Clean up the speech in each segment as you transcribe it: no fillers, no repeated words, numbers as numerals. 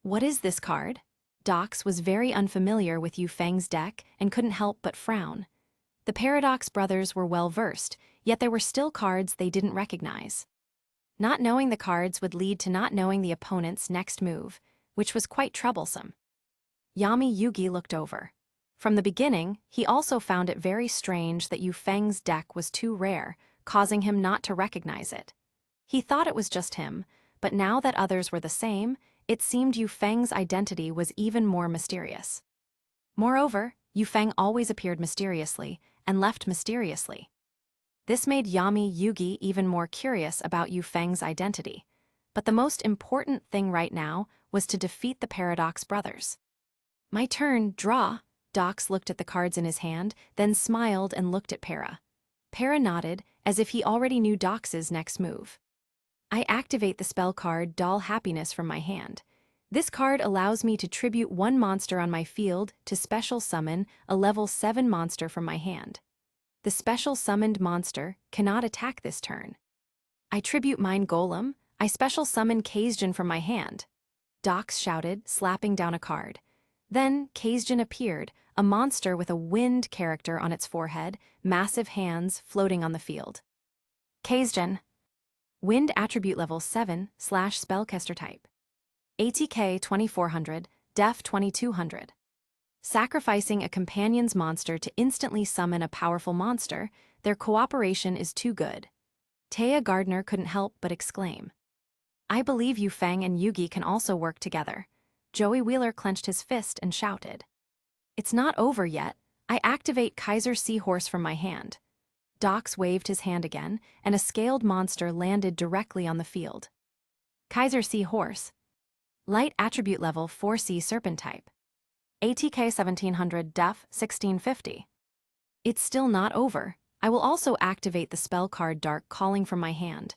What is this card? Dox was very unfamiliar with Yu Feng's deck and couldn't help but frown. The Paradox brothers were well versed, yet there were still cards they didn't recognize. Not knowing the cards would lead to not knowing the opponent's next move, which was quite troublesome. Yami Yugi looked over. From the beginning, he also found it very strange that Yu Feng's deck was too rare, causing him not to recognize it. He thought it was just him, but now that others were the same, it seemed Yu Feng's identity was even more mysterious. Moreover, Yu Feng always appeared mysteriously and left mysteriously. This made Yami Yugi even more curious about Yu Feng's identity. But the most important thing right now was to defeat the Paradox brothers. My turn, draw. Dox looked at the cards in his hand, then smiled and looked at Para. Para nodded, as if he already knew Dox's next move. I activate the spell card Doll Happiness from my hand. This card allows me to tribute one monster on my field to special summon a level 7 monster from my hand. The special summoned monster cannot attack this turn. I tribute mine Golem. I special summon Kaizjin from my hand. Dox shouted, slapping down a card. Then Kaizjin appeared, a monster with a wind character on its forehead, massive hands floating on the field. Kaizjin. Wind attribute level 7 / spellcaster type. ATK 2400, Def 2200. Sacrificing a companion's monster to instantly summon a powerful monster, their cooperation is too good. Taya Gardner couldn't help but exclaim. I believe Yu Feng and Yugi can also work together. Joey Wheeler clenched his fist and shouted. It's not over yet. I activate Kaiser Seahorse from my hand. Dox waved his hand again, and a scaled monster landed directly on the field. Kaiser Seahorse. Light attribute level 4C Serpent type. ATK 1700, Def 1650. It's still not over. I will also activate the spell card Dark Calling from my hand.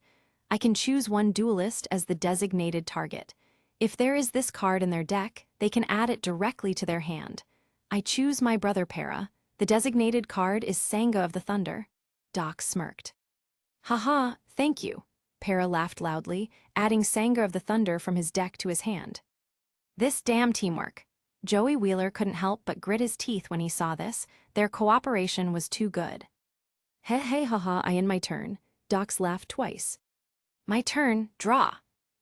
I can choose one duelist as the designated target. If there is this card in their deck, they can add it directly to their hand. I choose my brother Para. The designated card is Sanga of the Thunder. Dox smirked. Haha, thank you. Para laughed loudly, adding Sanga of the Thunder from his deck to his hand. This damn teamwork. Joey Wheeler couldn't help but grit his teeth when he saw this. Their cooperation was too good. Hey haha, I end my turn. Dox laughed twice. My turn, draw.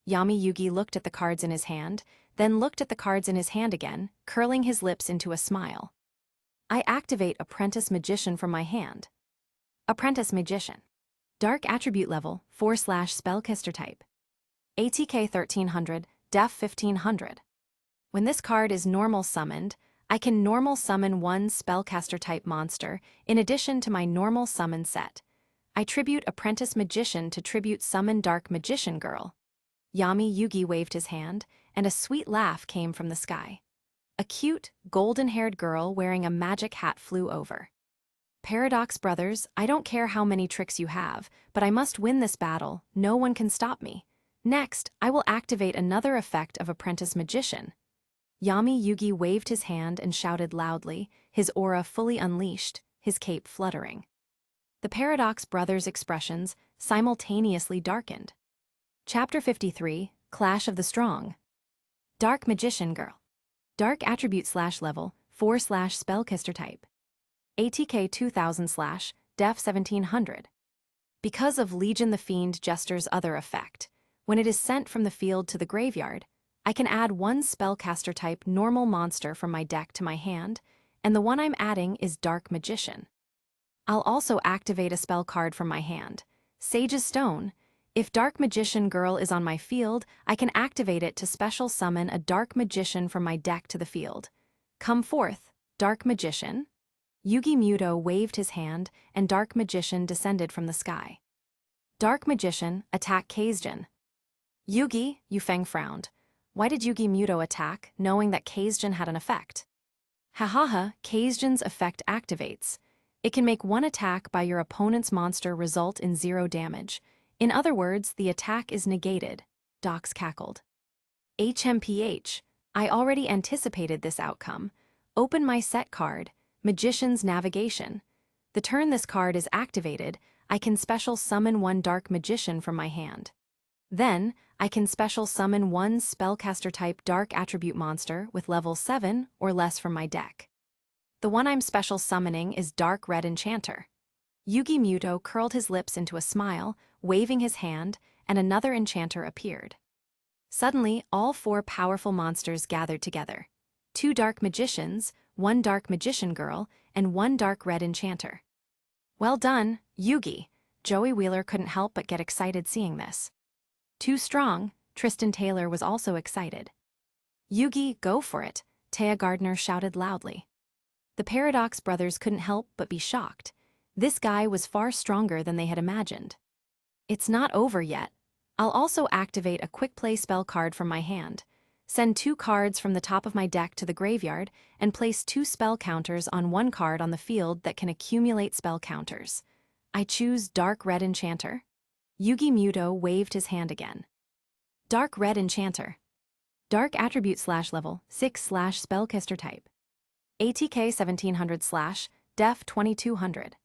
Yami Yugi looked at the cards in his hand, then looked at the cards in his hand again, curling his lips into a smile. I activate Apprentice Magician from my hand. Apprentice Magician. Dark attribute level 4 / spellcaster type. ATK 1300, Def 1500. When this card is normal summoned, I can normal summon one spellcaster type monster in addition to my normal summon set. I tribute Apprentice Magician to tribute summon Dark Magician Girl. Yami Yugi waved his hand, and a sweet laugh came from the sky. A cute, golden-haired girl wearing a magic hat flew over. Paradox brothers, I don't care how many tricks you have, but I must win this battle. No one can stop me. Next, I will activate another effect of Apprentice Magician. Yami Yugi waved his hand and shouted loudly, his aura fully unleashed, his cape fluttering. The Paradox brothers' expressions simultaneously darkened. Chapter 53, Clash of the Strong. Dark Magician Girl. Dark attribute / level 4 / spellcaster type. ATK 2000 / Def 1700. Because of Legion the Fiend Jester's other effect, when it is sent from the field to the graveyard, I can add one spellcaster type normal monster from my deck to my hand, and the one I'm adding is Dark Magician. I'll also activate a spell card from my hand, Sage's Stone. If Dark Magician Girl is on my field, I can activate it to special summon a Dark Magician from my deck to the field. Come forth, Dark Magician. Yugi Muto waved his hand, and Dark Magician descended from the sky. Dark Magician, attack Kaizjin. Yugi, Yu Feng frowned. Why did Yugi Muto attack, knowing that Kaizjin had an effect? Hahaha, Kaizjin's effect activates. It can make one attack by your opponent's monster result in 0 damage. In other words, the attack is negated. Dox cackled. HMPH, I already anticipated this outcome. Open my set card, Magician's Navigation. The turn this card is activated, I can special summon one Dark Magician from my hand. Then, I can special summon one spellcaster type dark attribute monster with level 7 or less from my deck. The one I'm special summoning is Dark Red Enchanter. Yugi Muto curled his lips into a smile, waving his hand, and another enchanter appeared. Suddenly, all 4 powerful monsters gathered together. 2 dark magicians, 1 dark magician girl, and 1 dark red enchanter. Well done, Yugi. Joey Wheeler couldn't help but get excited seeing this. Too strong, Tristan Taylor was also excited. Yugi, go for it, Taya Gardner shouted loudly. The Paradox brothers couldn't help but be shocked. This guy was far stronger than they had imagined. It's not over yet. I'll also activate a quick play spell card from my hand, send 2 cards from the top of my deck to the graveyard, and place 2 spell counters on 1 card on the field that can accumulate spell counters. I choose Dark Red Enchanter. Yugi Muto waved his hand again. Dark Red Enchanter. Dark Attribute / level 6 / Spellcaster type. ATK 1700 / Def 2200.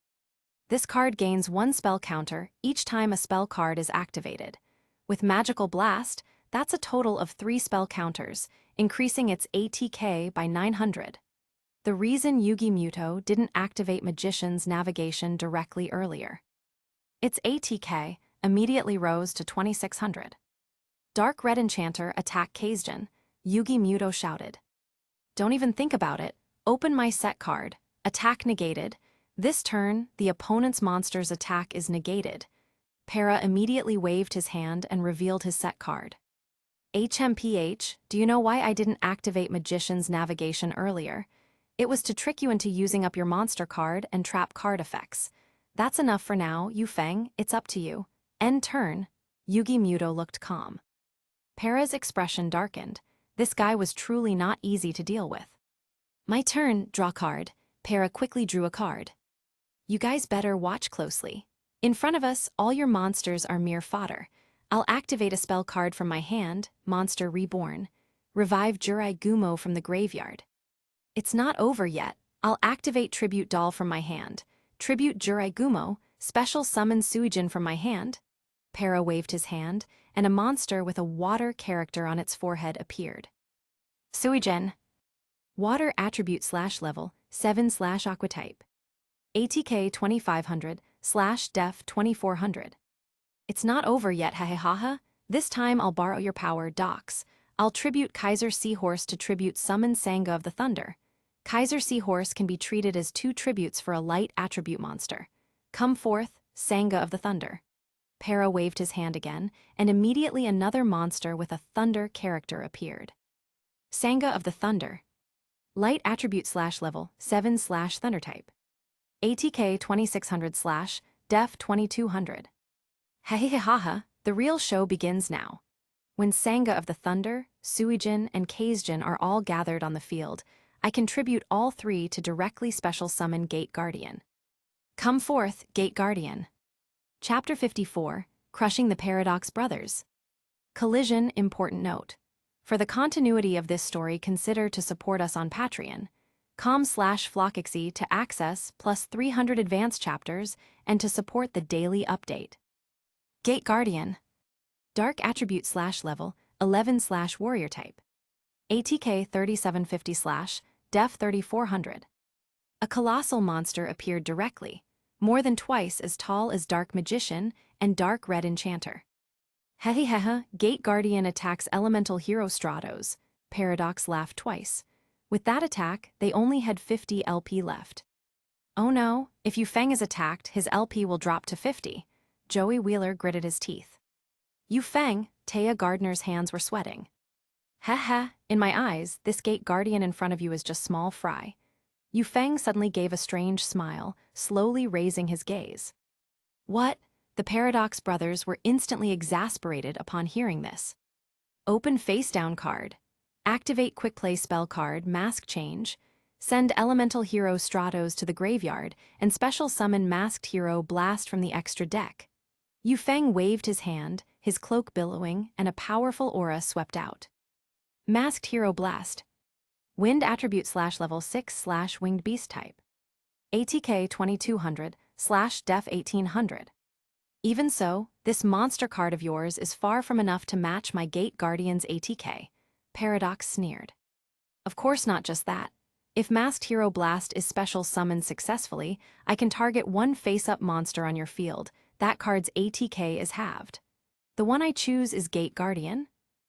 This card gains 1 spell counter each time a spell card is activated. With Magical Blast, that's a total of 3 spell counters, increasing its ATK by 900. The reason Yugi Muto didn't activate Magician's Navigation directly earlier. Its ATK immediately rose to 2600. Dark Red Enchanter attack Kazejin, Yugi Muto shouted. Don't even think about it, open my set card, attack negated. This turn, the opponent's monster's attack is negated. Para immediately waved his hand and revealed his set card. HMPH, do you know why I didn't activate Magician's Navigation earlier? It was to trick you into using up your monster card and trap card effects. That's enough for now, Yu Feng, it's up to you. End turn. Yugi Muto looked calm. Para's expression darkened. This guy was truly not easy to deal with. My turn, draw card. Para quickly drew a card. You guys better watch closely. In front of us, all your monsters are mere fodder. I'll activate a spell card from my hand, Monster Reborn. Revive Jurai Gumo from the graveyard. It's not over yet. I'll activate Tribute Doll from my hand. Tribute Jurai Gumo, special summon Suijin from my hand. Para waved his hand, and a monster with a water character on its forehead appeared. Suijin. Water attribute / level 7 / aqua type. ATK 2500 / Def 2400. It's not over yet, hahaha. This time I'll borrow your power, Docs. I'll tribute Kaiser Seahorse to tribute summon Sangha of the Thunder. Kaiser Seahorse can be treated as 2 tributes for a light attribute monster. Come forth, Sangha of the Thunder. Para waved his hand again, and immediately another monster with a thunder character appeared. Sangha of the Thunder. Light attribute / level 7 / Thunder type. ATK 2600 / Def 2200. Hehehehaha, the real show begins now. When Sangha of the Thunder, Suijin, and Kazejin are all gathered on the field, I contribute all 3 to directly special summon Gate Guardian. Come forth, Gate Guardian. Chapter 54, Crushing the Paradox Brothers. Collision important note. For the continuity of this story, consider to support us on Patreon. com/Flockixy to access plus 300 advanced chapters and to support the daily update. Gate Guardian. Dark attribute / level 11 / warrior type. ATK 3750 / Def 3400. A colossal monster appeared directly, more than twice as tall as Dark Magician and Dark Red Enchanter. Hehehehe, Gate Guardian attacks Elemental Hero Stratos. Paradox laughed twice. With that attack, they only had 50 LP left. Oh no, if Yu Feng is attacked, his LP will drop to 50. Joey Wheeler gritted his teeth. Yu Feng, Taya Gardner's hands were sweating. Heh, in my eyes, this Gate Guardian in front of you is just small fry. Yu Feng suddenly gave a strange smile, slowly raising his gaze. What? The Paradox brothers were instantly exasperated upon hearing this. Open face down card. Activate quick play spell card, Mask Change. Send Elemental Hero Stratos to the graveyard and special summon Masked Hero Blast from the extra deck. Yu Feng waved his hand, his cloak billowing, and a powerful aura swept out. Masked Hero Blast. Wind attribute / level 6 / winged beast type. ATK 2200 / Def 1800. Even so, This monster card of yours is far from enough to match my Gate Guardian's ATK, Paradox sneered. Of course not just that. If Masked Hero Blast is special summoned successfully, I can target one face-up monster on your field. That card's ATK is halved. The one I choose is Gate Guardian?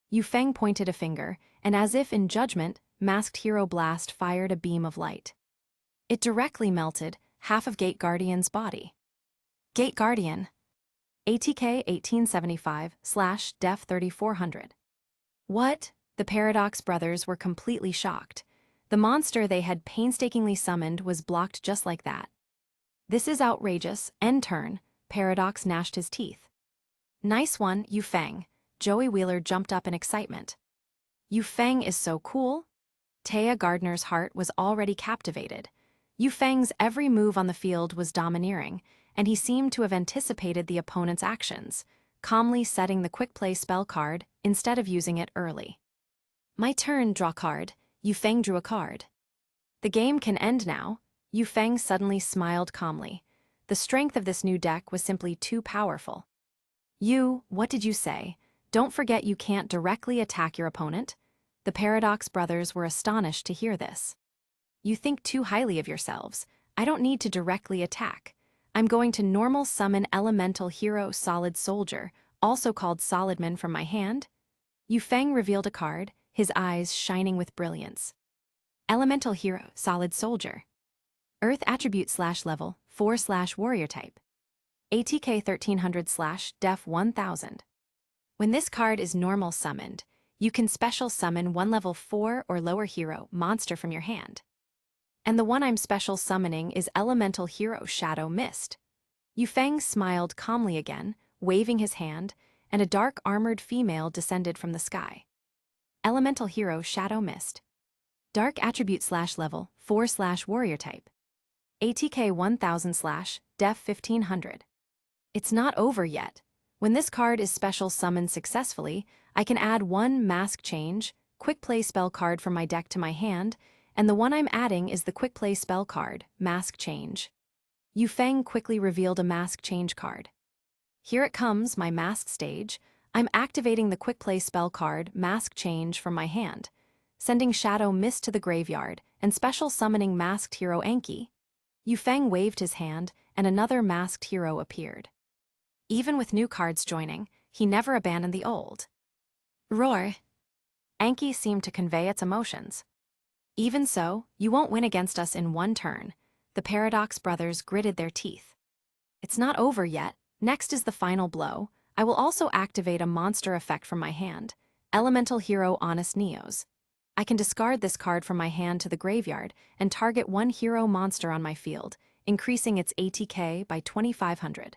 Yu Feng pointed a finger, and as if in judgment, Masked Hero Blast fired a beam of light. It directly melted half of Gate Guardian's body. Gate Guardian. ATK 1875/Def 3400. What? The Paradox brothers were completely shocked. The monster they had painstakingly summoned was blocked just like that. This is outrageous. End turn. Paradox gnashed his teeth. Nice one, Yu Feng. Joey Wheeler jumped up in excitement. Yu Feng is so cool. Taya Gardner's heart was already captivated. Yu Feng's every move on the field was domineering, and he seemed to have anticipated the opponent's actions, calmly setting the quick play spell card instead of using it early. My turn, draw card. Yu Feng drew a card. The game can end now. Yu Feng suddenly smiled calmly. The strength of this new deck was simply too powerful. Yu, what did you say? Don't forget you can't directly attack your opponent. The Paradox brothers were astonished to hear this. You think too highly of yourselves. I don't need to directly attack. I'm going to normal summon Elemental Hero Solid Soldier, also called Solidman, from my hand. Yu Feng revealed a card, his eyes shining with brilliance. Elemental Hero Solid Soldier. Earth Attribute /level 4/warrior type. ATK 1300/Def 1000. When this card is normal summoned, you can special summon one level 4 or lower hero monster from your hand. And the one I'm special summoning is Elemental Hero Shadow Mist. Yu Feng smiled calmly again, waving his hand, and a dark armored female descended from the sky. Elemental Hero Shadow Mist. Dark Attribute /level 4/warrior type. ATK 1000/Def 1500. It's not over yet. When this card is special summoned successfully, I can add one Mask Change, quick play spell card from my deck to my hand, and the one I'm adding is the quick play spell card, Mask Change. Yu Feng quickly revealed a Mask Change card. Here it comes, my Mask stage. I'm activating the quick play spell card, Mask Change, from my hand, sending Shadow Mist to the graveyard, and special summoning Masked Hero Enki. Yu Feng waved his hand, and another masked hero appeared. Even with new cards joining, he never abandoned the old. Roar! Enki seemed to convey its emotions. Even so, you won't win against us in one turn. The Paradox brothers gritted their teeth. It's not over yet. Next is the final blow. I will also activate a monster effect from my hand, Elemental Hero Honest Neos. I can discard this card from my hand to the graveyard and target one hero monster on my field, increasing its ATK by 2500.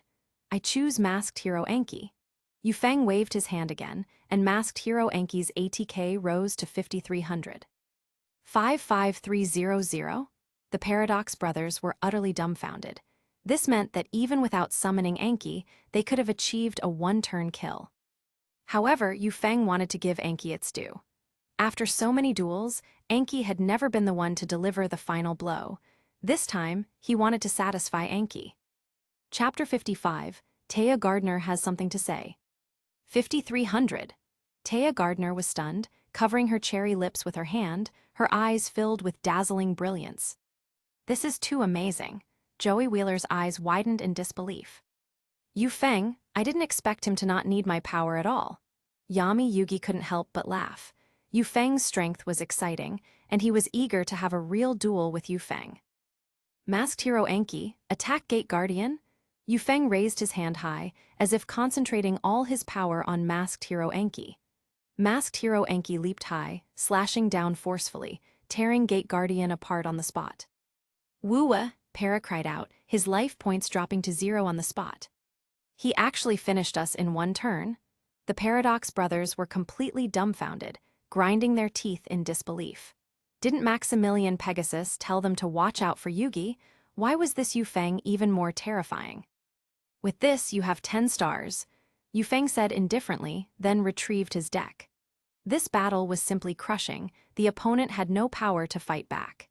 I choose Masked Hero Enki. Yu Feng waved his hand again, and Masked Hero Enki's ATK rose to 5300. 55300? The Paradox brothers were utterly dumbfounded. This meant that even without summoning Enki, they could have achieved a one-turn kill. However, Yu Feng wanted to give Enki its due. After so many duels, Enki had never been the one to deliver the final blow. This time, he wanted to satisfy Enki. Chapter 55, Taya Gardner has something to say. 5300. Taya Gardner was stunned, covering her cherry lips with her hand, her eyes filled with dazzling brilliance. This is too amazing. Joey Wheeler's eyes widened in disbelief. Yu Feng, I didn't expect him to not need my power at all. Yami Yugi couldn't help but laugh. Yu Feng's strength was exciting, and he was eager to have a real duel with Yu Feng. Masked Hero Enki, attack Gate Guardian? Yu Feng raised his hand high, as if concentrating all his power on Masked Hero Enki. Masked Hero Enki leaped high, slashing down forcefully, tearing Gate Guardian apart on the spot. Woo-wa, Para cried out, his life points dropping to 0 on the spot. He actually finished us in one turn. The Paradox brothers were completely dumbfounded, grinding their teeth in disbelief. Didn't Maximilian Pegasus tell them to watch out for Yugi? Why was this Yu Feng even more terrifying? With this, you have 10 stars. Yu Feng said indifferently, then retrieved his deck. This battle was simply crushing. The opponent had no power to fight back.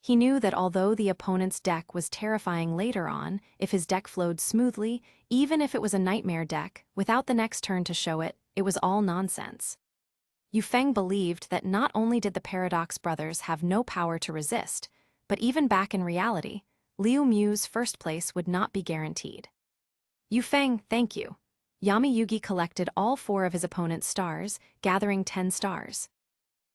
He knew that although the opponent's deck was terrifying later on, if his deck flowed smoothly, even if it was a nightmare deck, without the next turn to show it, it was all nonsense. Yu Feng believed that not only did the Paradox brothers have no power to resist, but even back in reality, Liu Mu's first place would not be guaranteed. Yu Feng, thank you. Yami Yugi collected all 4 of his opponent's stars, gathering 10 stars.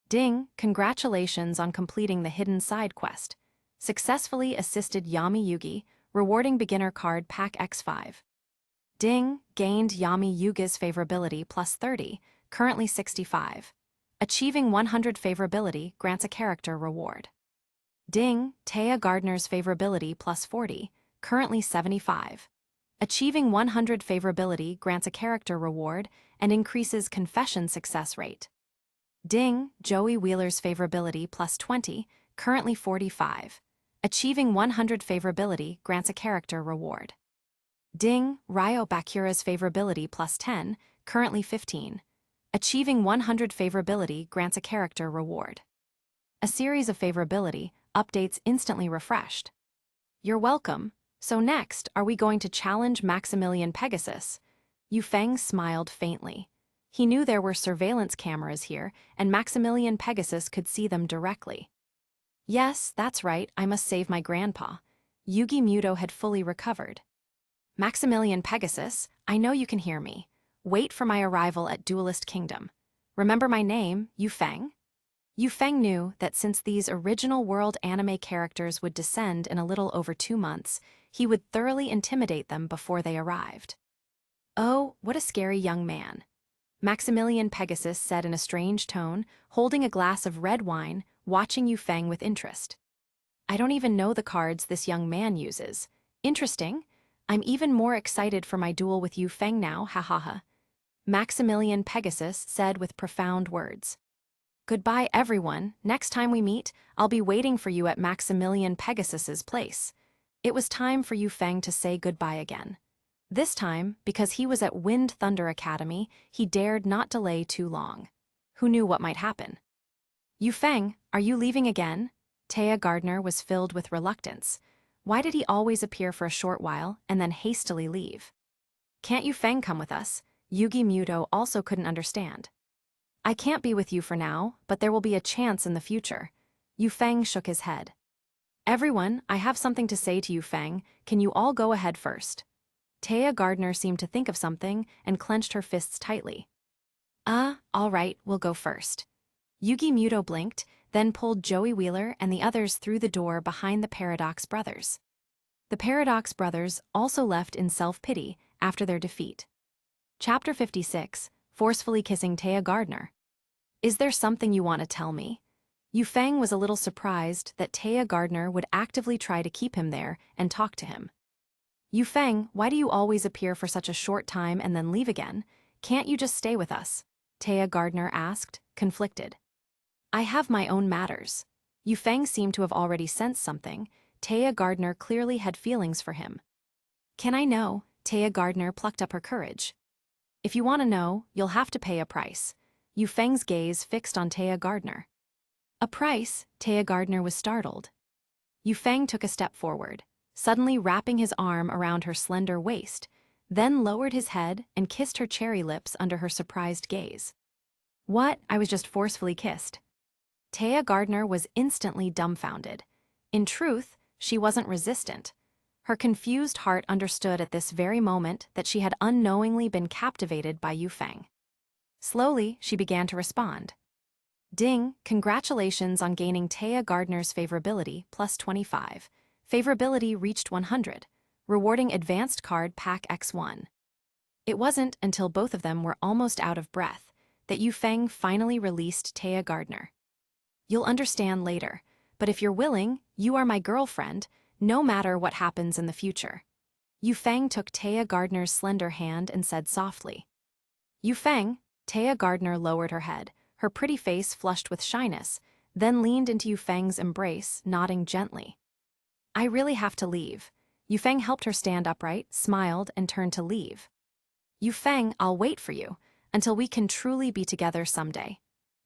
Ding, congratulations on completing the hidden side quest. Successfully assisted Yami Yugi, rewarding beginner card pack X5. Ding, gained Yami Yugi's favorability plus 30, currently 65. Achieving 100 favorability grants a character reward. Ding, Taya Gardner's favorability plus 40, currently 75. Achieving 100 favorability grants a character reward and increases confession success rate. Ding, Joey Wheeler's favorability plus 20, currently 45. Achieving 100 favorability grants a character reward. Ding, Ryo Bakura's favorability plus 10, currently 15. Achieving 100 favorability grants a character reward. A series of favorability updates instantly refreshed. You're welcome. So next, are we going to challenge Maximilian Pegasus? Yu Feng smiled faintly. He knew there were surveillance cameras here, and Maximilian Pegasus could see them directly. Yes, that's right, I must save my grandpa. Yugi Muto had fully recovered. Maximilian Pegasus, I know you can hear me. Wait for my arrival at Duelist Kingdom. Remember my name, Yu Feng? Yu Feng knew that since these original world anime characters would descend in a little over 2 months, he would thoroughly intimidate them before they arrived. Oh, what a scary young man. Maximilian Pegasus said in a strange tone, holding a glass of red wine, watching Yu Feng with interest. I don't even know the cards this young man uses. Interesting. I'm even more excited for my duel with Yu Feng now, ha ha ha. Maximilian Pegasus said with profound words. Goodbye, everyone. Next time we meet, I'll be waiting for you at Maximilian Pegasus's place. It was time for Yu Feng to say goodbye again. This time, because he was at Wind Thunder Academy, he dared not delay too long. Who knew what might happen? Yu Feng, are you leaving again? Taya Gardner was filled with reluctance. Why did he always appear for a short while and then hastily leave? Can't Yu Feng come with us? Yugi Muto also couldn't understand. I can't be with you for now, but there will be a chance in the future. Yu Feng shook his head. Everyone, I have something to say to Yu Feng. Can you all go ahead first? Taya Gardner seemed to think of something and clenched her fists tightly. All right, we'll go first. Yugi Muto blinked, then pulled Joey Wheeler and the others through the door behind the Paradox brothers. The Paradox brothers also left in self-pity after their defeat. Chapter 56, Forcefully Kissing Taya Gardner. Is there something you want to tell me? Yu Feng was a little surprised that Taya Gardner would actively try to keep him there and talk to him. Yu Feng, why do you always appear for such a short time and then leave again? Can't you just stay with us? Taya Gardner asked, conflicted. I have my own matters. Yu Feng seemed to have already sensed something. Taya Gardner clearly had feelings for him. Can I know? Taya Gardner plucked up her courage. If you want to know, you'll have to pay a price. Yu Feng's gaze fixed on Taya Gardner. A price? Taya Gardner was startled. Yu Feng took a step forward, suddenly wrapping his arm around her slender waist, then lowered his head and kissed her cherry lips under her surprised gaze. What? I was just forcefully kissed. Taya Gardner was instantly dumbfounded. In truth, she wasn't resistant. Her confused heart understood at this very moment that she had unknowingly been captivated by Yu Feng. Slowly, she began to respond. Ding, congratulations on gaining Taya Gardner's favorability plus 25. Favorability reached 100, rewarding advanced card pack X1. It wasn't until both of them were almost out of breath that Yu Feng finally released Taya Gardner. You'll understand later, but if you're willing, you are my girlfriend, no matter what happens in the future. Yu Feng took Taya Gardner's slender hand and said softly. Yu Feng, Taya Gardner lowered her head, her pretty face flushed with shyness, then leaned into Yu Feng's embrace, nodding gently. I really have to leave. Yu Feng helped her stand upright, smiled, and turned to leave. Yu Feng, I'll wait for you, until we can truly be together someday.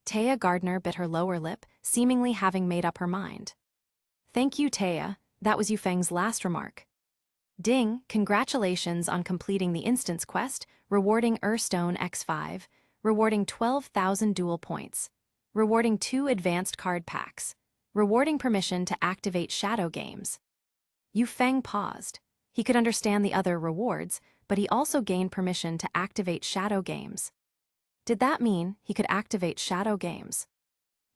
Taya Gardner bit her lower lip, seemingly having made up her mind. Thank you, Taya. That was Yu Feng's last remark. Ding, congratulations on completing the instance quest, rewarding Stone X5, rewarding 12,000 duel points, rewarding 2 advanced card packs, rewarding permission to activate shadow games. Yu Feng paused. He could understand the other rewards, but he also gained permission to activate shadow games. Did that mean he could activate shadow games?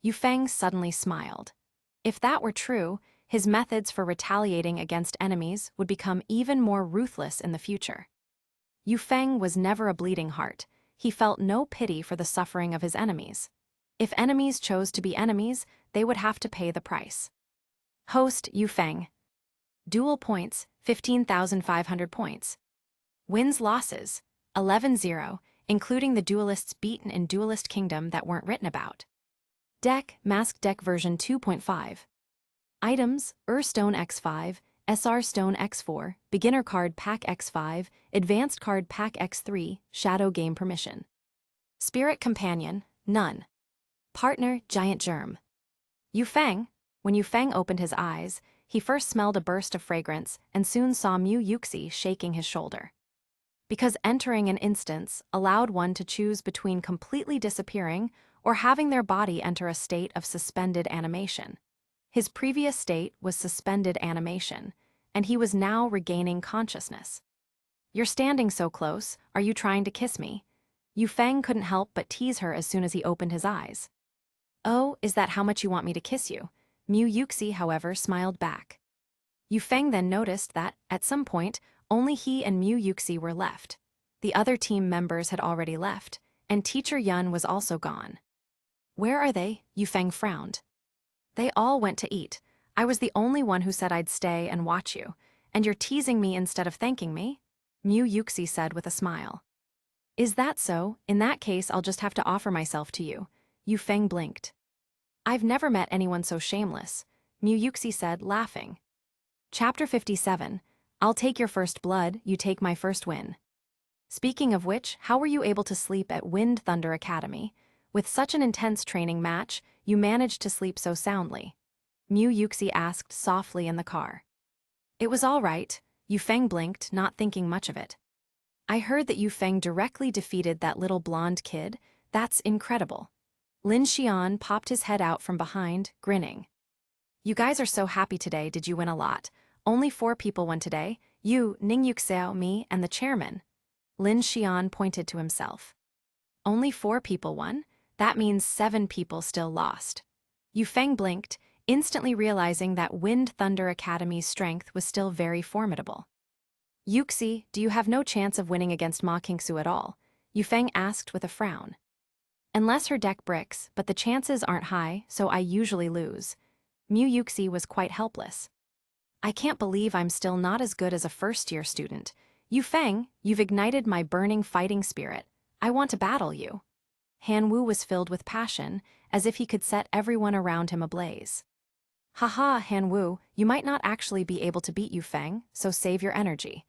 Yu Feng suddenly smiled. If that were true, his methods for retaliating against enemies would become even more ruthless in the future. Yu Feng was never a bleeding heart. He felt no pity for the suffering of his enemies. If enemies chose to be enemies, they would have to pay the price. Host Yu Feng. Duel points, 15,500 points. Wins-losses, 11-0, including the duelists beaten in Duelist Kingdom that weren't written about. Deck, Mask Deck version 2.5. Items, Stone X5, SR Stone X4, Beginner Card Pack X5, Advanced Card Pack X3, Shadow Game Permission. Spirit Companion, none. Partner, Giant Germ. Yu Feng. When Yu Feng opened his eyes, he first smelled a burst of fragrance and soon saw Mu Yuxi shaking his shoulder. Because entering an instance allowed one to choose between completely disappearing or having their body enter a state of suspended animation. His previous state was suspended animation, and he was now regaining consciousness. You're standing so close, are you trying to kiss me? Yu Feng couldn't help but tease her as soon as he opened his eyes. Oh, is that how much you want me to kiss you? Mu Yuxi, however, smiled back. Yu Feng then noticed that, at some point, only he and Mu Yuxi were left. The other team members had already left, and Teacher Yun was also gone. Where are they? Yu Feng frowned. They all went to eat. I was the only one who said I'd stay and watch you, and you're teasing me instead of thanking me? Mu Yuxi said with a smile. Is that so? In that case, I'll just have to offer myself to you. Yu Feng blinked. I've never met anyone so shameless, Mu Yuxi said, laughing. Chapter 57. I'll take your first blood, you take my first win. Speaking of which, how were you able to sleep at Wind Thunder Academy? With such an intense training match, you managed to sleep so soundly. Mu Yuxi asked softly in the car. It was all right, Yu Feng blinked, not thinking much of it. I heard that Yu Feng directly defeated that little blonde kid. That's incredible. Lin Xian popped his head out from behind, grinning. You guys are so happy today, did you win a lot? Only 4 people won today, you, Ning Yuxiao, me, and the chairman. Lin Xian pointed to himself. Only 4 people won? That means 7 people still lost. Yu Feng blinked, instantly realizing that Wind Thunder Academy's strength was still very formidable. Yuxi, do you have no chance of winning against Ma Qingsu at all? Yu Feng asked with a frown. Unless her deck bricks, but the chances aren't high, so I usually lose. Mu Yuxi was quite helpless. I can't believe I'm still not as good as a first-year student. Yu Feng, you've ignited my burning fighting spirit. I want to battle you. Han Wu was filled with passion, as if he could set everyone around him ablaze. Haha, Han Wu, you might not actually be able to beat Yu Feng, so save your energy.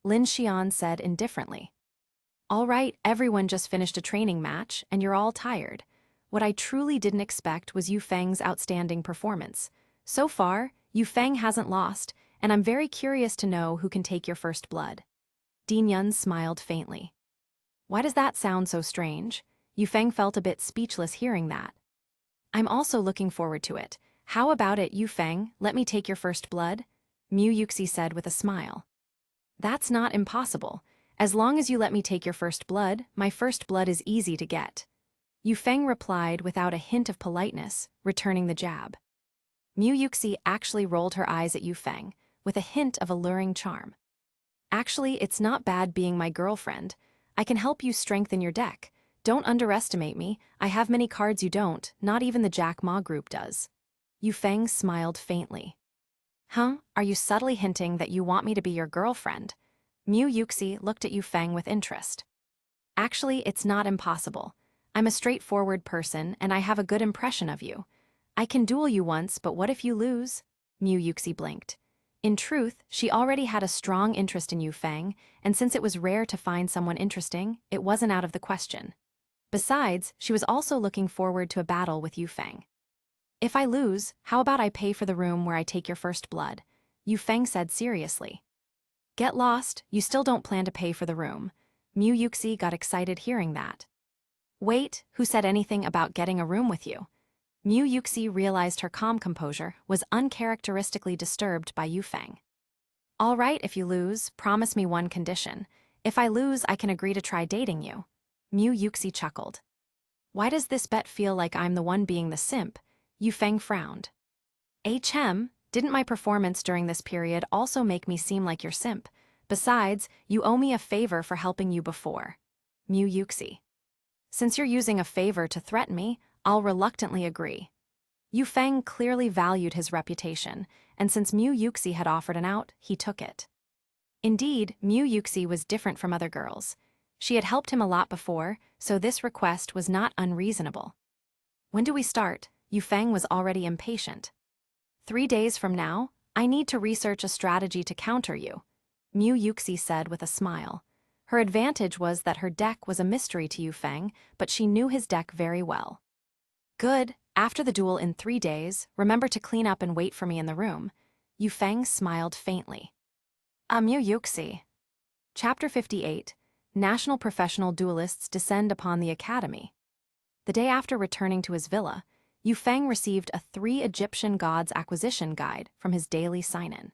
Lin Xian said indifferently. All right, everyone just finished a training match, and you're all tired. What I truly didn't expect was Yu Feng's outstanding performance. So far, Yu Feng hasn't lost, and I'm very curious to know who can take your first blood. Din Yun smiled faintly. Why does that sound so strange? Yu Feng felt a bit speechless hearing that. I'm also looking forward to it. How about it, Yu Feng? Let me take your first blood? Mu Yuxi said with a smile. That's not impossible. As long as you let me take your first blood, my first blood is easy to get. Yu Feng replied without a hint of politeness, returning the jab. Mu Yuxi actually rolled her eyes at Yu Feng, with a hint of alluring charm. Actually, it's not bad being my girlfriend. I can help you strengthen your deck. Don't underestimate me, I have many cards you don't, not even the Jack Ma group does. Yu Feng smiled faintly. Huh? Are you subtly hinting that you want me to be your girlfriend? Mu Yuxi looked at Yu Feng with interest. Actually, it's not impossible. I'm a straightforward person and I have a good impression of you. I can duel you once, but what if you lose? Mu Yuxi blinked. In truth, she already had a strong interest in Yu Feng, and since it was rare to find someone interesting, it wasn't out of the question. Besides, she was also looking forward to a battle with Yu Feng. If I lose, how about I pay for the room where I take your first blood? Yu Feng said seriously. Get lost, you still don't plan to pay for the room. Mu Yuxi got excited hearing that. Wait, who said anything about getting a room with you? Mu Yuxi realized her calm composure was uncharacteristically disturbed by Yu Feng. All right, if you lose, promise me one condition. If I lose, I can agree to try dating you. Mu Yuxi chuckled. Why does this bet feel like I'm the one being the simp? Yu Feng frowned. Didn't my performance during this period also make me seem like your simp? Besides, you owe me a favor for helping you before. Mu Yuxi. Since you're using a favor to threaten me, I'll reluctantly agree. Yu Feng clearly valued his reputation, and since Mu Yuxi had offered an out, he took it. Indeed, Mu Yuxi was different from other girls. She had helped him a lot before, so this request was not unreasonable. When do we start? Yu Feng was already impatient. 3 days from now, I need to research a strategy to counter you, Mu Yuxi said with a smile. Her advantage was that her deck was a mystery to Yu Feng, but she knew his deck very well. Good, after the duel in 3 days, remember to clean up and wait for me in the room. Yu Feng smiled faintly. Mu Yuxi. Chapter 58, National Professional Duelists Descend Upon the Academy. The day after returning to his villa, Yu Feng received a 3 Egyptian Gods acquisition guide from his daily sign-in.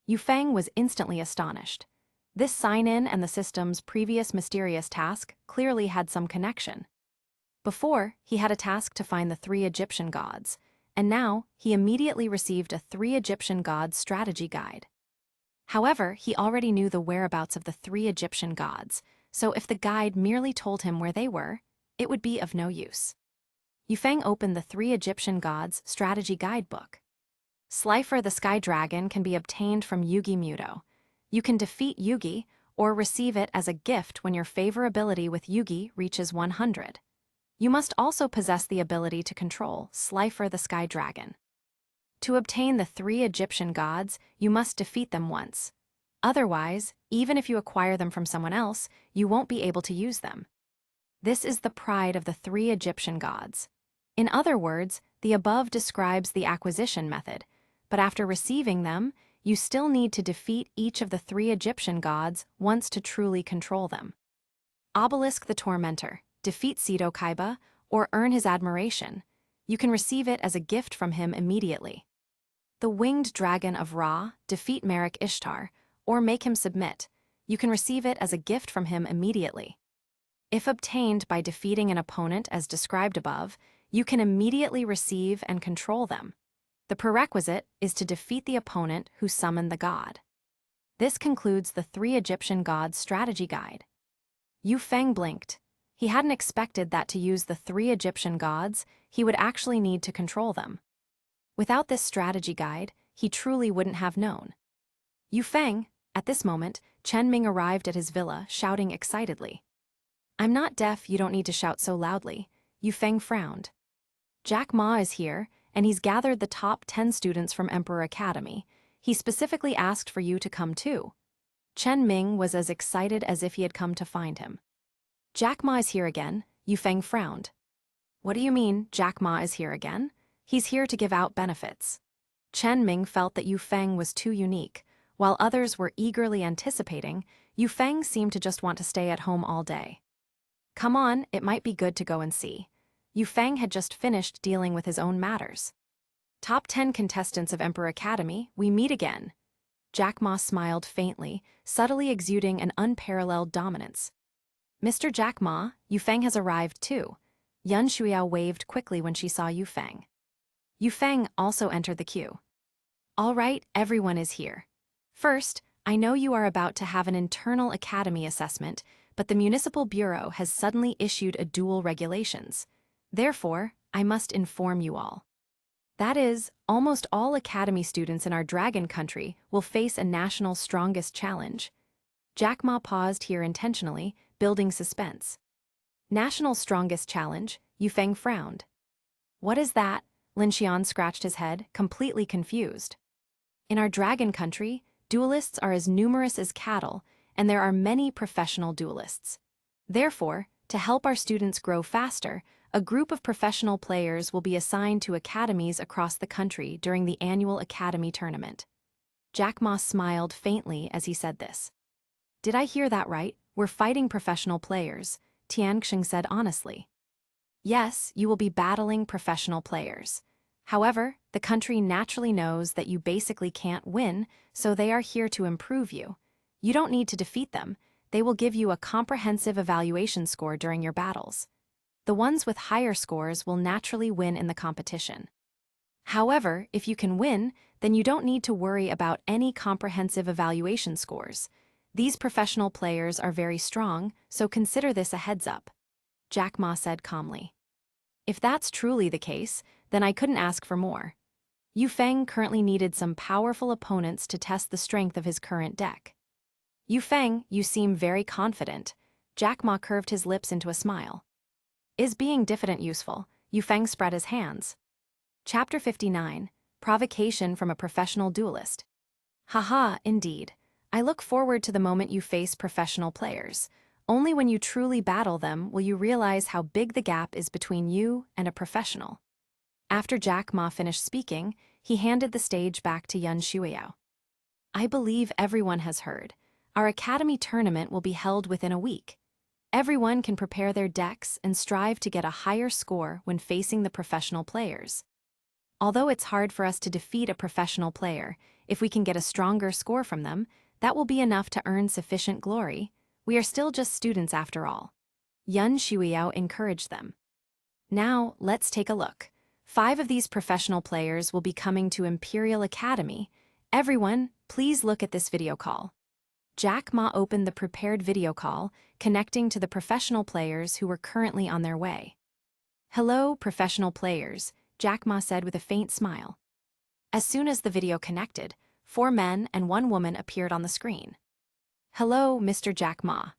Yu Feng was instantly astonished. This sign-in and the system's previous mysterious task clearly had some connection. Before, he had a task to find the 3 Egyptian gods, and now he immediately received a 3 Egyptian gods strategy guide. However, he already knew the whereabouts of the 3 Egyptian gods, so if the guide merely told him where they were, it would be of no use. Yu Feng opened the 3 Egyptian Gods Strategy Guidebook. Slifer the Sky Dragon can be obtained from Yugi Muto. You can defeat Yugi or receive it as a gift when your favor ability with Yugi reaches 100. You must also possess the ability to control Slifer the Sky Dragon. To obtain the 3 Egyptian gods, you must defeat them once. Otherwise, even if you acquire them from someone else, you won't be able to use them. This is the pride of the 3 Egyptian gods. In other words, the above describes the acquisition method, but after receiving them, you still need to defeat each of the 3 Egyptian gods once to truly control them. Obelisk the Tormentor, defeat Seto Kaiba, or earn his admiration. You can receive it as a gift from him immediately. The Winged Dragon of Ra, defeat Merrick Ishtar, or make him submit. You can receive it as a gift from him immediately. If obtained by defeating an opponent as described above, you can immediately receive and control them. The prerequisite is to defeat the opponent who summoned the god. This concludes the 3 Egyptian Gods Strategy Guide. Yu Feng blinked. He hadn't expected that to use the 3 Egyptian gods, he would actually need to control them. Without this strategy guide, he truly wouldn't have known. Yu Feng, at this moment, Chen Ming arrived at his villa, shouting excitedly. I'm not deaf, you don't need to shout so loudly. Yu Feng frowned. Jack Ma is here, and he's gathered the top 10 students from Emperor Academy. He specifically asked for you to come too. Chen Ming was as excited as if he had come to find him. Jack Ma is here again, Yu Feng frowned. What do you mean, Jack Ma is here again? He's here to give out benefits. Chen Ming felt that Yu Feng was too unique. While others were eagerly anticipating, Yu Feng seemed to just want to stay at home all day. Come on, it might be good to go and see. Yu Feng had just finished dealing with his own matters. Top 10 contestants of Emperor Academy, we meet again. Jack Ma smiled faintly, subtly exuding an unparalleled dominance. Mr. Jack Ma, Yu Feng has arrived too. Yun Shuiao waved quickly when she saw Yu Feng. Yu Feng also entered the queue. All right, everyone is here. First, I know you are about to have an internal academy assessment, but the Municipal Bureau has suddenly issued a duel regulations. Therefore, I must inform you all. That is, almost all academy students in our dragon country will face a national strongest challenge. Jack Ma paused here intentionally, building suspense. National strongest challenge, Yu Feng frowned. What is that? Lin Xian scratched his head, completely confused. In our dragon country, duelists are as numerous as cattle, and there are many professional duelists. Therefore, to help our students grow faster, A group of professional players will be assigned to academies across the country during the annual academy tournament. Jack Ma smiled faintly as he said this. Did I hear that right? We're fighting professional players, Tianxing said honestly. Yes, you will be battling professional players. However, the country naturally knows that you basically can't win, so they are here to improve you. You don't need to defeat them. They will give you a comprehensive evaluation score during your battles. The ones with higher scores will naturally win in the competition. However, if you can win, then you don't need to worry about any comprehensive evaluation scores. These professional players are very strong, so consider this a heads up, Jack Ma said calmly. If that's truly the case, then I couldn't ask for more. Yu Feng currently needed some powerful opponents to test the strength of his current deck. Yu Feng, you seem very confident. Jack Ma curved his lips into a smile. Is being diffident useful? Yu Feng spread his hands. Chapter 59, Provocation from a Professional Duelist. Haha, indeed. I look forward to the moment you face professional players. Only when you truly battle them will you realize how big the gap is between you and a professional. After Jack Ma finished speaking, he handed the stage back to Yun Shuiyao. I believe everyone has heard. Our academy tournament will be held within a week. Everyone can prepare their decks and strive to get a higher score when facing the professional players. Although it's hard for us to defeat a professional player, if we can get a stronger score from them, that will be enough to earn sufficient glory. We are still just students after all. Yun Shuiyao encouraged them. Now, let's take a look. 5 of these professional players will be coming to Imperial Academy. Everyone, please look at this video call. Jack Ma opened the prepared video call, connecting to the professional players who were currently on their way. Hello, professional players, Jack Ma said with a faint smile. As soon as the video connected, 4 men and 1 woman appeared on the screen. Hello, Mr. Jack Ma.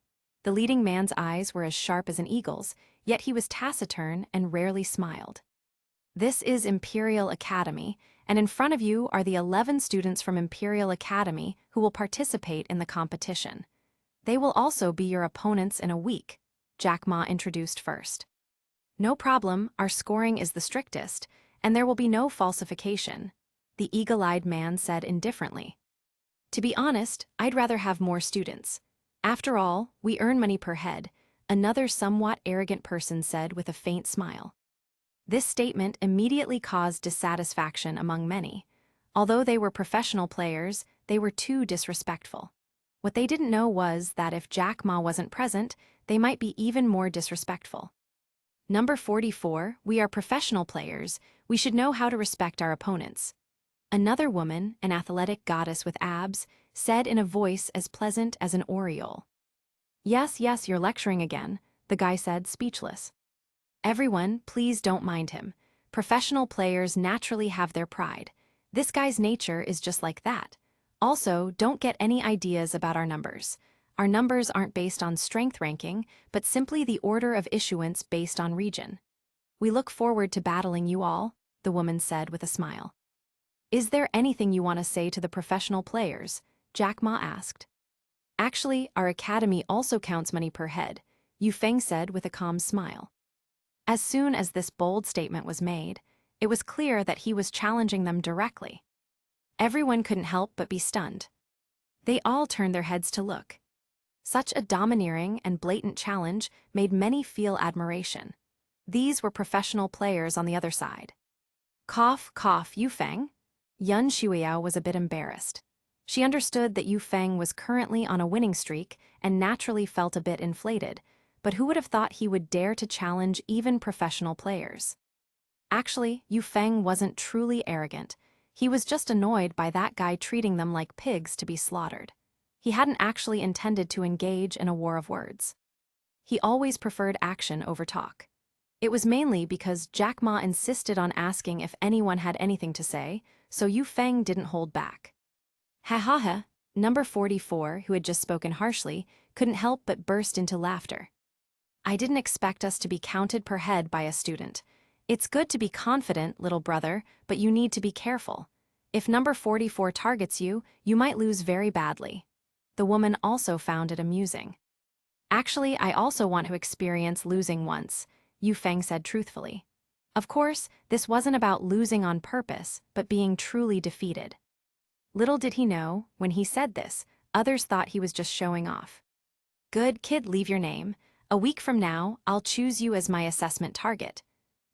The leading man's eyes were as sharp as an eagle's, yet he was taciturn and rarely smiled. This is Imperial Academy, and in front of you are the 11 students from Imperial Academy who will participate in the competition. They will also be your opponents in a week, Jack Ma introduced first. No problem, our scoring is the strictest, and there will be no falsification, the eagle-eyed man said indifferently. To be honest, I'd rather have more students. After all, we earn money per head, another somewhat arrogant person said with a faint smile. This statement immediately caused dissatisfaction among many. Although they were professional players, they were too disrespectful. What they didn't know was that if Jack Ma wasn't present, they might be even more disrespectful. Number 44, we are professional players, we should know how to respect our opponents. Another woman, an athletic goddess with abs, said in a voice as pleasant as an aureole. Yes, you're lecturing again, the guy said, speechless. Everyone, please don't mind him. Professional players naturally have their pride. This guy's nature is just like that. Also, don't get any ideas about our numbers. Our numbers aren't based on strength ranking, but simply the order of issuance based on region. We look forward to battling you all, the woman said with a smile. Is there anything you want to say to the professional players? Jack Ma asked. Actually, our academy also counts money per head, Yu Feng said with a calm smile. As soon as this bold statement was made, it was clear that he was challenging them directly. Everyone couldn't help but be stunned. They all turned their heads to look. Such a domineering and blatant challenge made many feel admiration. These were professional players on the other side. Cough, cough, Yu Feng. Yun Shuiyao was a bit embarrassed. She understood that Yu Feng was currently on a winning streak and naturally felt a bit inflated, but who would have thought he would dare to challenge even professional players? Actually, Yu Feng wasn't truly arrogant. He was just annoyed by that guy treating them like pigs to be slaughtered. He hadn't actually intended to engage in a war of words. He always preferred action over talk. It was mainly because Jack Ma insisted on asking if anyone had anything to say, so Yu Feng didn't hold back. Ha ha ha, number 44, who had just spoken harshly, couldn't help but burst into laughter. I didn't expect us to be counted per head by a student. It's good to be confident, little brother, but you need to be careful. If number 44 targets you, you might lose very badly. The woman also found it amusing. Actually, I also want to experience losing once. Yu Feng said truthfully. Of course, this wasn't about losing on purpose, but being truly defeated. Little did he know, when he said this, others thought he was just showing off. Good kid, leave your name. A week from now, I'll choose you as my assessment target.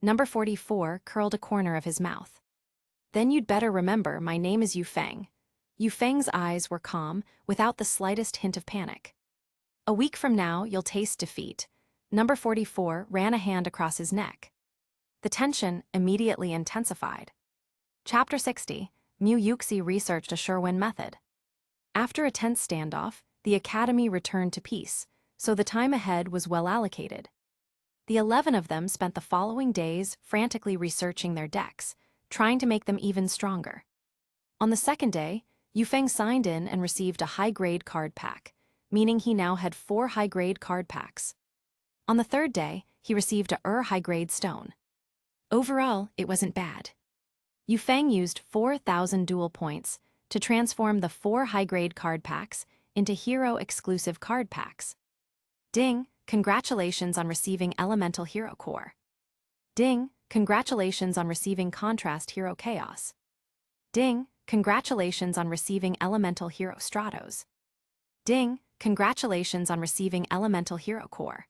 Number 44 curled a corner of his mouth. Then you'd better remember my name is Yu Feng. Yu Feng's eyes were calm, without the slightest hint of panic. A week from now, you'll taste defeat. Number 44 ran a hand across his neck. The tension immediately intensified. Chapter 60, Mu Yuxi researched a Xuanhuan method. After a tense standoff, the academy returned to peace, so the time ahead was well allocated. The 11 of them spent the following days frantically researching their decks, trying to make them even stronger. On the second day, Yu Feng signed in and received a high-grade card pack, meaning he now had 4 high-grade card packs. On the third day, he received a high-grade stone. Overall, it wasn't bad. Yu Feng used 4,000 duel points to transform the 4 high-grade card packs into hero-exclusive card packs. Ding, congratulations on receiving Elemental Hero Core. Ding, congratulations on receiving Contrast Hero Chaos. Ding, congratulations on receiving Elemental Hero Stratos. Ding, congratulations on receiving Elemental Hero Core.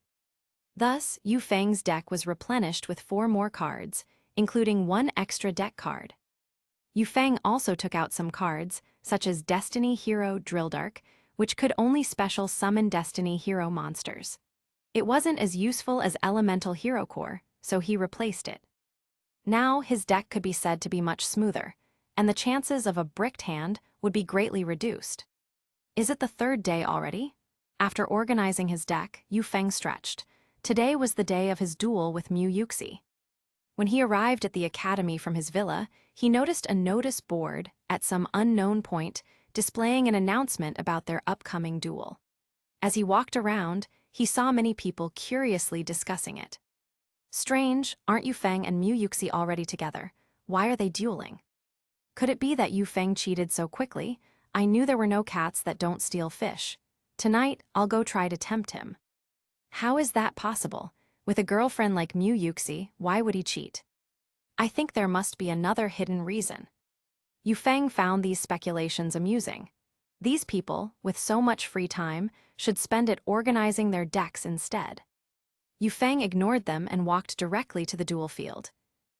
Thus, Yu Feng's deck was replenished with 4 more cards, including 1 extra deck card. Yu Feng also took out some cards, such as Destiny Hero Drilldark, which could only special summon Destiny Hero monsters. It wasn't as useful as Elemental Hero Core, so he replaced it. Now his deck could be said to be much smoother, and the chances of a bricked hand would be greatly reduced. Is it the third day already? After organizing his deck, Yu Feng stretched. Today was the day of his duel with Mu Yuxi. When he arrived at the academy from his villa, he noticed a notice board at some unknown point displaying an announcement about their upcoming duel. As he walked around, he saw many people curiously discussing it. Strange, aren't Yu Feng and Mu Yuxi already together? Why are they dueling? Could it be that Yu Feng cheated so quickly? I knew there were no cats that don't steal fish. Tonight, I'll go try to tempt him. How is that possible? With a girlfriend like Mu Yuxi, why would he cheat? I think there must be another hidden reason. Yu Feng found these speculations amusing. These people, with so much free time, should spend it organizing their decks instead. Yu Feng ignored them and walked directly to the duel field.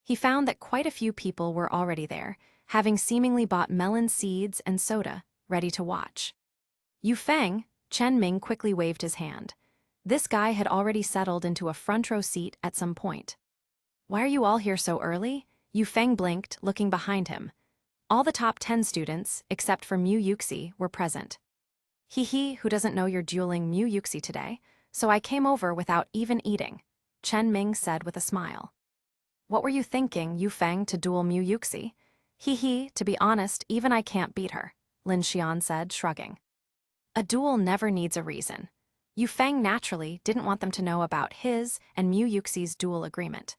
He found that quite a few people were already there, having seemingly bought melon seeds and soda, ready to watch. Yu Feng, Chen Ming quickly waved his hand. This guy had already settled into a front-row seat at some point. Why are you all here so early? Yu Feng blinked, looking behind him. All the top 10 students, except for Mu Yuxi, were present. He who doesn't know you're dueling Mu Yuxi today, so I came over without even eating, Chen Ming said with a smile. What were you thinking, Yu Feng, to duel Mu Yuxi? To be honest, even I can't beat her, Lin Xian said, shrugging. A duel never needs a reason. Yu Feng naturally didn't want them to know about his and Mu Yuxi's duel agreement.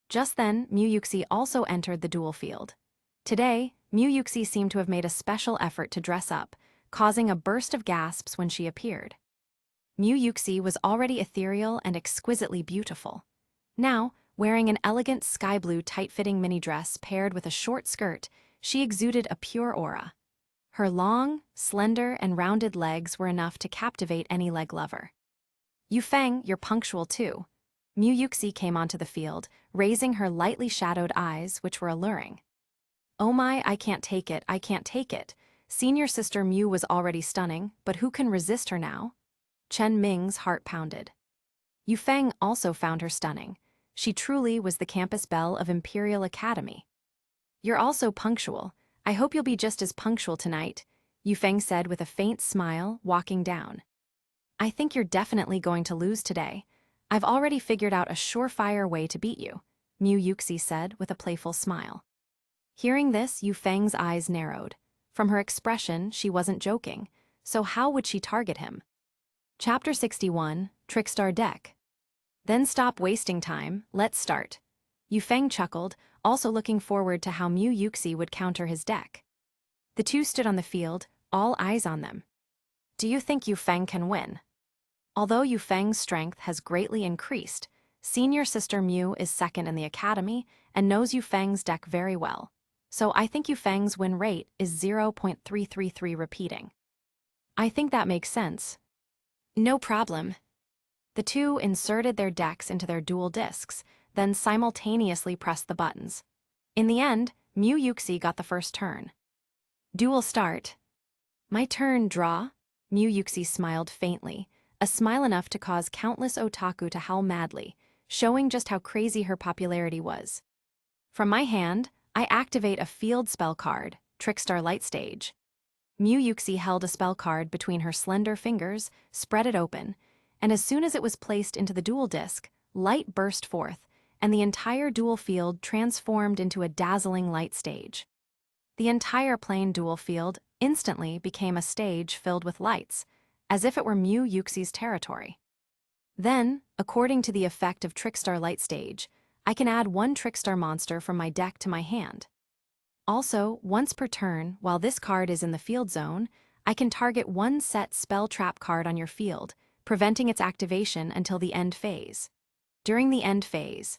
Just then, Mu Yuxi also entered the duel field. Today, Mu Yuxi seemed to have made a special effort to dress up, causing a burst of gasps when she appeared. Mu Yuxi was already ethereal and exquisitely beautiful. Now, wearing an elegant sky-blue tight-fitting mini-dress paired with a short skirt, she exuded a pure aura. Her long, slender, and rounded legs were enough to captivate any leg lover. Yu Feng, you're punctual too. Mu Yuxi came onto the field, raising her lightly shadowed eyes, which were alluring. Oh my, I can't take it, I can't take it. Senior sister Mu was already stunning, but who can resist her now? Chen Ming's heart pounded. Yu Feng also found her stunning. She truly was the campus belle of Imperial Academy. You're also punctual. I hope you'll be just as punctual tonight, Yu Feng said with a faint smile, walking down. I think you're definitely going to lose today. I've already figured out a surefire way to beat you, Mu Yuxi said with a playful smile. Hearing this, Yu Feng's eyes narrowed. From her expression, she wasn't joking, so how would she target him? Chapter 61, Trickstar Deck. Then stop wasting time, let's start. Yu Feng chuckled, also looking forward to how Mu Yuxi would counter his deck. The two stood on the field, all eyes on them. Do you think Yu Feng can win? Although Yu Feng's strength has greatly increased, senior sister Mew is second in the academy and knows Yu Feng's deck very well. So I think Yu Feng's win rate is 0.333 repeating. I think that makes sense. No problem. The two inserted their decks into their dual discs, then simultaneously pressed the buttons. In the end, Mew Yuxi got the first turn. Duel start. My turn, draw. Mew Yuxi smiled faintly, a smile enough to cause countless otaku to howl madly, showing just how crazy her popularity was. From my hand, I activate a field spell card, Trickstar Light Stage. Mew Yuxi held a spell card between her slender fingers, spread it open, and as soon as it was placed into the duel disc, light burst forth, and the entire duel field transformed into a dazzling light stage. The entire plain duel field instantly became a stage filled with lights, as if it were Mew Yuxi's territory. Then, according to the effect of Trickstar Light Stage, I can add one Trickstar monster from my deck to my hand. Also, once per turn, while this card is in the field zone, I can target one set spell trap card on your field, preventing its activation until the end phase. During the end phase,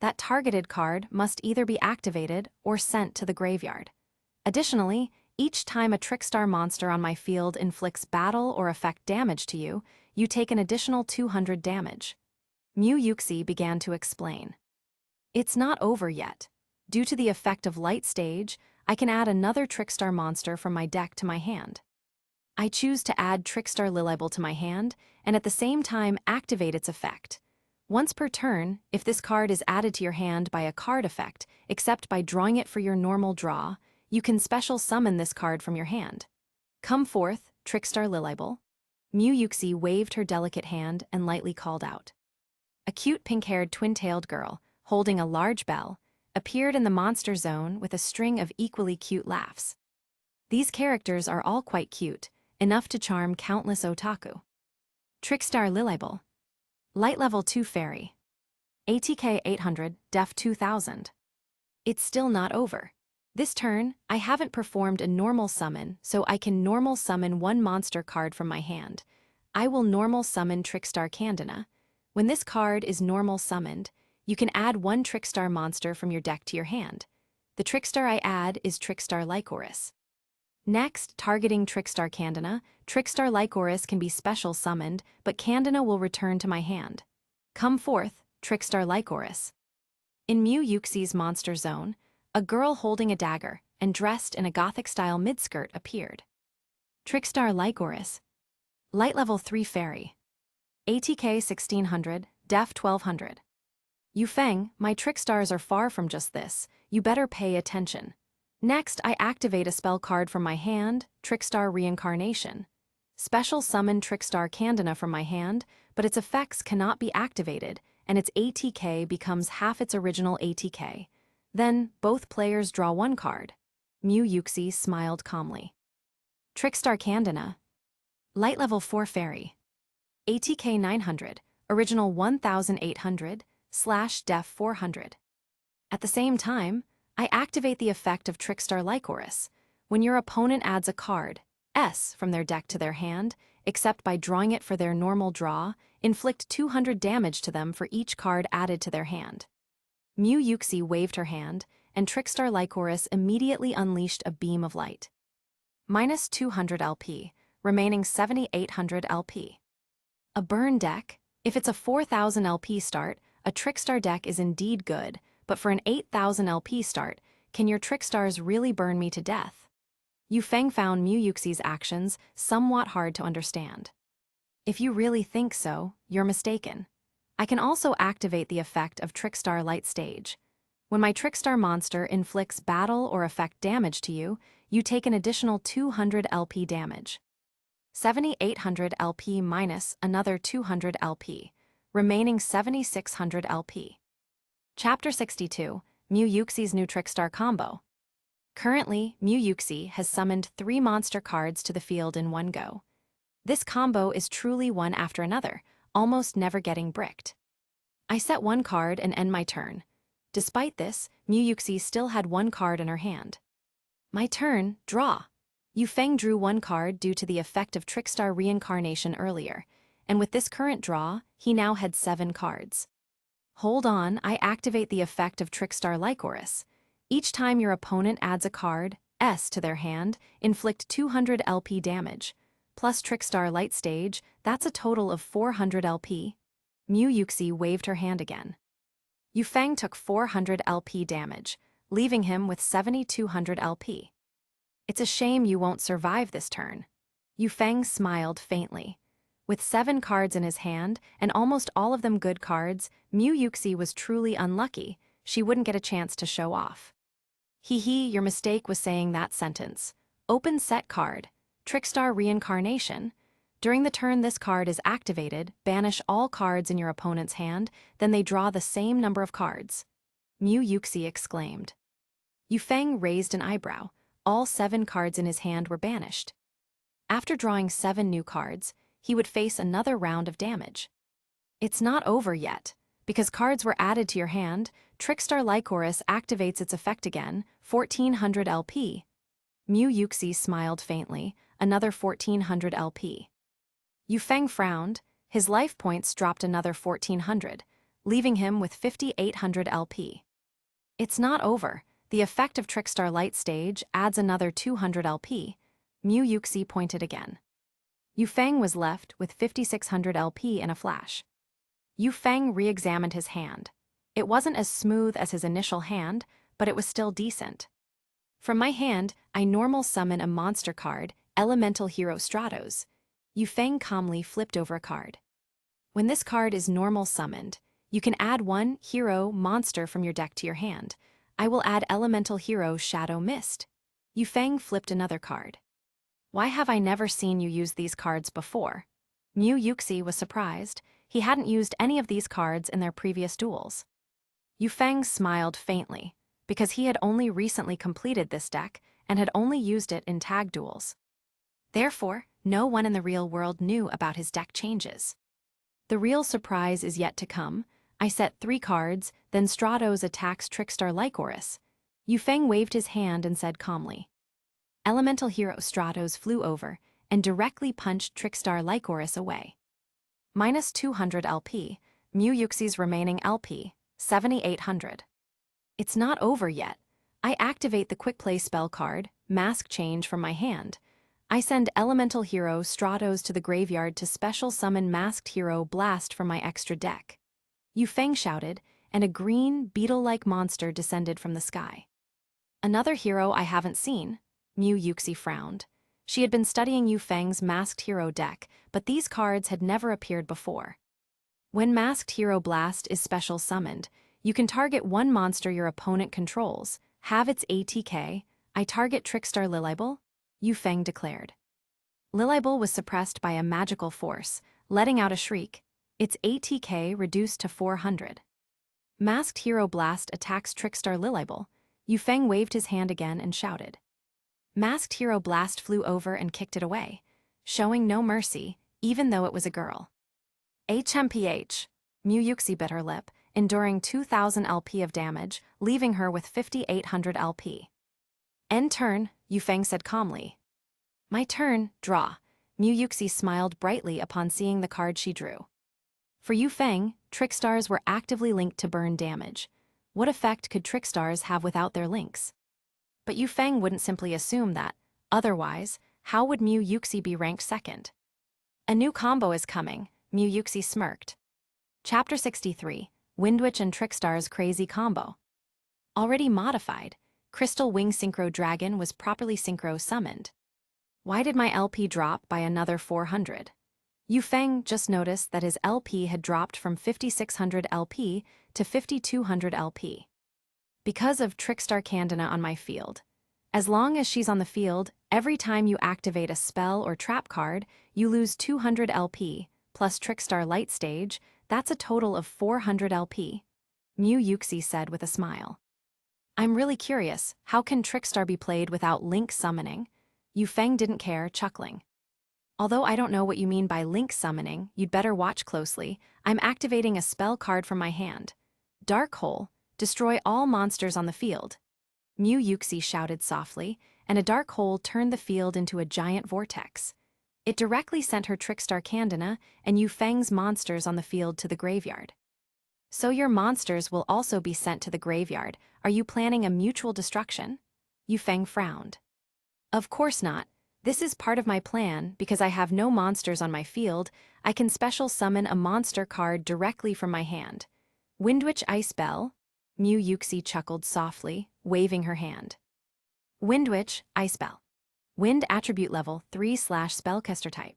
that targeted card must either be activated or sent to the graveyard. Additionally, each time a Trickstar monster on my field inflicts battle or effect damage to you, you take an additional 200 damage. Mew Yuxi began to explain. It's not over yet. Due to the effect of Light Stage, I can add another Trickstar monster from my deck to my hand. I choose to add Trickstar Lilibel to my hand, and at the same time activate its effect. Once per turn, if this card is added to your hand by a card effect, except by drawing it for your normal draw, you can special summon this card from your hand. Come forth, Trickstar Lilibel. Mew Yuxi waved her delicate hand and lightly called out. A cute pink-haired twin-tailed girl, holding a large bell, appeared in the monster zone with a string of equally cute laughs. These characters are all quite cute, enough to charm countless otaku. Trickstar Lilibel. Light Level 2 Fairy. ATK 800, Def 2000. It's still not over. This turn, I haven't performed a normal summon, so I can normal summon one monster card from my hand. I will normal summon Trickstar Candina. When this card is normal summoned, you can add one Trickstar monster from your deck to your hand. The Trickstar I add is Trickstar Lycoris. Next, targeting Trickstar Candina, Trickstar Lycoris can be special summoned, but Candina will return to my hand. Come forth, Trickstar Lycoris. In Mew Yuxi's monster zone, a girl holding a dagger and dressed in a gothic-style midskirt appeared. Trickstar Lycoris. Light Level 3 Fairy. ATK 1600, Def 1200. Yu Feng, my Trickstars are far from just this. You better pay attention. Next, I activate a spell card from my hand, Trickstar Reincarnation. Special summon Trickstar Candina from my hand, but its effects cannot be activated, and its ATK becomes half its original ATK. Then, both players draw one card. Mew Yuxi smiled calmly. Trickstar Candina. Light Level 4 Fairy. ATK 900, original 1800, /Def 400. At the same time, I activate the effect of Trickstar Lycoris. When your opponent adds a card, S, from their deck to their hand, except by drawing it for their normal draw, inflict 200 damage to them for each card added to their hand. Mew Yuxi waved her hand, and Trickstar Lycoris immediately unleashed a beam of light. Minus 200 LP, remaining 7800 LP. A burn deck? If it's a 4000 LP start, a Trickstar deck is indeed good, but for an 8000 LP start, can your Trickstars really burn me to death? Yu Feng found Mew Yuxi's actions somewhat hard to understand. If you really think so, you're mistaken. I can also activate the effect of Trickstar Light Stage. When my Trickstar monster inflicts battle or effect damage to you, you take an additional 200 LP damage. 7800 LP minus another 200 LP, remaining 7600 LP. Chapter 62, Mew Yuxi's new Trickstar combo. Currently, Mew Yuxi has summoned 3 monster cards to the field in one go. This combo is truly one after another, almost never getting bricked. I set one card and end my turn. Despite this, Mew Yuxi still had one card in her hand. My turn, draw. Yu Feng drew one card due to the effect of Trickstar Reincarnation earlier, and with this current draw, he now had 7 cards. Hold on, I activate the effect of Trickstar Lycoris. Each time your opponent adds a card, S, to their hand, inflict 200 LP damage. Plus Trickstar Light Stage, that's a total of 400 LP. Mu Yuxi waved her hand again. Yufeng took 400 LP damage, leaving him with 7,200 LP. It's a shame you won't survive this turn. Yufeng smiled faintly. With 7 cards in his hand, and almost all of them good cards, Mu Yuxi was truly unlucky. She wouldn't get a chance to show off. Hee, your mistake was saying that sentence. Open set card. Trickstar Reincarnation. During the turn this card is activated, banish all cards in your opponent's hand, then they draw the same number of cards. Mu Yuxi exclaimed. Yufeng raised an eyebrow. All 7 cards in his hand were banished. After drawing 7 new cards, he would face another round of damage. It's not over yet. Because cards were added to your hand, Trickstar Lycoris activates its effect again, 1400 LP. Mu Yuxi smiled faintly, another 1400 LP. Yufeng frowned, his life points dropped another 1400, leaving him with 5800 LP. It's not over. The effect of Trickstar Light Stage adds another 200 LP. Mu Yuxi pointed again. Yufeng was left with 5600 LP in a flash. Yufeng re-examined his hand. It wasn't as smooth as his initial hand, but it was still decent. From my hand, I normal summon a monster card, Elemental Hero Stratos. Yufeng calmly flipped over a card. When this card is normal summoned, you can add 1 hero monster from your deck to your hand. I will add Elemental Hero Shadow Mist. Yufeng flipped another card. Why have I never seen you use these cards before? Mu Yuxi was surprised. He hadn't used any of these cards in their previous duels. Yufeng smiled faintly, because he had only recently completed this deck and had only used it in tag duels. Therefore, no one in the real world knew about his deck changes. The real surprise is yet to come. I set 3 cards, then Stratos attacks Trickstar Lycoris. Yufeng waved his hand and said calmly. Elemental Hero Stratos flew over and directly punched Trickstar Lycoris away. Minus 200 LP, Mu Yuxi's remaining LP, 7,800. It's not over yet. I activate the Quick Play spell card, Mask Change, from my hand. I send Elemental Hero Stratos to the graveyard to special summon Masked Hero Blast from my extra deck. Yufeng shouted, and a green, beetle-like monster descended from the sky. Another hero I haven't seen. Mu Yuxi frowned. She had been studying Yufeng's Masked Hero deck, but these cards had never appeared before. When Masked Hero Blast is special summoned, you can target 1 monster your opponent controls, have its ATK. I target Trickstar Lilibel, Yufeng declared. Lilibel was suppressed by a magical force, letting out a shriek, its ATK reduced to 400. Masked Hero Blast attacks Trickstar Lilibel. Yufeng waved his hand again and shouted. Masked Hero Blast flew over and kicked it away, showing no mercy, even though it was a girl. HMPH. Mu Yuxi bit her lip, enduring 2,000 LP of damage, leaving her with 5,800 LP. End turn, Yufeng said calmly. My turn, draw. Mu Yuxi smiled brightly upon seeing the card she drew. For Yufeng, Trickstars were actively linked to burn damage. What effect could Trickstars have without their links? But Yufeng wouldn't simply assume that. Otherwise, how would Mu Yuxi be ranked second? A new combo is coming, Mu Yuxi smirked. Chapter 63, Windwitch and Trickstar's Crazy Combo. Already modified, Crystal Wing Synchro Dragon was properly synchro summoned. Why did my LP drop by another 400? Yufeng just noticed that his LP had dropped from 5,600 LP to 5,200 LP. Because of Trickstar Candina on my field. As long as she's on the field, every time you activate a spell or trap card, you lose 200 LP, plus Trickstar Light Stage, that's a total of 400 LP. Mu Yuxi said with a smile. I'm really curious, how can Trickstar be played without link summoning? Yufeng didn't care, chuckling. Although I don't know what you mean by link summoning, you'd better watch closely. I'm activating a spell card from my hand. Dark Hole. Destroy all monsters on the field. Mu Yuxi shouted softly, and a dark hole turned the field into a giant vortex. It directly sent her Trickstar Candina and Yufeng's monsters on the field to the graveyard. So your monsters will also be sent to the graveyard. Are you planning a mutual destruction? Yufeng frowned. Of course not. This is part of my plan. Because I have no monsters on my field, I can special summon a monster card directly from my hand. Windwitch Ice Bell? Mu Yuxi chuckled softly, waving her hand. Windwitch Ice Bell. Wind attribute level 3/spellcaster type.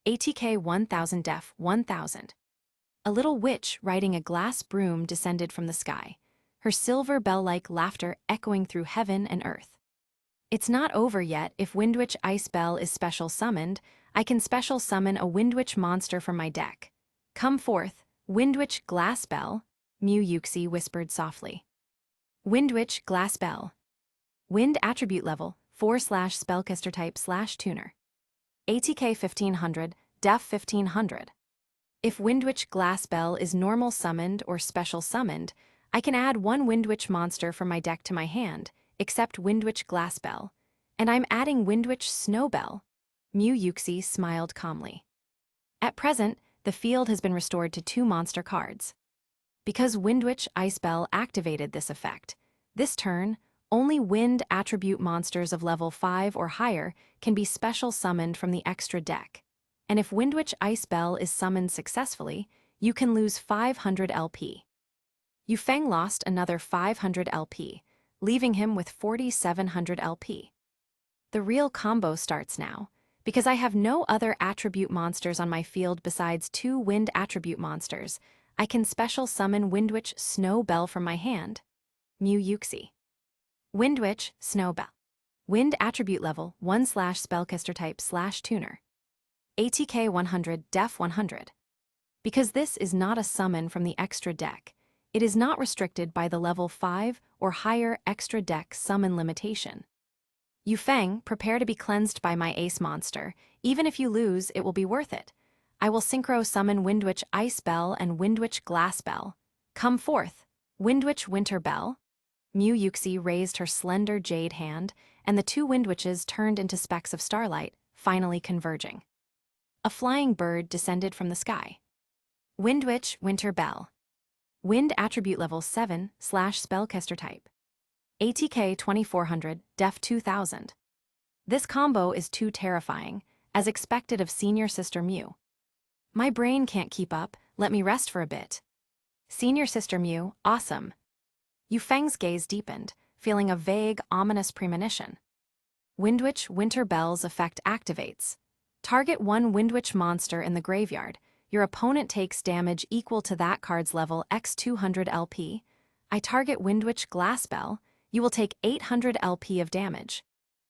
ATK 1000 def 1000. A little witch riding a glass broom descended from the sky, her silver bell-like laughter echoing through heaven and earth. It's not over yet. If Windwitch Ice Bell is special summoned, I can special summon a Windwitch monster from my deck. Come forth, Windwitch Glass Bell, Mu Yuxi whispered softly. Windwitch Glass Bell. Wind attribute level 4/spellcaster type /tuner. ATK 1500, def 1500. If Windwitch Glass Bell is normal summoned or special summoned, I can add one Windwitch monster from my deck to my hand, except Windwitch Glass Bell, and I'm adding Windwitch Snow Bell. Mu Yuxi smiled calmly. At present, the field has been restored to 2 monster cards. Because Windwitch Ice Bell activated this effect, this turn, only wind attribute monsters of level 5 or higher can be special summoned from the extra deck. And if Windwitch Ice Bell is summoned successfully, you can lose 500 LP. Yufeng lost another 500 LP, leaving him with 4,700 LP. The real combo starts now, because I have no other attribute monsters on my field besides 2 wind attribute monsters. I can special summon Windwitch Snow Bell from my hand. Mu Yuxi. Windwitch Snow Bell. Wind attribute level 1/spellcaster type /tuner. ATK 100 def 100. Because this is not a summon from the extra deck, it is not restricted by the level 5 or higher extra deck summon limitation. Yufeng, prepare to be cleansed by my ace monster. Even if you lose, it will be worth it. I will synchro summon Windwitch Ice Bell and Windwitch Glass Bell. Come forth, Windwitch Winter Bell. Mu Yuxi raised her slender jade hand, and the 2 Windwitches turned into specks of starlight, finally converging. A flying bird descended from the sky. Windwitch Winter Bell. Wind attribute level 7/spellcaster type. ATK 2400, def 2000. This combo is too terrifying, as expected of Senior Sister Mu. My brain can't keep up, let me rest for a bit. Senior Sister Mu, awesome. Yufeng's gaze deepened, feeling a vague, ominous premonition. Windwitch Winter Bell's effect activates. Target 1 Windwitch monster in the graveyard. Your opponent takes damage equal to that card's level x 200 LP. I target Windwitch Glass Bell. You will take 800 LP of damage.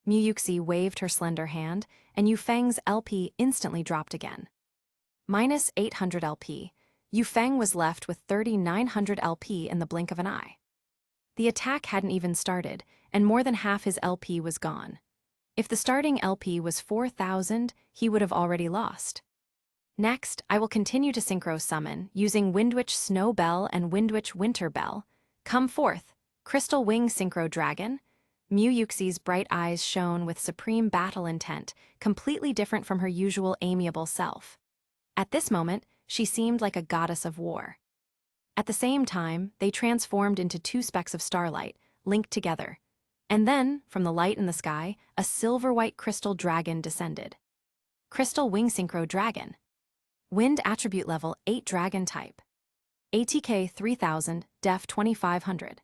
Mu Yuxi waved her slender hand, and Yufeng's LP instantly dropped again. Minus 800 LP. Yufeng was left with 3,900 LP in the blink of an eye. The attack hadn't even started, and more than half his LP was gone. If the starting LP was 4,000, he would have already lost. Next, I will continue to synchro summon, using Windwitch Snow Bell and Windwitch Winter Bell. Come forth, Crystal Wing Synchro Dragon. Mu Yuxi's bright eyes shone with supreme battle intent, completely different from her usual amiable self. At this moment, she seemed like a goddess of war. At the same time, they transformed into 2 specks of starlight, linked together. And then, from the light in the sky, a silver-white crystal dragon descended. Crystal Wing Synchro Dragon. Wind attribute level 8 dragon type. ATK 3000, def 2500.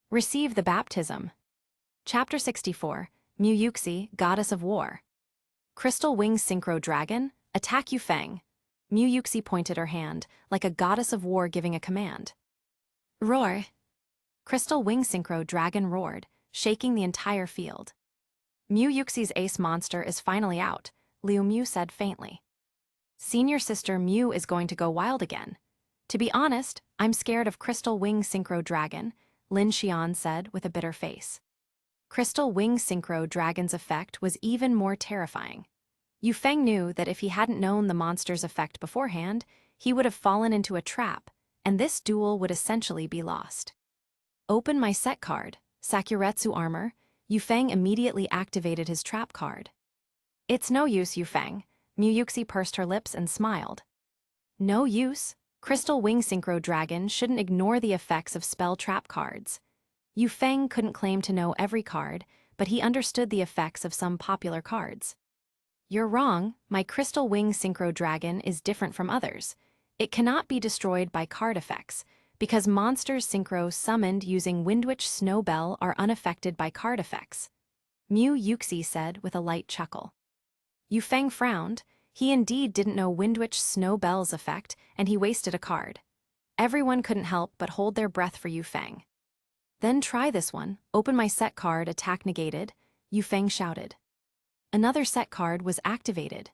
Receive the baptism. Chapter 64, Mu Yuxi, Goddess of War. Crystal Wing Synchro Dragon, attack Yufeng. Mu Yuxi pointed her hand, like a goddess of war giving a command. Roar! Crystal Wing Synchro Dragon roared, shaking the entire field. Mu Yuxi's ace monster is finally out, Liu Mu said faintly. Senior Sister Mu is going to go wild again. To be honest, I'm scared of Crystal Wing Synchro Dragon, Lin Xian said with a bitter face. Crystal Wing Synchro Dragon's effect was even more terrifying. Yufeng knew that if he hadn't known the monster's effect beforehand, he would have fallen into a trap, and this duel would essentially be lost. Open my set card, Sakuretsu Armor. Yufeng immediately activated his trap card. It's no use, Yufeng. Mu Yuxi pursed her lips and smiled. No use? Crystal Wing Synchro Dragon shouldn't ignore the effects of spell trap cards. Yu Feng couldn't claim to know every card, but he understood the effects of some popular cards. You're wrong, my Crystal Wing Synchro Dragon is different from others. It cannot be destroyed by card effects, because monsters synchro summoned using Windwitch Snowbell are unaffected by card effects. Mu Yuxi said with a light chuckle. Yu Feng frowned. He indeed didn't know Windwitch Snowbell's effect, and he wasted a card. Everyone couldn't help but hold their breath for Yu Feng. Then try this one. Open my set card, attack negated, Yu Feng shouted. Another set card was activated.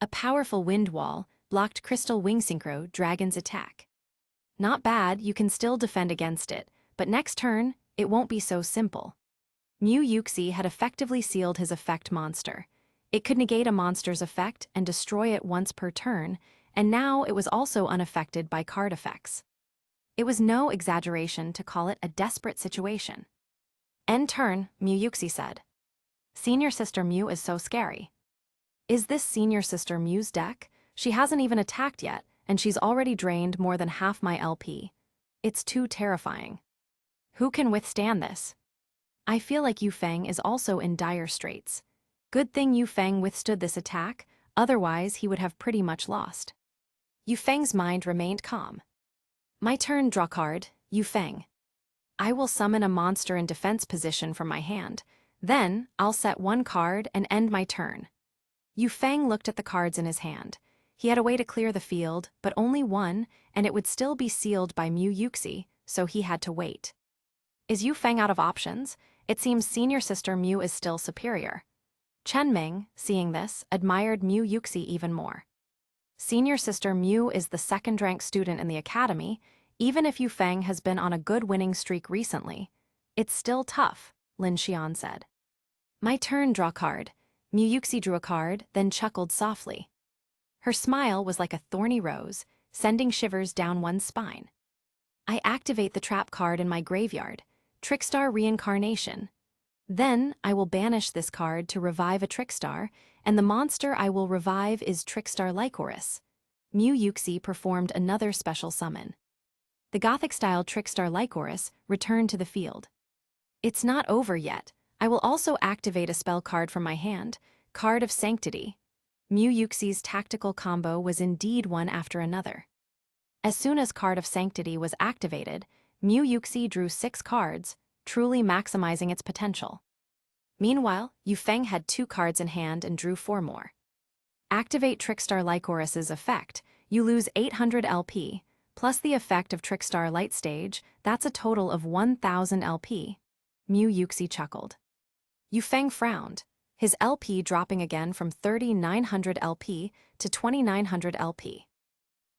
A powerful wind wall blocked Crystal Wing Synchro Dragon's attack. Not bad, you can still defend against it, but next turn, it won't be so simple. Mu Yuxi had effectively sealed his effect monster. It could negate a monster's effect and destroy it once per turn, and now it was also unaffected by card effects. It was no exaggeration to call it a desperate situation. End turn, Mu Yuxi said. Senior Sister Mu is so scary. Is this Senior Sister Mu's deck? She hasn't even attacked yet, and she's already drained more than half my LP. It's too terrifying. Who can withstand this? I feel like Yu Feng is also in dire straits. Good thing Yu Feng withstood this attack, otherwise he would have pretty much lost. Yu Feng's mind remained calm. My turn, draw card, Yu Feng. I will summon a monster in defense position from my hand. Then, I'll set one card and end my turn. Yu Feng looked at the cards in his hand. He had a way to clear the field, but only one, and it would still be sealed by Mu Yuxi, so he had to wait. Is Yu Feng out of options? It seems Senior Sister Mu is still superior. Chen Ming, seeing this, admired Mu Yuxi even more. Senior Sister Mu is the second-ranked student in the academy. Even if Yu Feng has been on a good winning streak recently, it's still tough, Lin Xian said. My turn, draw card. Mu Yuxi drew a card, then chuckled softly. Her smile was like a thorny rose, sending shivers down one's spine. I activate the trap card in my graveyard, Trickstar Reincarnation. Then I will banish this card to revive a Trickstar, and the monster I will revive is Trickstar Lycoris. Mu Yuxi performed another special summon. The Gothic-style Trickstar Lycoris returned to the field. It's not over yet. I will also activate a spell card from my hand, Card of Sanctity. Mu Yuxi's tactical combo was indeed one after another. As soon as Card of Sanctity was activated, Mu Yuxi drew 6 cards, truly maximizing its potential. Meanwhile, Yu Feng had 2 cards in hand and drew 4 more. Activate Trickstar Lycoris's effect, you lose 800 LP, plus the effect of Trickstar Light Stage, that's a total of 1000 LP. Mu Yuxi chuckled. Yu Feng frowned, his LP dropping again from 3,900 LP to 2,900 LP.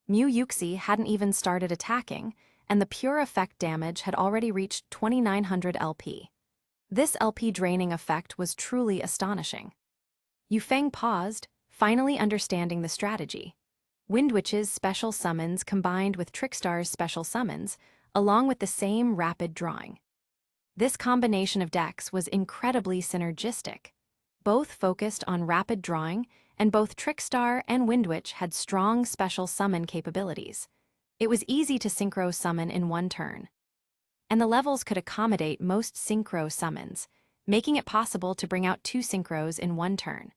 Mu Yuxi hadn't even started attacking, and the pure effect damage had already reached 2,900 LP. This LP draining effect was truly astonishing. Yu Feng paused, finally understanding the strategy. Windwitch's special summons combined with Trickstar's special summons, along with the same rapid drawing. This combination of decks was incredibly synergistic. Both focused on rapid drawing, and both Trickstar and Windwitch had strong special summon capabilities. It was easy to synchro summon in one turn. And the levels could accommodate most synchro summons, making it possible to bring out 2 synchros in one turn.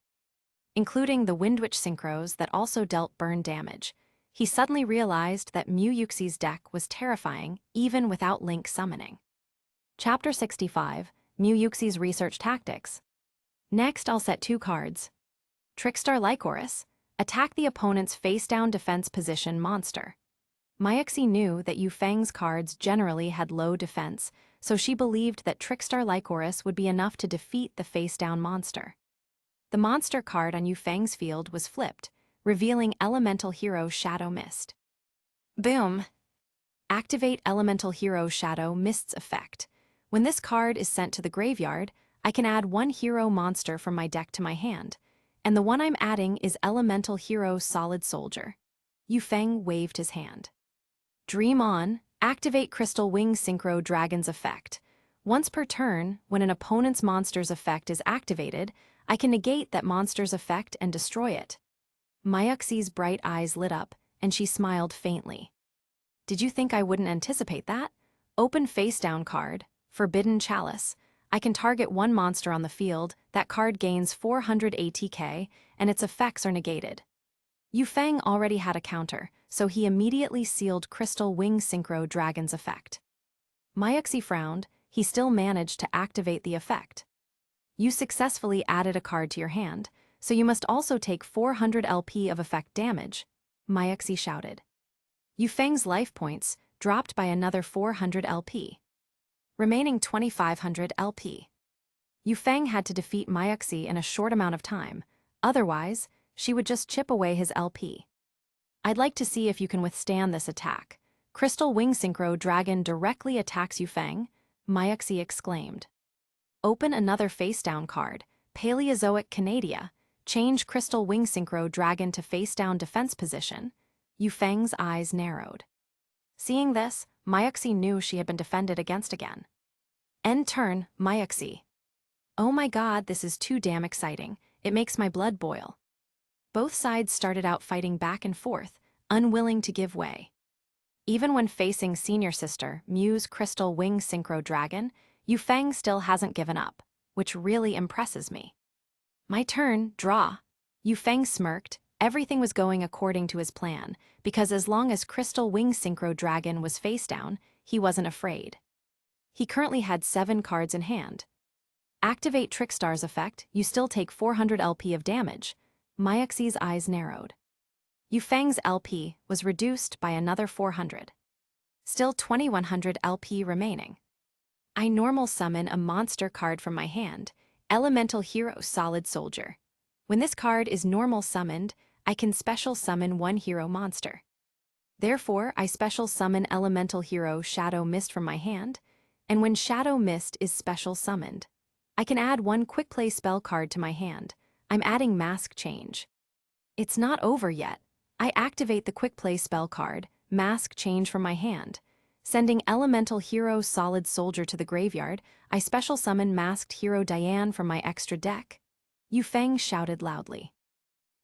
Including the Windwitch synchros that also dealt burn damage. He suddenly realized that Mu Yuxi's deck was terrifying even without Link summoning. Chapter 65, Mu Yuxi's Research Tactics. Next, I'll set 2 cards. Trickstar Lycoris, attack the opponent's face-down defense position monster. Mayuxi knew that Yu Feng's cards generally had low defense, so she believed that Trickstar Lycoris would be enough to defeat the face-down monster. The monster card on Yu Feng's field was flipped, revealing Elemental Hero Shadow Mist. Boom! Activate Elemental Hero Shadow Mist's effect. When this card is sent to the graveyard, I can add 1 hero monster from my deck to my hand, and the one I'm adding is Elemental Hero Solid Soldier. Yu Feng waved his hand. Dream on, activate Crystal Wing Synchro Dragon's effect. Once per turn, when an opponent's monster's effect is activated, I can negate that monster's effect and destroy it. Mayuxi's bright eyes lit up, and she smiled faintly. Did you think I wouldn't anticipate that? Open face-down card, Forbidden Chalice. I can target one monster on the field, that card gains 400 ATK, and its effects are negated. Yu Feng already had a counter, so he immediately sealed Crystal Wing Synchro Dragon's effect. Mayuxi frowned, he still managed to activate the effect. You successfully added a card to your hand, so you must also take 400 LP of effect damage, Mayuxi shouted. Yu Feng's life points dropped by another 400 LP. Remaining 2500 LP. Yu Feng had to defeat Mayuxi in a short amount of time, otherwise, she would just chip away his LP. I'd like to see if you can withstand this attack. Crystal Wing Synchro Dragon directly attacks Yu Feng, Mayuxi exclaimed. Open another face-down card, Paleozoic Canadia. Change Crystal Wing Synchro Dragon to face-down defense position. Yu Feng's eyes narrowed. Seeing this, Mayuxi knew she had been defended against again. End turn, Mayuxi. Oh my god, this is too damn exciting. It makes my blood boil. Both sides started out fighting back and forth, unwilling to give way. Even when facing senior sister, Mu's Crystal Wing Synchro Dragon, Yu Feng still hasn't given up, which really impresses me. My turn, draw. Yu Feng smirked. Everything was going according to his plan, because as long as Crystal Wing Synchro Dragon was face down, he wasn't afraid. He currently had 7 cards in hand. Activate Trickstar's effect, you still take 400 LP of damage. Mayuxi's eyes narrowed. Yu Feng's LP was reduced by another 400. Still 2100 LP remaining. I normal summon a monster card from my hand, Elemental Hero Solid Soldier. When this card is normal summoned, I can special summon one hero monster. Therefore, I special summon Elemental Hero Shadow Mist from my hand, and when Shadow Mist is special summoned, I can add one quick play spell card to my hand. I'm adding Mask Change. It's not over yet. I activate the quick play spell card, Mask Change from my hand. Sending Elemental Hero Solid Soldier to the graveyard, I special summon Masked Hero Diane from my extra deck. Yu Feng shouted loudly.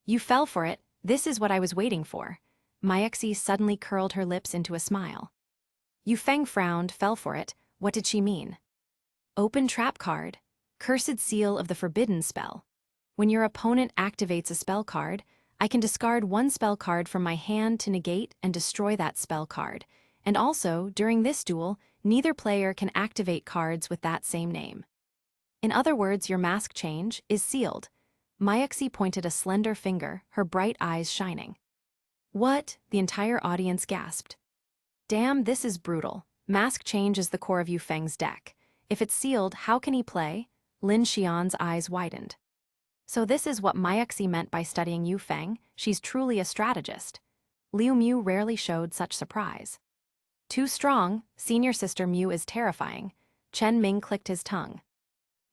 You fell for it, this is what I was waiting for. Mayuxi suddenly curled her lips into a smile. Yu Feng frowned, fell for it, what did she mean? Open trap card, Cursed Seal of the Forbidden spell. When your opponent activates a spell card, I can discard one spell card from my hand to negate and destroy that spell card. And also, during this duel, neither player can activate cards with that same name. In other words, your mask change is sealed. Mayuxi pointed a slender finger, her bright eyes shining. What? The entire audience gasped. Damn, this is brutal. Mask change is the core of Yu Feng's deck. If it's sealed, how can he play? Lin Xian's eyes widened. So this is what Mayuxi meant by studying Yu Feng. She's truly a strategist. Liu Mu rarely showed such surprise. Too strong, senior sister Mu is terrifying. Chen Ming clicked his tongue.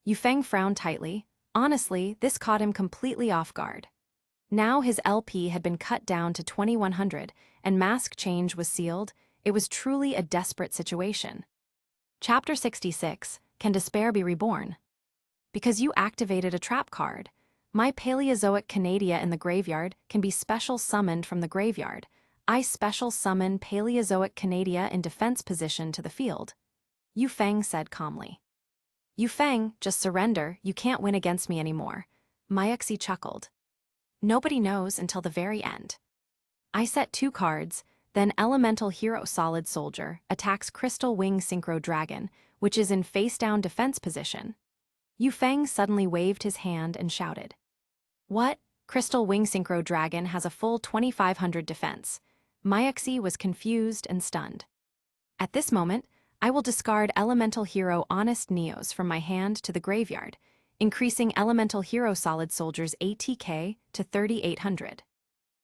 Yu Feng frowned tightly. Honestly, this caught him completely off guard. Now his LP had been cut down to 2100, and mask change was sealed. It was truly a desperate situation. Chapter 66, Can Despair Be Reborn? Because you activated a trap card, my Paleozoic Canadia in the graveyard can be special summoned from the graveyard. I special summon Paleozoic Canadia in defense position to the field. Yu Feng said calmly. Yu Feng, just surrender, you can't win against me anymore. Mayuxi chuckled. Nobody knows until the very end. I set 2 cards, then Elemental Hero Solid Soldier attacks Crystal Wing Synchro Dragon, which is in face-down defense position. Yu Feng suddenly waved his hand and shouted. What? Crystal Wing Synchro Dragon has a full 2500 defense. Mayuxi was confused and stunned. At this moment, I will discard Elemental Hero Honest Neos from my hand to the graveyard, increasing Elemental Hero Solid Soldier's ATK to 3800.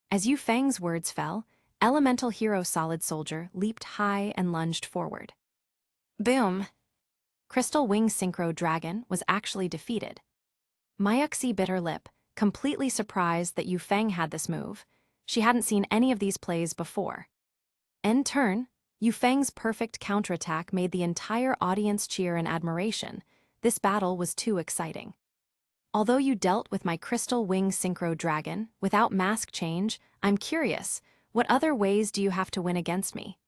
As Yu Feng's words fell, Elemental Hero Solid Soldier leaped high and lunged forward. Boom! Crystal Wing Synchro Dragon was actually defeated. Mayuxi bit her lip, completely surprised that Yu Feng had this move. She hadn't seen any of these plays before. End turn, Yu Feng's perfect counterattack made the entire audience cheer in admiration. This battle was too exciting. Although you dealt with my Crystal Wing Synchro Dragon without mask change, I'm curious, What other ways do you have to win against me?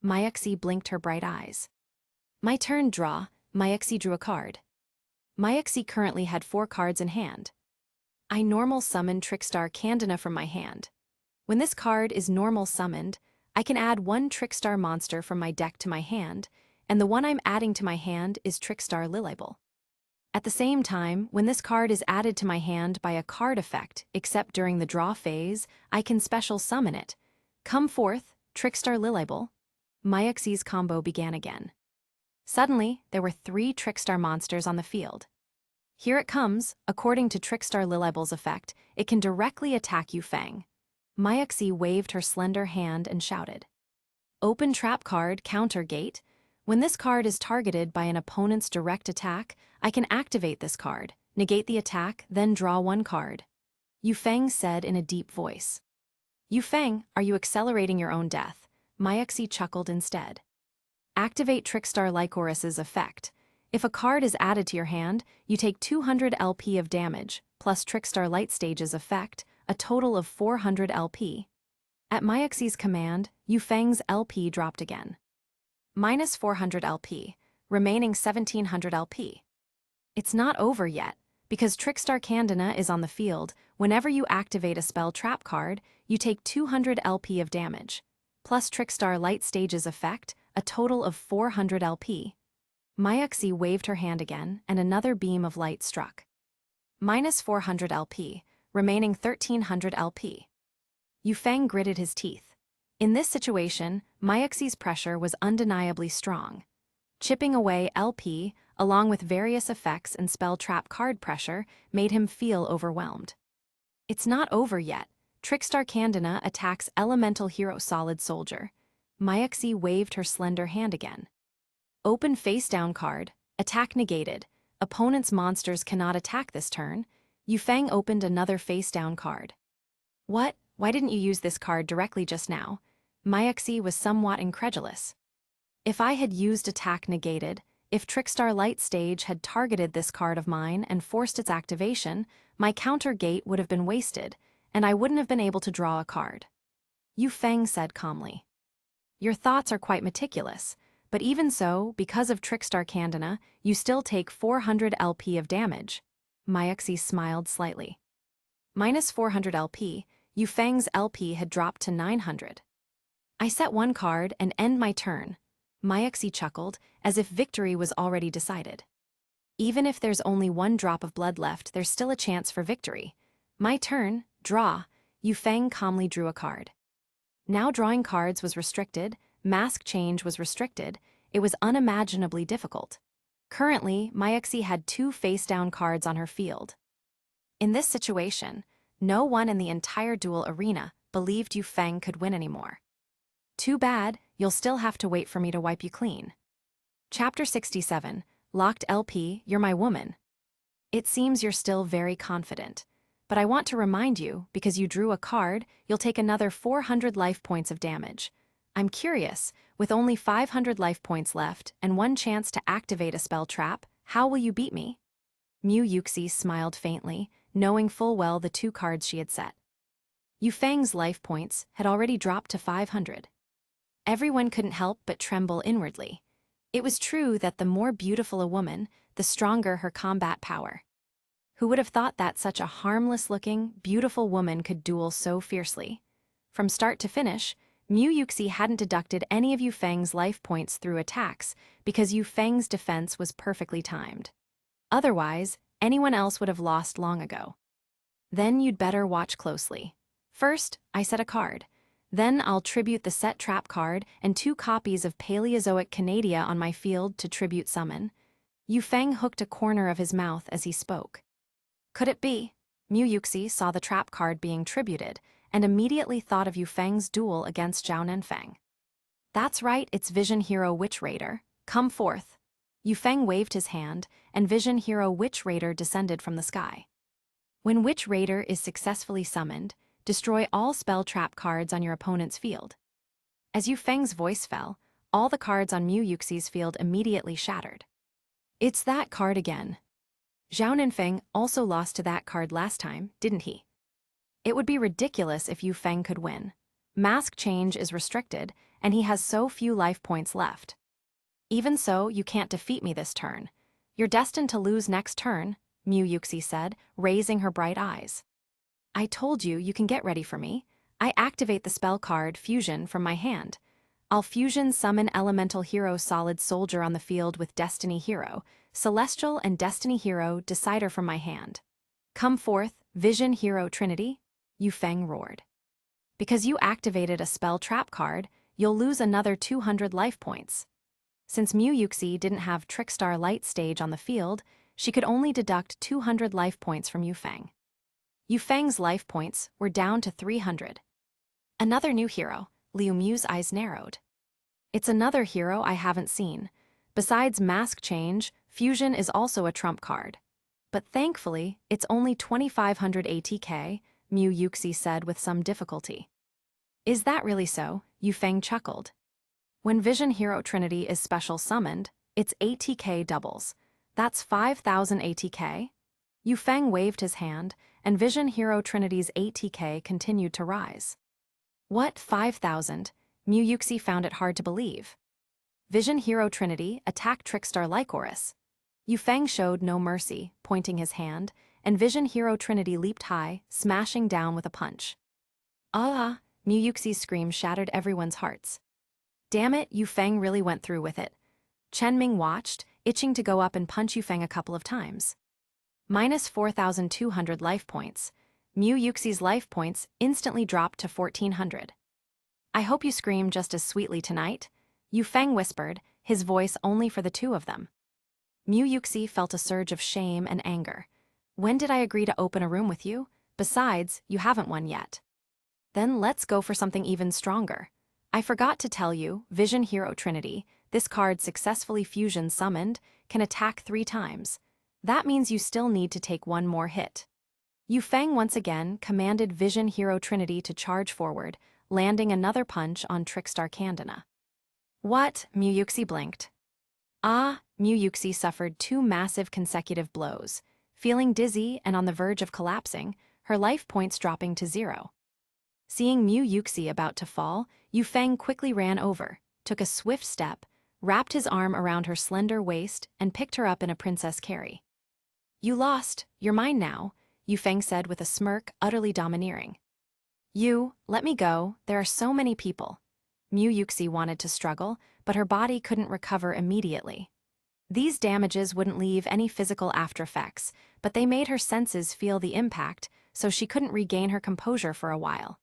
Myuxi blinked her bright eyes. My turn, draw. Myuxi drew a card. Myuxi currently had 4 cards in hand. I normal summon Trickstar Candina from my hand. When this card is normal summoned, I can add 1 Trickstar monster from my deck to my hand, and the one I'm adding to my hand is Trickstar Lilibel. At the same time, when this card is added to my hand by a card effect, except during the draw phase, I can special summon it. Come forth, Trickstar Lilibel. Myuxi's combo began again. Suddenly, there were 3 Trickstar monsters on the field. Here it comes. According to Trickstar Lilibel's effect, it can directly attack Yu Feng. Myuxi waved her slender hand and shouted. Open trap card, counter gate. When this card is targeted by an opponent's direct attack, I can activate this card, negate the attack, then draw 1 card. Yu Feng said in a deep voice. Yu Feng, are you accelerating your own death? Myuxi chuckled instead. Activate Trickstar Lycoris's effect. If a card is added to your hand, you take 200 LP of damage, plus Trickstar Light Stage's effect, a total of 400 LP. At Myuxi's command, Yu Feng's LP dropped again. Minus 400 LP, remaining 1700 LP. It's not over yet, because Trickstar Candina is on the field. Whenever you activate a spell trap card, you take 200 LP of damage, plus Trickstar Light Stage's effect, a total of 400 LP. Myuxi waved her hand again, and another beam of light struck. Minus 400 LP, remaining 1300 LP. Yu Feng gritted his teeth. In this situation, Myuxi's pressure was undeniably strong. Chipping away LP, along with various effects and spell trap card pressure, made him feel overwhelmed. It's not over yet. Trickstar Candina attacks Elemental Hero Solid Soldier. Myuxi waved her slender hand again. Open face-down card, attack negated. Opponent's monsters cannot attack this turn. Yu Feng opened another face-down card. What? Why didn't you use this card directly just now? Myuxi was somewhat incredulous. If I had used attack negated, if Trickstar Light Stage had targeted this card of mine and forced its activation, my counter gate would have been wasted, and I wouldn't have been able to draw a card. Yu Feng said calmly. Your thoughts are quite meticulous, but even so, because of Trickstar Candina, you still take 400 LP of damage. Myuxi smiled slightly. Minus 400 LP, Yu Feng's LP had dropped to 900. I set 1 card and end my turn. Myuxi chuckled, as if victory was already decided. Even if there's only 1 drop of blood left, there's still a chance for victory. My turn, draw. Yu Feng calmly drew a card. Now drawing cards was restricted, mask change was restricted, it was unimaginably difficult. Currently, Myuxi had 2 face-down cards on her field. In this situation, no one in the entire duel arena believed Yu Feng could win anymore. Too bad, you'll still have to wait for me to wipe you clean. Chapter 67, Locked LP, You're My Woman. It seems you're still very confident, but I want to remind you, because you drew a card, you'll take another 400 life points of damage. I'm curious, with only 500 life points left and 1 chance to activate a spell trap, how will you beat me? Myuxi smiled faintly, knowing full well the 2 cards she had set. Yu Feng's life points had already dropped to 500. Everyone couldn't help but tremble inwardly. It was true that the more beautiful a woman, the stronger her combat power. Who would have thought that such a harmless-looking, beautiful woman could duel so fiercely? From start to finish, Myuxi hadn't deducted any of Yu Feng's life points through attacks because Yu Feng's defense was perfectly timed. Otherwise, anyone else would have lost long ago. Then you'd better watch closely. First, I set a card. Then I'll tribute the set trap card and 2 copies of Paleozoic Canadia on my field to tribute summon. Yu Feng hooked a corner of his mouth as he spoke. Could it be? Myuxi saw the trap card being tributed and immediately thought of Yu Feng's duel against Xuanhuan. That's right, it's Vision Hero Witch Raider. Come forth. Yu Feng waved his hand, and Vision Hero Witch Raider descended from the sky. When Witch Raider is successfully summoned, destroy all spell trap cards on your opponent's field. As Yu Feng's voice fell, all the cards on Myuxi's field immediately shattered. It's that card again. Xuanhuan also lost to that card last time, didn't he? It would be ridiculous if Yu Feng could win. Mask change is restricted, and he has so few life points left. Even so, you can't defeat me this turn. You're destined to lose next turn, Mu Yuxi said, raising her bright eyes. I told you you can get ready for me. I activate the spell card Fusion from my hand. I'll fusion summon Elemental Hero Solid Soldier on the field with Destiny Hero, Celestial and Destiny Hero Decider from my hand. Come forth, Vision Hero Trinity, Yu Feng roared. Because you activated a spell trap card, you'll lose another 200 life points. Since Mu Yuxi didn't have Trickstar Light Stage on the field, she could only deduct 200 life points from Yu Feng. Yu Feng's life points were down to 300. Another new hero, Liu Mu's eyes narrowed. It's another hero I haven't seen. Besides Mask Change, Fusion is also a trump card. But thankfully, it's only 2500 ATK, Mu Yuxi said with some difficulty. Is that really so? Yu Feng chuckled. When Vision Hero Trinity is special summoned, its ATK doubles. That's 5000 ATK. Yu Feng waved his hand, and Vision Hero Trinity's ATK continued to rise. What, 5000? Mu Yuxi found it hard to believe. Vision Hero Trinity attacked Trickstar Lycoris. Yu Feng showed no mercy, pointing his hand, and Vision Hero Trinity leaped high, smashing down with a punch. Ah! Mu Yuxi's scream shattered everyone's hearts. Damn it, Yu Feng really went through with it. Chen Ming watched, itching to go up and punch Yu Feng a couple of times. Minus 4,200 life points. Mu Yuxi's life points instantly dropped to 1,400. I hope you scream just as sweetly tonight, Yu Feng whispered, his voice only for the two of them. Mu Yuxi felt a surge of shame and anger. When did I agree to open a room with you? Besides, you haven't won yet. Then let's go for something even stronger. I forgot to tell you, Vision Hero Trinity, this card successfully fusion summoned, can attack 3 times. That means you still need to take one more hit. Yu Feng once again commanded Vision Hero Trinity to charge forward, landing another punch on Trickstar Candina. What? Mu Yuxi blinked. Ah, Mu Yuxi suffered 2 massive consecutive blows. Feeling dizzy and on the verge of collapsing, her life points dropping to 0. Seeing Mu Yuxi about to fall, Yu Feng quickly ran over, took a swift step, wrapped his arm around her slender waist, and picked her up in a princess carry. You lost, you're mine now, Yu Feng said with a smirk utterly domineering. You, let me go, there are so many people. Mu Yuxi wanted to struggle, but her body couldn't recover immediately. These damages wouldn't leave any physical aftereffects, but they made her senses feel the impact, so she couldn't regain her composure for a while.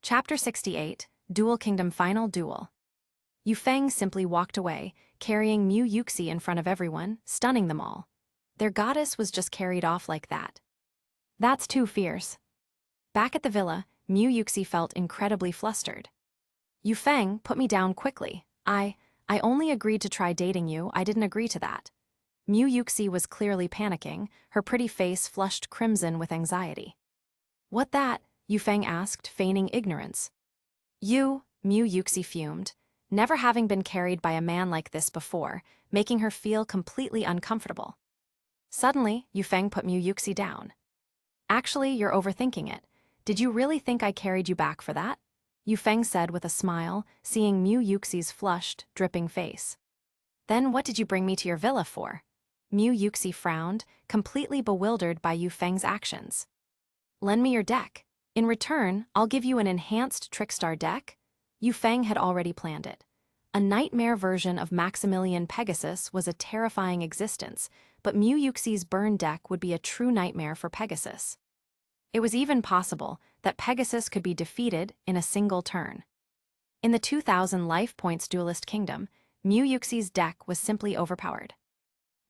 Chapter 68, Duel Kingdom Final Duel. Yu Feng simply walked away, carrying Mu Yuxi in front of everyone, stunning them all. Their goddess was just carried off like that. That's too fierce. Back at the villa, Mu Yuxi felt incredibly flustered. Yu Feng, put me down quickly. I only agreed to try dating you, I didn't agree to that. Mu Yuxi was clearly panicking, her pretty face flushed crimson with anxiety. What that? Yu Feng asked, feigning ignorance. You, Mu Yuxi fumed, never having been carried by a man like this before, making her feel completely uncomfortable. Suddenly, Yu Feng put Mu Yuxi down. Actually, you're overthinking it. Did you really think I carried you back for that? Yu Feng said with a smile, seeing Mu Yuxi's flushed, dripping face. Then what did you bring me to your villa for? Mu Yuxi frowned, completely bewildered by Yu Feng's actions. Lend me your deck. In return, I'll give you an enhanced Trickstar deck. Yu Feng had already planned it. A nightmare version of Maximilian Pegasus was a terrifying existence, but Mu Yuxi's burn deck would be a true nightmare for Pegasus. It was even possible that Pegasus could be defeated in a single turn. In the 2000 life points Duelist Kingdom, Mu Yuxi's deck was simply overpowered.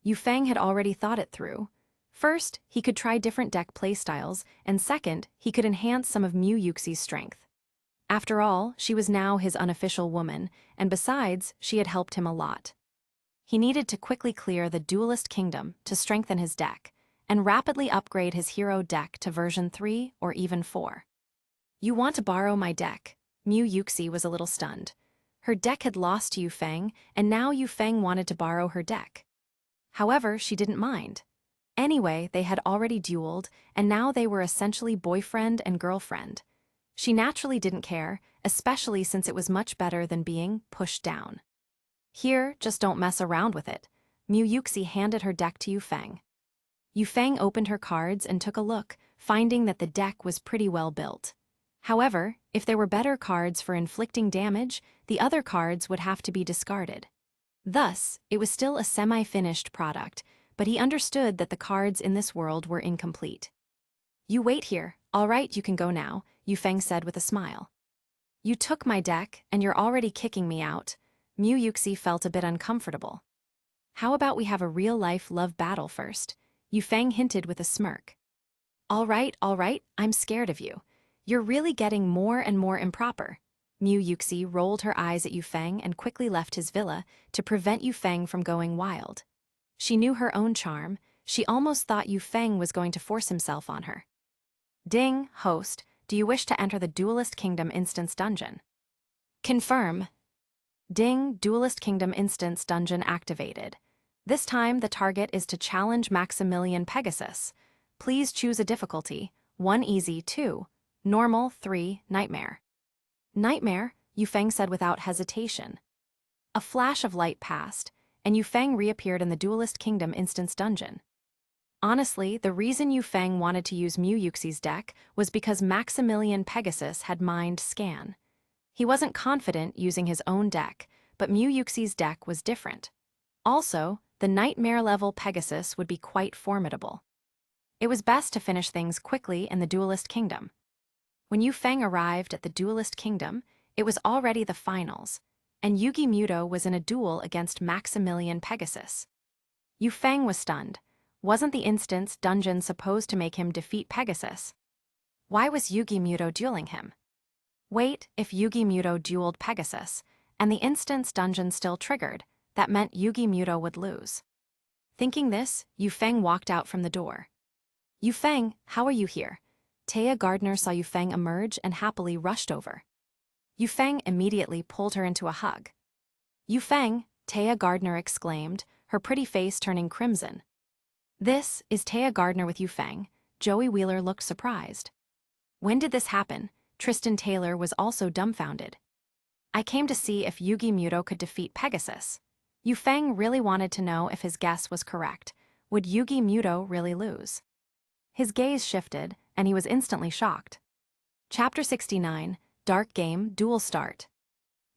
Yu Feng had already thought it through. First, he could try different deck playstyles, and second, he could enhance some of Mu Yuxi's strength. After all, she was now his unofficial woman, and besides, she had helped him a lot. He needed to quickly clear the Duelist Kingdom to strengthen his deck, and rapidly upgrade his hero deck to version 3 or even 4. You want to borrow my deck? Mu Yuxi was a little stunned. Her deck had lost to Yu Feng, and now Yu Feng wanted to borrow her deck. However, she didn't mind. Anyway, they had already dueled, and now they were essentially boyfriend and girlfriend. She naturally didn't care, especially since it was much better than being pushed down. Here, just don't mess around with it. Mu Yuxi handed her deck to Yufeng. Yufeng opened her cards and took a look, finding that the deck was pretty well built. However, if there were better cards for inflicting damage, the other cards would have to be discarded. Thus, it was still a semi-finished product, but he understood that the cards in this world were incomplete. "You wait here, all right, you can go now," Yufeng said with a smile. "You took my deck, and you're already kicking me out." Mu Yuxi felt a bit uncomfortable. "How about we have a real-life love battle first?" Yufeng hinted with a smirk. All right, I'm scared of you. You're really getting more and more improper." Mu Yuxi rolled her eyes at Yufeng and quickly left his villa to prevent Yufeng from going wild. She knew her own charm. She almost thought Yufeng was going to force himself on her. "Ding, host, do you wish to enter the Duelist Kingdom Instance Dungeon?" "Confirm." Ding, Duelist Kingdom Instance Dungeon activated. This time the target is to challenge Maximilian Pegasus. Please choose a difficulty: 1 easy, 2 normal, 3 nightmare. "Nightmare," Yufeng said without hesitation. A flash of light passed, and Yufeng reappeared in the Duelist Kingdom Instance Dungeon. Honestly, the reason Yufeng wanted to use Mu Yuxi's deck was because Maximilian Pegasus had Mind Scan. He wasn't confident using his own deck, but Mu Yuxi's deck was different. Also, the Nightmare-level Pegasus would be quite formidable. It was best to finish things quickly in the Duelist Kingdom. When Yufeng arrived at the Duelist Kingdom, it was already the finals, and Yugi Muto was in a duel against Maximilian Pegasus. Yufeng was stunned. Wasn't the instance dungeon supposed to make him defeat Pegasus? Why was Yugi Muto dueling him? Wait, if Yugi Muto dueled Pegasus, and the instance dungeon still triggered, that meant Yugi Muto would lose. Thinking this, Yufeng walked out from the door. "Yufeng, how are you here?" Taya Gardner saw Yufeng emerge and happily rushed over. Yufeng immediately pulled her into a hug. "Yufeng," Taya Gardner exclaimed, her pretty face turning crimson. "This is Taya Gardner with Yufeng." Joey Wheeler looked surprised. "When did this happen?" Tristan Taylor was also dumbfounded. "I came to see if Yugi Muto could defeat Pegasus." Yufeng really wanted to know if his guess was correct. Would Yugi Muto really lose? His gaze shifted, and he was instantly shocked. Chapter 69, Dark Game, Duel Start.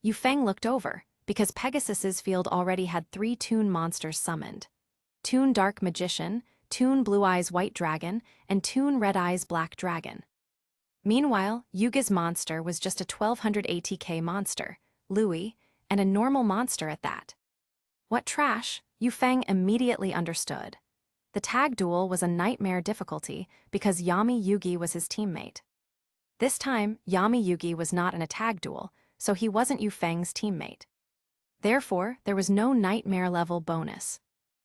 Yufeng looked over, because Pegasus's field already had 3 Toon monsters summoned. Toon Dark Magician, Toon Blue Eyes White Dragon, and Toon Red Eyes Black Dragon. Meanwhile, Yugi's monster was just a 1200 ATK monster, Louis, and a normal monster at that. What trash? Yufeng immediately understood. The tag duel was a nightmare difficulty because Yami Yugi was his teammate. This time, Yami Yugi was not in a tag duel, so he wasn't Yufeng's teammate. Therefore, there was no nightmare-level bonus.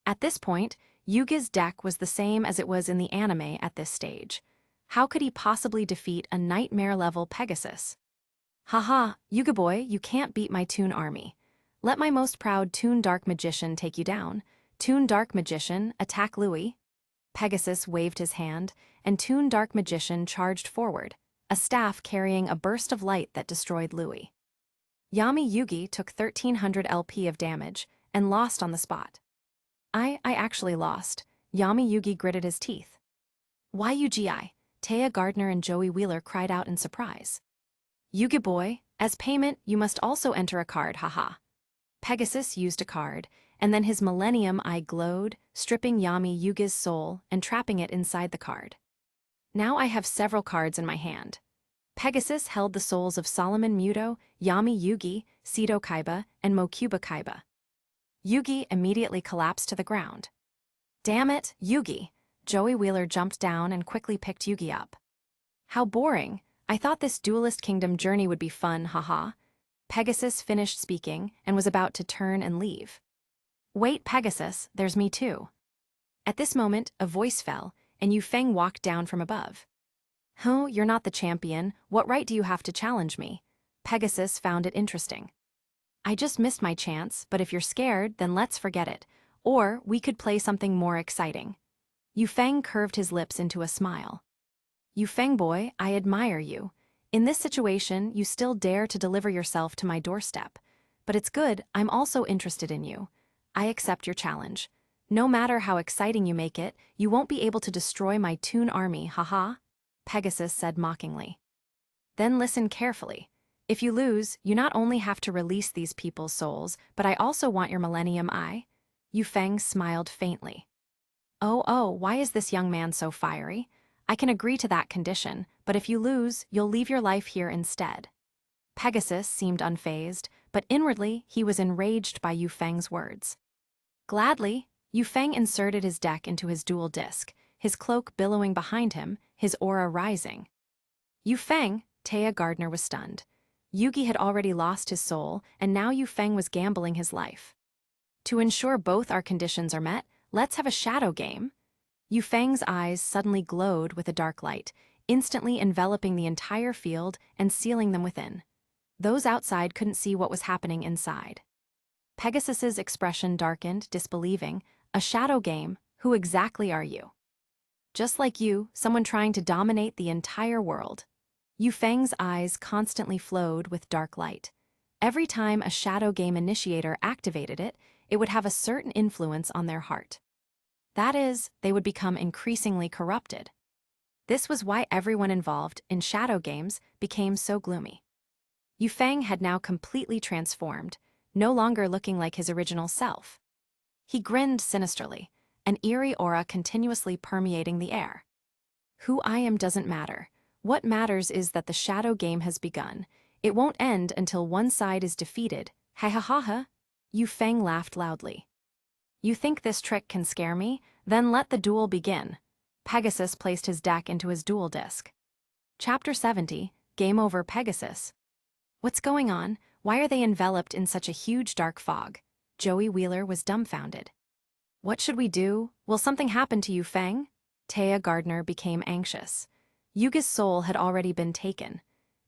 At this point, Yugi's deck was the same as it was in the anime at this stage. How could he possibly defeat a nightmare-level Pegasus? "Haha, Yugi boy, you can't beat my Toon army. Let my most proud Toon Dark Magician take you down. Toon Dark Magician, attack Louis." Pegasus waved his hand, and Toon Dark Magician charged forward, a staff carrying a burst of light that destroyed Louis. Yami Yugi took 1300 LP of damage and lost on the spot. I actually lost. Yami Yugi gritted his teeth. "Why UGI?" Taya Gardner and Joey Wheeler cried out in surprise. "Yugi boy, as payment, you must also enter a card, haha." Pegasus used a card, and then his Millennium Eye glowed, stripping Yami Yugi's soul and trapping it inside the card. "Now I have several cards in my hand." Pegasus held the souls of Solomon Muto, Yami Yugi, Seto Kaiba, and Mokuba Kaiba. Yugi immediately collapsed to the ground. "Damn it, Yugi!" Joey Wheeler jumped down and quickly picked Yugi up. "How boring. I thought this Duelist Kingdom journey would be fun, haha." Pegasus finished speaking and was about to turn and leave. "Wait, Pegasus, there's me too." At this moment, a voice fell, and Yufeng walked down from above. "Oh, you're not the champion. What right do you have to challenge me?" Pegasus found it interesting. "I just missed my chance, but if you're scared, then let's forget it. Or we could play something more exciting." Yufeng curved his lips into a smile. "Yufeng boy, I admire you. In this situation, you still dare to deliver yourself to my doorstep. But it's good, I'm also interested in you. I accept your challenge. No matter how exciting you make it, you won't be able to destroy my Toon army, haha, Pegasus said mockingly. Then listen carefully. If you lose, you not only have to release these people's souls, but I also want your Millennium Eye. Yu Feng smiled faintly. Oh, why is this young man so fiery? I can agree to that condition, but if you lose, you'll leave your life here instead. Pegasus seemed unfazed, but inwardly he was enraged by Yu Feng's words. Gladly, Yu Feng inserted his deck into his dual disc, his cloak billowing behind him, his aura rising. Yu Feng, Tgthegood was stunned. Yugi had already lost his soul, and now Yu Feng was gambling his life. To ensure both our conditions are met, let's have a shadow game. Yu Feng's eyes suddenly glowed with a dark light, instantly enveloping the entire field and sealing them within. Those outside couldn't see what was happening inside. Pegasus's expression darkened, disbelieving. A shadow game? Who exactly are you? Just like you, someone trying to dominate the entire world. Yu Feng's eyes constantly flowed with dark light. Every time a shadow game initiator activated it, it would have a certain influence on their heart. That is, they would become increasingly corrupted. This was why everyone involved in shadow games became so gloomy. Yu Feng had now completely transformed, no longer looking like his original self. He grinned sinisterly, an eerie aura continuously permeating the air. Who I am doesn't matter. What matters is that the shadow game has begun. It won't end until one side is defeated. Ha ha ha ha. Yu Feng laughed loudly. You think this trick can scare me? Then let the duel begin. Pegasus placed his deck into his duel disc. Chapter 70, Game Over Pegasus. What's going on? Why are they enveloped in such a huge dark fog? Joey Wheeler was dumbfounded. What should we do? Will something happen to Yu Feng? Tgthegood became anxious. Yuga's soul had already been taken.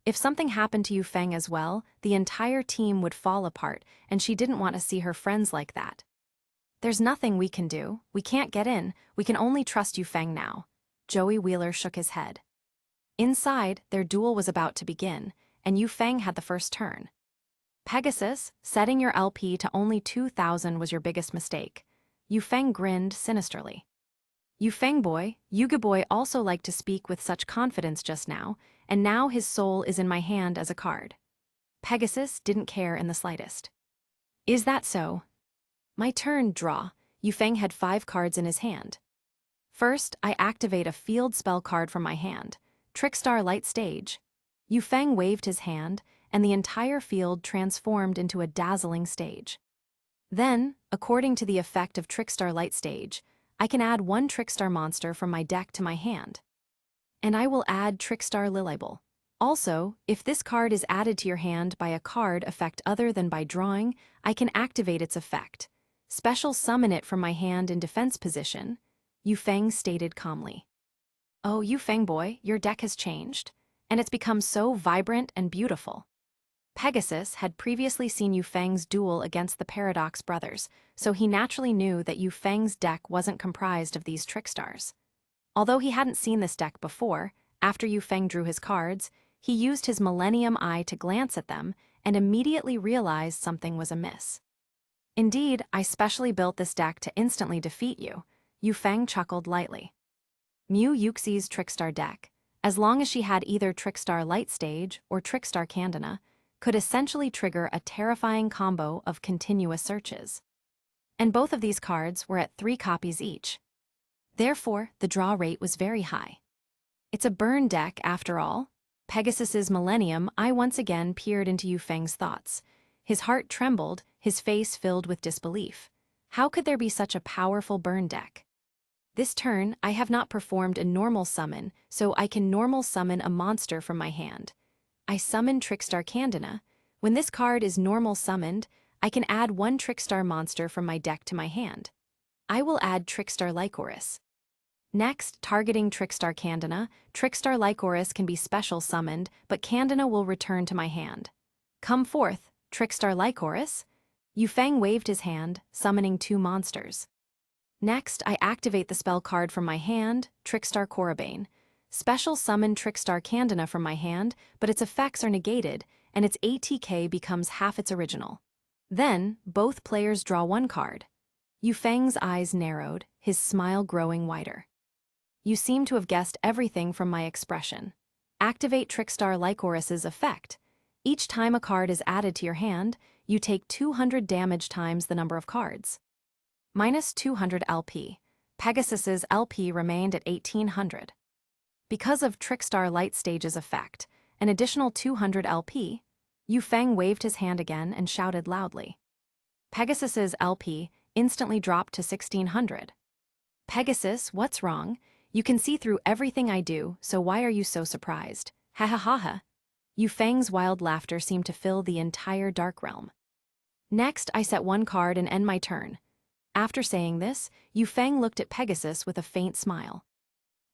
If something happened to Yu Feng as well, the entire team would fall apart, and she didn't want to see her friends like that. There's nothing we can do. We can't get in. We can only trust Yu Feng now. Joey Wheeler shook his head. Inside, their duel was about to begin, and Yu Feng had the first turn. Pegasus, setting your LP to only 2,000 was your biggest mistake. Yu Feng grinned sinisterly. Yu Feng boy, Yuga boy also liked to speak with such confidence just now, and now his soul is in my hand as a card. Pegasus didn't care in the slightest. Is that so? My turn, draw. Yu Feng had 5 cards in his hand. First, I activate a field spell card from my hand. Trickstar Light Stage. Yu Feng waved his hand, and the entire field transformed into a dazzling stage. Then, according to the effect of Trickstar Light Stage, I can add 1 Trickstar monster from my deck to my hand. And I will add Trickstar Lilibel. Also, if this card is added to your hand by a card effect other than by drawing, I can activate its effect. Special summon it from my hand in defense position, Yu Feng stated calmly. Oh, Yu Feng boy, your deck has changed, and it's become so vibrant and beautiful. Pegasus had previously seen Yu Feng's duel against the Paradox brothers, so he naturally knew that Yu Feng's deck wasn't comprised of these trickstars. Although he hadn't seen this deck before, after Yu Feng drew his cards, he used his Millennium Eye to glance at them and immediately realized something was amiss. Indeed, I specially built this deck to instantly defeat you, Yu Feng chuckled lightly. Mu Yuxi's Trickstar deck, as long as she had either Trickstar Light Stage or Trickstar Candina, could essentially trigger a terrifying combo of continuous searches. And both of these cards were at 3 copies each. Therefore, the draw rate was very high. It's a burn deck after all. Pegasus's Millennium Eye once again peered into Yu Feng's thoughts. His heart trembled, his face filled with disbelief. How could there be such a powerful burn deck? This turn, I have not performed a normal summon, so I can normal summon a monster from my hand. I summon Trickstar Candina. When this card is normal summoned, I can add 1 Trickstar monster from my deck to my hand. I will add Trickstar Lycoris. Next, targeting Trickstar Candina, Trickstar Lycoris can be special summoned, but Candina will return to my hand. Come forth, Trickstar Lycoris. Yu Feng waved his hand, summoning 2 monsters. Next, I activate the spell card from my hand, Trickstar Korribane. Special summon Trickstar Candina from my hand, but its effects are negated, and its ATK becomes half its original. Then, both players draw one card. Yufeng's eyes narrowed, his smile growing wider. You seem to have guessed everything from my expression. Activate Trickstar Lycoris's effect. Each time a card is added to your hand, you take 200 damage times the number of cards. Minus 200 LP. Pegasus's LP remained at 1800. Because of Trickstar Light Stage's effect, an additional 200 LP, Yufeng waved his hand again and shouted loudly. Pegasus's LP instantly dropped to 1600. Pegasus, what's wrong? You can see through everything I do, so why are you so surprised? Ha ha ha ha. Yufeng's wild laughter seemed to fill the entire dark realm. Next, I set one card and end my turn. After saying this, Yufeng looked at Pegasus with a faint smile.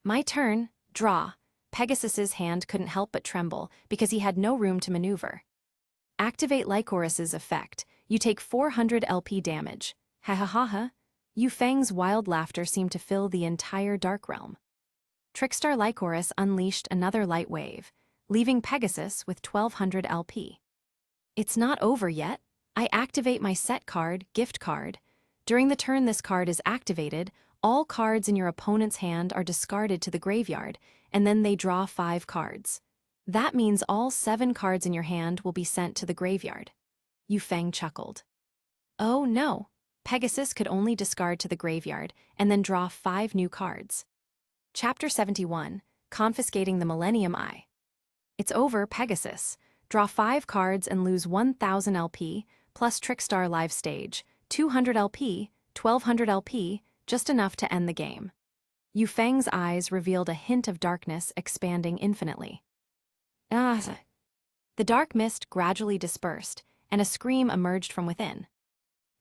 My turn, draw. Pegasus's hand couldn't help but tremble because he had no room to maneuver. Activate Lycoris's effect. You take 400 LP damage. Ha ha ha ha. Yufeng's wild laughter seemed to fill the entire dark realm. Trickstar Lycoris unleashed another light wave, leaving Pegasus with 1200 LP. It's not over yet. I activate my set card, gift card. During the turn this card is activated, all cards in your opponent's hand are discarded to the graveyard, and then they draw 5 cards. That means all 7 cards in your hand will be sent to the graveyard. Yufeng chuckled. Oh no, Pegasus could only discard to the graveyard and then draw 5 new cards. Chapter 71, Confiscating the Millennium Eye. It's over, Pegasus. Draw 5 cards and lose 1000 LP, plus Trickstar Live Stage, 200 LP, 1200 LP, just enough to end the game. Yufeng's eyes revealed a hint of darkness expanding infinitely. The dark mist gradually dispersed, and a scream emerged from within.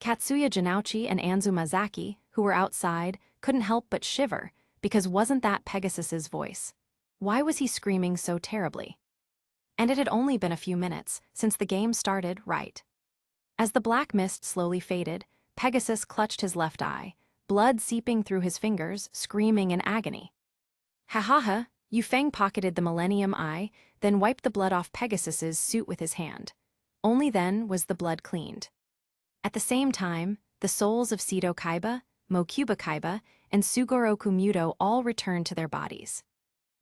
Katsuya Janouchi and Anzu Mazaki, who were outside, couldn't help but shiver, because wasn't that Pegasus's voice? Why was he screaming so terribly? And it had only been a few minutes since the game started, right? As the black mist slowly faded, Pegasus clutched his left eye, blood seeping through his fingers, screaming in agony. Ha ha ha, Yufeng pocketed the Millennium Eye, then wiped the blood off Pegasus's suit with his hand. Only then was the blood cleaned. At the same time, the souls of Seto Kaiba, Mokuba Kaiba, and Sugoroku Muto all returned to their bodies.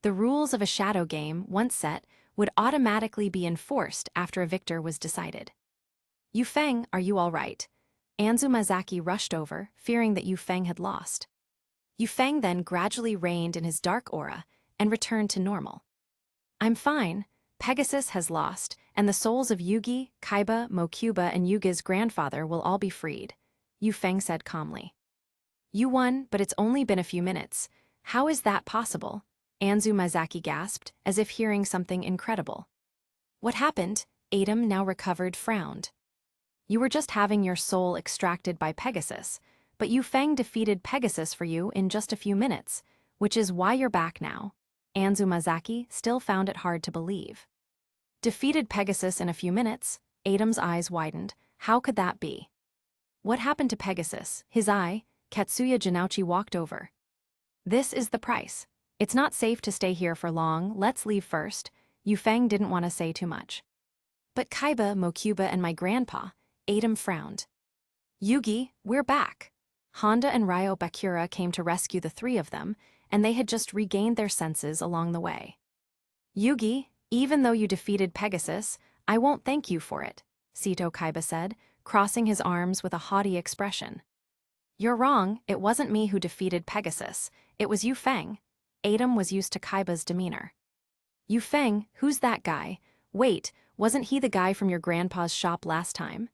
The rules of a shadow game, once set, would automatically be enforced after a victor was decided. Yufeng, are you all right? Anzu Mazaki rushed over, fearing that Yufeng had lost. Yufeng then gradually reigned in his dark aura and returned to normal. I'm fine. Pegasus has lost, and the souls of Yugi, Kaiba, Mokuba, and Yugi's grandfather will all be freed, Yufeng said calmly. You won, but it's only been a few minutes. How is that possible? Anzu Mazaki gasped, as if hearing something incredible. What happened? Adam, now recovered, frowned. You were just having your soul extracted by Pegasus, but Yufeng defeated Pegasus for you in just a few minutes, which is why you're back now. Anzu Mazaki still found it hard to believe. Defeated Pegasus in a few minutes? Adam's eyes widened. How could that be? What happened to Pegasus? His eye? Katsuya Janouchi walked over. This is the price. It's not safe to stay here for long, let's leave first. Yufeng didn't want to say too much. But Kaiba, Mokuba, and my grandpa, Adam frowned. Yugi, we're back. Honda and Ryo Bakura came to rescue the 3 of them, and they had just regained their senses along the way. Yugi, even though you defeated Pegasus, I won't thank you for it, Seto Kaiba said, crossing his arms with a haughty expression. You're wrong, it wasn't me who defeated Pegasus, it was Yufeng. Adam was used to Kaiba's demeanor. Yufeng, who's that guy? Wait, wasn't he the guy from your grandpa's shop last time?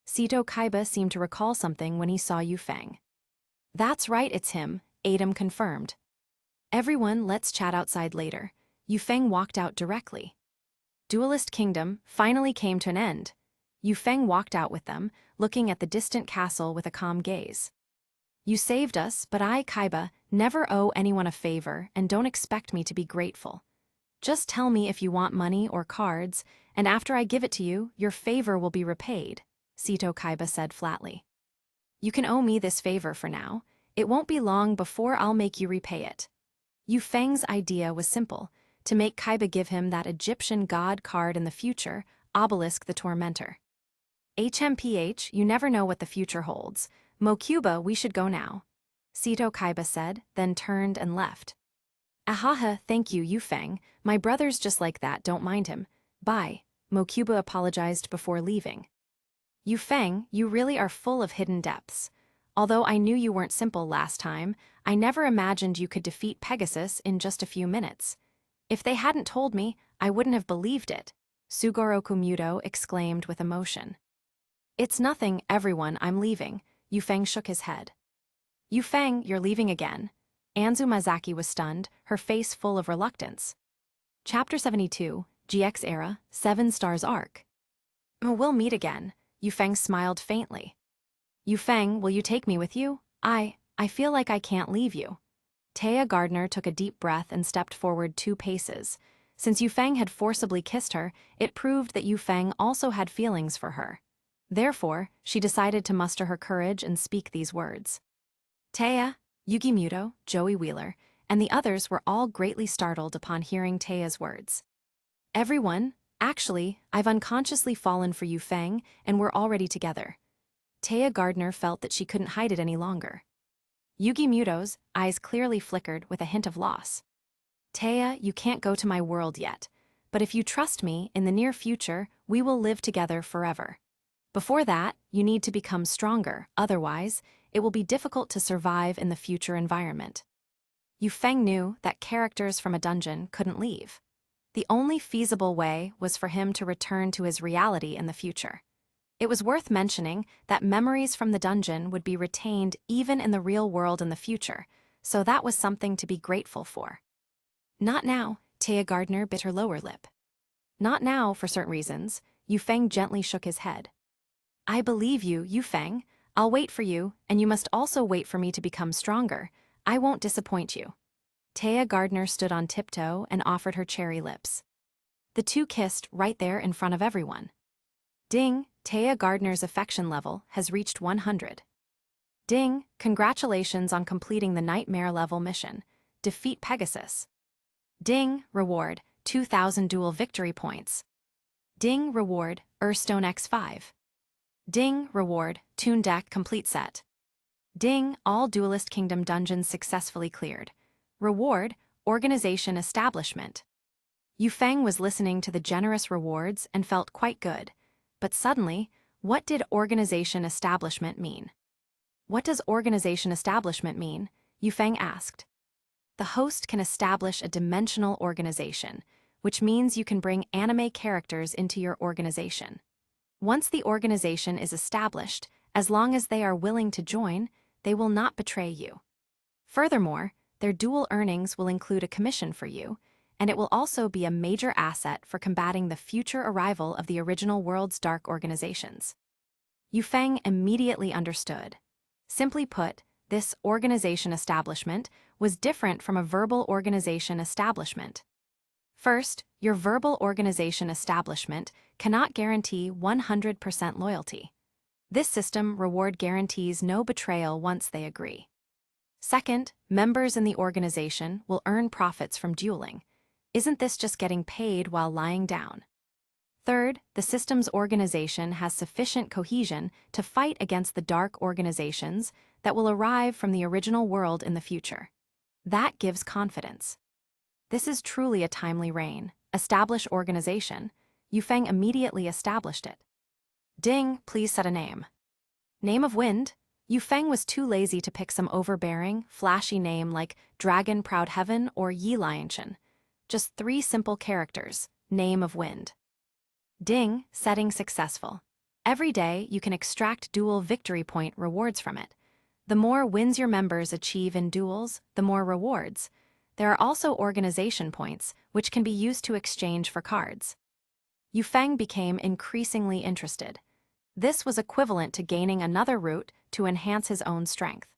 Seto Kaiba seemed to recall something when he saw Yufeng. That's right, it's him, Adam confirmed. Everyone, let's chat outside later. Yufeng walked out directly. Duelist Kingdom finally came to an end. Yufeng walked out with them, looking at the distant castle with a calm gaze. You saved us, but I, Kaiba, never owe anyone a favor and don't expect me to be grateful. Just tell me if you want money or cards, and after I give it to you, your favor will be repaid, Seto Kaiba said flatly. You can owe me this favor for now. It won't be long before I'll make you repay it. Yu Feng's idea was simple, to make Kaiba give him that Egyptian god card in the future, Obelisk the Tormentor. HMPH, you never know what the future holds. Mokuba, we should go now. Sito Kaiba said, then turned and left. Ahaha, thank you, Yu Feng. My brother's just like that, don't mind him. Bye. Mokuba apologized before leaving. Yu Feng, you really are full of hidden depths. Although I knew you weren't simple last time, I never imagined you could defeat Pegasus in just a few minutes. If they hadn't told me, I wouldn't have believed it, Sugoro Kumuto exclaimed with emotion. It's nothing, everyone, I'm leaving. Yu Feng shook his head. Yu Feng, you're leaving again. Anzu Mazaki was stunned, her face full of reluctance. Chapter 72, GX Era, 7 Stars Arc. We'll meet again. Yu Feng smiled faintly. Yu Feng, will you take me with you? I feel like I can't leave you. Taya Gardner took a deep breath and stepped forward 2 paces. Since Yu Feng had forcibly kissed her, it proved that Yu Feng also had feelings for her. Therefore, she decided to muster her courage and speak these words. Taya, Yugi Muto, Joey Wheeler, and the others were all greatly startled upon hearing Taya's words. Everyone, actually, I've unconsciously fallen for Yu Feng, and we're already together. Taya Gardner felt that she couldn't hide it any longer. Yugi Muto's eyes clearly flickered with a hint of loss. Taya, you can't go to my world yet, but if you trust me, in the near future, we will live together forever. Before that, you need to become stronger, otherwise, it will be difficult to survive in the future environment. Yu Feng knew that characters from a dungeon couldn't leave. The only feasible way was for him to return to his reality in the future. It was worth mentioning that memories from the dungeon would be retained even in the real world in the future, so that was something to be grateful for. Not now, Taya Gardner bit her lower lip. Not now, for certain reasons, Yu Feng gently shook his head. I believe you, Yu Feng. I'll wait for you, and you must also wait for me to become stronger. I won't disappoint you. Taya Gardner stood on tiptoe and offered her cherry lips. The two kissed right there in front of everyone. Ding, Taya Gardner's affection level has reached 100. Ding, congratulations on completing the Nightmare level mission. Defeat Pegasus. Ding, reward, 2,000 duel victory points. Ding, reward, Urstone X5. Ding, reward, Toon Deck complete set. Ding, all Duelist Kingdom dungeons successfully cleared. Reward, organization establishment. Yu Feng was listening to the generous rewards and felt quite good. But suddenly, what did organization establishment mean? What does organization establishment mean? Yu Feng asked. The host can establish a dimensional organization, which means you can bring anime characters into your organization. Once the organization is established, as long as they are willing to join, they will not betray you. Furthermore, their dual earnings will include a commission for you, and it will also be a major asset for combating the future arrival of the original world's dark organizations. Yu Feng immediately understood. Simply put, this organization establishment was different from a verbal organization establishment. First, your verbal organization establishment cannot guarantee 100% loyalty. This system reward guarantees no betrayal once they agree. Second, members in the organization will earn profits from dueling. Isn't this just getting paid while lying down? Third, the system's organization has sufficient cohesion to fight against the dark organizations that will arrive from the original world in the future. That gives confidence. This is truly a timely reign. Establish organization. Yu Feng immediately established it. Ding, please set a name. Name of Wind? Yu Feng was too lazy to pick some overbearing, flashy name like Dragon Proud Heaven or Yi Lianshan. Just 3 simple characters, Name of Wind. Ding, setting successful. Every day, you can extract duel victory point rewards from it. The more wins your members achieve in duels, the more rewards. There are also organization points, which can be used to exchange for cards. Yu Feng became increasingly interested. This was equivalent to gaining another route to enhance his own strength.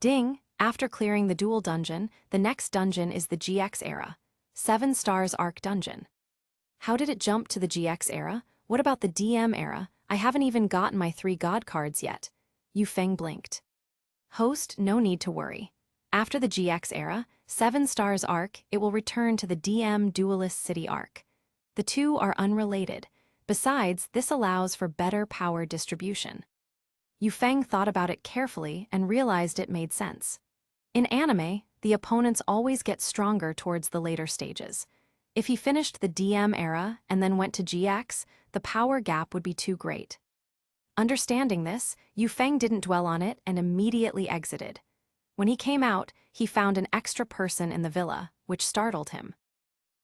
Ding, after clearing the duel dungeon, the next dungeon is the GX Era, 7 Stars Arc Dungeon. How did it jump to the GX Era? What about the DM Era? I haven't even gotten my 3 god cards yet. Yu Feng blinked. Host, no need to worry. After the GX Era, 7 stars arc, it will return to the DM Duelist City arc. The two are unrelated. Besides, this allows for better power distribution. Yu Feng thought about it carefully and realized it made sense. In anime, the opponents always get stronger towards the later stages. If he finished the DM era and then went to GX, the power gap would be too great. Understanding this, Yu Feng didn't dwell on it and immediately exited. When he came out, he found an extra person in the villa, which startled him.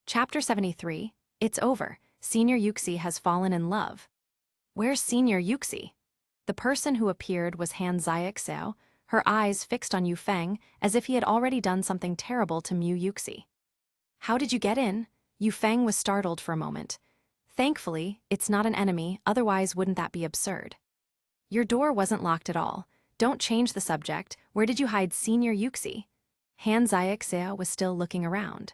Chapter 73, It's over. Senior Yuxi has fallen in love. Where's Senior Yuxi? The person who appeared was Han Xiaoxiao, her eyes fixed on Yu Feng as if he had already done something terrible to Mu Yuxi. How did you get in? Yu Feng was startled for a moment. Thankfully, it's not an enemy, otherwise wouldn't that be absurd? Your door wasn't locked at all. Don't change the subject. Where did you hide Senior Yuxi? Han Xiaoxiao was still looking around.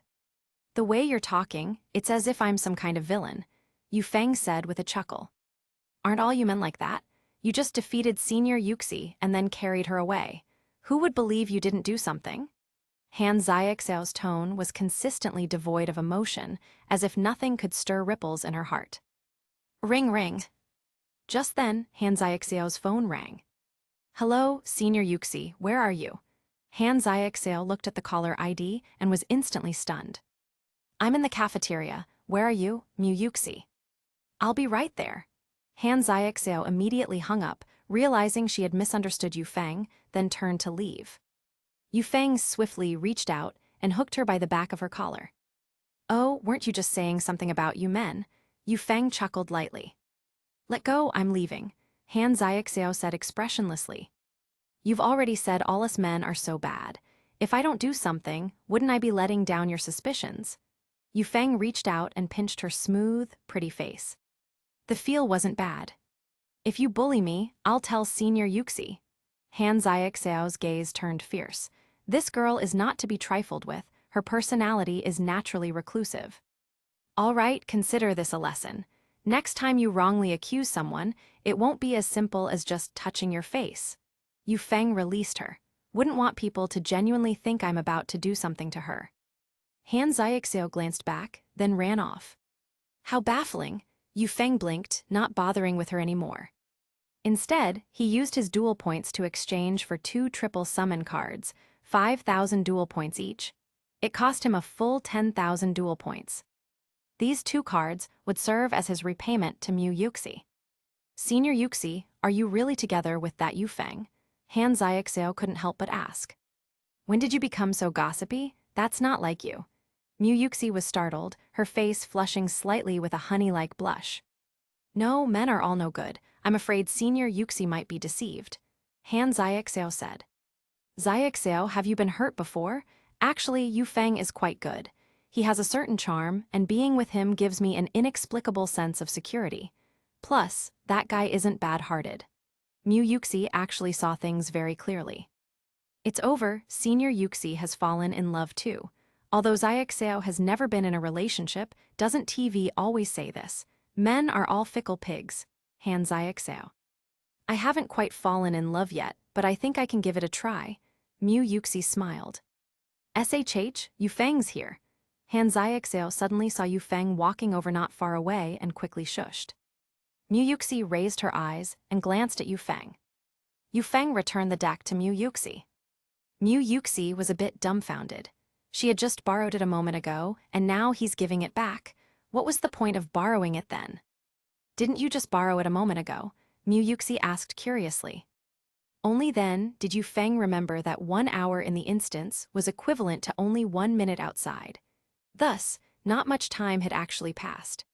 The way you're talking, it's as if I'm some kind of villain, Yu Feng said with a chuckle. Aren't all you men like that? You just defeated Senior Yuxi and then carried her away. Who would believe you didn't do something? Han Xiaoxiao's tone was consistently devoid of emotion, as if nothing could stir ripples in her heart. Ring ring. Just then, Han Xiaoxiao's phone rang. Hello, Senior Yuxi, where are you? Han Xiaoxiao looked at the caller ID and was instantly stunned. I'm in the cafeteria. Where are you, Mu Yuxi? I'll be right there. Han Xiaoxiao immediately hung up, realizing she had misunderstood Yu Feng, then turned to leave. Yu Feng swiftly reached out and hooked her by the back of her collar. Oh, weren't you just saying something about you men? Yu Feng chuckled lightly. Let go, I'm leaving, Han Xiaoxiao said expressionlessly. You've already said all us men are so bad. If I don't do something, wouldn't I be letting down your suspicions? Yu Feng reached out and pinched her smooth, pretty face. The feel wasn't bad. If you bully me, I'll tell Senior Yuxi. Han Xiaoxiao's gaze turned fierce. This girl is not to be trifled with. Her personality is naturally reclusive. All right, consider this a lesson. Next time you wrongly accuse someone, it won't be as simple as just touching your face. Yu Feng released her. Wouldn't want people to genuinely think I'm about to do something to her. Han Xiaoxiao glanced back, then ran off. How baffling. Yu Feng blinked, not bothering with her anymore. Instead, he used his duel points to exchange for 2 triple summon cards, 5,000 duel points each. It cost him a full 10,000 duel points. These 2 cards would serve as his repayment to Mu Yuxi. Senior Yuxi, are you really together with that Yu Feng? Han Xiaoxiao couldn't help but ask. When did you become so gossipy? That's not like you. Mu Yuxi was startled, her face flushing slightly with a honey-like blush. No, men are all no good. I'm afraid Senior Yuxi might be deceived. Han Xiaoxiao said. Xiaoxiao, have you been hurt before? Actually, Yu Feng is quite good. He has a certain charm, and being with him gives me an inexplicable sense of security. Plus, that guy isn't bad-hearted. Mu Yuxi actually saw things very clearly. It's over, Senior Yuxi has fallen in love too. Although Xiaoxiao has never been in a relationship, doesn't TV always say this? Men are all fickle pigs. Han Xiaoxiao. I haven't quite fallen in love yet, but I think I can give it a try. Mu Yuxi smiled. SHH, Yu Feng's here. Han Xiaoxiao suddenly saw Yu Feng walking over not far away and quickly shushed. Mu Yuxi raised her eyes and glanced at Yu Feng. Yu Feng returned the deck to Mu Yuxi. Mu Yuxi was a bit dumbfounded. She had just borrowed it a moment ago, and now he's giving it back. What was the point of borrowing it then? Didn't you just borrow it a moment ago? Mu Yuxi asked curiously. Only then did Yu Feng remember that 1 hour in the instance was equivalent to only 1 minute outside. Thus, not much time had actually passed.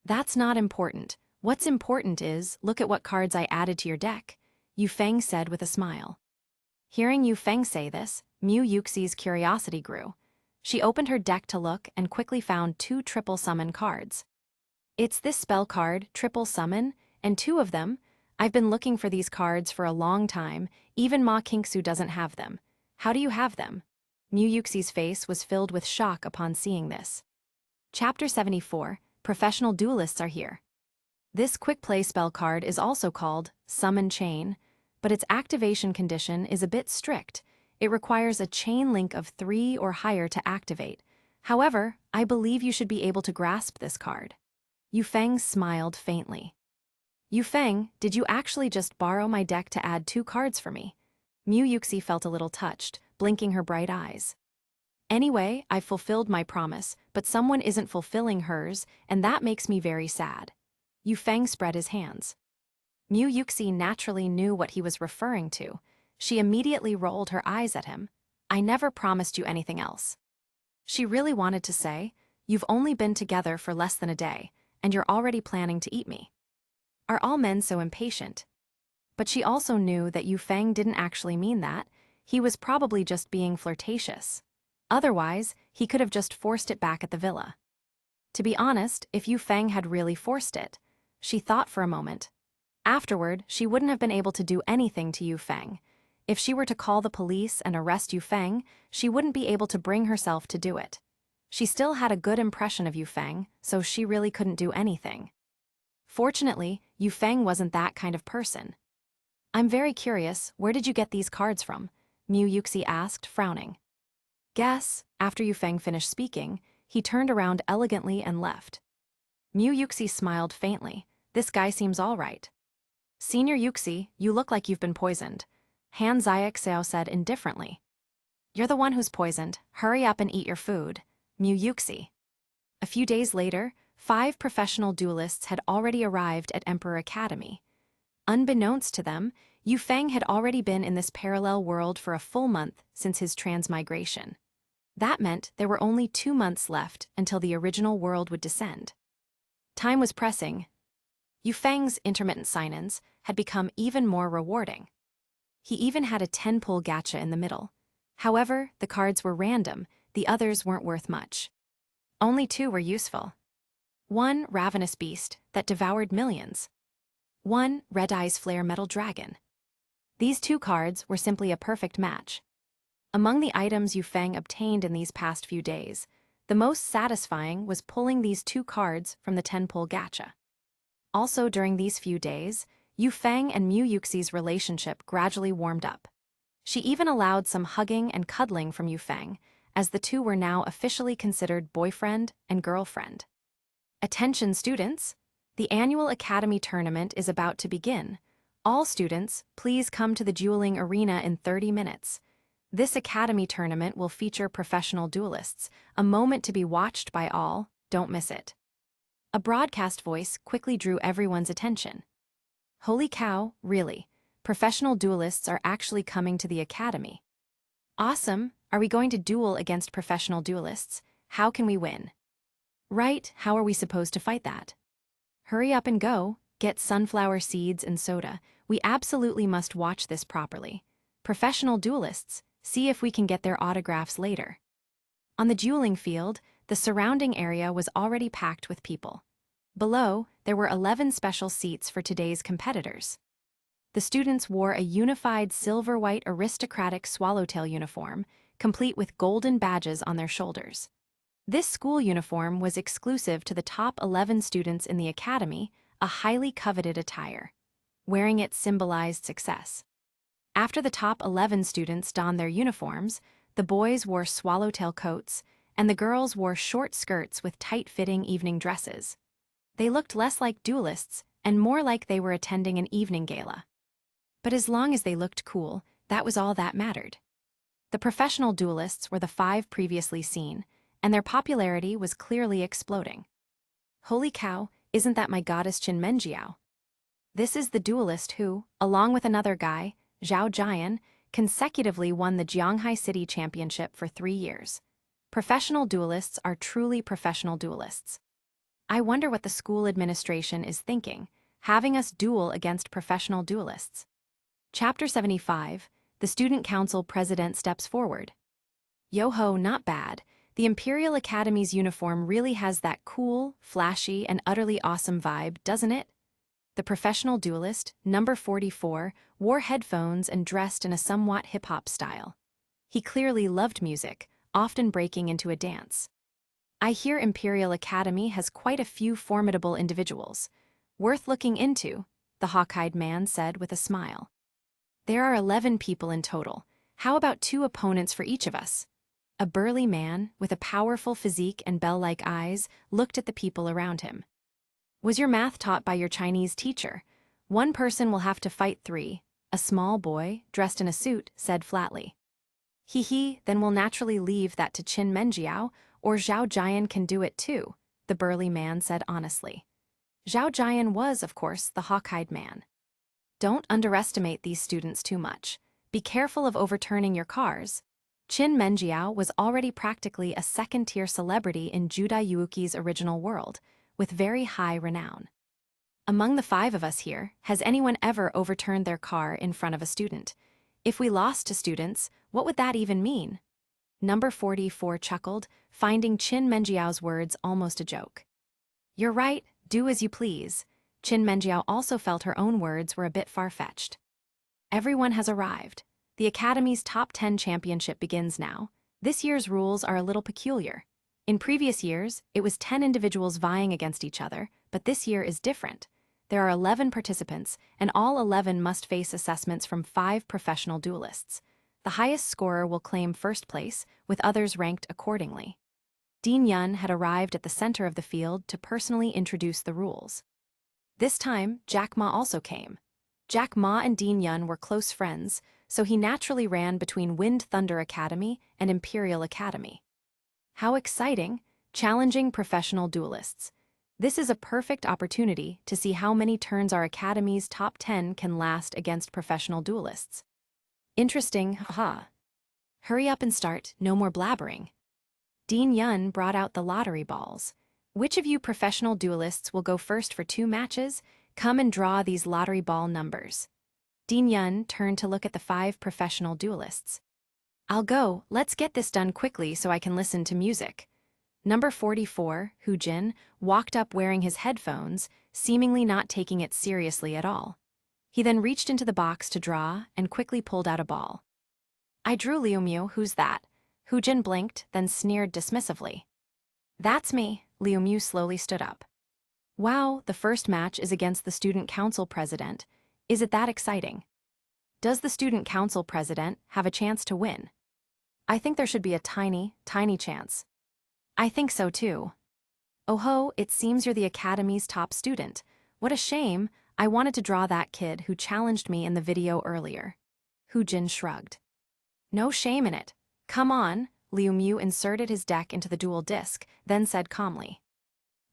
That's not important. What's important is, look at what cards I added to your deck, Yu Feng said with a smile. Hearing Yu Feng say this, Mu Yuxi's curiosity grew. She opened her deck to look and quickly found 2 triple summon cards. It's this spell card, Triple Summon, and 2 of them. I've been looking for these cards for a long time, even Ma Kingsu doesn't have them. How do you have them? Mu Yuxi's face was filled with shock upon seeing this. Chapter 74, Professional Duelists are here. This quick play spell card is also called Summon Chain, but its activation condition is a bit strict. It requires a chain link of 3 or higher to activate. However, I believe you should be able to grasp this card. Yu Feng smiled faintly. Yu Feng, did you actually just borrow my deck to add 2 cards for me? Mu Yuxi felt a little touched, blinking her bright eyes. Anyway, I've fulfilled my promise, but someone isn't fulfilling hers, and that makes me very sad. Yu Feng spread his hands. Mu Yuxi naturally knew what he was referring to. She immediately rolled her eyes at him. I never promised you anything else. She really wanted to say, you've only been together for less than a day, and you're already planning to eat me. Are all men so impatient? But she also knew that Yu Feng didn't actually mean that. He was probably just being flirtatious. Otherwise, he could have just forced it back at the villa. To be honest, if Yu Feng had really forced it, she thought for a moment. Afterward, she wouldn't have been able to do anything to Yu Feng. If she were to call the police and arrest Yu Feng, she wouldn't be able to bring herself to do it. She still had a good impression of Yu Feng, so she really couldn't do anything. Fortunately, Yu Feng wasn't that kind of person. I'm very curious, where did you get these cards from? Mu Yuxi asked, frowning. Guess, after Yu Feng finished speaking, he turned around elegantly and left. Mu Yuxi smiled faintly. This guy seems all right. Senior Yuxi, you look like you've been poisoned, Han Xiaoxiao said indifferently. You're the one who's poisoned. Hurry up and eat your food. Mu Yuxi. A few days later, 5 professional duelists had already arrived at Emperor Academy. Unbeknownst to them, Yu Feng had already been in this parallel world for a full month since his transmigration. That meant there were only 2 months left until the original world would descend. Time was pressing. Yu Feng's intermittent sign-ins had become even more rewarding. He even had a 10-pull gacha in the middle. However, the cards were random, the others weren't worth much. Only 2 were useful. 1 ravenous beast that devoured millions. 1 red eyes flare metal dragon. These 2 cards were simply a perfect match. Among the items Yu Feng obtained in these past few days, the most satisfying was pulling these 2 cards from the 10-pull gacha. Also during these few days, Yu Feng and Mu Yuxi's relationship gradually warmed up. She even allowed some hugging and cuddling from Yu Feng, as the 2 were now officially considered boyfriend and girlfriend. Attention students! The annual Academy tournament is about to begin. All students, please come to the dueling arena in 30 minutes. This Academy tournament will feature professional duelists, a moment to be watched by all, don't miss it. A broadcast voice quickly drew everyone's attention. Holy cow, really? Professional duelists are actually coming to the Academy. Awesome, are we going to duel against professional duelists? How can we win? Right, how are we supposed to fight that? Hurry up and go, get sunflower seeds and soda. We absolutely must watch this properly. Professional duelists, see if we can get their autographs later. On the dueling field, the surrounding area was already packed with people. Below, there were 11 special seats for today's competitors. The students wore a unified silver-white aristocratic swallowtail uniform, complete with golden badges on their shoulders. This school uniform was exclusive to the top 11 students in the academy, a highly coveted attire. Wearing it symbolized success. After the top 11 students donned their uniforms, the boys wore swallowtail coats, and the girls wore short skirts with tight-fitting evening dresses. They looked less like duelists and more like they were attending an evening gala. But as long as they looked cool, that was all that mattered. The professional duelists were the 5 previously seen, and their popularity was clearly exploding. Holy cow, isn't that my goddess Qin Menjiao? This is the duelist who, along with another guy, Zhao Jian, consecutively won the Jianghai City Championship for 3 years. Professional duelists are truly professional duelists. I wonder what the school administration is thinking, having us duel against professional duelists. Chapter 75, the Student Council President steps forward. Yo-ho, not bad. The Imperial Academy's uniform really has that cool, flashy, and utterly awesome vibe, doesn't it? The professional duelist, number 44, wore headphones and dressed in a somewhat hip-hop style. He clearly loved music, often breaking into a dance. I hear Imperial Academy has quite a few formidable individuals. Worth looking into, the hawk-eyed man said with a smile. There are 11 people in total. How about 2 opponents for each of us? A burly man, with a powerful physique and bell-like eyes, looked at the people around him. Was your math taught by your Chinese teacher? 1 person will have to fight 3, a small boy, dressed in a suit, said flatly. He, then we'll naturally leave that to Qin Menjiao, or Zhao Jian can do it too, the burly man said honestly. Zhao Jian was, of course, the hawk-eyed man. Don't underestimate these students too much. Be careful of overturning your cars. Qin Menjiao was already practically a second-tier celebrity in Du-du-duel's original world, with very high renown. Among the 5 of us here, has anyone ever overturned their car in front of a student? If we lost to students, what would that even mean? Number 44 chuckled, finding Qin Menjiao's words almost a joke. You're right, do as you please. Qin Menjiao also felt her own words were a bit far-fetched. Everyone has arrived. The Academy's top 10 championship begins now. This year's rules are a little peculiar. In previous years, it was 10 individuals vying against each other, but this year is different. There are 11 participants, and all 11 must face assessments from 5 professional duelists. The highest scorer will claim first place, with others ranked accordingly. Dean Yun had arrived at the center of the field to personally introduce the rules. This time, Jack Ma also came. Jack Ma and Dean Yun were close friends, so he naturally ran between Wind Thunder Academy and Imperial Academy. How exciting! Challenging professional duelists. This is a perfect opportunity to see how many turns our Academy's top 10 can last against professional duelists. Interesting, haha. Hurry up and start, no more blabbering. Dean Yun brought out the lottery balls. Which of you professional duelists will go first for 2 matches? Come and draw these lottery ball numbers. Dean Yun turned to look at the 5 professional duelists. I'll go, let's get this done quickly so I can listen to music. Number 44, Hu Jin, walked up wearing his headphones, seemingly not taking it seriously at all. He then reached into the box to draw and quickly pulled out a ball. I drew Liu Mu, who's that? Hu Jin blinked, then sneered dismissively. That's me, Liu Mu slowly stood up. Wow, the first match is against the student council president. Is it that exciting? Does the student council president have a chance to win? I think there should be a tiny chance. I think so too. Oh ho, it seems you're the Academy's top student. What a shame, I wanted to draw that kid who challenged me in the video earlier. Hu Jin shrugged. No shame in it. Come on, Liu Mu inserted his deck into the dual disc, then said calmly.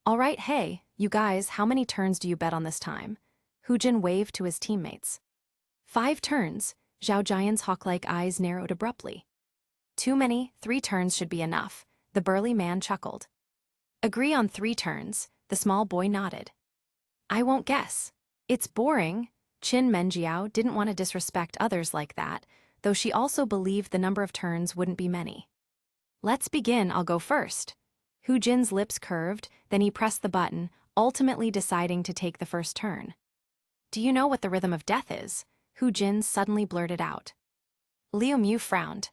All right, hey, you guys, how many turns do you bet on this time? Hu Jin waved to his teammates. 5 turns, Zhao Jian's hawk-like eyes narrowed abruptly. Too many, 3 turns should be enough, the burly man chuckled. Agree on 3 turns, the small boy nodded. I won't guess. It's boring. Qin Menjiao didn't want to disrespect others like that, though she also believed the number of turns wouldn't be many. Let's begin, I'll go first. Hu Jin's lips curved, then he pressed the button, ultimately deciding to take the first turn. Do you know what the rhythm of death is? Hu Jin suddenly blurted out. Liu Mu frowned.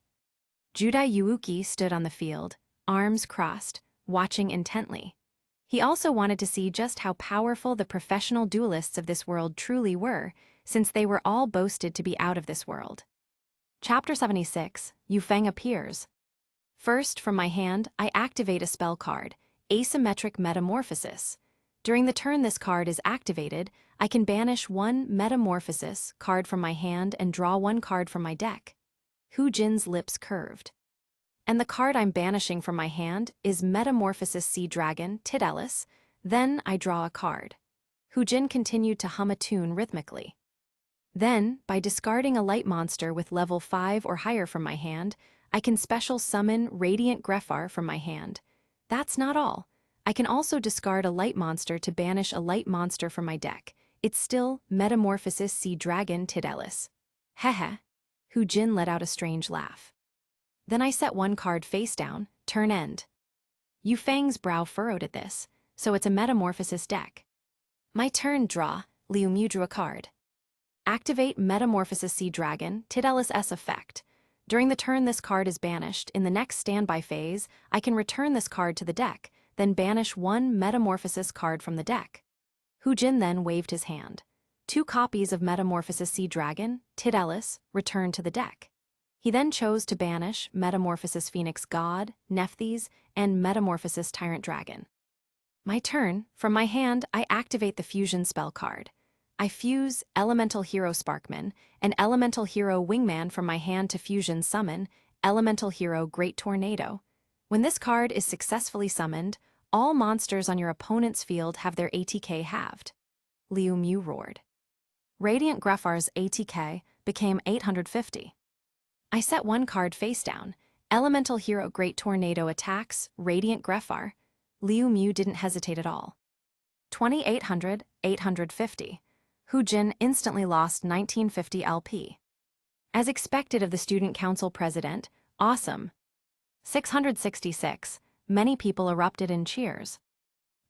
Du-du-duel stood on the field, arms crossed, watching intently. He also wanted to see just how powerful the professional duelists of this world truly were, since they were all boasted to be out of this world. Chapter 76, Yu Feng appears. First, from my hand, I activate a spell card, Asymmetric Metamorphosis. During the turn this card is activated, I can banish 1 Metamorphosis card from my hand and draw 1 card from my deck. Hu Jin's lips curved. And the card I'm banishing from my hand is Metamorphosis Sea Dragon, Tgthegood. Then I draw a card. Hu Jin continued to hum a tune rhythmically. Then, by discarding a light monster with level 5 or higher from my hand, I can special summon Radiant Greffar from my hand. That's not all. I can also discard a light monster to banish a light monster from my deck. It's still Metamorphosis Sea Dragon Tgthegood. Heh. Hu Jin let out a strange laugh. Then I set 1 card face down, turn end. Yu Feng's brow furrowed at this, so it's a Metamorphosis deck. My turn, draw. Liu Mu drew a card. Activate Metamorphosis Sea Dragon, Tgthegood's effect. During the turn this card is banished, in the next standby phase, I can return this card to the deck, then banish 1 Metamorphosis card from the deck. Hu Jin then waved his hand. 2 copies of Metamorphosis Sea Dragon, Tgthegood, returned to the deck. He then chose to banish Metamorphosis Phoenix God, Nephthys, and Metamorphosis Tyrant Dragon. My turn. From my hand, I activate the fusion spell card. I fuse Elemental Hero Sparkman and Elemental Hero Wingman from my hand to fusion summon Elemental Hero Great Tornado. When this card is successfully summoned, all monsters on your opponent's field have their ATK halved. Liu Mu roared. Radiant Greffar's ATK became 850. I set one card face down. Elemental Hero Great Tornado attacks Radiant Greffar. Liu Mu didn't hesitate at all. 2800, 850. Hu Jin instantly lost 1950 LP. As expected of the student council president, awesome. 666. Many people erupted in cheers.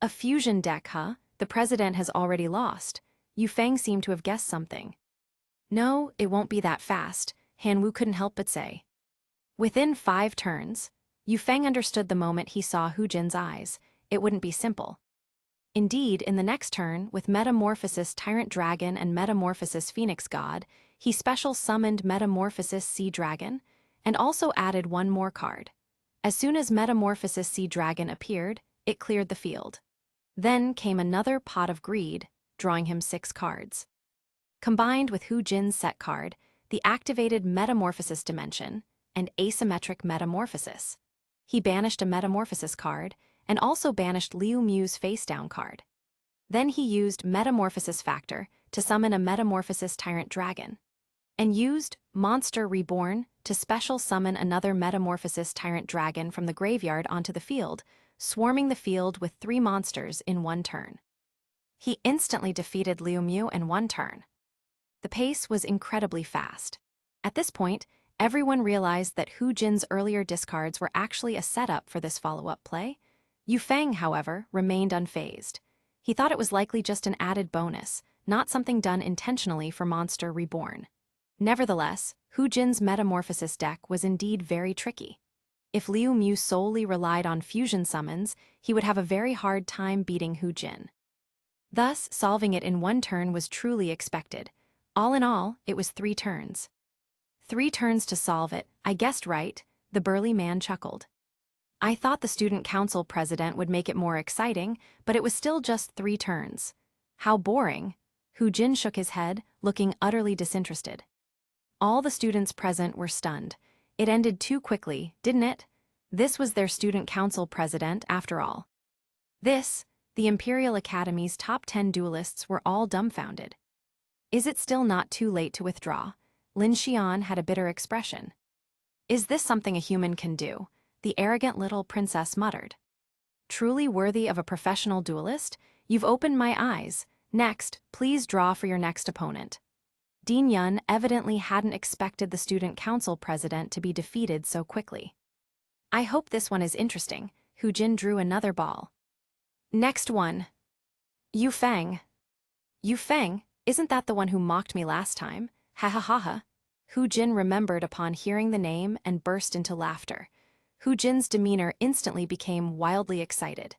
A fusion deck, huh? The president has already lost. Yu Feng seemed to have guessed something. No, it won't be that fast, Han Wu couldn't help but say. Within 5 turns, Yu Feng understood the moment he saw Hu Jin's eyes. It wouldn't be simple. Indeed, in the next turn, with Metamorphosis Tyrant Dragon and Metamorphosis Phoenix God, he special summoned Metamorphosis Sea Dragon, and also added one more card. As soon as Metamorphosis Sea Dragon appeared, it cleared the field. Then came another Pot of Greed, drawing him 6 cards. Combined with Hu Jin's set card, the activated Metamorphosis Dimension, and Asymmetric Metamorphosis. He banished a Metamorphosis card, and also banished Liu Mu's face-down card. Then he used Metamorphosis Factor to summon a Metamorphosis Tyrant Dragon, and used Monster Reborn to special summon another Metamorphosis Tyrant Dragon from the graveyard onto the field, swarming the field with 3 monsters in 1 turn. He instantly defeated Liu Mu in 1 turn. The pace was incredibly fast. At this point, everyone realized that Hu Jin's earlier discards were actually a setup for this follow-up play. Yu Feng, however, remained unfazed. He thought it was likely just an added bonus, not something done intentionally for Monster Reborn. Nevertheless, Hu Jin's Metamorphosis deck was indeed very tricky. If Liu Mu solely relied on fusion summons, he would have a very hard time beating Hu Jin. Thus, solving it in 1 turn was truly expected. All in all, it was 3 turns. 3 turns to solve it, I guessed right, the burly man chuckled. I thought the student council president would make it more exciting, but it was still just 3 turns. How boring. Hu Jin shook his head, looking utterly disinterested. All the students present were stunned. It ended too quickly, didn't it? This was their student council president, after all. The Imperial Academy's top 10 duelists were all dumbfounded. Is it still not too late to withdraw? Lin Xian had a bitter expression. Is this something a human can do? The arrogant little princess muttered. Truly worthy of a professional duelist? You've opened my eyes. Next, please draw for your next opponent. Dean Yun evidently hadn't expected the student council president to be defeated so quickly. I hope this one is interesting. Hu Jin drew another ball. Next one. Yu Feng. Yu Feng, isn't that the one who mocked me last time? Ha ha ha ha. Hu Jin remembered upon hearing the name and burst into laughter. Hu Jin's demeanor instantly became wildly excited.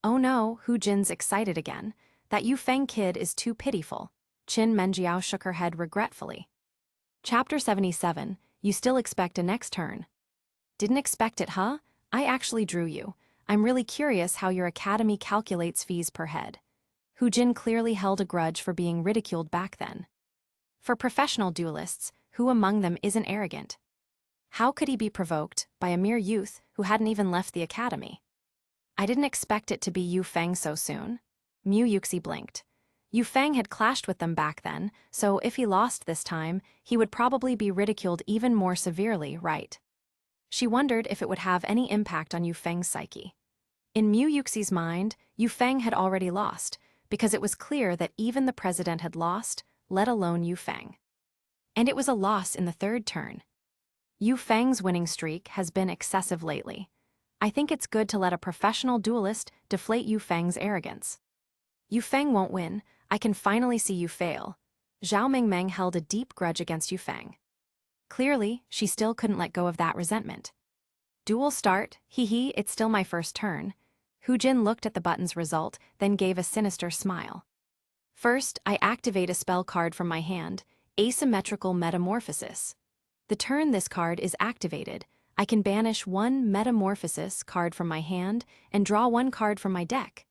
Oh no, Hu Jin's excited again. That Yu Feng kid is too pitiful. Qin Menjiao shook her head regretfully. Chapter 77, you still expect a next turn. Didn't expect it, huh? I actually drew you. I'm really curious how your academy calculates fees per head. Hu Jin clearly held a grudge for being ridiculed back then. For professional duelists, who among them isn't arrogant? How could he be provoked by a mere youth who hadn't even left the academy? I didn't expect it to be Yu Feng so soon. Mu Yuxi blinked. Yu Feng had clashed with them back then, so if he lost this time, he would probably be ridiculed even more severely, right? She wondered if it would have any impact on Yu Feng's psyche. In Mu Yuxi's mind, Yu Feng had already lost, because it was clear that even the president had lost, let alone Yu Feng. And it was a loss in the 3rd turn. Yu Feng's winning streak has been excessive lately. I think it's good to let a professional duelist deflate Yu Feng's arrogance. Yu Feng won't win. I can finally see you fail. Zhao Mingmeng held a deep grudge against Yu Feng. Clearly, she still couldn't let go of that resentment. Duel start, hee, it's still my 1st turn. Hu Jin looked at the button's result, then gave a sinister smile. First, I activate a spell card from my hand, Asymmetrical Metamorphosis. The turn this card is activated, I can banish one Metamorphosis card from my hand and draw one card from my deck.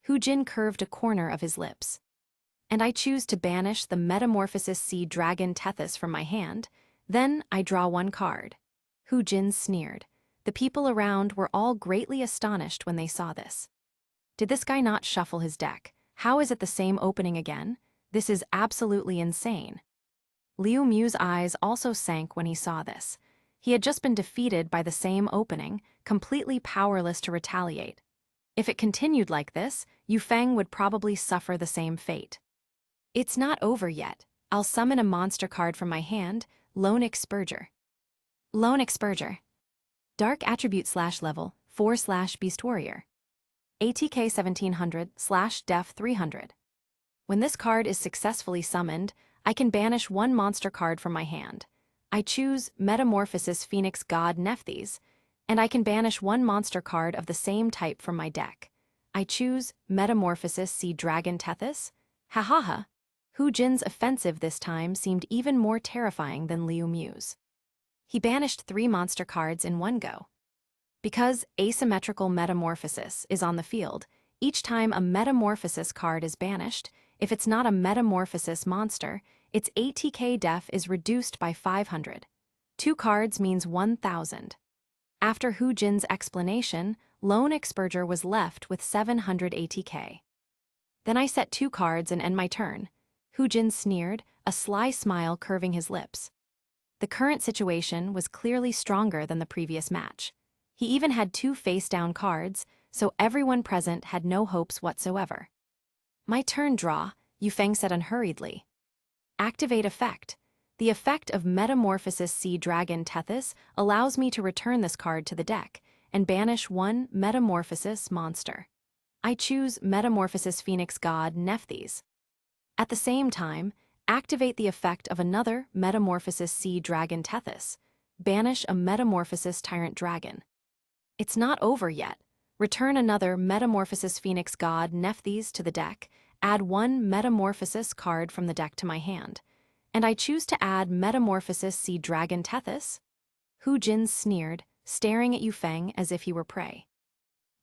Hu Jin curved a corner of his lips. And I choose to banish the Metamorphosis Sea Dragon Tethys from my hand, then I draw one card. Hu Jin sneered. The people around were all greatly astonished when they saw this. Did this guy not shuffle his deck? How is it the same opening again? This is absolutely insane. Liu Mu's eyes also sank when he saw this. He had just been defeated by the same opening, completely powerless to retaliate. If it continued like this, Yu Feng would probably suffer the same fate. It's not over yet. I'll summon a monster card from my hand, Lone Expurger. Lone Expurger. Dark Attribute /level, 4/Beast Warrior. ATK 1700/Def 300. When this card is successfully summoned, I can banish one monster card from my hand. I choose Metamorphosis Phoenix God Nephthys, and I can banish one monster card of the same type from my deck. I choose Metamorphosis Sea Dragon Tethys. Ha ha ha. Hu Jin's offensive this time seemed even more terrifying than Liu Mu's. He banished 3 monster cards in one go. Because asymmetrical metamorphosis is on the field, each time a metamorphosis card is banished, if it's not a metamorphosis monster, its ATK def is reduced by 500. 2 cards means 1,000. After Hu Jin's explanation, Lone Expurger was left with 700 ATK. Then I set 2 cards and end my turn. Hu Jin sneered, a sly smile curving his lips. The current situation was clearly stronger than the previous match. He even had 2 face-down cards, so everyone present had no hopes whatsoever. My turn, draw, Yu Feng said unhurriedly. Activate effect. The effect of Metamorphosis Sea Dragon Tethys allows me to return this card to the deck and banish one Metamorphosis monster. I choose Metamorphosis Phoenix God Nephthys. At the same time, activate the effect of another Metamorphosis Sea Dragon Tethys. Banish a Metamorphosis Tyrant Dragon. It's not over yet. Return another Metamorphosis Phoenix God Nephthys to the deck, add one Metamorphosis card from the deck to my hand, and I choose to add Metamorphosis Sea Dragon Tethys. Hu Jin sneered, staring at Yu Feng as if he were prey.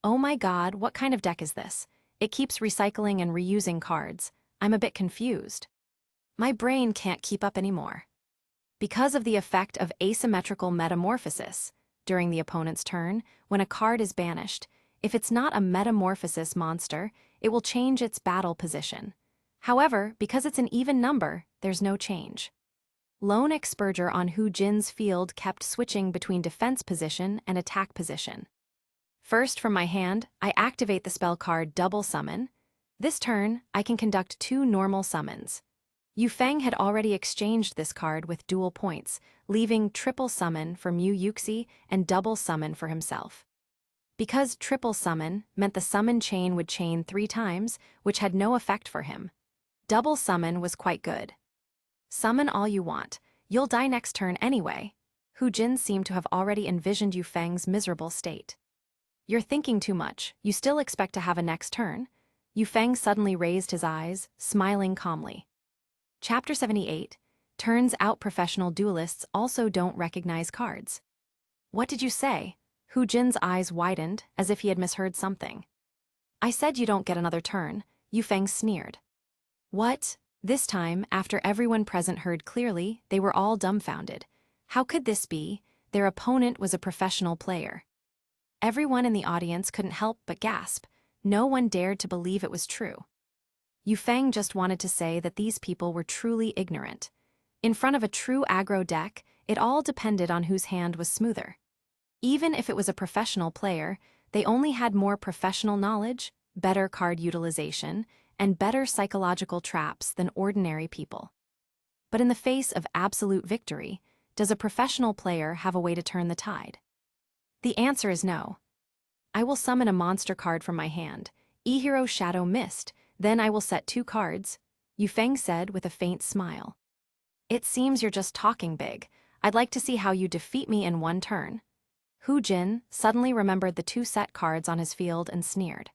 Oh my god, what kind of deck is this? It keeps recycling and reusing cards. I'm a bit confused. My brain can't keep up anymore. Because of the effect of asymmetrical metamorphosis, during the opponent's turn, when a card is banished, if it's not a metamorphosis monster, it will change its battle position. However, because it's an even number, there's no change. Lone Expurger on Hu Jin's field kept switching between defense position and attack position. First, from my hand, I activate the spell card Double Summon. This turn, I can conduct 2 normal summons. Yu Feng had already exchanged this card with dual points, leaving Triple Summon for Mu Yuxi and Double Summon for himself. Because Triple Summon meant the summon chain would chain 3 times, which had no effect for him. Double Summon was quite good. Summon all you want, you'll die next turn anyway. Hu Jin seemed to have already envisioned Yu Feng's miserable state. You're thinking too much, you still expect to have a next turn? Yu Feng suddenly raised his eyes, smiling calmly. Chapter 78. Turns out professional duelists also don't recognize cards. What did you say? Hu Jin's eyes widened, as if he had misheard something. I said you don't get another turn, Yu Feng sneered. What? This time, after everyone present heard clearly, they were all dumbfounded. How could this be? Their opponent was a professional player. Everyone in the audience couldn't help but gasp. No one dared to believe it was true. Yu Feng just wanted to say that these people were truly ignorant. In front of a true aggro deck, it all depended on whose hand was smoother. Even if it was a professional player, they only had more professional knowledge, better card utilization, and better psychological traps than ordinary people. But in the face of absolute victory, does a professional player have a way to turn the tide? The answer is no. I will summon a monster card from my hand, E-Hero Shadow Mist, then I will set 2 cards, Yu Feng said with a faint smile. It seems you're just talking big. I'd like to see how you defeat me in 1 turn. Hu Jin suddenly remembered the 2 set cards on his field and sneered.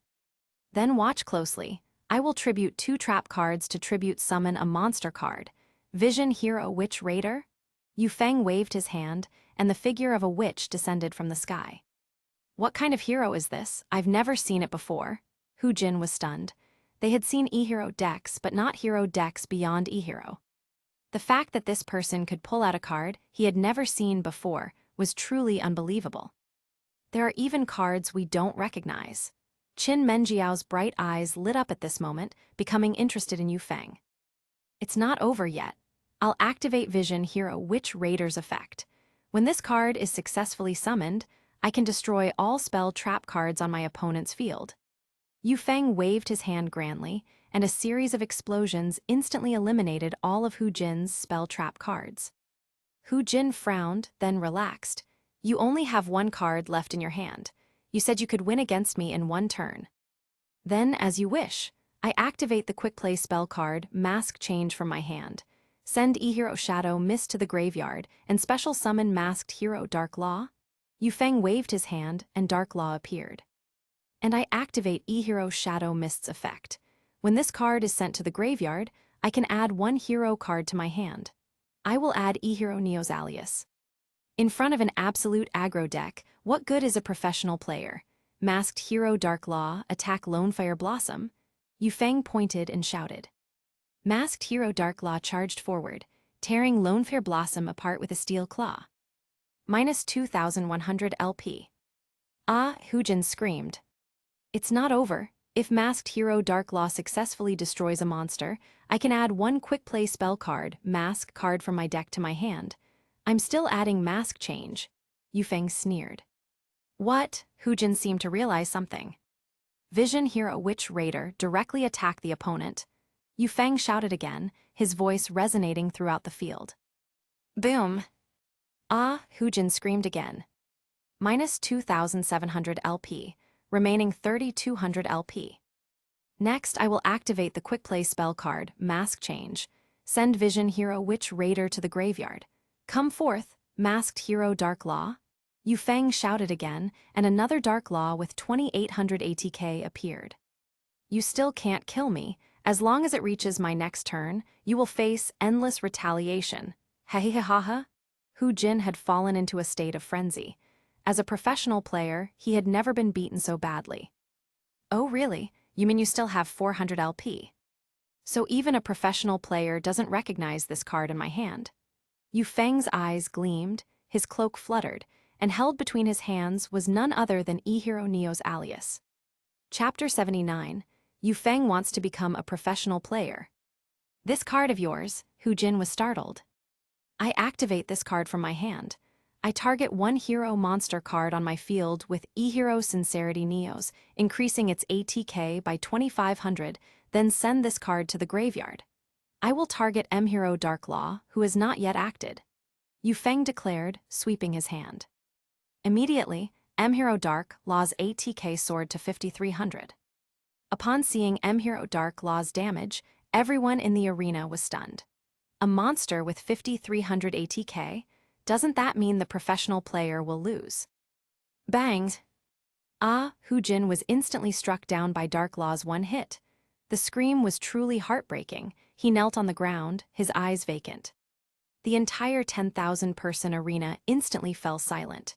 Then watch closely. I will tribute 2 trap cards to tribute summon a monster card. Vision Hero Witch Raider? Yu Feng waved his hand, and the figure of a witch descended from the sky. What kind of hero is this? I've never seen it before. Hu Jin was stunned. They had seen e-hero decks, but not hero decks beyond e-hero. The fact that this person could pull out a card he had never seen before was truly unbelievable. There are even cards we don't recognize. Qin Menjiao's bright eyes lit up at this moment, becoming interested in Yu Feng. It's not over yet. I'll activate Vision Hero Witch Raider's effect. When this card is successfully summoned, I can destroy all spell trap cards on my opponent's field. Yu Feng waved his hand grandly, and a series of explosions instantly eliminated all of Hu Jin's spell trap cards. Hu Jin frowned, then relaxed. You only have one card left in your hand. You said you could win against me in one turn. Then, as you wish, I activate the quick play spell card Mask Change from my hand. Send E-Hero Shadow Mist to the graveyard and special summon Masked Hero Dark Law. Yu Feng waved his hand and Dark Law appeared. And I activate E-Hero Shadow Mist's effect. When this card is sent to the graveyard, I can add one hero card to my hand. I will add E-Hero Neo's alias. In front of an absolute aggro deck, what good is a professional player? Masked Hero Dark Law, attack Lonefire Blossom. Yu Feng pointed and shouted. Masked Hero Dark Law charged forward, tearing Lonefire Blossom apart with a steel claw. Minus 2,100 LP. Ah, Hu Jin screamed. It's not over. If Masked Hero Dark Law successfully destroys a monster, I can add one quick play spell card, Mask card from my deck to my hand. I'm still adding Mask Change. Yu Feng sneered. What? Hu Jin seemed to realize something. Vision Hero Witch Raider directly attacked the opponent. Yu Feng shouted again, his voice resonating throughout the field. Boom! Ah, Hu Jin screamed again. Minus 2,700 LP, remaining 3,200 LP. Next, I will activate the quick play spell card, Mask Change. Send Vision Hero Witch Raider to the graveyard. Come forth, Masked Hero Dark Law. Yu Feng shouted again, and another Dark Law with 2,800 ATK appeared. You still can't kill me. As long as it reaches my next turn, you will face endless retaliation. Ha. Hu Jin had fallen into a state of frenzy. As a professional player, he had never been beaten so badly. Oh really? You mean you still have 400 LP? So even a professional player doesn't recognize this card in my hand. Yu Feng's eyes gleamed, his cloak fluttered, and held between his hands was none other than E-Hero Neo's alias. Chapter 79. Yu Feng wants to become a professional player. This card of yours, Hu Jin was startled. I activate this card from my hand. I target one hero monster card on my field with E-Hero Sincerity Neos, increasing its ATK by 2,500, then send this card to the graveyard. I will target M-Hero Dark Law, who has not yet acted. Yu Feng declared, sweeping his hand. Immediately, M-Hero Dark Law's ATK soared to 5,300. Upon seeing M-Hero Dark Law's damage, everyone in the arena was stunned. A monster with 5,300 ATK? Doesn't that mean the professional player will lose? Bang! Ah, Hu Jin was instantly struck down by Dark Law's one hit. The scream was truly heartbreaking. He knelt on the ground, his eyes vacant. The entire 10,000-person arena instantly fell silent.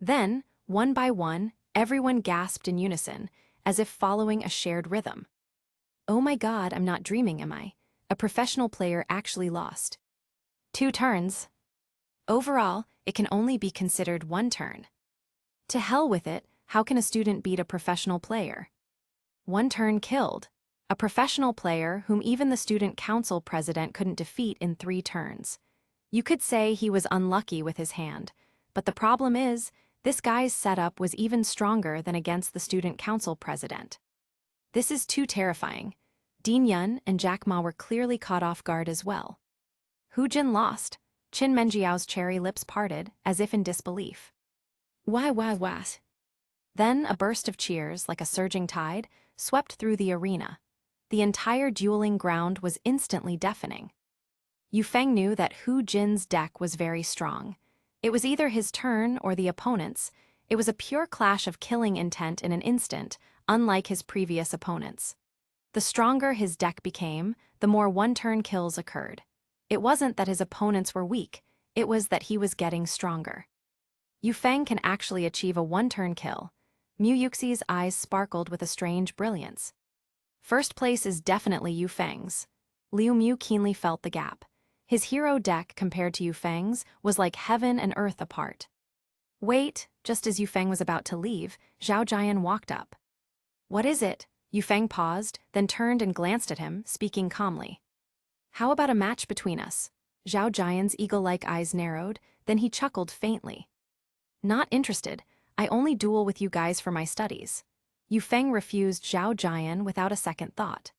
Then, one by one, everyone gasped in unison, as if following a shared rhythm. Oh my god, I'm not dreaming, am I? A professional player actually lost. 2 turns. Overall, it can only be considered 1 turn. To hell with it, how can a student beat a professional player? 1 turn killed. A professional player whom even the student council president couldn't defeat in 3 turns. You could say he was unlucky with his hand, but the problem is, this guy's setup was even stronger than against the student council president. This is too terrifying. Dean Yun and Jack Ma were clearly caught off guard as well. Hu Jin lost. Qin Menjiao's cherry lips parted, as if in disbelief. Why? Then a burst of cheers, like a surging tide, swept through the arena. The entire dueling ground was instantly deafening. Yu Feng knew that Hu Jin's deck was very strong. It was either his turn or the opponent's. It was a pure clash of killing intent in an instant, unlike his previous opponents. The stronger his deck became, the more one-turn kills occurred. It wasn't that his opponents were weak, It was that he was getting stronger. Yu Feng can actually achieve a one-turn kill. Mu Yuxi's eyes sparkled with a strange brilliance. First place is definitely Yu Feng's. Liu Mu keenly felt the gap. His hero deck compared to Yu Feng's was like heaven and earth apart. Wait, just as Yu Feng was about to leave, Zhao Jian walked up. What is it? Yu Feng paused, then turned and glanced at him, speaking calmly. How about a match between us? Zhao Jian's eagle-like eyes narrowed, then he chuckled faintly. Not interested. I only duel with you guys for my studies. Yu Feng refused Zhao Jian without a second thought.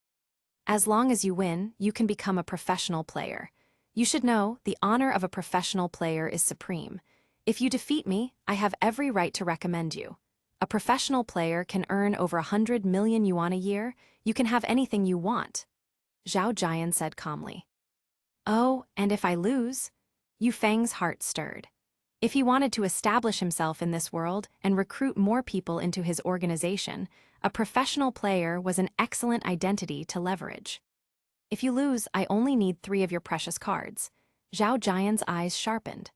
As long as you win, you can become a professional player. You should know, the honor of a professional player is supreme. If you defeat me, I have every right to recommend you. A professional player can earn over 100 million yuan a year. You can have anything you want. Zhao Jian said calmly. Oh, and if I lose? Yu Feng's heart stirred. If he wanted to establish himself in this world and recruit more people into his organization, a professional player was an excellent identity to leverage. If you lose, I only need 3 of your precious cards. Zhao Jian's eyes sharpened.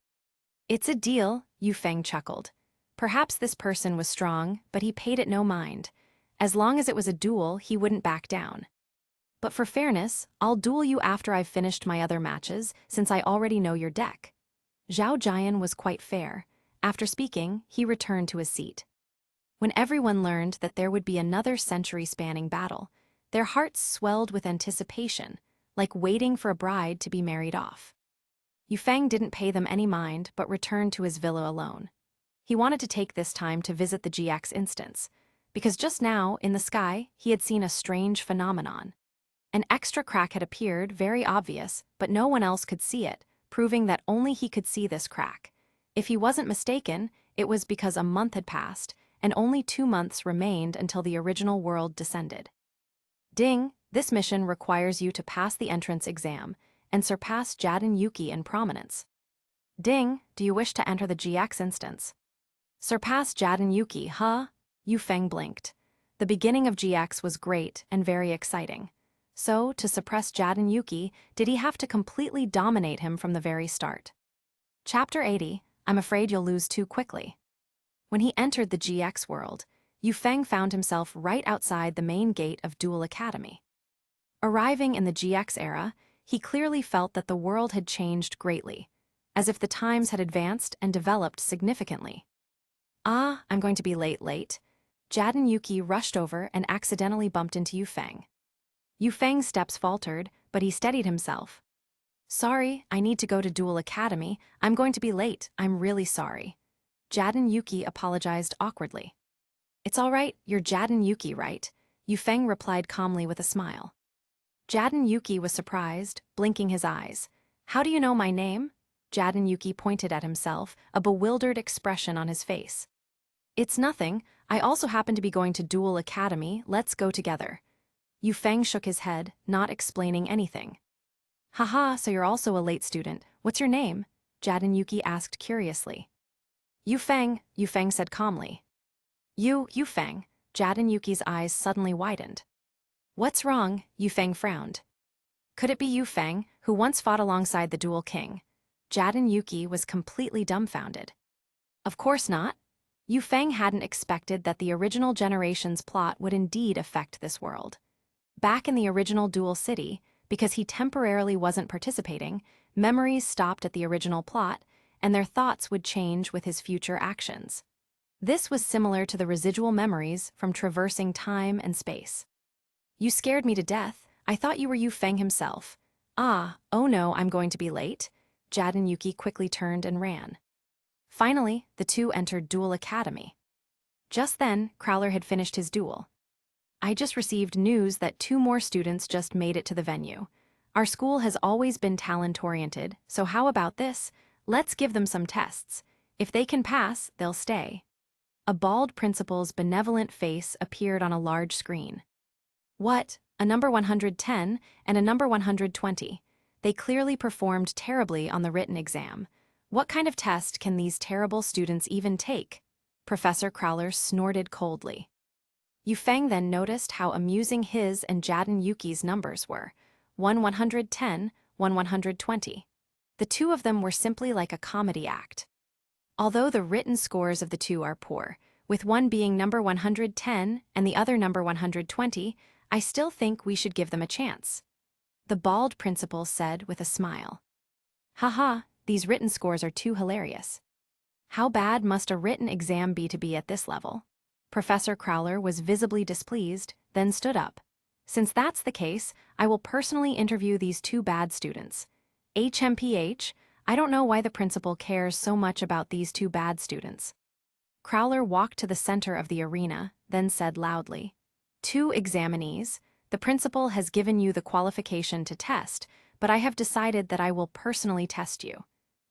It's a deal, Yu Feng chuckled. Perhaps this person was strong, but he paid it no mind. As long as it was a duel, he wouldn't back down. But for fairness, I'll duel you after I've finished my other matches, since I already know your deck. Zhao Jian was quite fair. After speaking, he returned to his seat. When everyone learned that there would be another century-spanning battle, their hearts swelled with anticipation, like waiting for a bride to be married off. Yu Feng didn't pay them any mind but returned to his villa alone. He wanted to take this time to visit the GX instance, because just now, in the sky, he had seen a strange phenomenon. An extra crack had appeared, very obvious, but no one else could see it, proving that only he could see this crack. If he wasn't mistaken, it was because a month had passed, and only 2 months remained until the original world descended. Ding, this mission requires you to pass the entrance exam and surpass Jadin Yuki in prominence. Ding, do you wish to enter the GX instance? Surpass Jadin Yuki, huh? Yu Feng blinked. The beginning of GX was great and very exciting. So, to suppress Jadin Yuki, did he have to completely dominate him from the very start? Chapter 80, I'm afraid you'll lose too quickly. When he entered the GX world, Yu Feng found himself right outside the main gate of Duel Academy. Arriving in the GX era, he clearly felt that the world had changed greatly, as if the times had advanced and developed significantly. Ah, I'm going to be late. Jadin Yuki rushed over and accidentally bumped into Yu Feng. Yu Feng's steps faltered, but he steadied himself. Sorry, I need to go to Duel Academy. I'm going to be late. I'm really sorry. Jadin Yuki apologized awkwardly. It's all right, you're Jadin Yuki, right? Yu Feng replied calmly with a smile. Jadin Yuki was surprised, blinking his eyes. How do you know my name? Jadin Yuki pointed at himself, a bewildered expression on his face. It's nothing. I also happen to be going to Duel Academy. Let's go together. Yu Feng shook his head, not explaining anything. Haha, so you're also a late student. What's your name? Jadin Yuki asked curiously. Yu Feng said calmly. Yu Feng. Jadin Yuki's eyes suddenly widened. What's wrong? Yu Feng frowned. Could it be Yu Feng, who once fought alongside the Duel King? Jadin Yuki was completely dumbfounded. Of course not. Yu Feng hadn't expected that the original generation's plot would indeed affect this world. Back in the original Duel City, because he temporarily wasn't participating, memories stopped at the original plot, and their thoughts would change with his future actions. This was similar to the residual memories from traversing time and space. You scared me to death. I thought you were Yu Feng himself. Oh no, I'm going to be late. Jadin Yuki quickly turned and ran. Finally, the two entered Duel Academy. Just then, Crowler had finished his duel. I just received news that 2 more students just made it to the venue. Our school has always been talent-oriented, so how about this? Let's give them some tests. If they can pass, they'll stay. A bald principal's benevolent face appeared on a large screen. What? A number 110 and a number 120. They clearly performed terribly on the written exam. What kind of test can these terrible students even take? Professor Crowler snorted coldly. Yu Feng then noticed how amusing his and Jadin Yuki's numbers were. One 110, one 120. The two of them were simply like a comedy act. Although the written scores of the two are poor, with one being number 110 and the other number 120, I still think we should give them a chance. The bald principal said with a smile. Haha, these written scores are too hilarious. How bad must a written exam be to be at this level? Professor Crowler was visibly displeased, then stood up. Since that's the case, I will personally interview these two bad students. HMPH, I don't know why the principal cares so much about these two bad students. Crowler walked to the center of the arena, then said loudly, "Two examinees, the principal has given you the qualification to test, but I have decided that I will personally test you.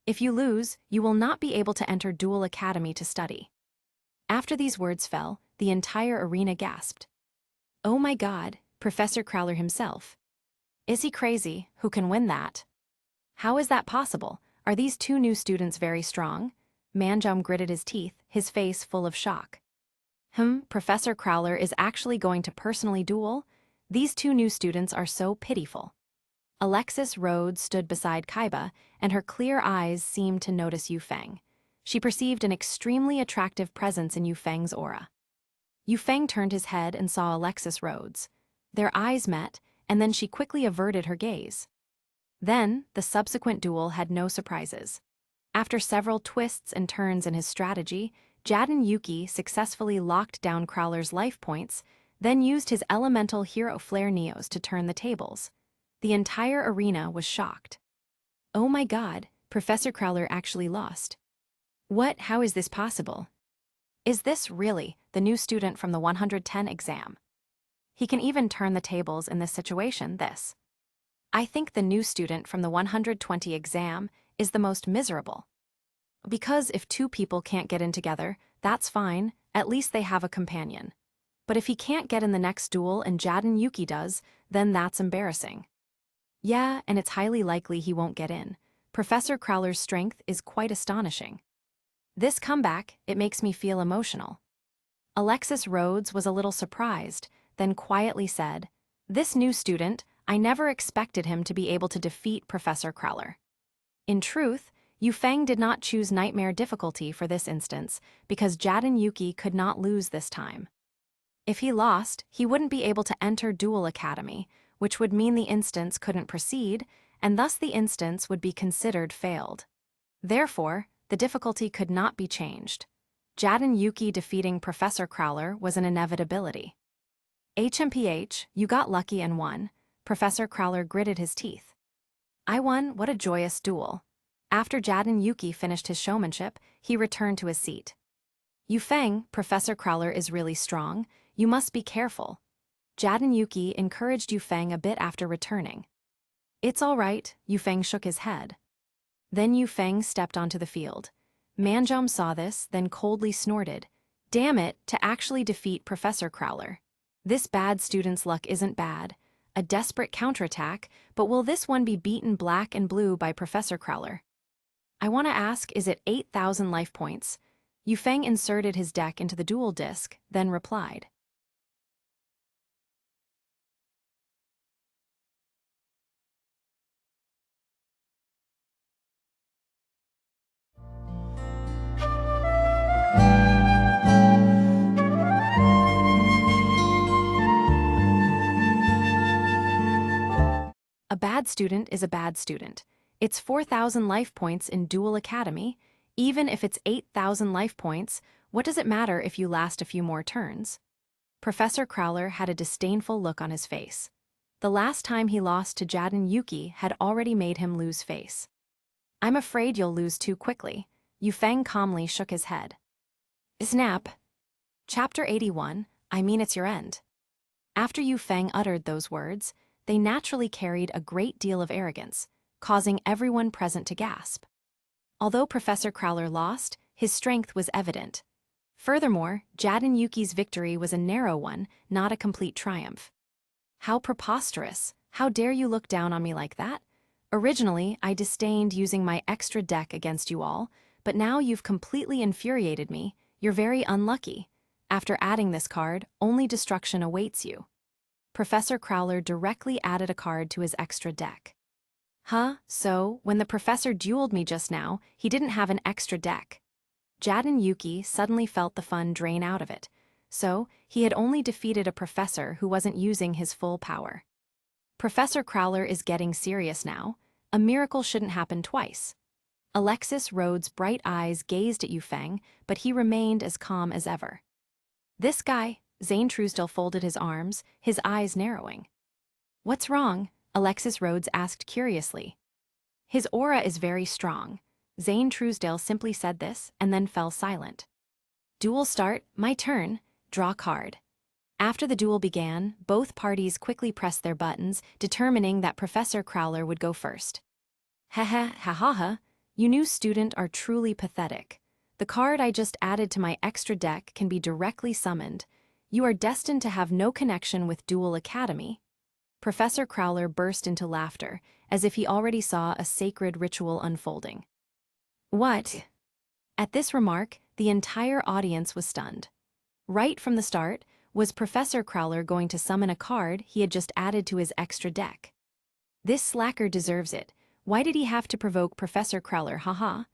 If you lose, you will not be able to enter Duel Academy to study." After these words fell, the entire arena gasped. Oh my God, Professor Crowler himself. Is he crazy? Who can win that? How is that possible? Are these two new students very strong? Manjum gritted his teeth, his face full of shock. Professor Crowler is actually going to personally duel? These two new students are so pitiful. Alexis Rhodes stood beside Kaiba, and her clear eyes seemed to notice Yu Feng. She perceived an extremely attractive presence in Yu Feng's aura. Yu Feng turned his head and saw Alexis Rhodes. Their eyes met, and then she quickly averted her gaze. Then, the subsequent duel had no surprises. After several twists and turns in his strategy, Jaden Yuki successfully locked down Crowler's life points, then used his elemental hero Flare Neos to turn the tables. The entire arena was shocked. Oh my God, Professor Crowler actually lost. What? How is this possible? Is this really the new student from the 110 exam? He can even turn the tables in this situation, this. I think the new student from the 120 exam is the most miserable. Because if two people can't get in together, that's fine, at least they have a companion. But if he can't get in the next duel and Jaden Yuki does, then that's embarrassing. Yeah, and it's highly likely he won't get in. Professor Crowler's strength is quite astonishing. This comeback, it makes me feel emotional. Alexis Rhodes was a little surprised, then quietly said, "This new student, I never expected him to be able to defeat Professor Crowler." In truth, Yu Feng did not choose Nightmare difficulty for this instance because Jaden Yuki could not lose this time. If he lost, he wouldn't be able to enter Duel Academy, which would mean the instance couldn't proceed, and thus the instance would be considered failed. Therefore, the difficulty could not be changed. Jaden Yuki defeating Professor Crowler was an inevitability. HMPH, you got lucky and won. Professor Crowler gritted his teeth. I won, what a joyous duel. After Jaden Yuki finished his showmanship, he returned to his seat. Yu Feng, Professor Crowler is really strong. You must be careful. Jaden Yuki encouraged Yu Feng a bit after returning. It's all right, Yu Feng shook his head. Then Yu Feng stepped onto the field. Manjom saw this, then coldly snorted. Damn it, to actually defeat Professor Crowler. This bad student's luck isn't bad. A desperate counterattack, but will this one be beaten black and blue by Professor Crowler? I want to ask, is it 8,000 life points? Yu Feng inserted his deck into the duel disc, then replied. A bad student is a bad student. It's 4,000 life points in Duel Academy. Even if it's 8,000 life points, what does it matter if you last a few more turns? Professor Crowler had a disdainful look on his face. The last time he lost to Jaden Yuki had already made him lose face. I'm afraid you'll lose too quickly. Yu Feng calmly shook his head. Snap. Chapter 81, I mean it's your end. After Yu Feng uttered those words, they naturally carried a great deal of arrogance, causing everyone present to gasp. Although Professor Crowler lost, his strength was evident. Furthermore, Jaden Yuki's victory was a narrow one, not a complete triumph. How preposterous! How dare you look down on me like that? Originally, I disdained using my extra deck against you all, but now you've completely infuriated me. You're very unlucky. After adding this card, only destruction awaits you. Professor Crowler directly added a card to his extra deck. Huh, so, when the professor dueled me just now, he didn't have an extra deck. Jadon Yuki suddenly felt the fun drain out of it. So, he had only defeated a professor who wasn't using his full power. Professor Crowler is getting serious now. A miracle shouldn't happen twice. Alexis Rhodes' bright eyes gazed at Yufeng, but he remained as calm as ever. This guy, Zane Truesdale folded his arms, his eyes narrowing. What's wrong? Alexis Rhodes asked curiously. His aura is very strong. Zane Truesdale simply said this and then fell silent. Duel start, my turn, draw card. After the duel began, both parties quickly pressed their buttons, determining that Professor Crowler would go first. Ha, you new student are truly pathetic. The card I just added to my extra deck can be directly summoned. You are destined to have no connection with Duel Academy. Professor Crowler burst into laughter, as if he already saw a sacred ritual unfolding. What? At this remark, the entire audience was stunned. Right from the start, was Professor Crowler going to summon a card he had just added to his extra deck? This slacker deserves it. Why did he have to provoke Professor Crowler, haha?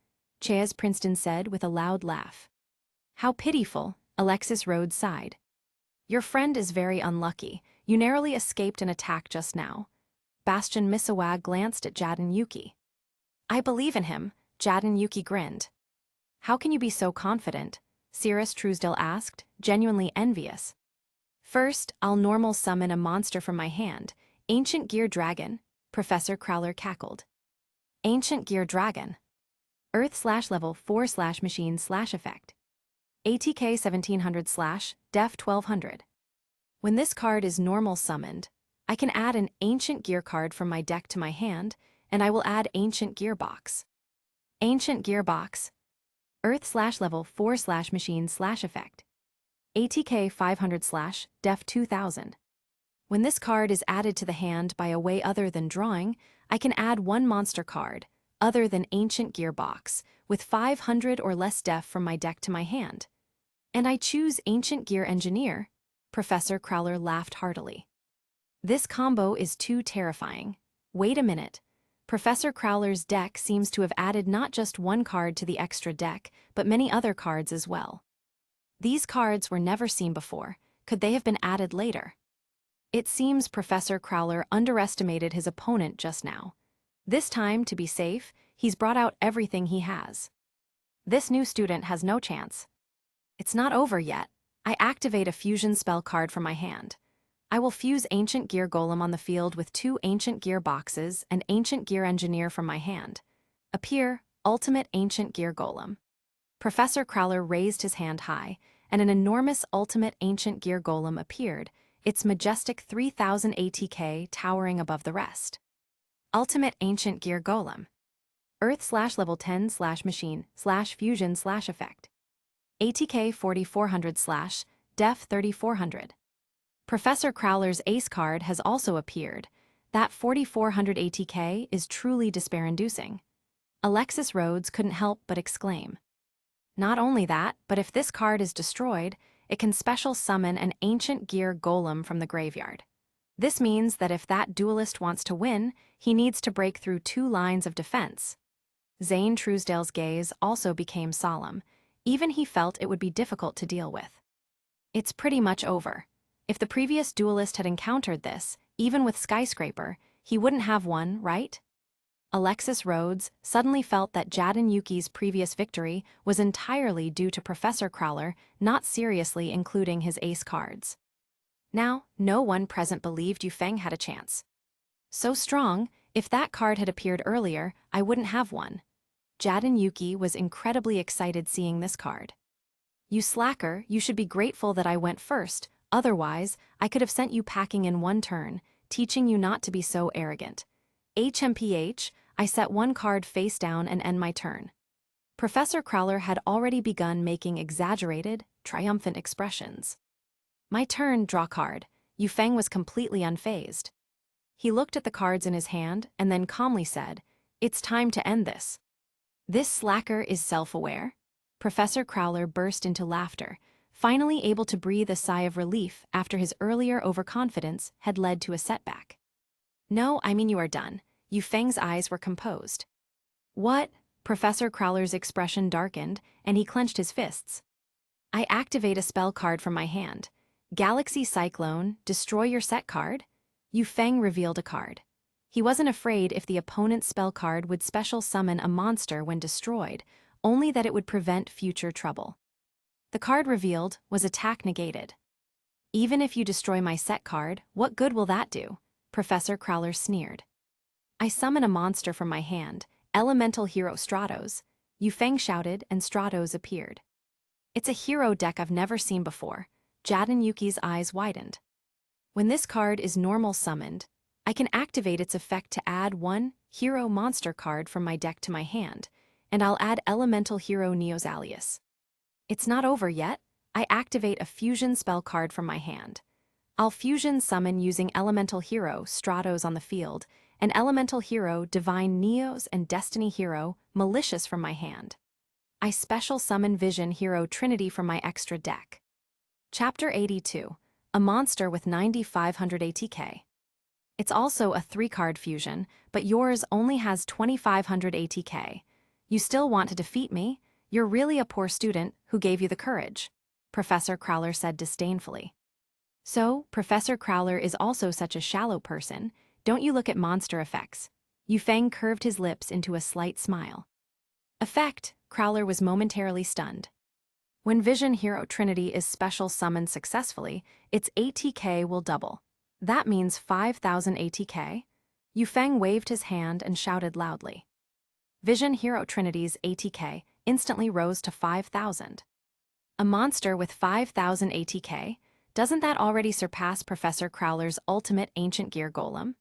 Chaz Princeton said with a loud laugh. How pitiful, Alexis Rhodes sighed. Your friend is very unlucky. You narrowly escaped an attack just now. Bastion Misawag glanced at Jadon Yuki. I believe in him, Jadon Yuki grinned. How can you be so confident? Cirrus Truesdale asked, genuinely envious. First, I'll normal summon a monster from my hand, Ancient Gear Dragon, Professor Crowler cackled. Ancient Gear Dragon. Earth/level 4/machine/effect. ATK 1700/def 1200. When this card is normal summoned, I can add an Ancient Gear card from my deck to my hand, and I will add Ancient Gearbox. Ancient Gearbox. Earth/level 4/machine/effect. ATK 500/def 2000. When this card is added to the hand by a way other than drawing, I can add one monster card, other than Ancient Gearbox, with 500 or less def from my deck to my hand. And I choose Ancient Gear Engineer. Professor Crowler laughed heartily. This combo is too terrifying. Wait a minute. Professor Crowler's deck seems to have added not just one card to the extra deck, but many other cards as well. These cards were never seen before. Could they have been added later? It seems Professor Crowler underestimated his opponent just now. This time, to be safe, he's brought out everything he has. This new student has no chance. It's not over yet. I activate a fusion spell card from my hand. I will fuse Ancient Gear Golem on the field with 2 Ancient Gear boxes and Ancient Gear Engineer from my hand. Appear, Ultimate Ancient Gear Golem. Professor Crowler raised his hand high, and an enormous Ultimate Ancient Gear Golem appeared, its majestic 3000 ATK towering above the rest. Ultimate Ancient Gear Golem. Earth/level 10/machine/fusion/effect. ATK 4400/def 3400. Professor Crowler's ace card has also appeared. That 4400 ATK is truly despair-inducing. Alexis Rhodes couldn't help but exclaim. Not only that, but if this card is destroyed, it can special summon an Ancient Gear Golem from the graveyard. This means that if that duelist wants to win, he needs to break through 2 lines of defense. Zane Truesdale's gaze also became solemn. Even he felt it would be difficult to deal with. It's pretty much over. If the previous duelist had encountered this, even with Skyscraper, he wouldn't have won, right? Alexis Rhodes suddenly felt that Jadon Yuki's previous victory was entirely due to Professor Crowler not seriously including his ace cards. Now, no one present believed Yufeng had a chance. So strong, if that card had appeared earlier, I wouldn't have won. Jadon Yuki was incredibly excited seeing this card. You slacker, you should be grateful that I went first, otherwise, I could have sent you packing in one turn, teaching you not to be so arrogant. HMPH, I set one card face down and end my turn. Professor Crowler had already begun making exaggerated, triumphant expressions. My turn, draw card. Yufeng was completely unfazed. He looked at the cards in his hand and then calmly said, "It's time to end this." This slacker is self-aware? Professor Crowler burst into laughter, finally able to breathe a sigh of relief after his earlier overconfidence had led to a setback. No, I mean you are done. Yu Feng's eyes were composed. What? Professor Crowler's expression darkened, and he clenched his fists. I activate a spell card from my hand. Galaxy Cyclone, destroy your set card? Yu Feng revealed a card. He wasn't afraid if the opponent's spell card would special summon a monster when destroyed, only that it would prevent future trouble. The card revealed was attack negated. Even if you destroy my set card, what good will that do? Professor Crowler sneered. I summon a monster from my hand, elemental hero Stratos. Yu Feng shouted and Stratos appeared. It's a hero deck I've never seen before. Jaden Yuki's eyes widened. When this card is normal summoned, I can activate its effect to add one hero monster card from my deck to my hand, and I'll add elemental hero Neozalius. It's not over yet. I activate a fusion spell card from my hand. I'll fusion summon using elemental hero Stratos on the field, and elemental hero Divine Neos and Destiny hero Malicious from my hand. I special summon Vision hero Trinity from my extra deck. Chapter 82. A monster with 9500 ATK. It's also a 3-card fusion, but yours only has 2500 ATK. You still want to defeat me? You're really a poor student who gave you the courage, Professor Crowler said disdainfully. So, Professor Crowler is also such a shallow person. Don't you look at monster effects? Yu Feng curved his lips into a slight smile. Effect, Crowler was momentarily stunned. When Vision Hero Trinity is special summoned successfully, its ATK will double. That means 5000 ATK? Yu Feng waved his hand and shouted loudly. Vision Hero Trinity's ATK instantly rose to 5000. A monster with 5000 ATK? Doesn't that already surpass Professor Crowler's ultimate ancient gear golem?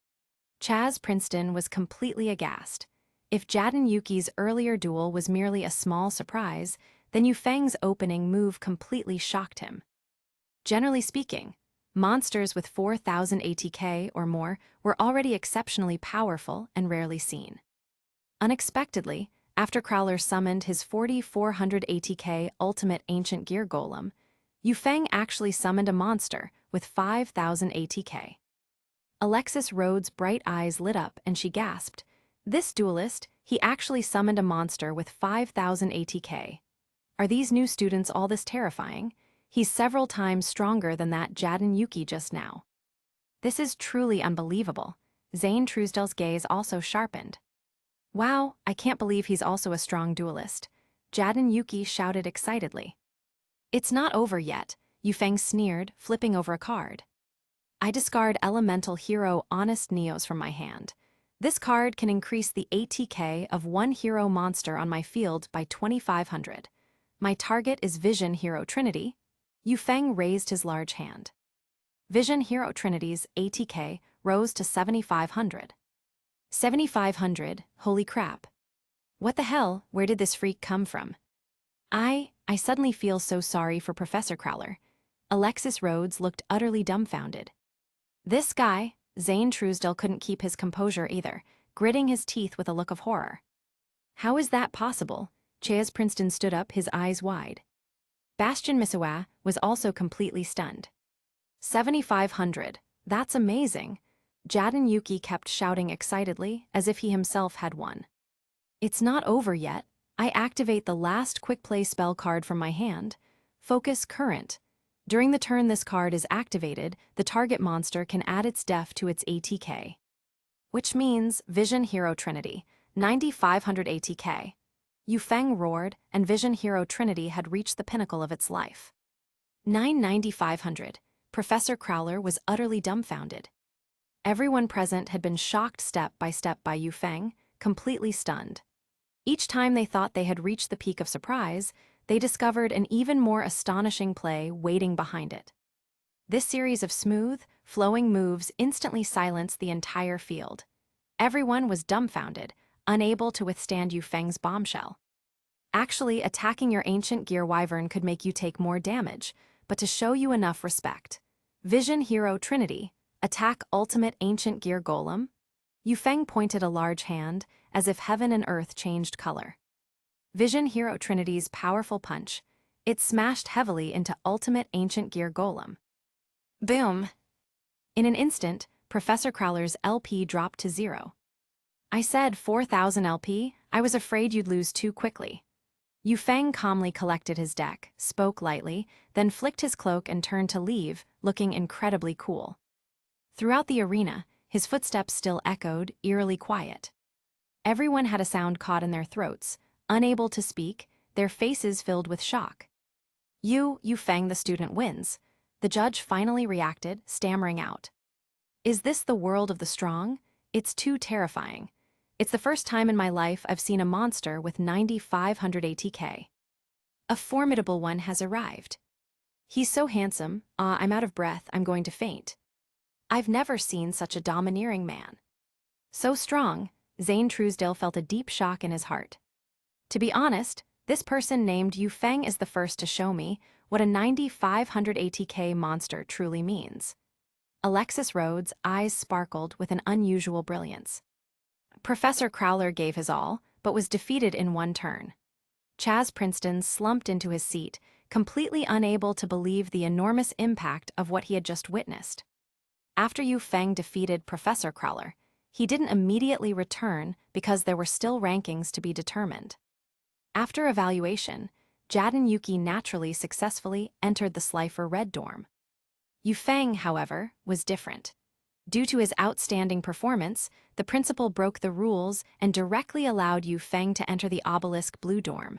Chaz Princeton was completely aghast. If Jaden Yuki's earlier duel was merely a small surprise, then Yu Feng's opening move completely shocked him. Generally speaking, monsters with 4000 ATK or more were already exceptionally powerful and rarely seen. Unexpectedly, after Crowler summoned his 4400 ATK ultimate ancient gear golem, Yu Feng actually summoned a monster with 5000 ATK. Alexis Rhodes' bright eyes lit up and she gasped. This duelist, he actually summoned a monster with 5000 ATK. Are these new students all this terrifying? He's several times stronger than that Jaden Yuki just now. This is truly unbelievable. Zane Truesdell's gaze also sharpened. Wow, I can't believe he's also a strong duelist. Jaden Yuki shouted excitedly. It's not over yet, Yu Feng sneered, flipping over a card. I discard elemental hero Honest Neos from my hand. This card can increase the ATK of one hero monster on my field by 2500. My target is Vision Hero Trinity. Yu Feng raised his large hand. Vision Hero Trinity's ATK rose to 7500. 7500, holy crap. What the hell, where did this freak come from? I suddenly feel so sorry for Professor Crowler. Alexis Rhodes looked utterly dumbfounded. This guy, Zane Truesdell couldn't keep his composure either, gritting his teeth with a look of horror. How is that possible? Chaz Princeton stood up, his eyes wide. Bastian Misawa was also completely stunned. 7500, that's amazing. Jaden Yuki kept shouting excitedly, as if he himself had won. It's not over yet. I activate the last quick play spell card from my hand. Focus Current. During the turn this card is activated, the target monster can add its def to its ATK. Which means Vision Hero Trinity, 9500 ATK. Yu Feng roared, and Vision Hero Trinity had reached the pinnacle of its life. 9500. Professor Crowler was utterly dumbfounded. Everyone present had been shocked step by Yu Feng, completely stunned. Each time they thought they had reached the peak of surprise, they discovered an even more astonishing play waiting behind it. This series of smooth, flowing moves instantly silenced the entire field. Everyone was dumbfounded, unable to withstand Yu Feng's bombshell. Actually, attacking your ancient gear wyvern could make you take more damage, but to show you enough respect. Vision Hero Trinity, attack ultimate ancient gear golem. Yu Feng pointed a large hand, as if heaven and earth changed color. Vision Hero Trinity's powerful punch. It smashed heavily into ultimate ancient gear golem. Boom! In an instant, Professor Crowler's LP dropped to 0. I said 4,000 LP, I was afraid you'd lose too quickly. Yu Feng calmly collected his deck, spoke lightly, then flicked his cloak and turned to leave, looking incredibly cool. Throughout the arena, his footsteps still echoed, eerily quiet. Everyone had a sound caught in their throats, unable to speak, their faces filled with shock. Yu Feng, the student, wins. The judge finally reacted, stammering out. Is this the world of the strong? It's too terrifying. It's the first time in my life I've seen a monster with 9,500 ATK. A formidable one has arrived. He's so handsome, I'm out of breath, I'm going to faint. I've never seen such a domineering man. So strong, Zane Truesdale felt a deep shock in his heart. To be honest, this person named Yu Feng is the first to show me what a 9,500 ATK monster truly means. Alexis Rhodes' eyes sparkled with an unusual brilliance. Professor Crowler gave his all, but was defeated in one turn. Chaz Princeton slumped into his seat, completely unable to believe the enormous impact of what he had just witnessed. After Yu Feng defeated Professor Crowler, he didn't immediately return because there were still rankings to be determined. After evaluation, Jad and Yuki naturally successfully entered the Slifer Red dorm. Yu Feng, however, was different. Due to his outstanding performance, the principal broke the rules and directly allowed Yu Feng to enter the Obelisk Blue dorm.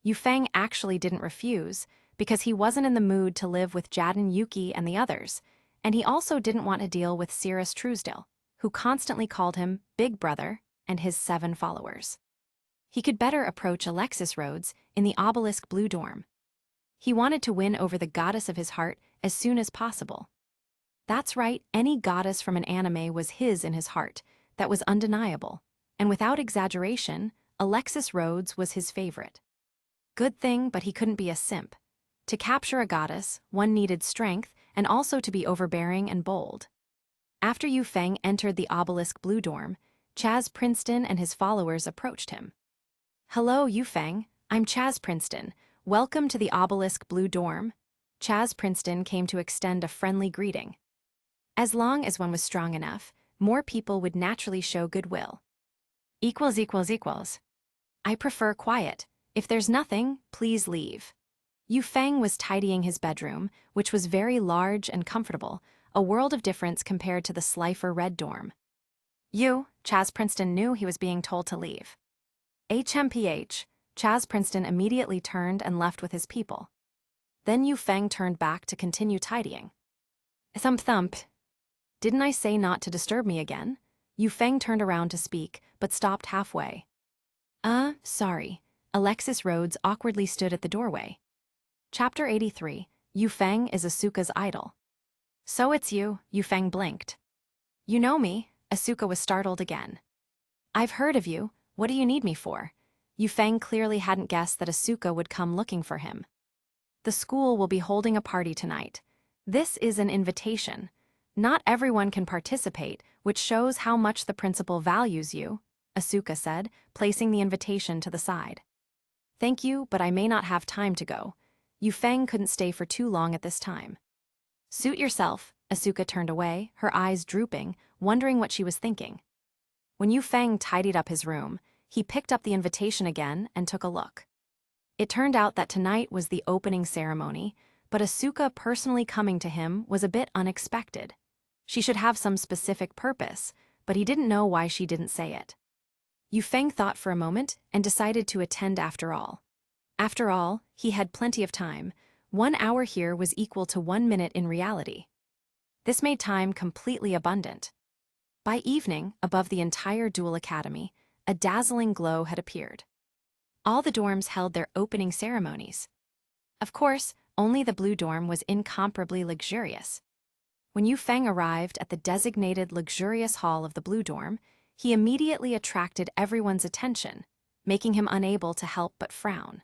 Yu Feng actually didn't refuse, because he wasn't in the mood to live with Jad and Yuki and the others, and he also didn't want to deal with Cirrus Truesdale, who constantly called him Big Brother and his 7 followers. He could better approach Alexis Rhodes in the Obelisk Blue dorm. He wanted to win over the goddess of his heart as soon as possible. That's right, any goddess from an anime was his in his heart. That was undeniable. And without exaggeration, Alexis Rhodes was his favorite. Good thing, but he couldn't be a simp. To capture a goddess, one needed strength and also to be overbearing and bold. After Yu Feng entered the Obelisk Blue dorm, Chaz Princeton and his followers approached him. Hello, Yu Feng. I'm Chaz Princeton. Welcome to the Obelisk Blue dorm. Chaz Princeton came to extend a friendly greeting. As long as one was strong enough, more people would naturally show goodwill. Equals. I prefer quiet. If there's nothing, please leave. Yu Feng was tidying his bedroom, which was very large and comfortable, a world of difference compared to the Slifer Red dorm. Chaz Princeton knew he was being told to leave. HMPH, Chaz Princeton immediately turned and left with his people. Then Yu Feng turned back to continue tidying. Thump. Didn't I say not to disturb me again? Yu Feng turned around to speak, but stopped halfway. Sorry. Alexis Rhodes awkwardly stood at the doorway. Chapter 83, Yu Feng is Asuka's idol. So it's you, Yu Feng blinked. You know me, Asuka was startled again. I've heard of you, what do you need me for? Yu Feng clearly hadn't guessed that Asuka would come looking for him. The school will be holding a party tonight. This is an invitation. Not everyone can participate, which shows how much the principal values you, Asuka said, placing the invitation to the side. Thank you, but I may not have time to go. Yu Feng couldn't stay for too long at this time. Suit yourself, Asuka turned away, her eyes drooping, wondering what she was thinking. When Yu Feng tidied up his room, he picked up the invitation again and took a look. It turned out that tonight was the opening ceremony, but Asuka personally coming to him was a bit unexpected. She should have some specific purpose, but he didn't know why she didn't say it. Yu Feng thought for a moment and decided to attend after all. After all, he had plenty of time. 1 hour here was equal to 1 minute in reality. This made time completely abundant. By evening, above the entire Duel Academy, a dazzling glow had appeared. All the dorms held their opening ceremonies. Of course, only the Blue dorm was incomparably luxurious. When Yu Feng arrived at the designated luxurious hall of the Blue dorm, he immediately attracted everyone's attention, making him unable to help but frown.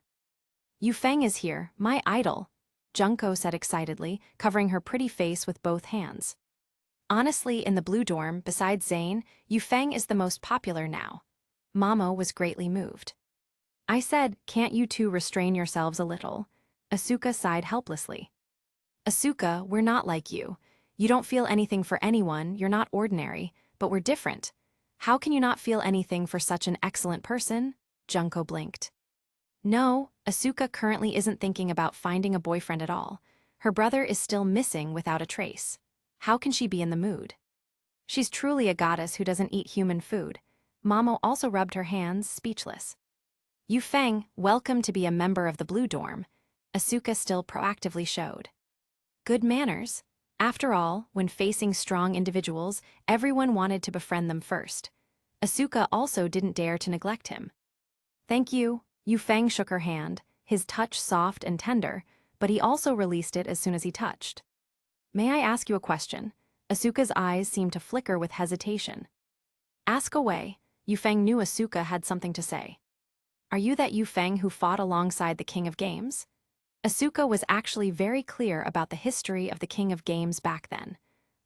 Yu Feng is here, my idol, Junko said excitedly, covering her pretty face with both hands. Honestly, in the Blue dorm, besides Zane, Yu Feng is the most popular now. Mamo was greatly moved. I said, can't you two restrain yourselves a little? Asuka sighed helplessly. Asuka, we're not like you. You don't feel anything for anyone, you're not ordinary, but we're different. How can you not feel anything for such an excellent person? Junko blinked. No, Asuka currently isn't thinking about finding a boyfriend at all. Her brother is still missing without a trace. How can she be in the mood? She's truly a goddess who doesn't eat human food. Mamo also rubbed her hands, speechless. Yu Feng, welcome to be a member of the Blue Dorm, Asuka still proactively showed. Good manners. After all, when facing strong individuals, everyone wanted to befriend them first. Asuka also didn't dare to neglect him. Thank you, Yu Feng shook her hand, his touch soft and tender, but he also released it as soon as he touched. May I ask you a question? Asuka's eyes seemed to flicker with hesitation. Ask away. Yu Feng knew Asuka had something to say. Are you that Yu Feng who fought alongside the King of Games? Asuka was actually very clear about the history of the King of Games back then.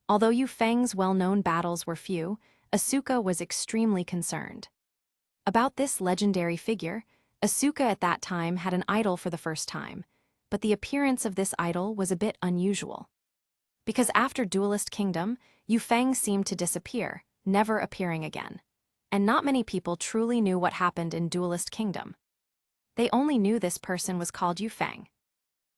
Although Yu Feng's well-known battles were few, Asuka was extremely concerned. About this legendary figure, Asuka at that time had an idol for the first time, but the appearance of this idol was a bit unusual. Because after Duelist Kingdom, Yu Feng seemed to disappear, never appearing again. And not many people truly knew what happened in Duelist Kingdom. They only knew this person was called Yu Feng.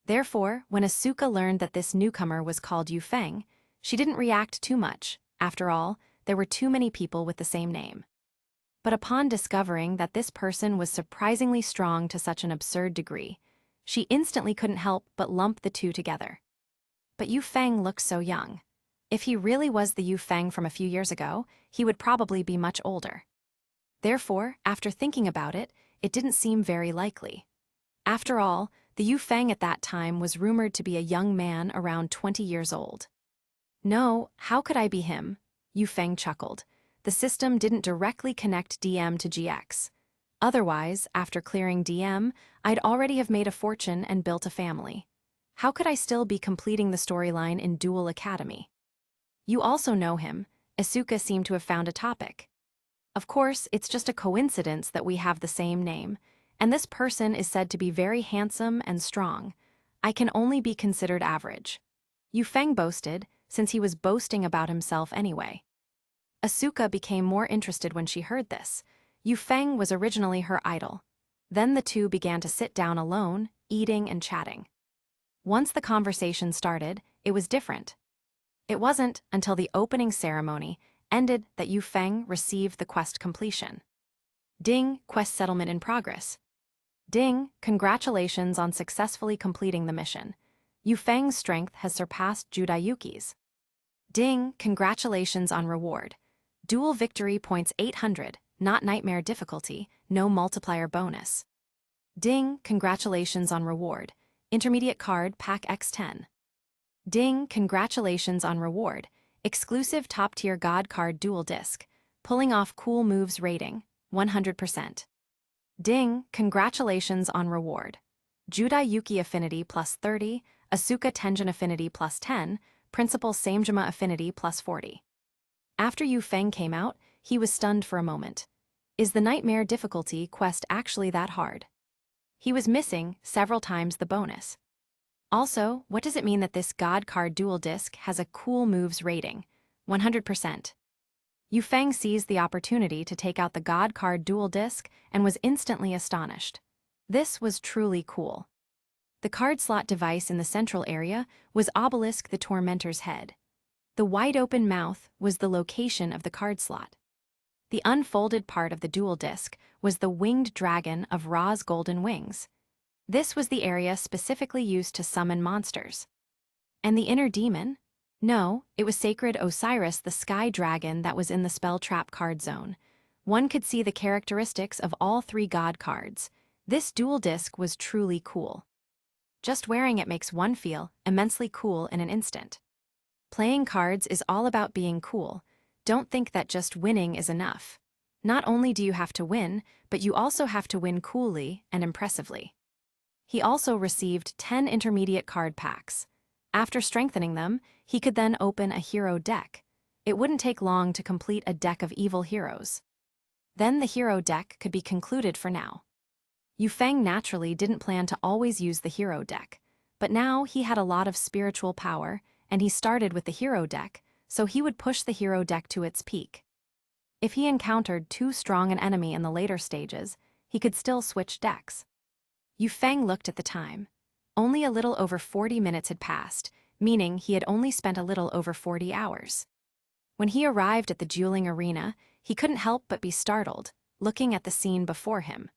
Therefore, when Asuka learned that this newcomer was called Yu Feng, she didn't react too much. After all, there were too many people with the same name. But upon discovering that this person was surprisingly strong to such an absurd degree, she instantly couldn't help but lump the two together. But Yu Feng looked so young. If he really was the Yu Feng from a few years ago, he would probably be much older. Therefore, after thinking about it, it didn't seem very likely. After all, the Yu Feng at that time was rumored to be a young man around 20 years old. No, how could I be him? Yu Feng chuckled. The system didn't directly connect DM to GX. Otherwise, after clearing DM, I'd already have made a fortune and built a family. How could I still be completing the storyline in Duel Academy? You also know him. Asuka seemed to have found a topic. Of course, it's just a coincidence that we have the same name, and this person is said to be very handsome and strong. I can only be considered average. Yu Feng boasted, since he was boasting about himself anyway. Asuka became more interested when she heard this. Yu Feng was originally her idol. Then the two began to sit down alone, eating and chatting. Once the conversation started, it was different. It wasn't until the opening ceremony ended that Yu Feng received the quest completion. Ding, quest settlement in progress. Ding, congratulations on successfully completing the mission. Yu Feng's strength has surpassed Judayuki's. Ding, congratulations on reward. Duel victory points 800, not nightmare difficulty, no multiplier bonus. Ding, congratulations on reward. Intermediate card pack X10. Ding, congratulations on reward. Exclusive top-tier God card dual disc. Pulling off cool moves rating, 100%. Ding, congratulations on reward. Judayuki affinity plus 30, Asuka Tenjin affinity plus 10, Principal Samejima affinity plus 40. After Yu Feng came out, he was stunned for a moment. Is the nightmare difficulty quest actually that hard? He was missing several times the bonus. Also, what does it mean that this God card dual disc has a cool moves rating, 100%? Yu Feng seized the opportunity to take out the God card dual disc and was instantly astonished. This was truly cool. The card slot device in the central area was Obelisk the Tormentor's head. The wide-open mouth was the location of the card slot. The unfolded part of the dual disc was the winged dragon of Ra's golden wings. This was the area specifically used to summon monsters. And the inner demon? No, it was Sacred Osiris, the sky dragon that was in the spell trap card zone. One could see the characteristics of all three god cards. This dual disc was truly cool. Just wearing it makes one feel immensely cool in an instant. Playing cards is all about being cool. Don't think that just winning is enough. Not only do you have to win, but you also have to win coolly and impressively. He also received 10 intermediate card packs. After strengthening them, he could then open a hero deck. It wouldn't take long to complete a deck of evil heroes. Then the hero deck could be concluded for now. Yu Feng naturally didn't plan to always use the hero deck, but now he had a lot of spiritual power, and he started with the hero deck, so he would push the hero deck to its peak. If he encountered too strong an enemy in the later stages, he could still switch decks. Yu Feng looked at the time. Only a little over 40 minutes had passed, meaning he had only spent a little over 40 hours. When he arrived at the dueling arena, he couldn't help but be startled, looking at the scene before him.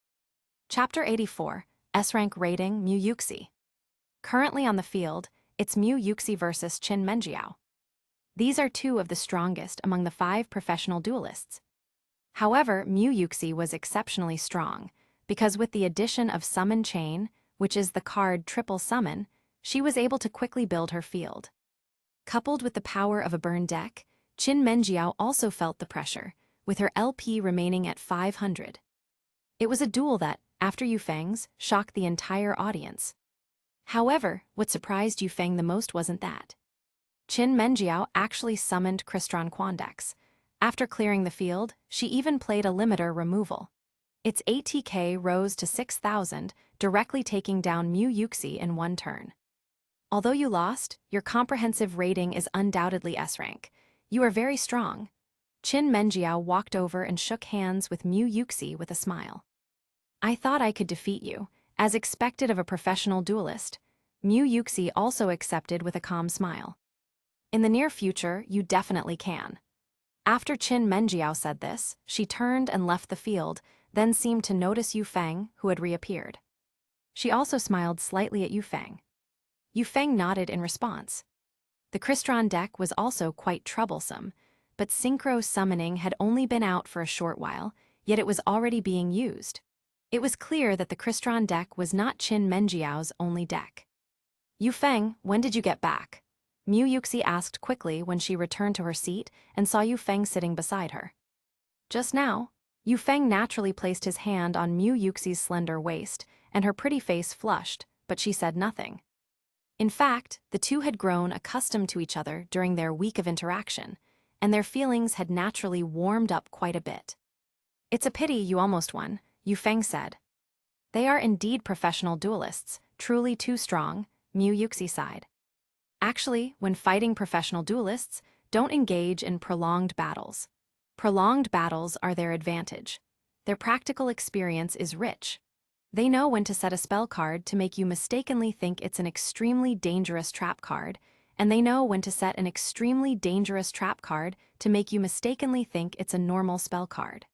Chapter 84, S-Rank Rating Mu Yuxi. Currently on the field, it's Mu Yuxi versus Qin Menjiao. These are two of the strongest among the 5 professional duelists. However, Mu Yuxi was exceptionally strong, because with the addition of Summon Chain, which is the card Triple Summon, she was able to quickly build her field. Coupled with the power of a burn deck, Qin Menjiao also felt the pressure, with her LP remaining at 500. It was a duel that, after Yu Feng's, shocked the entire audience. However, what surprised Yu Feng the most wasn't that. Qin Menjiao actually summoned Xuanhuan decks. After clearing the field, she even played a limiter removal. Its ATK rose to 6,000, directly taking down Mu Yuxi in one turn. Although you lost, your comprehensive rating is undoubtedly S-rank. You are very strong. Qin Menjiao walked over and shook hands with Mu Yuxi with a smile. I thought I could defeat you, as expected of a professional duelist. Mu Yuxi also accepted with a calm smile. In the near future, you definitely can. After Qin Menjiao said this, she turned and left the field, then seemed to notice Yu Feng, who had reappeared. She also smiled slightly at Yu Feng. Yu Feng nodded in response. The Crystron deck was also quite troublesome, but synchro summoning had only been out for a short while, yet it was already being used. It was clear that the Crystron deck was not Qin Menjiao's only deck. Yu Feng, when did you get back? Mu Yuxi asked quickly when she returned to her seat and saw Yu Feng sitting beside her. Just now. Yu Feng naturally placed his hand on Mu Yuxi's slender waist, and her pretty face flushed, but she said nothing. In fact, the two had grown accustomed to each other during their week of interaction, and their feelings had naturally warmed up quite a bit. It's a pity you almost won, Yu Feng said. They are indeed professional duelists, truly too strong, Mu Yuxi sighed. Actually, when fighting professional duelists, don't engage in prolonged battles. Prolonged battles are their advantage. Their practical experience is rich. They know when to set a spell card to make you mistakenly think it's an extremely dangerous trap card, and they know when to set an extremely dangerous trap card to make you mistakenly think it's a normal spell card.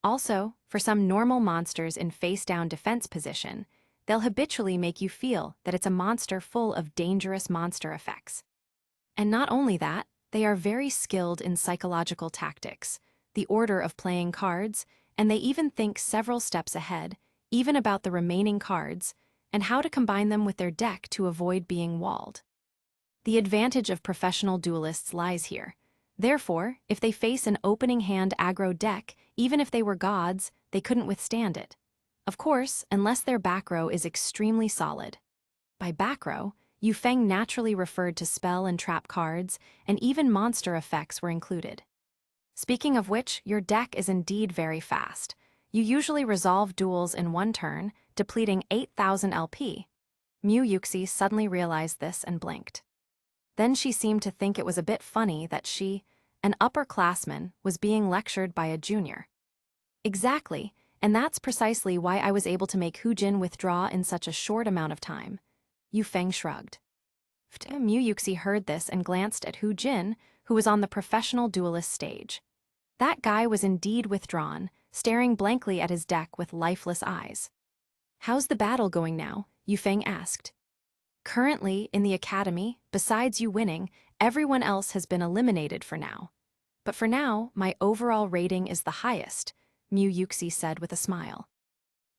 Also, for some normal monsters in face-down defense position, they'll habitually make you feel that it's a monster full of dangerous monster effects. And not only that, they are very skilled in psychological tactics, the order of playing cards, and they even think several steps ahead, even about the remaining cards, and how to combine them with their deck to avoid being walled. The advantage of professional duelists lies here. Therefore, if they face an opening hand aggro deck, even if they were gods, they couldn't withstand it. Of course, unless their back row is extremely solid. By back row, Yu Feng naturally referred to spell and trap cards, and even monster effects were included. Speaking of which, your deck is indeed very fast. You usually resolve duels in one turn, depleting 8,000 LP. Mu Yuxi suddenly realized this and blinked. Then she seemed to think it was a bit funny that she, an upperclassman, was being lectured by a junior. Exactly, and that's precisely why I was able to make Hu Jin withdraw in such a short amount of time. Yu Feng shrugged. Mu Yuxi heard this and glanced at Hu Jin, who was on the professional duelist stage. That guy was indeed withdrawn, staring blankly at his deck with lifeless eyes. How's the battle going now? Yu Feng asked. Currently, in the academy, besides you winning, everyone else has been eliminated for now. But for now, my overall rating is the highest, Mu Yuxi said with a smile.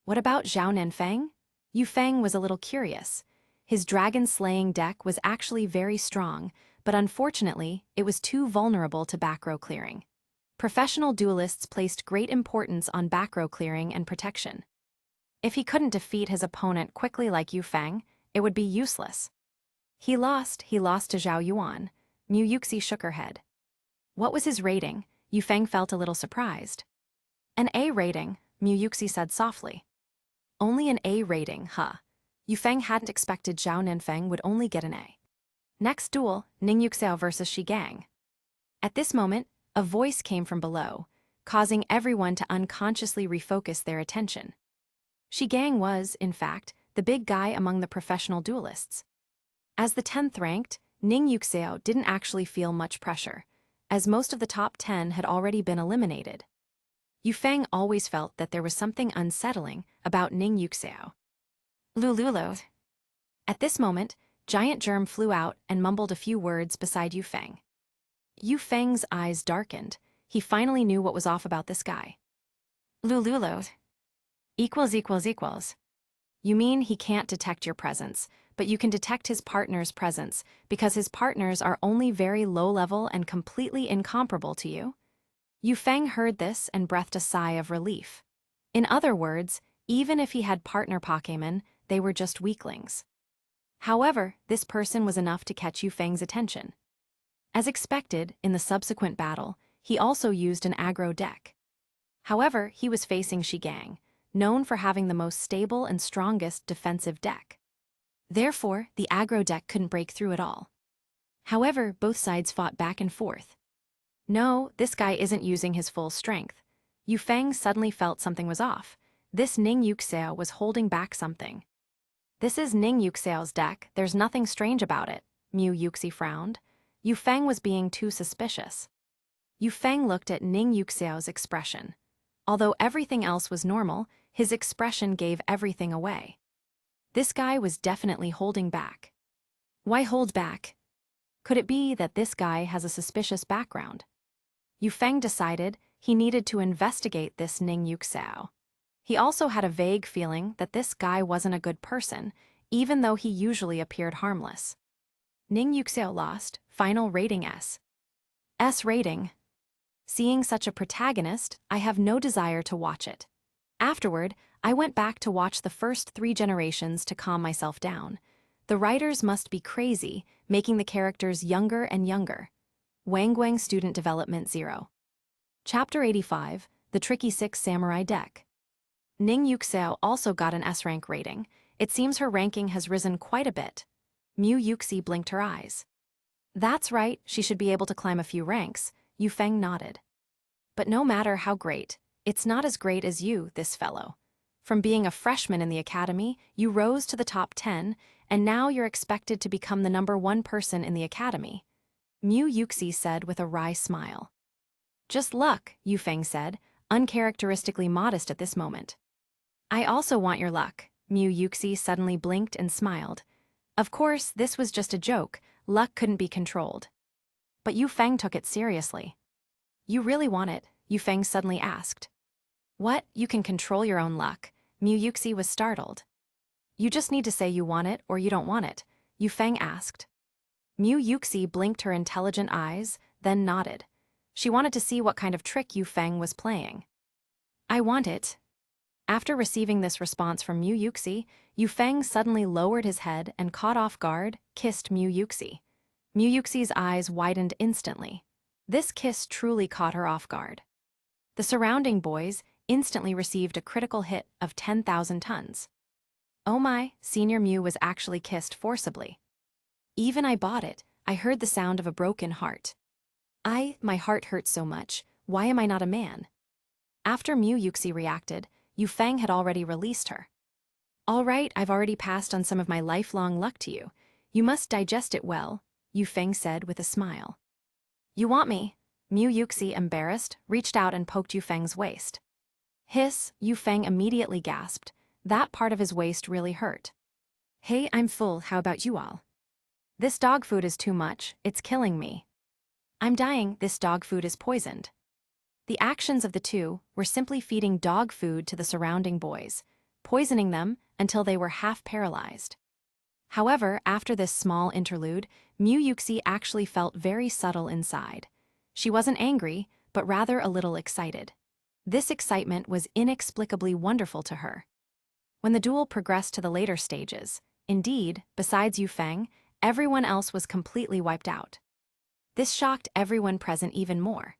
What about Zhao Nanfeng? Yu Feng was a little curious. His dragon-slaying deck was actually very strong, but unfortunately, it was too vulnerable to back row clearing. Professional duelists placed great importance on back row clearing and protection. If he couldn't defeat his opponent quickly like Yu Feng, it would be useless. He lost to Zhao Yuan. Mu Yuxi shook her head. What was his rating? Yu Feng felt a little surprised. An A rating, Mu Yuxi said softly. Only an A rating, huh? Yu Feng hadn't expected Zhao Nanfeng would only get an A. Next duel, Ning Yuxiao versus Shi Gang. At this moment, a voice came from below. causing everyone to unconsciously refocus their attention. Shi Gang was, in fact, the big guy among the professional duelists. As the 10th ranked, Ning Yuxiao didn't actually feel much pressure, as most of the top 10 had already been eliminated. Yu Feng always felt that there was something unsettling about Ning Yuxiao. Lululo. At this moment, Giant Germ flew out and mumbled a few words beside Yu Feng. Yu Feng's eyes darkened. He finally knew what was off about this guy. Lululo. Equals. You mean he can't detect your presence, but you can detect his partner's presence because his partners are only very low-level and completely incomparable to you? Yu Feng heard this and breathed a sigh of relief. In other words, even if he had partner Pokémon, they were just weaklings. However, this person was enough to catch Yu Feng's attention. As expected, in the subsequent battle, he also used an aggro deck. However, he was facing Shi Gang, known for having the most stable and strongest defensive deck. Therefore, the aggro deck couldn't break through at all. However, both sides fought back and forth. No, this guy isn't using his full strength. Yu Feng suddenly felt something was off. This Ning Yuxiao was holding back something. This is Ning Yuxiao's deck, there's nothing strange about it, Mu Yuxi frowned. Yu Feng was being too suspicious. Yu Feng looked at Ning Yuxiao's expression. Although everything else was normal, his expression gave everything away. This guy was definitely holding back. Why hold back? Could it be that this guy has a suspicious background? Yu Feng decided he needed to investigate this Ning Yuxiao. He also had a vague feeling that this guy wasn't a good person, even though he usually appeared harmless. Ning Yuxiao lost, final rating S. S rating. Seeing such a protagonist, I have no desire to watch it. Afterward, I went back to watch the first 3 generations to calm myself down. The writers must be crazy, making the characters younger and younger. Wangguang Student Development 0. Chapter 85, The Tricky 6 Samurai Deck. Ning Yuxiao also got an S-rank rating. It seems her ranking has risen quite a bit. Mu Yuxi blinked her eyes. That's right, she should be able to climb a few ranks, Yu Feng nodded. But no matter how great, it's not as great as you, this fellow. From being a freshman in the academy, you rose to the top 10, and now you're expected to become the #1 person in the academy. Mu Yuxi said with a wry smile. Just luck, Yu Feng said, uncharacteristically modest at this moment. I also want your luck, Mu Yuxi suddenly blinked and smiled. Of course, this was just a joke, luck couldn't be controlled. But Yu Feng took it seriously. You really want it? Yu Feng suddenly asked. What, you can control your own luck? Mu Yuxi was startled. You just need to say you want it or you don't want it, Yu Feng asked. Mu Yuxi blinked her intelligent eyes, then nodded. She wanted to see what kind of trick Yu Feng was playing. I want it. After receiving this response from Mu Yuxi, Yu Feng suddenly lowered his head and, caught off guard, kissed Mu Yuxi. Mu Yuxi's eyes widened instantly. This kiss truly caught her off guard. The surrounding boys instantly received a critical hit of 10,000 tons. Oh my, Senior Mu was actually kissed forcibly. Even I bought it, I heard the sound of a broken heart. My heart hurts so much, why am I not a man? After Mu Yuxi reacted, Yu Feng had already released her. All right, I've already passed on some of my lifelong luck to you. You must digest it well, Yu Feng said with a smile. You want me? Mu Yuxi, embarrassed, reached out and poked Yu Feng's waist. Hiss, Yu Feng immediately gasped. That part of his waist really hurt. Hey, I'm full, how about you all? This dog food is too much, it's killing me. I'm dying, this dog food is poisoned. The actions of the two were simply feeding dog food to the surrounding boys, poisoning them until they were half paralyzed. However, after this small interlude, Mu Yuxi actually felt very subtle inside. She wasn't angry, but rather a little excited. This excitement was inexplicably wonderful to her. When the duel progressed to the later stages, indeed, besides Yu Feng, everyone else was completely wiped out. This shocked everyone present even more.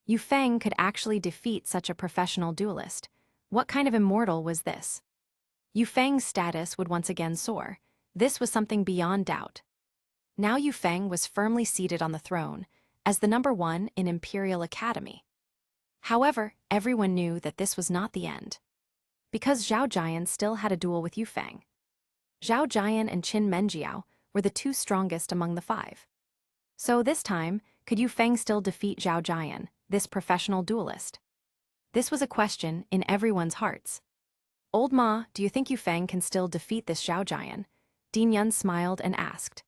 Yu Feng could actually defeat such a professional duelist. What kind of immortal was this? Yu Feng's status would once again soar. This was something beyond doubt. Now Yu Feng was firmly seated on the throne, as the #1 in Imperial Academy. However, everyone knew that this was not the end. Because Zhao Jian still had a duel with Yu Feng. Zhao Jian and Qin Menjiao were the two strongest among the five. So this time, could Yu Feng still defeat Zhao Jian, this professional duelist? This was a question in everyone's hearts. Old Ma, do you think Yu Feng can still defeat this Zhao Jian? Din Yun smiled and asked.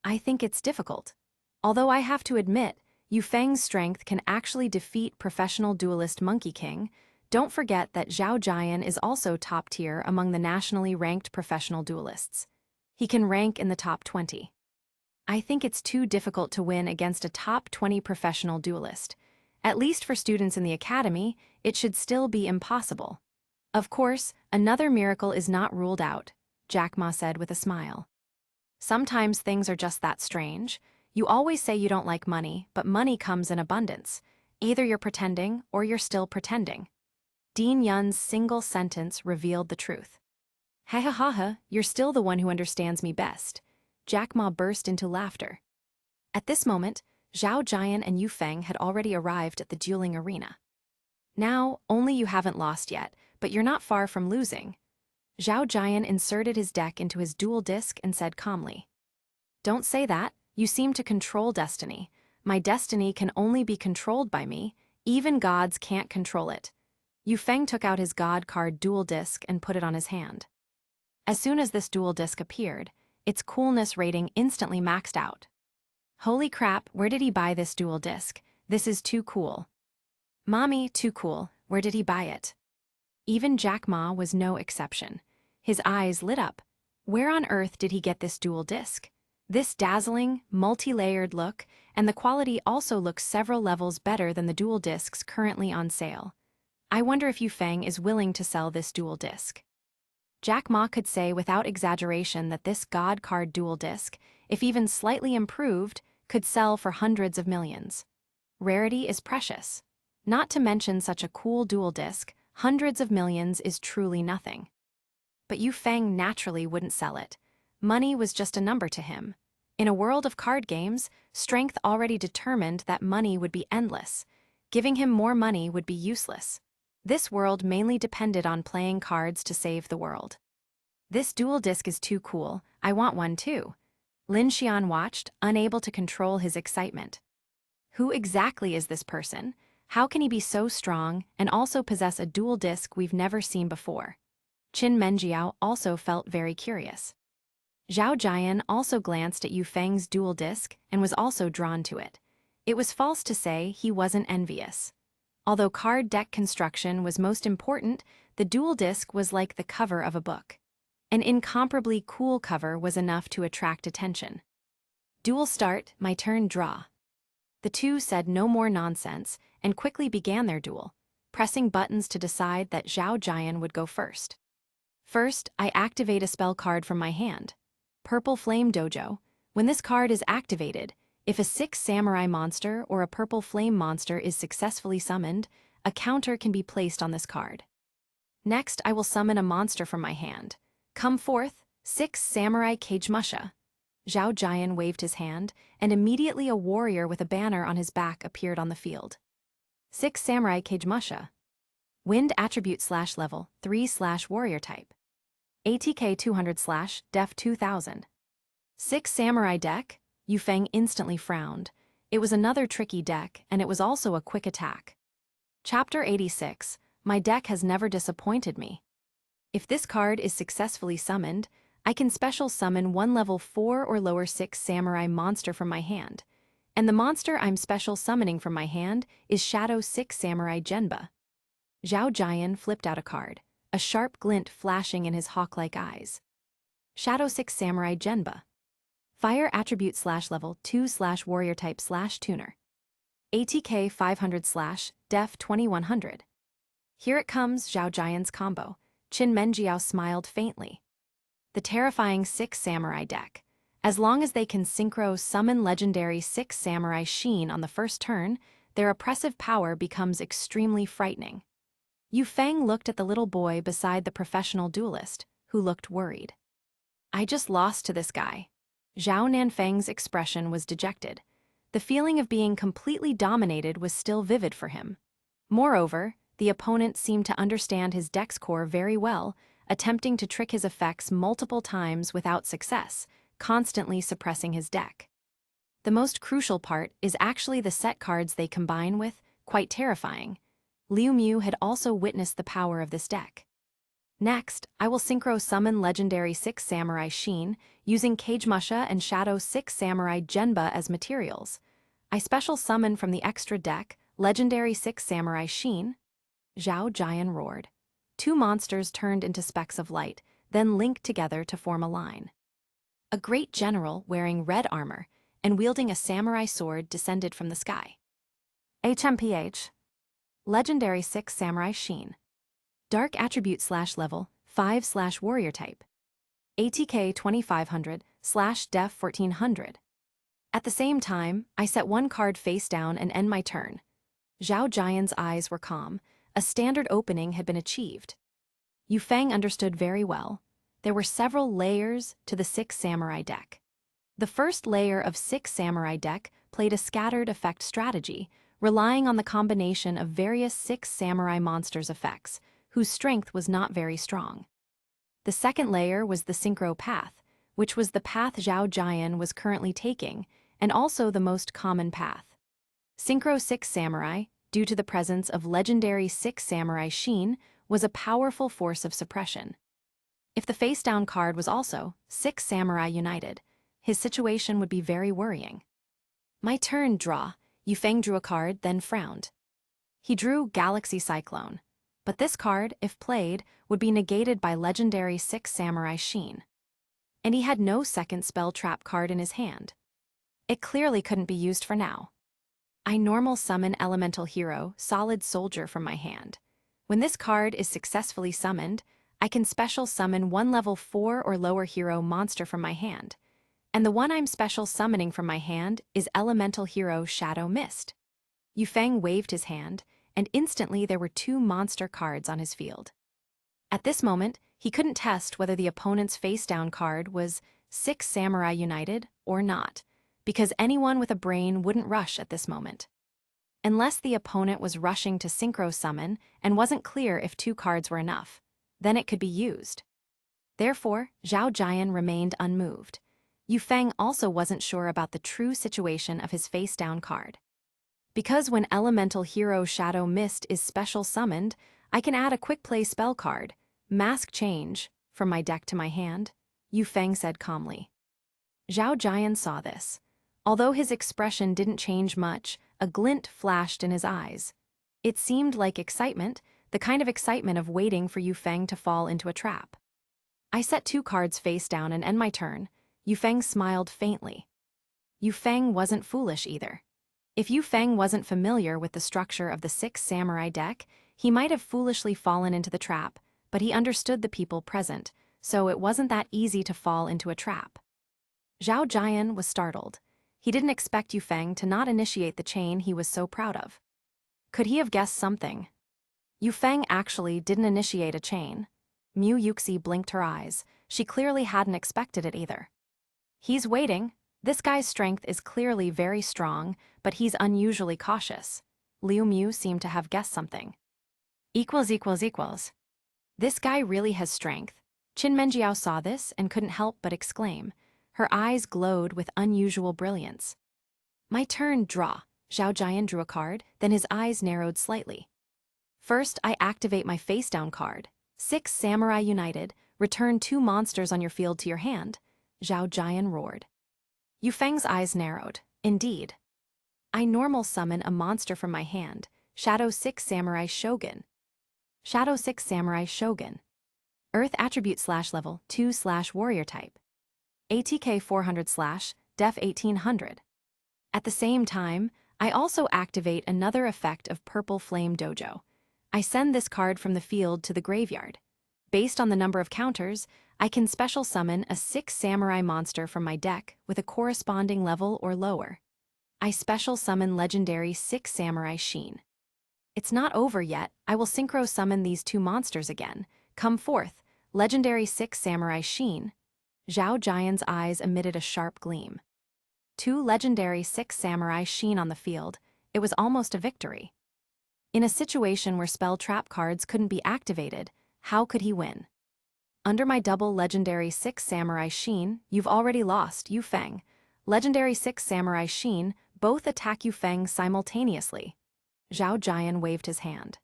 I think it's difficult. Although I have to admit, Yu Feng's strength can actually defeat professional duelist Monkey King. Don't forget that Zhao Jian is also top tier among the nationally ranked professional duelists. He can rank in the top 20. I think it's too difficult to win against a top 20 professional duelist. At least for students in the academy, it should still be impossible. Of course, another miracle is not ruled out, Jack Ma said with a smile. Sometimes things are just that strange. You always say you don't like money, but money comes in abundance. Either you're pretending or you're still pretending. Din Yun's single sentence revealed the truth. Ha ha ha ha, you're still the one who understands me best. Jack Ma burst into laughter. At this moment, Zhao Jian and Yu Feng had already arrived at the dueling arena. Now, only you haven't lost yet, but you're not far from losing. Zhao Jian inserted his deck into his dual disc and said calmly. Don't say that, you seem to control destiny. My destiny can only be controlled by me, even gods can't control it. Yu Feng took out his god card dual disc and put it on his hand. As soon as this dual disc appeared, its coolness rating instantly maxed out. Holy crap, where did he buy this dual disc? This is too cool. Mommy, too cool, where did he buy it? Even Jack Ma was no exception. His eyes lit up. Where on earth did he get this dual disc? This dazzling, multi-layered look, and the quality also looks several levels better than the dual discs currently on sale. I wonder if Yu Feng is willing to sell this dual disc. Jack Ma could say without exaggeration that this god card dual disc, if even slightly improved, could sell for hundreds of millions. Rarity is precious. Not to mention such a cool dual disc, hundreds of millions is truly nothing. But Yu Feng naturally wouldn't sell it. Money was just a number to him. In a world of card games, strength already determined that money would be endless. Giving him more money would be useless. This world mainly depended on playing cards to save the world. This dual disc is too cool, I want one too. Lin Xian watched, unable to control his excitement. Who exactly is this person? How can he be so strong and also possess a dual disc we've never seen before? Qin Menjiao also felt very curious. Zhao Jian also glanced at Yu Feng's dual disc and was also drawn to it. It was false to say he wasn't envious. Although card deck construction was most important, the dual disc was like the cover of a book. An incomparably cool cover was enough to attract attention. Duel start, my turn draw. The two said no more nonsense and quickly began their duel, pressing buttons to decide that Zhao Jian would go first. First, I activate a spell card from my hand. Purple Flame Dojo. When this card is activated, if a 6 samurai monster or a purple flame monster is successfully summoned, a counter can be placed on this card. Next, I will summon a monster from my hand. Come forth, 6 samurai Kagemusha. Zhao Jian waved his hand, and immediately a warrior with a banner on his back appeared on the field. 6 samurai Kagemusha. Wind attribute / level 3 / warrior type. ATK 200 / def 2000. 6 samurai deck. Yu Feng instantly frowned. It was another tricky deck, and it was also a quick attack. Chapter 86. My deck has never disappointed me. If this card is successfully summoned, I can special summon one level 4 or lower 6 samurai monster from my hand. And the monster I'm special summoning from my hand is Shadow 6 Samurai Genba. Zhao Jian flipped out a card, a sharp glint flashing in his hawk-like eyes. Shadow 6 Samurai Genba. Fire attribute / level 2 / warrior type / tuner. ATK 500 / def 2100. Here it comes, Zhao Jian's combo. Qin Menjiao smiled faintly. The terrifying 6 samurai deck. As long as they can synchro summon legendary 6 samurai Sheen on the first turn, their oppressive power becomes extremely frightening. Yu Feng looked at the little boy beside the professional duelist, who looked worried. I just lost to this guy. Zhao Nanfeng's expression was dejected. The feeling of being completely dominated was still vivid for him. Moreover, the opponent seemed to understand his deck's core very well, attempting to trick his effects multiple times without success, constantly suppressing his deck. The most crucial part is actually the set cards they combine with, quite terrifying. Liu Mu had also witnessed the power of this deck. Next, I will synchro summon legendary 6 Samurai Sheen, using Kagemusha and Shadow 6 Samurai Genba as materials. I special summon from the extra deck, legendary 6 Samurai Sheen. Zhao Jian roared. 2 monsters turned into specks of light, then linked together to form a line. A great general wearing red armor and wielding a samurai sword descended from the sky. HMPH. Legendary 6 Samurai Sheen. Dark attribute /level, 5/warrior type. ATK 2500/def 1400. At the same time, I set 1 card face down and end my turn. Zhao Jian's eyes were calm. A standard opening had been achieved. Yu Feng understood very well. There were several layers to the 6 Samurai deck. The first layer of 6 Samurai deck played a scattered effect strategy, relying on the combination of various 6 Samurai monsters' effects, whose strength was not very strong. The second layer was the Synchro path, which was the path Zhao Jian was currently taking, and also the most common path. Synchro 6 Samurai, due to the presence of legendary 6 Samurai Sheen, was a powerful force of suppression. If the face-down card was also 6 Samurai United, his situation would be very worrying. My turn, draw. Yu Feng drew a card, then frowned. He drew Galaxy Cyclone, but this card, if played, would be negated by legendary 6 Samurai Sheen. And he had no second spell trap card in his hand. It clearly couldn't be used for now. I normal summon Elemental Hero, Solid Soldier from my hand. When this card is successfully summoned, I can special summon 1 level 4 or lower hero monster from my hand. And the one I'm special summoning from my hand is Elemental Hero Shadow Mist. Yu Feng waved his hand, and instantly there were 2 monster cards on his field. At this moment, he couldn't test whether the opponent's face-down card was 6 Samurai United or not, because anyone with a brain wouldn't rush at this moment. Unless the opponent was rushing to synchro summon and wasn't clear if 2 cards were enough, then it could be used. Therefore, Zhao Jian remained unmoved. Yu Feng also wasn't sure about the true situation of his face-down card. Because when Elemental Hero Shadow Mist is special summoned, I can add a quick play spell card, Mask Change, from my deck to my hand, Yu Feng said calmly. Zhao Jian saw this. Although his expression didn't change much, a glint flashed in his eyes. It seemed like excitement, the kind of excitement of waiting for Yu Feng to fall into a trap. I set 2 cards face down and end my turn. Yu Feng smiled faintly. Yu Feng wasn't foolish either. If Yu Feng wasn't familiar with the structure of the 6 Samurai deck, he might have foolishly fallen into the trap, but he understood the people present, so it wasn't that easy to fall into a trap. Zhao Jian was startled. He didn't expect Yu Feng to not initiate the chain he was so proud of. Could he have guessed something? Yu Feng actually didn't initiate a chain. Mu Yuxi blinked her eyes. She clearly hadn't expected it either. He's waiting. This guy's strength is clearly very strong, but he's unusually cautious. Liu Mu seemed to have guessed something. ===. This guy really has strength. Qin Menjiao saw this and couldn't help but exclaim. Her eyes glowed with unusual brilliance. My turn, draw. Zhao Jian drew a card, then his eyes narrowed slightly. First, I activate my face-down card. 6 Samurai United, return 2 monsters on your field to your hand. Zhao Jian roared. Yu Feng's eyes narrowed. Indeed. I normal summon a monster from my hand, Shadow 6 Samurai Shogun. Shadow 6 Samurai Shogun. Earth attribute /level, 2/warrior type. ATK 400/def 1800. At the same time, I also activate another effect of Purple Flame Dojo. I send this card from the field to the graveyard. Based on the number of counters, I can special summon a 6 Samurai monster from my deck with a corresponding level or lower. I special summon legendary 6 Samurai Sheen. It's not over yet. I will synchro summon these 2 monsters again. Come forth, legendary 6 Samurai Sheen. Zhao Jian's eyes emitted a sharp gleam. 2 legendary 6 Samurai Sheen on the field. It was almost a victory. In a situation where spell trap cards couldn't be activated, how could he win? Under my double legendary 6 Samurai Sheen, you've already lost, Yu Feng. Legendary 6 Samurai Sheen, both attack Yu Feng simultaneously. Zhao Jian waved his hand.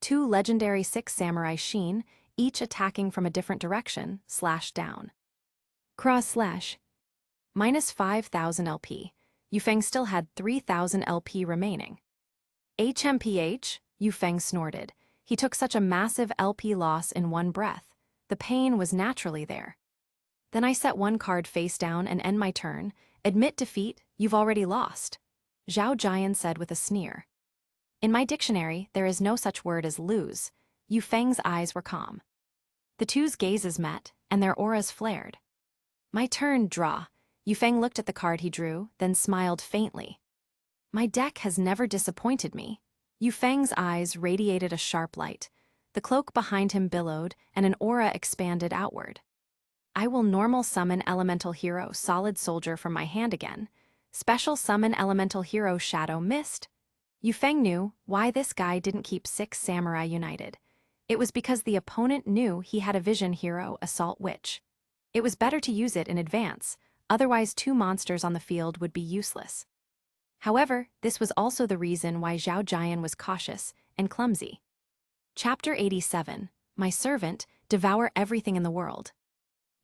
2 legendary 6 Samurai Sheen, each attacking from a different direction, slash down. Cross slash. Minus 5,000 LP. Yu Feng still had 3,000 LP remaining. HMPH, Yu Feng snorted. He took such a massive LP loss in one breath. The pain was naturally there. Then I set one card face down and end my turn. Admit defeat, you've already lost. Zhao Jian said with a sneer. In my dictionary, there is no such word as lose. Yu Feng's eyes were calm. The two's gazes met, and their auras flared. My turn, draw. Yu Feng looked at the card he drew, then smiled faintly. My deck has never disappointed me. Yu Feng's eyes radiated a sharp light. The cloak behind him billowed, and an aura expanded outward. I will normal summon Elemental Hero Solid Soldier from my hand again. Special summon Elemental Hero Shadow Mist. Yu Feng knew why this guy didn't keep 6 Samurai united. It was because the opponent knew he had a Vision Hero Assault Witch. It was better to use it in advance, otherwise 2 monsters on the field would be useless. However, this was also the reason why Zhao Jian was cautious and clumsy. Chapter 87, My Servant, Devour Everything in the World.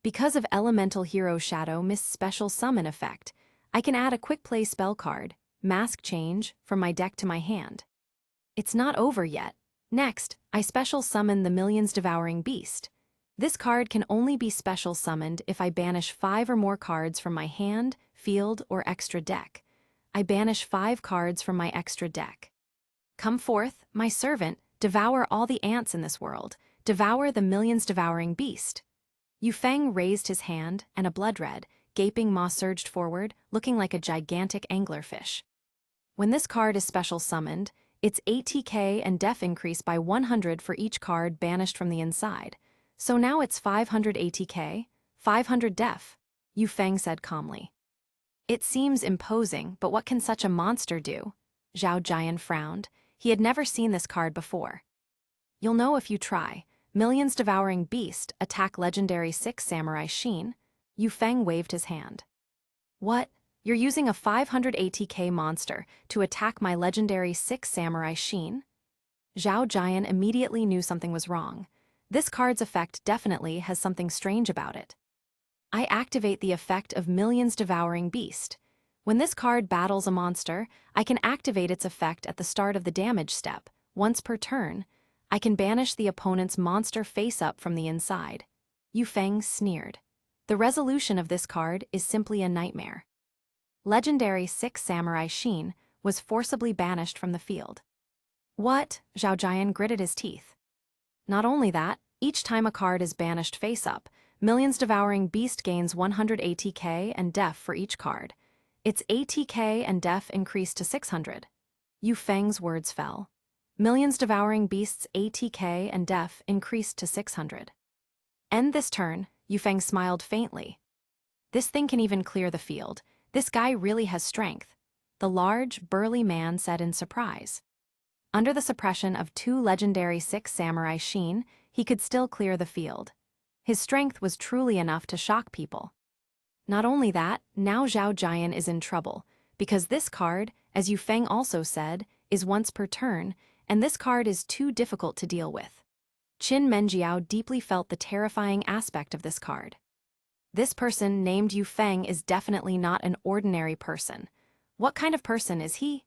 Because of Elemental Hero Shadow Mist's special summon effect, I can add a quick play spell card, Mask Change, from my deck to my hand. It's not over yet. Next, I special summon the Millions Devouring Beast. This card can only be special summoned if I banish 5 or more cards from my hand, field, or extra deck. I banish 5 cards from my extra deck. Come forth, my servant, devour all the ants in this world, devour the Millions Devouring Beast. Yu Feng raised his hand, and a blood-red, gaping maw surged forward, looking like a gigantic anglerfish. When this card is special summoned, its ATK and def increase by 100 for each card banished from the inside. So now it's 500 ATK, 500 def, Yu Feng said calmly. It seems imposing, but what can such a monster do? Zhao Jian frowned. He had never seen this card before. You'll know if you try. Millions Devouring Beast, attack legendary 6 Samurai Sheen. Yu Feng waved his hand. What? You're using a 500 ATK monster to attack my legendary 6 Samurai Sheen? Zhao Jian immediately knew something was wrong. This card's effect definitely has something strange about it. I activate the effect of Millions Devouring Beast. When this card battles a monster, I can activate its effect at the start of the damage step, once per turn. I can banish the opponent's monster face-up from the inside. Yu Feng sneered. The resolution of this card is simply a nightmare. Legendary 6 Samurai Sheen was forcibly banished from the field. What? Zhao Jian gritted his teeth. Not only that, each time a card is banished face-up, Millions Devouring Beast gains 100 ATK and def for each card. Its ATK and def increased to 600. Yu Feng's words fell. Millions Devouring Beast's ATK and def increased to 600. End this turn, Yu Feng smiled faintly. This thing can even clear the field. This guy really has strength, the large, burly man said in surprise. Under the suppression of 2 legendary 6 Samurai Sheen, he could still clear the field. His strength was truly enough to shock people. Not only that, now Zhao Jian is in trouble, because this card, as Yu Feng also said, is once per turn, and this card is too difficult to deal with. Qin Menjiao deeply felt the terrifying aspect of this card. This person named Yu Feng is definitely not an ordinary person. What kind of person is he?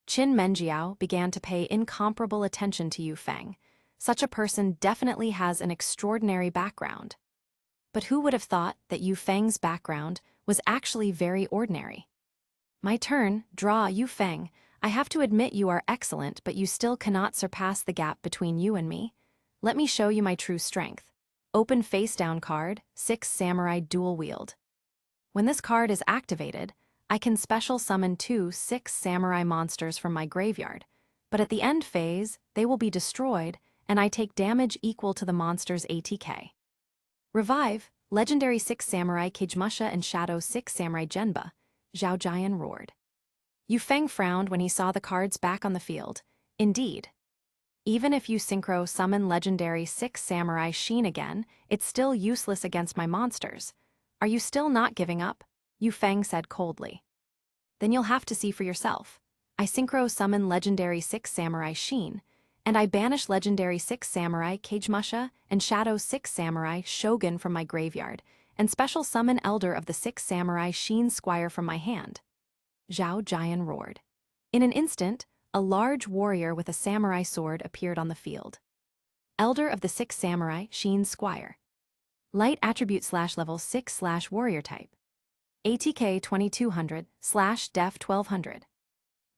Qin Menjiao began to pay incomparable attention to Yu Feng. Such a person definitely has an extraordinary background. But who would have thought that Yu Feng's background was actually very ordinary? My turn, draw, Yu Feng. I have to admit you are excellent, but you still cannot surpass the gap between you and me. Let me show you my true strength. Open face-down card, 6 Samurai Dual Wield. When this card is activated, I can special summon 2 6 Samurai monsters from my graveyard, but at the end phase, they will be destroyed, and I take damage equal to the monster's ATK. Revive, Legendary 6 Samurai Kagemusha and Shadow 6 Samurai Genba, Zhao Jian roared. Yu Feng frowned when he saw the cards back on the field. Indeed, Even if you synchro summon legendary 6 Samurai Sheen again, it's still useless against my monsters. Are you still not giving up? Yu Feng said coldly. Then you'll have to see for yourself. I synchro summon legendary 6 Samurai Sheen, and I banish legendary 6 Samurai Kagemusha and Shadow 6 Samurai Shogun from my graveyard, and special summon Elder of the 6 Samurai Sheen Squire from my hand. Zhao Jian roared. In an instant, a large warrior with a samurai sword appeared on the field. Elder of the 6 Samurai Sheen Squire. Light attribute /level 6 warrior type. ATK 2200 /def 1200.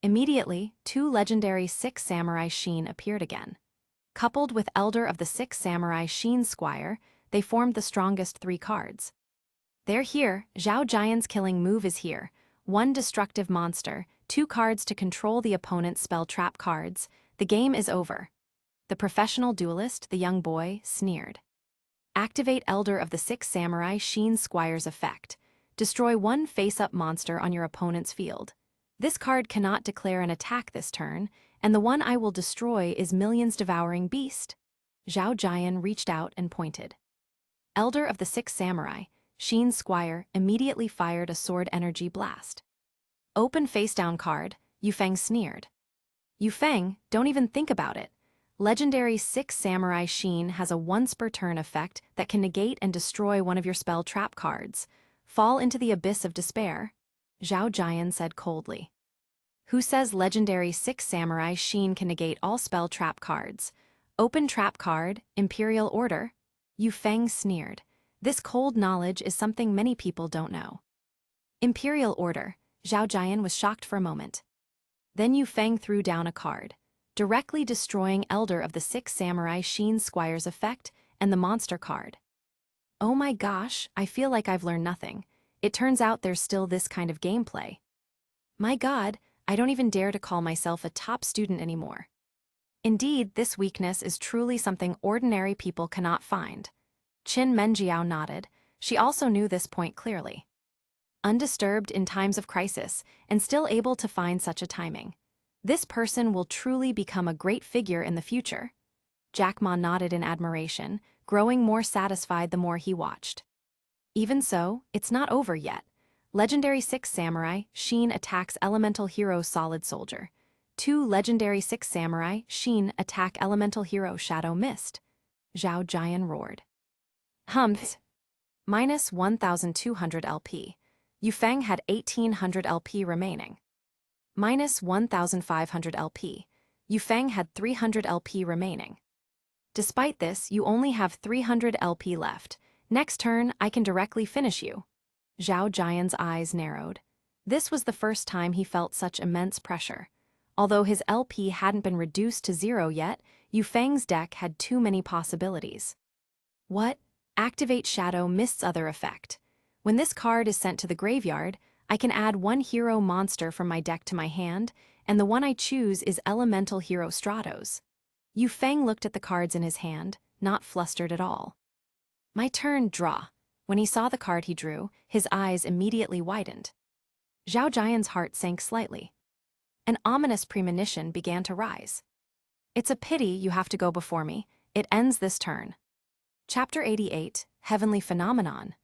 Immediately, 2 legendary 6 Samurai Sheen appeared again. Coupled with Elder of the 6 Samurai Sheen Squire, they formed the strongest 3 cards. They're here. Zhao Jian's killing move is here. 1 destructive monster, 2 cards to control the opponent's spell trap cards. The game is over. The professional duelist, the young boy, sneered. Activate Elder of the 6 Samurai Sheen Squire's effect. Destroy 1 face-up monster on your opponent's field. This card cannot declare an attack this turn, and the one I will destroy is Millions Devouring Beast. Zhao Jian reached out and pointed. Elder of the 6 Samurai Sheen Squire immediately fired a sword energy blast. Open face-down card, Yu Feng sneered. Yu Feng, don't even think about it. Legendary 6 Samurai Sheen has a once-per-turn effect that can negate and destroy one of your spell trap cards. Fall into the abyss of despair, Zhao Jian said coldly. Who says legendary 6 Samurai Sheen can negate all spell trap cards? Open trap card, Imperial Order? Yu Feng sneered. This cold knowledge is something many people don't know. Imperial Order, Zhao Jian was shocked for a moment. Then Yu Feng threw down a card, directly destroying Elder of the 6 Samurai Sheen Squire's effect and the monster card. Oh my gosh, I feel like I've learned nothing. It turns out there's still this kind of gameplay. My God, I don't even dare to call myself a top student anymore. Indeed, this weakness is truly something ordinary people cannot find. Qin Menjiao nodded. She also knew this point clearly. Undisturbed in times of crisis, and still able to find such a timing. This person will truly become a great figure in the future. Jack Ma nodded in admiration, growing more satisfied the more he watched. Even so, it's not over yet. Legendary 6 Samurai Sheen attacks Elemental Hero Solid Soldier. 2 Legendary 6 Samurai Sheen attack Elemental Hero Shadow Mist. Zhao Jian roared. Humph. Minus 1,200 LP. Yu Feng had 1,800 LP remaining. Minus 1,500 LP. Yu Feng had 300 LP remaining. Despite this, you only have 300 LP left. Next turn, I can directly finish you. Zhao Jian's eyes narrowed. This was the first time he felt such immense pressure. Although his LP hadn't been reduced to 0 yet, Yu Feng's deck had too many possibilities. What? Activate Shadow Mist's other effect. When this card is sent to the graveyard, I can add 1 hero monster from my deck to my hand, and the one I choose is Elemental Hero Stratos. Yu Feng looked at the cards in his hand, not flustered at all. My turn, draw. When he saw the card he drew, his eyes immediately widened. Zhao Jian's heart sank slightly. An ominous premonition began to rise. It's a pity you have to go before me. It ends this turn. Chapter 88, Heavenly Phenomenon.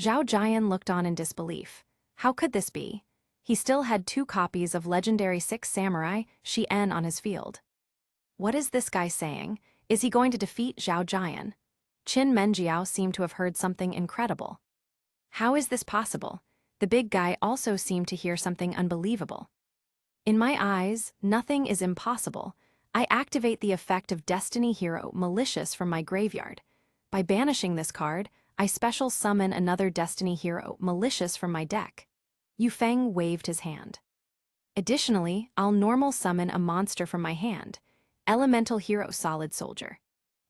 Zhao Jian looked on in disbelief. How could this be? He still had 2 copies of Legendary 6 Samurai Sheen on his field. What is this guy saying? Is he going to defeat Zhao Jian? Qin Menjiao seemed to have heard something incredible. How is this possible? The big guy also seemed to hear something unbelievable. In my eyes, nothing is impossible. I activate the effect of Destiny Hero Malicious from my graveyard. By banishing this card, I special summon another Destiny Hero Malicious from my deck. Yu Feng waved his hand. Additionally, I'll normal summon a monster from my hand, Elemental Hero Solid Soldier.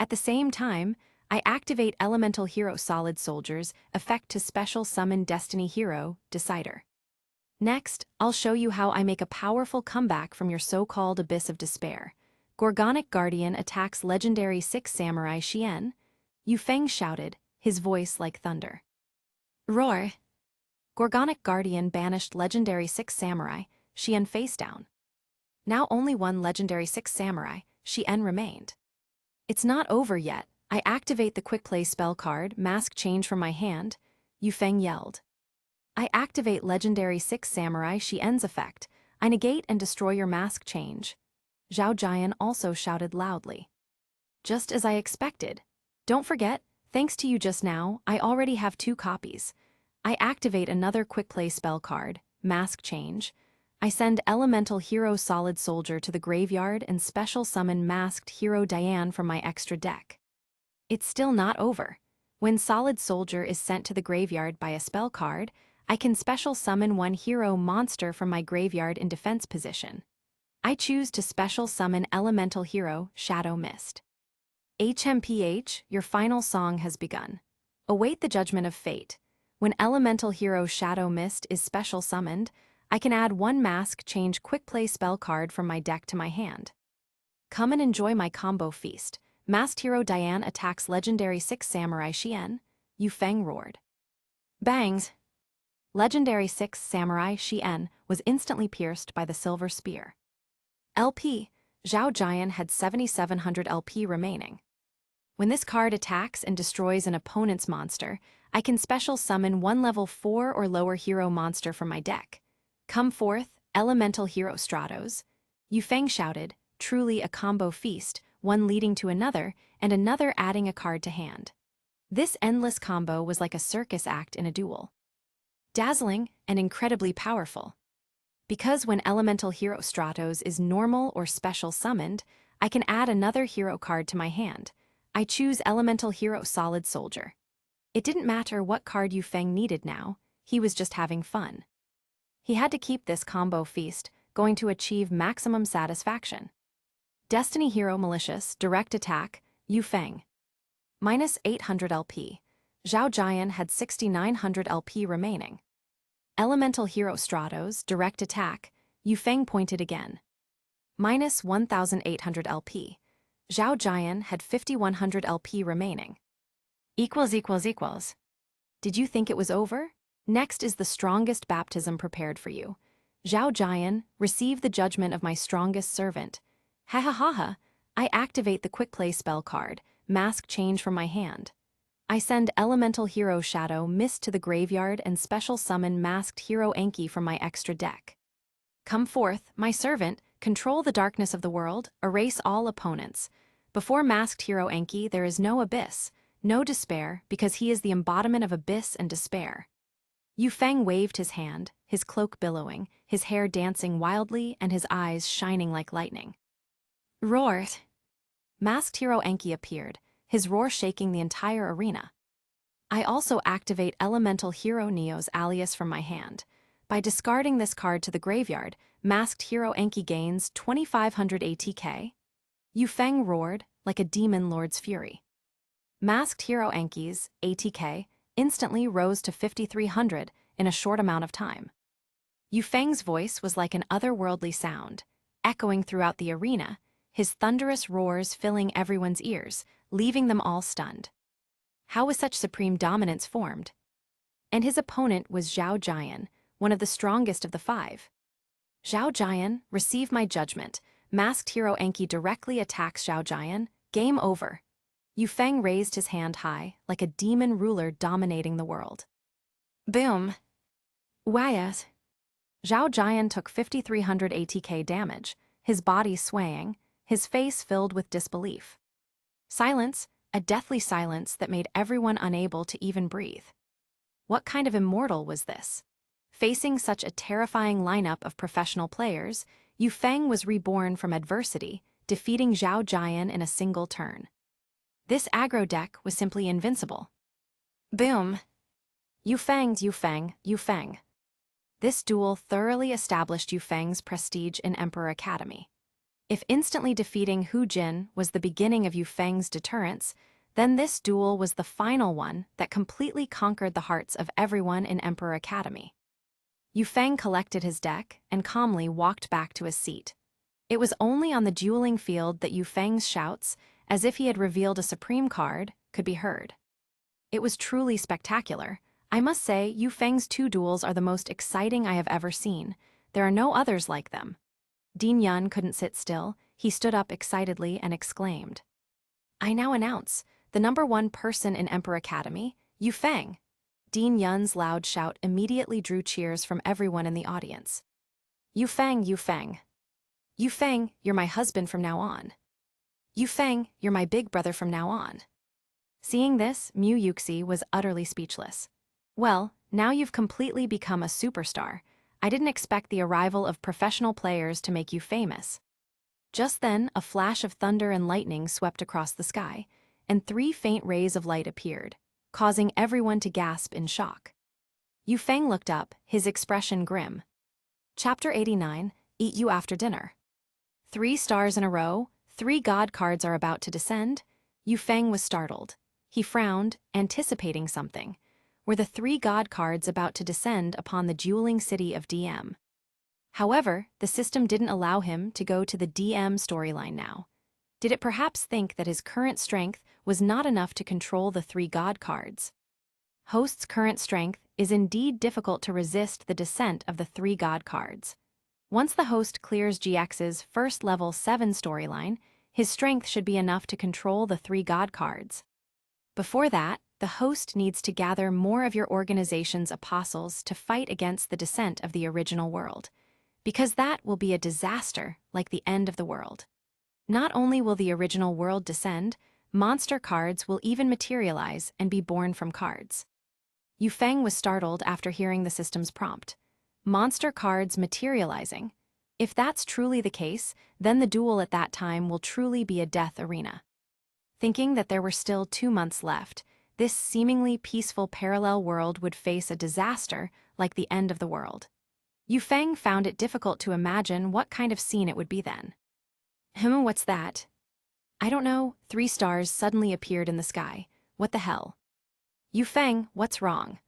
At the same time, I activate Elemental Hero Solid Soldier's effect to special summon Destiny Hero Decider. Next, I'll show you how I make a powerful comeback from your so-called abyss of despair. Gorgonic Guardian attacks Legendary 6 Samurai Sheen. Yu Feng shouted, his voice like thunder. Roar! Gorgonic Guardian banished Legendary 6 Samurai Sheen face down. Now only 1 Legendary 6 Samurai Xian remained. It's not over yet. I activate the quick play spell card, Mask Change from my hand, Yu Feng yelled. I activate Legendary 6 Samurai Xian's effect. I negate and destroy your mask change. Zhao Jian also shouted loudly. Just as I expected. Don't forget, thanks to you just now, I already have 2 copies. I activate another quick play spell card, Mask Change. I send Elemental Hero Solid Soldier to the graveyard and special summon Masked Hero Diane from my extra deck. It's still not over. When Solid Soldier is sent to the graveyard by a spell card, I can special summon one hero monster from my graveyard in defense position. I choose to special summon Elemental Hero Shadow Mist. HMPH, your final song has begun. Await the judgment of fate. When Elemental Hero Shadow Mist is special summoned, I can add 1 Mask Change quick play spell card from my deck to my hand. Come and enjoy my combo feast. Masked Hero Diane attacks Legendary 6 Samurai Xian, Yu Feng roared. Bangs! Legendary 6 Samurai Xian was instantly pierced by the silver spear. LP, Zhao Jian had 7,700 LP remaining. When this card attacks and destroys an opponent's monster, I can special summon 1 level 4 or lower hero monster from my deck. Come forth, Elemental Hero Stratos. Yu Feng shouted, truly a combo feast, one leading to another, and another adding a card to hand. This endless combo was like a circus act in a duel. Dazzling and incredibly powerful. Because when Elemental Hero Stratos is normal or special summoned, I can add another hero card to my hand. I choose Elemental Hero Solid Soldier. It didn't matter what card Yu Feng needed now, he was just having fun. He had to keep this combo feast going to achieve maximum satisfaction. Destiny Hero Malicious Direct Attack, Yu Feng. Minus 800 LP. Zhao Jian had 6,900 LP remaining. Elemental Hero Stratos Direct Attack, Yu Feng pointed again. Minus 1,800 LP. Zhao Jian had 5,100 LP remaining. Did you think it was over? Next is the strongest baptism prepared for you. Zhao Jian, receive the judgment of my strongest servant. Ha ha ha ha, I activate the quick play spell card, Mask Change from my hand. I send Elemental Hero Shadow Mist to the graveyard and special summon Masked Hero Enki from my extra deck. Come forth, my servant, control the darkness of the world, erase all opponents. Before Masked Hero Enki there is no abyss, no despair, because he is the embodiment of abyss and despair. Yu Feng waved his hand, his cloak billowing, his hair dancing wildly and his eyes shining like lightning. Roared! Masked Hero Enki appeared, his roar shaking the entire arena. I also activate Elemental Hero Neo's alias from my hand. By discarding this card to the graveyard, Masked Hero Enki gains 2,500 ATK. Yu Feng roared like a demon lord's fury. Masked Hero Enki's ATK instantly rose to 5,300 in a short amount of time. Yu Feng's voice was like an otherworldly sound, echoing throughout the arena, his thunderous roars filling everyone's ears, leaving them all stunned. How was such supreme dominance formed? And his opponent was Zhao Jian, one of the strongest of the 5. Zhao Jian, receive my judgment. Masked Hero Enki directly attacks Zhao Jian. Game over. Yu Feng raised his hand high, like a demon ruler dominating the world. Boom. Whyas. Zhao Jian took 5,300 ATK damage, his body swaying, his face filled with disbelief. Silence, a deathly silence that made everyone unable to even breathe. What kind of immortal was this? Facing such a terrifying lineup of professional players, Yu Feng was reborn from adversity, defeating Zhao Jian in a single turn. This aggro deck was simply invincible. Boom! Yu Feng. This duel thoroughly established Yu Feng's prestige in Emperor Academy. If instantly defeating Hu Jin was the beginning of Yu Feng's deterrence, then this duel was the final one that completely conquered the hearts of everyone in Emperor Academy. Yu Feng collected his deck and calmly walked back to his seat. It was only on the dueling field that Yu Feng's shouts, as if he had revealed a supreme card, could be heard. It was truly spectacular. I must say, Yu Feng's 2 duels are the most exciting I have ever seen. There are no others like them. Din Yun couldn't sit still. He stood up excitedly and exclaimed, "I now announce, the #1 person in Emperor Academy, Yu Feng." Dean Yun's loud shout immediately drew cheers from everyone in the audience. "Yu Feng, Yu Feng. Yu Feng, you're my husband from now on. Yu Feng, you're my big brother from now on." Seeing this, Mu Yuxi was utterly speechless. "Well, now you've completely become a superstar. I didn't expect the arrival of professional players to make you famous." Just then, a flash of thunder and lightning swept across the sky, and 3 faint rays of light appeared, causing everyone to gasp in shock. Yu Feng looked up, his expression grim. Chapter 89, Eat You After Dinner. 3 stars in a row, 3 god cards are about to descend? Yu Feng was startled. He frowned, anticipating something. Were the 3 god cards about to descend upon the dueling city of DM? However, the system didn't allow him to go to the DM storyline now. Did it perhaps think that his current strength was not enough to control the 3 god cards? Host's current strength is indeed difficult to resist the descent of the 3 god cards. Once the host clears GX's first level 7 storyline, his strength should be enough to control the 3 god cards. Before that, the host needs to gather more of your organization's apostles to fight against the descent of the original world, because that will be a disaster like the end of the world. Not only will the original world descend, monster cards will even materialize and be born from cards. Yu Feng was startled after hearing the system's prompt. Monster cards materializing. If that's truly the case, then the duel at that time will truly be a death arena. Thinking that there were still 2 months left, this seemingly peaceful parallel world would face a disaster like the end of the world. Yu Feng found it difficult to imagine what kind of scene it would be then. What's that? I don't know, 3 stars suddenly appeared in the sky. What the hell? Yu Feng, what's wrong?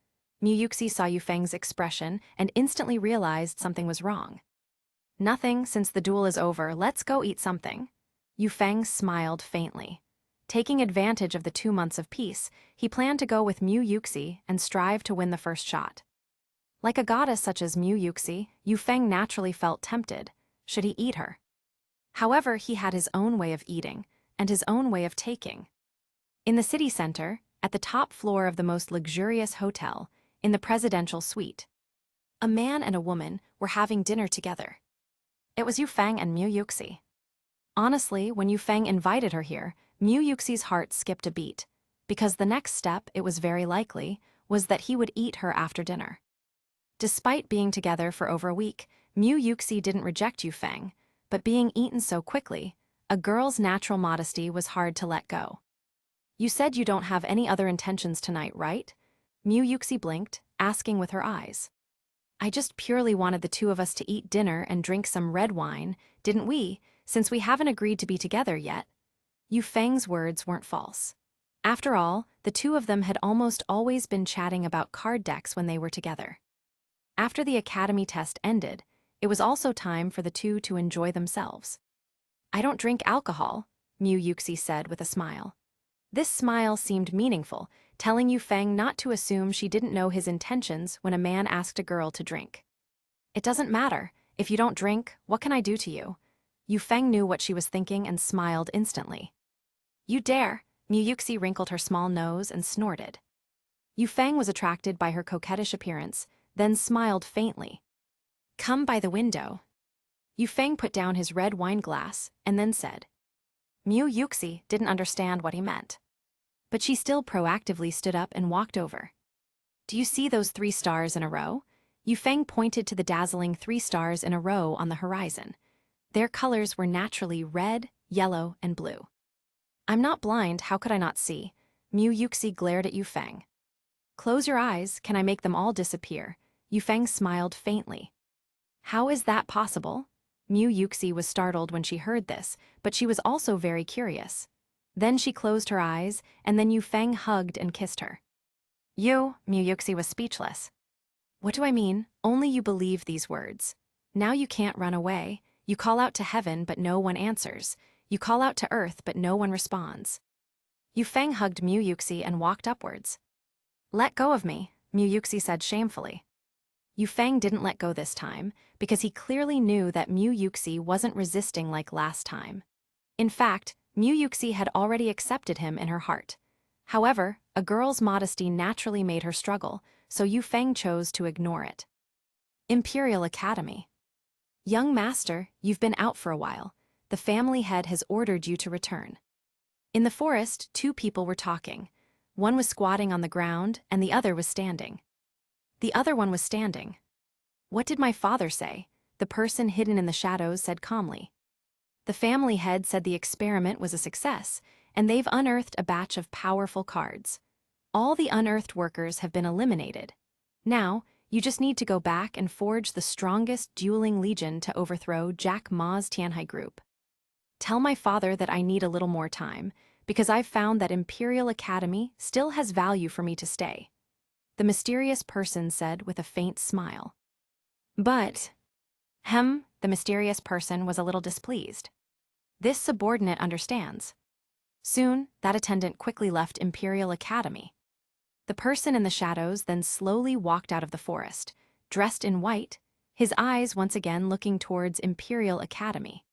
Mu Yuxi saw Yu Feng's expression and instantly realized something was wrong. Nothing, since the duel is over, let's go eat something. Yu Feng smiled faintly. Taking advantage of the 2 months of peace, he planned to go with Mu Yuxi and strive to win the first shot. Like a goddess such as Mu Yuxi, Yu Feng naturally felt tempted. Should he eat her? However, he had his own way of eating, and his own way of taking. In the city center, at the top floor of the most luxurious hotel, in the presidential suite, a man and a woman were having dinner together. It was Yu Feng and Mu Yuxi. Honestly, when Yu Feng invited her here, Mu Yuxi's heart skipped a beat, because the next step, it was very likely, was that he would eat her after dinner. Despite being together for over a week, Mu Yuxi didn't reject Yu Feng, but being eaten so quickly, a girl's natural modesty was hard to let go. You said you don't have any other intentions tonight, right? Mu Yuxi blinked, asking with her eyes. I just purely wanted the 2 of us to eat dinner and drink some red wine, didn't we, since we haven't agreed to be together yet? Yu Feng's words weren't false. After all, the 2 of them had almost always been chatting about card decks when they were together. After the academy test ended, it was also time for the 2 to enjoy themselves. I don't drink alcohol, Mu Yuxi said with a smile. This smile seemed meaningful, telling Yu Feng not to assume she didn't know his intentions when a man asked a girl to drink. It doesn't matter. If you don't drink, what can I do to you? Yu Feng knew what she was thinking and smiled instantly. You dare, Mu Yuxi wrinkled her small nose and snorted. Yu Feng was attracted by her coquettish appearance, then smiled faintly. Come by the window. Yu Feng put down his red wine glass and then said. Mu Yuxi didn't understand what he meant, but she still proactively stood up and walked over. Do you see those 3 stars in a row? Yu Feng pointed to the dazzling 3 stars in a row on the horizon. Their colors were naturally red, yellow, and blue. I'm not blind, how could I not see? Mu Yuxi glared at Yu Feng. Close your eyes, can I make them all disappear? Yu Feng smiled faintly. How is that possible? Mu Yuxi was startled when she heard this, but she was also very curious. Then she closed her eyes, and then Yu Feng hugged and kissed her. Mu Yuxi was speechless. What do I mean? Only you believe these words. Now you can't run away. You call out to heaven, but no one answers. You call out to earth, but no one responds. Yu Feng hugged Mu Yuxi and walked upwards. Let go of me, Mu Yuxi said shamefully. Yu Feng didn't let go this time, because he clearly knew that Mu Yuxi wasn't resisting like last time. In fact, Mu Yuxi had already accepted him in her heart. However, a girl's modesty naturally made her struggle, so Yu Feng chose to ignore it. Imperial Academy. Young master, you've been out for a while. The family head has ordered you to return. In the forest, two people were talking. One was squatting on the ground, and the other was standing. The other one was standing. What did my father say? The person hidden in the shadows said calmly. The family head said the experiment was a success, and they've unearthed a batch of powerful cards. All the unearthed workers have been eliminated. Now, you just need to go back and forge the strongest dueling legion to overthrow Jack Ma's Tianhai group. Tell my father that I need a little more time, because I've found that Imperial Academy still has value for me to stay. The mysterious person said with a faint smile. But, the mysterious person was a little displeased. This subordinate understands. Soon, that attendant quickly left Imperial Academy. The person in the shadows then slowly walked out of the forest, dressed in white, his eyes once again looking towards Imperial Academy.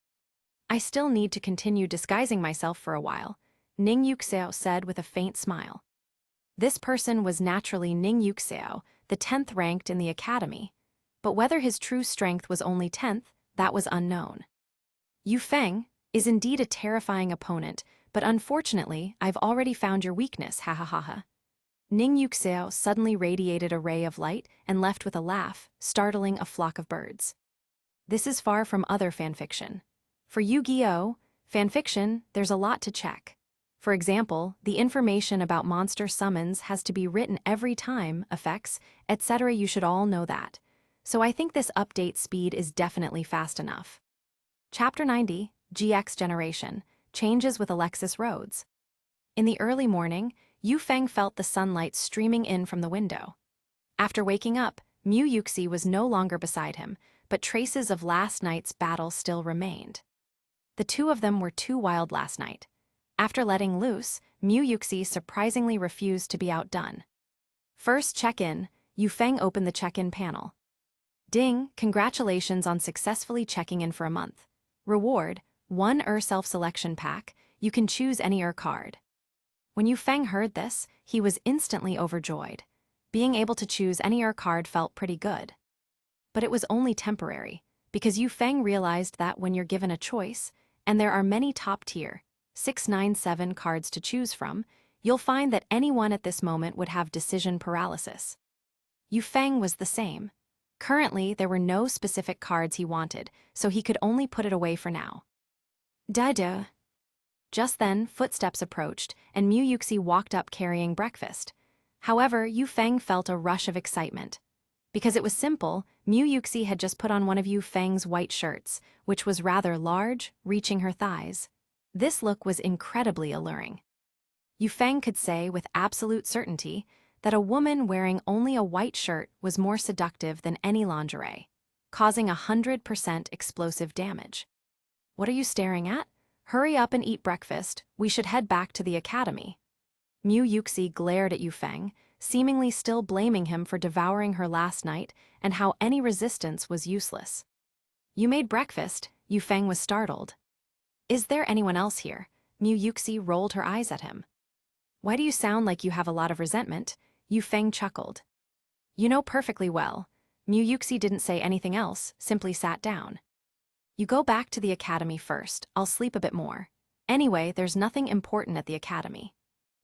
I still need to continue disguising myself for a while, Ning Yuxiao said with a faint smile. This person was naturally Ning Yuxiao, the 10th ranked in the academy, but whether his true strength was only 10th, that was unknown. Yu Feng is indeed a terrifying opponent, but unfortunately, I've already found your weakness, ha ha ha ha. Ning Yuxiao suddenly radiated a ray of light and left with a laugh, startling a flock of birds. This is far from other fanfiction. For Yu-Gi-Oh! Fanfiction, there's a lot to check. For example, the information about monster summons has to be written every time, effects, etc. You should all know that. So I think this update speed is definitely fast enough. Chapter 90, GX Generation, Changes with Alexis Rhodes. In the early morning, Yu Feng felt the sunlight streaming in from the window. After waking up, Mu Yuxi was no longer beside him, but traces of last night's battle still remained. The two of them were too wild last night. After letting loose, Mu Yuxi surprisingly refused to be outdone. First check-in, Yu Feng opened the check-in panel. Ding, congratulations on successfully checking in for a month. Reward, 1 self-selection pack, you can choose any card. When Yu Feng heard this, he was instantly overjoyed. Being able to choose any card felt pretty good. But it was only temporary, because Yu Feng realized that when you're given a choice, and there are many top-tier, 697 cards to choose from, you'll find that anyone at this moment would have decision paralysis. Yu Feng was the same. Currently, there were no specific cards he wanted, so he could only put it away for now. Du-du. Just then, footsteps approached, and Mu Yuxi walked up carrying breakfast. However, Yu Feng felt a rush of excitement. Because it was simple, Mu Yuxi had just put on one of Yu Feng's white shirts, which was rather large, reaching her thighs. This look was incredibly alluring. Yu Feng could say with absolute certainty that a woman wearing only a white shirt was more seductive than any lingerie, causing 100% explosive damage. What are you staring at? Hurry up and eat breakfast, we should head back to the academy. Mu Yuxi glared at Yu Feng, seemingly still blaming him for devouring her last night and how any resistance was useless. You made breakfast, Yu Feng was startled. Is there anyone else here? Mu Yuxi rolled her eyes at him. Why do you sound like you have a lot of resentment? Yu Feng chuckled. You know perfectly well. Mu Yuxi didn't say anything else, simply sat down. You go back to the academy first, I'll sleep a bit more. Anyway, there's nothing important at the academy.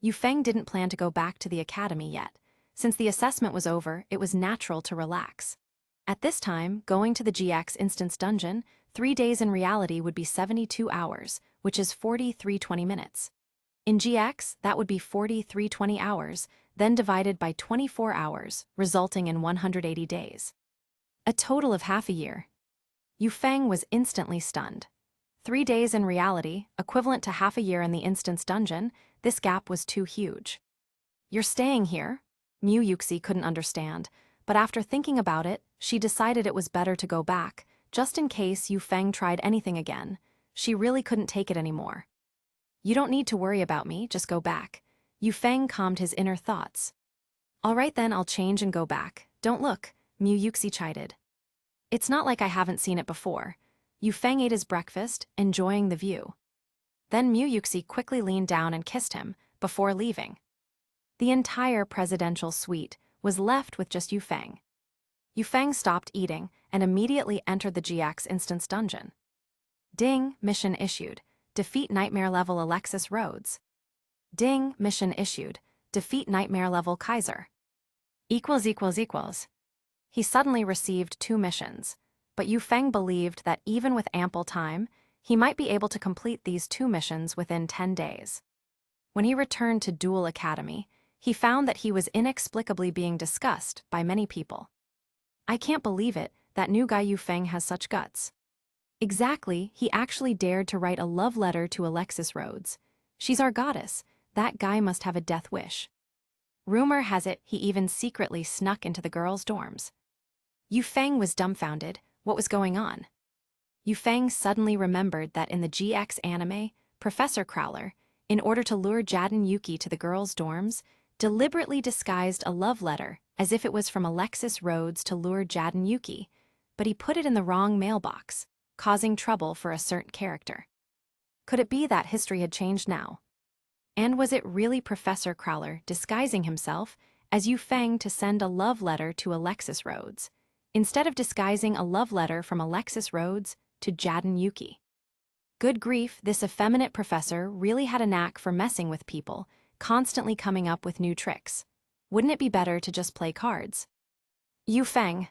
Yu Feng didn't plan to go back to the academy yet. Since the assessment was over, it was natural to relax. At this time, going to the GX instance dungeon, 3 days in reality would be 72 hours, which is 4320 minutes. In GX, that would be 4320 hours, then divided by 24 hours, resulting in 180 days. A total of half a year. Yu Feng was instantly stunned. 3 days in reality, equivalent to half a year in the instance dungeon, this gap was too huge. You're staying here? Mu Yuxi couldn't understand, but after thinking about it, she decided it was better to go back, just in case Yu Feng tried anything again. She really couldn't take it anymore. You don't need to worry about me, just go back. Yu Feng calmed his inner thoughts. All right then, I'll change and go back. Don't look. Mu Yuxi chided. It's not like I haven't seen it before. Yu Feng ate his breakfast, enjoying the view. Then Mu Yuxi quickly leaned down and kissed him, before leaving. The entire presidential suite was left with just Yu Feng. Yu Feng stopped eating and immediately entered the GX instance dungeon. Ding, mission issued. Defeat nightmare level Alexis Rhodes. Ding, mission issued. Defeat nightmare level Kaiser. ===. He suddenly received 2 missions, but Yu Feng believed that even with ample time, he might be able to complete these 2 missions within 10 days. When he returned to Duel Academy, he found that he was inexplicably being discussed by many people. I can't believe it, that new guy Yu Feng has such guts. Exactly, he actually dared to write a love letter to Alexis Rhodes. She's our goddess, that guy must have a death wish. Rumor has it he even secretly snuck into the girls' dorms. Yu Feng was dumbfounded. What was going on? Yu Feng suddenly remembered that in the GX anime, Professor Crowler, in order to lure Jaden Yuki to the girls' dorms, deliberately disguised a love letter as if it was from Alexis Rhodes to lure Jaden Yuki, but he put it in the wrong mailbox, causing trouble for a certain character. Could it be that history had changed now? And was it really Professor Crowler disguising himself as Yu Feng to send a love letter to Alexis Rhodes, instead of disguising a love letter from Alexis Rhodes to Jaden Yuki? Good grief, this effeminate professor really had a knack for messing with people, constantly coming up with new tricks. Wouldn't it be better to just play cards? Yu Feng.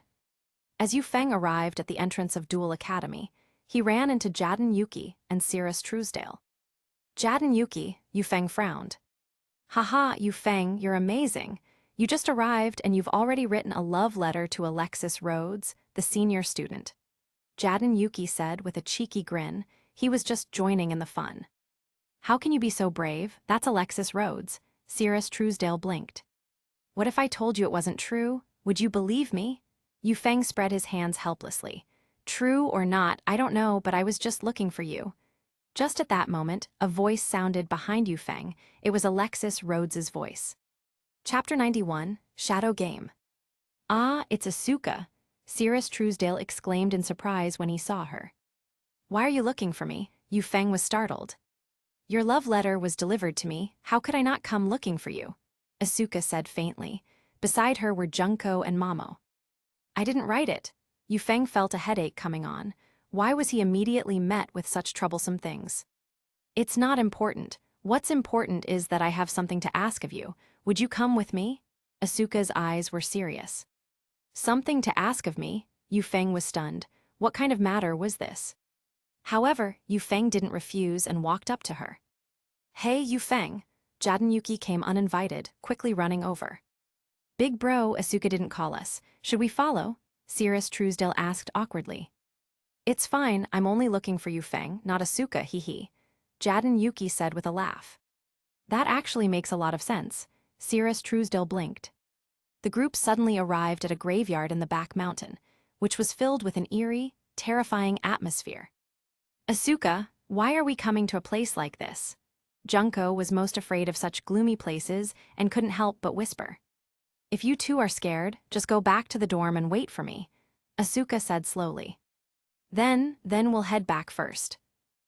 As Yu Feng arrived at the entrance of Duel Academy, he ran into Jaden Yuki and Cirrus Truesdale. Jaden Yuki, Yu Feng frowned. Haha, Yu Feng, you're amazing. You just arrived and you've already written a love letter to Alexis Rhodes, the senior student. Jaden Yuki said with a cheeky grin. He was just joining in the fun. How can you be so brave? That's Alexis Rhodes. Cirrus Truesdale blinked. What if I told you it wasn't true? Would you believe me? Yu Feng spread his hands helplessly. True or not, I don't know, but I was just looking for you. Just at that moment, a voice sounded behind Yu Feng. It was Alexis Rhodes's voice. Chapter 91, Shadow Game. Ah, it's Asuka, Cirrus Truesdale exclaimed in surprise when he saw her. Why are you looking for me? Yu Feng was startled. Your love letter was delivered to me. How could I not come looking for you? Asuka said faintly. Beside her were Junko and Mamo. I didn't write it. Yu Feng felt a headache coming on. Why was he immediately met with such troublesome things? It's not important. What's important is that I have something to ask of you. Would you come with me? Asuka's eyes were serious. Something to ask of me? Yu Feng was stunned. What kind of matter was this? However, Yu Feng didn't refuse and walked up to her. Hey, Yu Feng. Jaden Yuki came uninvited, quickly running over. Big bro, Asuka didn't call us. Should we follow? Cirrus Truesdale asked awkwardly. It's fine, I'm only looking for Yu Feng, not Asuka, hee. Jaden Yuki said with a laugh. That actually makes a lot of sense. Cirrus Truesdale blinked. The group suddenly arrived at a graveyard in the back mountain, which was filled with an eerie, terrifying atmosphere. Asuka, why are we coming to a place like this? Junko was most afraid of such gloomy places and couldn't help but whisper. If you two are scared, just go back to the dorm and wait for me, Asuka said slowly. Then we'll head back first.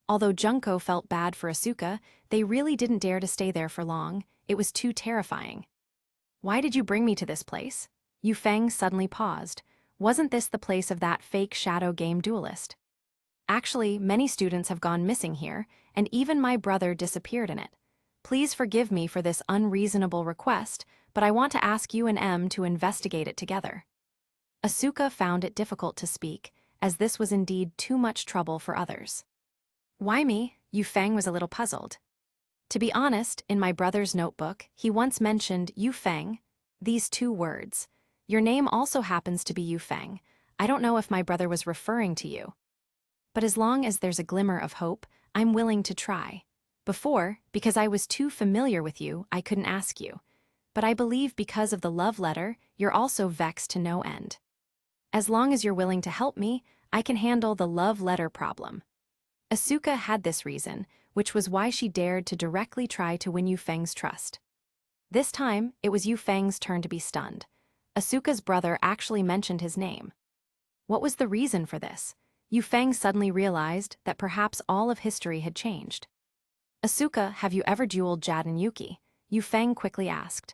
Although Junko felt bad for Asuka, they really didn't dare to stay there for long. It was too terrifying. Why did you bring me to this place? Yu Feng suddenly paused. Wasn't this the place of that fake shadow game duelist? Actually, many students have gone missing here, and even my brother disappeared in it. Please forgive me for this unreasonable request, but I want to ask you and M to investigate it together. Asuka found it difficult to speak, as this was indeed too much trouble for others. Why me? Yu Feng was a little puzzled. To be honest, in my brother's notebook, he once mentioned Yu Feng, these 2 words. Your name also happens to be Yu Feng. I don't know if my brother was referring to you. But as long as there's a glimmer of hope, I'm willing to try. Before, because I was too familiar with you, I couldn't ask you. But I believe because of the love letter, you're also vexed to no end. As long as you're willing to help me, I can handle the love letter problem. Asuka had this reason, which was why she dared to directly try to win Yu Feng's trust. This time, it was Yu Feng's turn to be stunned. Asuka's brother actually mentioned his name. What was the reason for this? Yu Feng suddenly realized that perhaps all of history had changed. Asuka, have you ever dueled Jad and Yuki? Yu Feng quickly asked.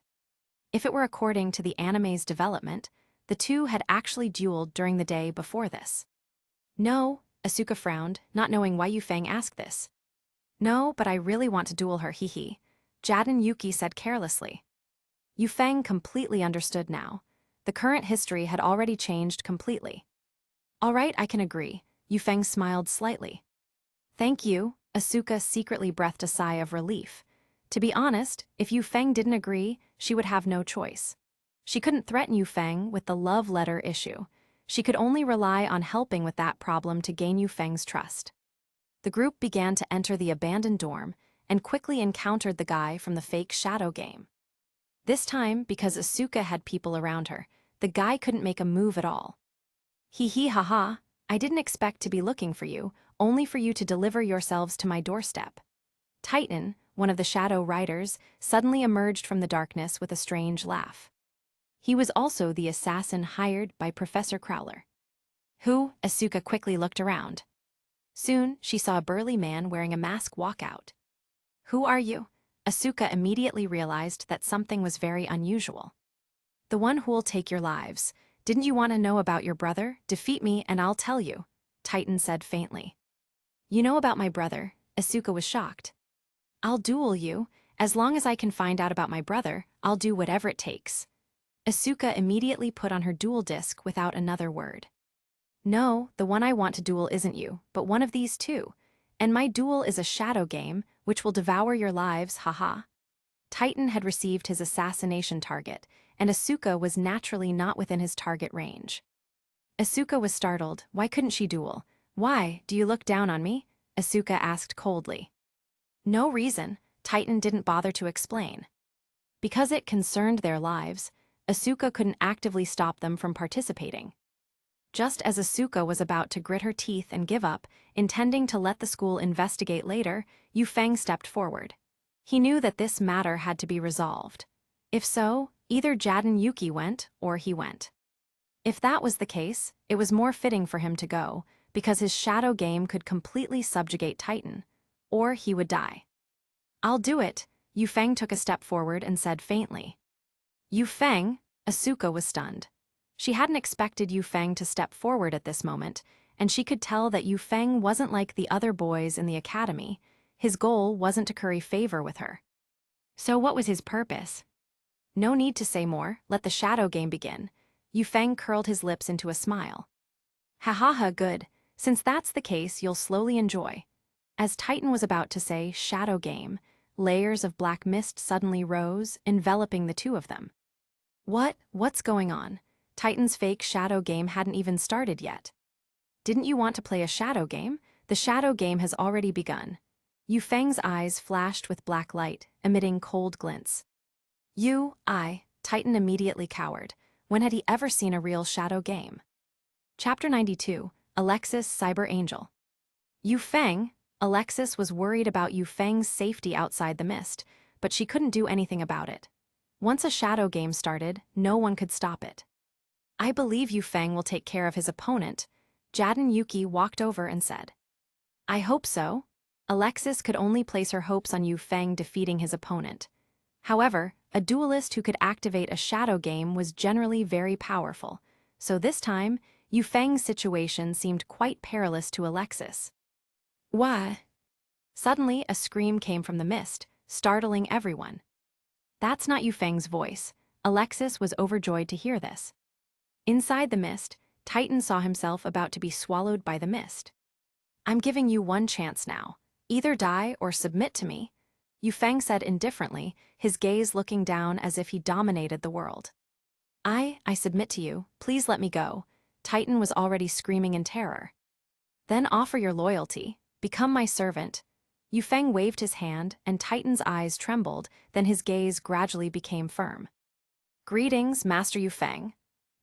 If it were according to the anime's development, the two had actually dueled during the day before this. No, Asuka frowned, not knowing why Yu Feng asked this. No, but I really want to duel her, hee. Jad and Yuki said carelessly. Yu Feng completely understood now. The current history had already changed completely. All right, I can agree. Yu Feng smiled slightly. Thank you, Asuka secretly breathed a sigh of relief. To be honest, if Yu Feng didn't agree, she would have no choice. She couldn't threaten Yu Feng with the love letter issue. She could only rely on helping with that problem to gain Yu Feng's trust. The group began to enter the abandoned dorm and quickly encountered the guy from the fake shadow game. This time, because Asuka had people around her, the guy couldn't make a move at all. Hee haha, I didn't expect to be looking for you, only for you to deliver yourselves to my doorstep. Titan, one of the shadow riders, suddenly emerged from the darkness with a strange laugh. He was also the assassin hired by Professor Crowler. Who? Asuka quickly looked around. Soon, she saw a burly man wearing a mask walk out. Who are you? Asuka immediately realized that something was very unusual. The one who'll take your lives. Didn't you want to know about your brother? Defeat me and I'll tell you, Titan said faintly. You know about my brother? Asuka was shocked. I'll duel you. As long as I can find out about my brother, I'll do whatever it takes. Asuka immediately put on her duel disc without another word. No, the one I want to duel isn't you, but one of these two. And my duel is a shadow game, which will devour your lives, haha. Titan had received his assassination target, and Asuka was naturally not within his target range. Asuka was startled. Why couldn't she duel? Why, do you look down on me? Asuka asked coldly. No reason, Titan didn't bother to explain. Because it concerned their lives, Asuka couldn't actively stop them from participating. Just as Asuka was about to grit her teeth and give up, intending to let the school investigate later, Yu Feng stepped forward. He knew that this matter had to be resolved. If so, either Jad and Yuki went, or he went. If that was the case, it was more fitting for him to go, because his shadow game could completely subjugate Titan, or he would die. I'll do it, Yu Feng took a step forward and said faintly. Yu Feng? Asuka was stunned. She hadn't expected Yu Feng to step forward at this moment, and she could tell that Yu Feng wasn't like the other boys in the academy. His goal wasn't to curry favor with her. So what was his purpose? No need to say more, let the shadow game begin. Yu Feng curled his lips into a smile. Ha ha ha, good. Since that's the case, you'll slowly enjoy. As Titan was about to say shadow game, layers of black mist suddenly rose, enveloping the two of them. What's going on? Titan's fake shadow game hadn't even started yet. Didn't you want to play a shadow game? The shadow game has already begun. Yu Feng's eyes flashed with black light, emitting cold glints. Titan immediately cowered. When had he ever seen a real shadow game? Chapter 92, Alexis Cyber Angel. Yu Feng? Alexis was worried about Yu Feng's safety outside the mist, but she couldn't do anything about it. Once a shadow game started, no one could stop it. I believe Yu Feng will take care of his opponent, Jad and Yuki walked over and said. I hope so. Alexis could only place her hopes on Yu Feng defeating his opponent. However, a duelist who could activate a shadow game was generally very powerful, so this time, Yu Feng's situation seemed quite perilous to Alexis. Why? Suddenly, a scream came from the mist, startling everyone. That's not Yu Feng's voice. Alexis was overjoyed to hear this. Inside the mist, Titan saw himself about to be swallowed by the mist. I'm giving you one chance now. Either die or submit to me, Yu Feng said indifferently, his gaze looking down as if he dominated the world. I submit to you, please let me go. Titan was already screaming in terror. Then offer your loyalty, become my servant. Yu Feng waved his hand and Titan's eyes trembled, then his gaze gradually became firm. Greetings, Master Yu Feng.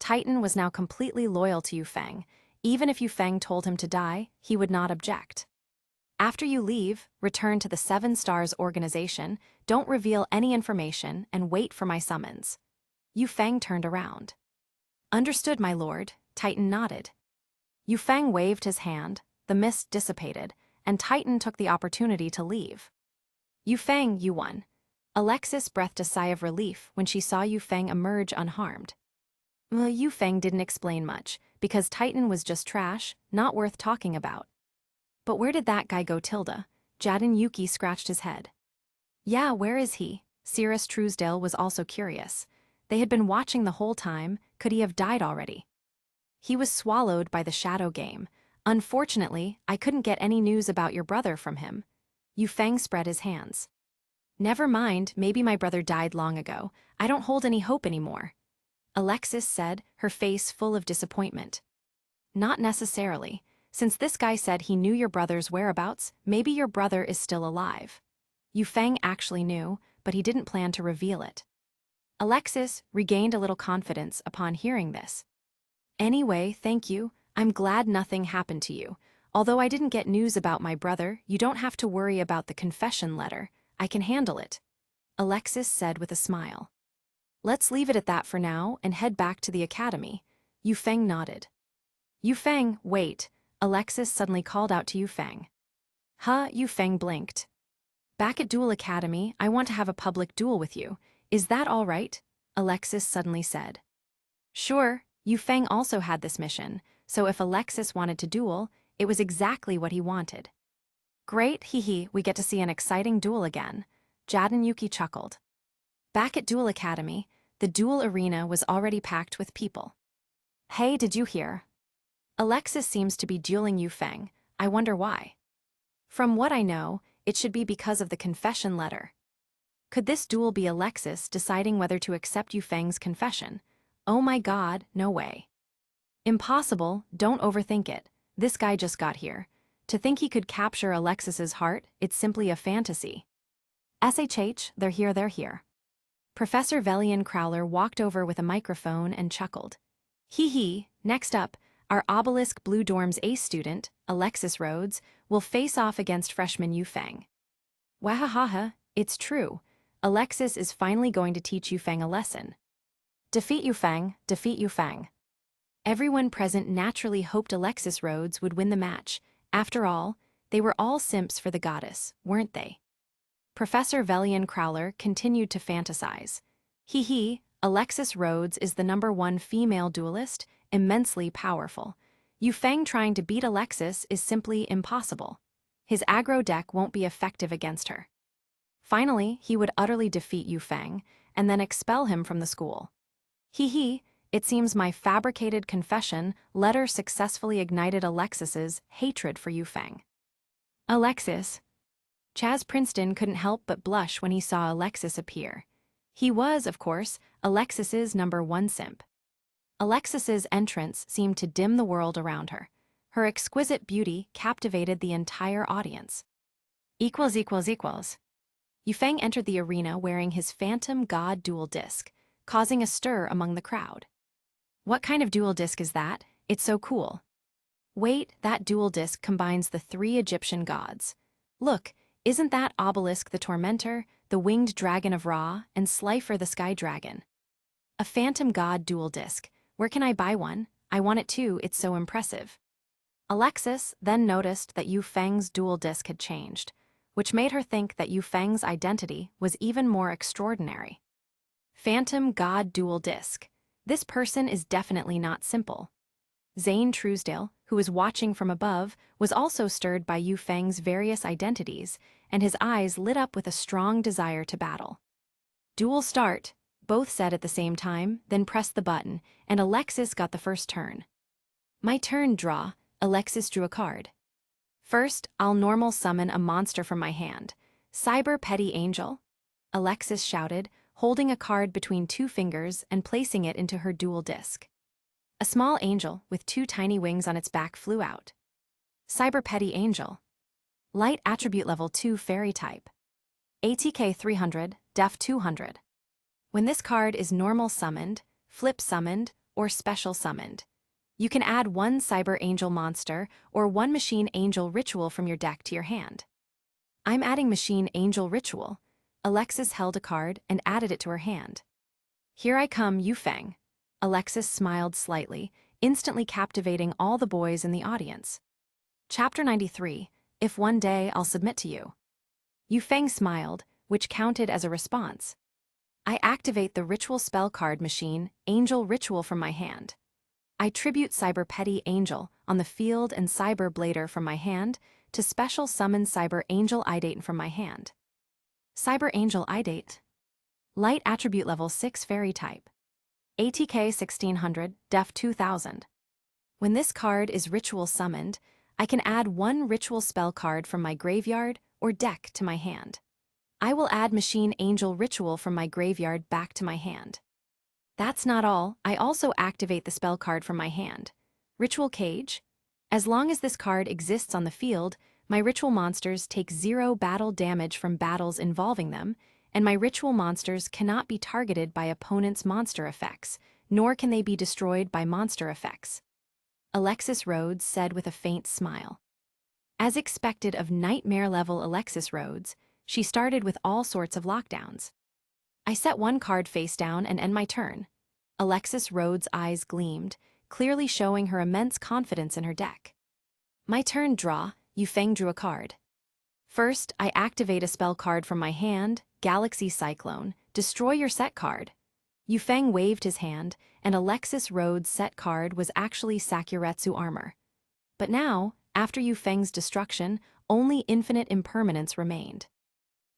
Titan was now completely loyal to Yu Feng. Even if Yu Feng told him to die, he would not object. After you leave, return to the 7 Stars organization, don't reveal any information, and wait for my summons. Yu Feng turned around. Understood, my lord, Titan nodded. Yufeng waved his hand, the mist dissipated, and Titan took the opportunity to leave. Yufeng, you won. Alexis breathed a sigh of relief when she saw Yufeng emerge unharmed. Well, Yufeng didn't explain much, because Titan was just trash, not worth talking about. But where did that guy go, Tilda? Jadon Yuki scratched his head. Yeah, where is he? Cirrus Truesdale was also curious. They had been watching the whole time. Could he have died already? He was swallowed by the shadow game. Unfortunately, I couldn't get any news about your brother from him. Yufeng spread his hands. Never mind, maybe my brother died long ago. I don't hold any hope anymore. Alexis said, her face full of disappointment. Not necessarily. Since this guy said he knew your brother's whereabouts, maybe your brother is still alive. Yufeng actually knew, but he didn't plan to reveal it. Alexis regained a little confidence upon hearing this. Anyway, thank you. I'm glad nothing happened to you. Although I didn't get news about my brother, you don't have to worry about the confession letter. I can handle it. Alexis said with a smile. Let's leave it at that for now and head back to the academy. Yufeng nodded. Yufeng, wait. Alexis suddenly called out to Yufeng. Huh, Yufeng blinked. Back at Duel Academy, I want to have a public duel with you. Is that all right? Alexis suddenly said. Sure, Yufeng also had this mission, so if Alexis wanted to duel, it was exactly what he wanted. Great, hee, we get to see an exciting duel again. Jadon Yuki chuckled. Back at Duel Academy, the duel arena was already packed with people. Hey, did you hear? Alexis seems to be dueling Yufeng. I wonder why. From what I know, it should be because of the confession letter. Could this duel be Alexis deciding whether to accept Yufeng's confession? Oh my god, no way. Impossible, don't overthink it. This guy just got here. To think he could capture Alexis's heart, it's simply a fantasy. SHH, they're here. Professor Velian Crowler walked over with a microphone and chuckled. Hee, next up, our Obelisk Blue Dorm's ace student, Alexis Rhodes, will face off against freshman Yufeng. Wahahaha, it's true. Alexis is finally going to teach Yufeng a lesson. Defeat Yufeng. Everyone present naturally hoped Alexis Rhodes would win the match. After all, they were all simps for the goddess, weren't they? Professor Velian Crowler continued to fantasize. Hee, Alexis Rhodes is the #1 female duelist, immensely powerful. Yufeng trying to beat Alexis is simply impossible. His aggro deck won't be effective against her. Finally, he would utterly defeat Yufeng, and then expel him from the school. Hee, it seems my fabricated confession letter successfully ignited Alexis's hatred for Yufeng. Alexis. Chaz Princeton couldn't help but blush when he saw Alexis appear. He was, of course, Alexis's #1 simp. Alexis's entrance seemed to dim the world around her. Her exquisite beauty captivated the entire audience. Equals. Yufeng entered the arena wearing his Phantom God dual disc, causing a stir among the crowd. What kind of dual disc is that? It's so cool. Wait, that dual disc combines the 3 Egyptian gods. Look, isn't that Obelisk the Tormentor, the Winged Dragon of Ra, and Slifer the Sky Dragon? A Phantom God dual disc. Where can I buy one? I want it too, it's so impressive. Alexis then noticed that Yufeng's dual disc had changed, which made her think that Yufeng's identity was even more extraordinary. Phantom God dual disc. This person is definitely not simple. Zane Truesdale, who was watching from above, was also stirred by Yufeng's various identities, and his eyes lit up with a strong desire to battle. Duel start, both said at the same time, then pressed the button, and Alexis got the first turn. My turn, draw. Alexis drew a card. First, I'll normal summon a monster from my hand. Cyber Petty Angel? Alexis shouted, holding a card between 2 fingers and placing it into her dual disc. A small angel with 2 tiny wings on its back flew out. Cyber Petty Angel. Light attribute level 2 fairy type. ATK 300, Def 200. When this card is normal summoned, flip summoned, or special summoned, you can add 1 Cyber Angel monster or 1 Machine Angel ritual from your deck to your hand. I'm adding Machine Angel ritual. Alexis held a card and added it to her hand. Here I come, Yufeng. Alexis smiled slightly, instantly captivating all the boys in the audience. Chapter 93, If One Day I'll Submit to You. Yu Feng smiled, which counted as a response. I activate the ritual spell card machine, Angel Ritual, from my hand. I tribute Cyber Petty Angel on the field and Cyber Blader from my hand to special summon Cyber Angel Idate from my hand. Cyber Angel Idate. Light attribute level 6 fairy type. ATK 1600, Def 2000. When this card is ritual summoned, I can add one ritual spell card from my graveyard or deck to my hand. I will add Machine Angel Ritual from my graveyard back to my hand. That's not all, I also activate the spell card from my hand. Ritual Cage. As long as this card exists on the field, my ritual monsters take 0 battle damage from battles involving them, and my ritual monsters cannot be targeted by opponents' monster effects, nor can they be destroyed by monster effects. Alexis Rhodes said with a faint smile. As expected of nightmare-level Alexis Rhodes, she started with all sorts of lockdowns. I set one card face down and end my turn. Alexis Rhodes' eyes gleamed, clearly showing her immense confidence in her deck. My turn. Draw. Yu Feng drew a card. First, I activate a spell card from my hand, Galaxy Cyclone, destroy your set card. Yu Feng waved his hand, and Alexis Rhodes' set card was actually Sakuretsu Armor. But now, after Yu Feng's destruction, only infinite impermanence remained.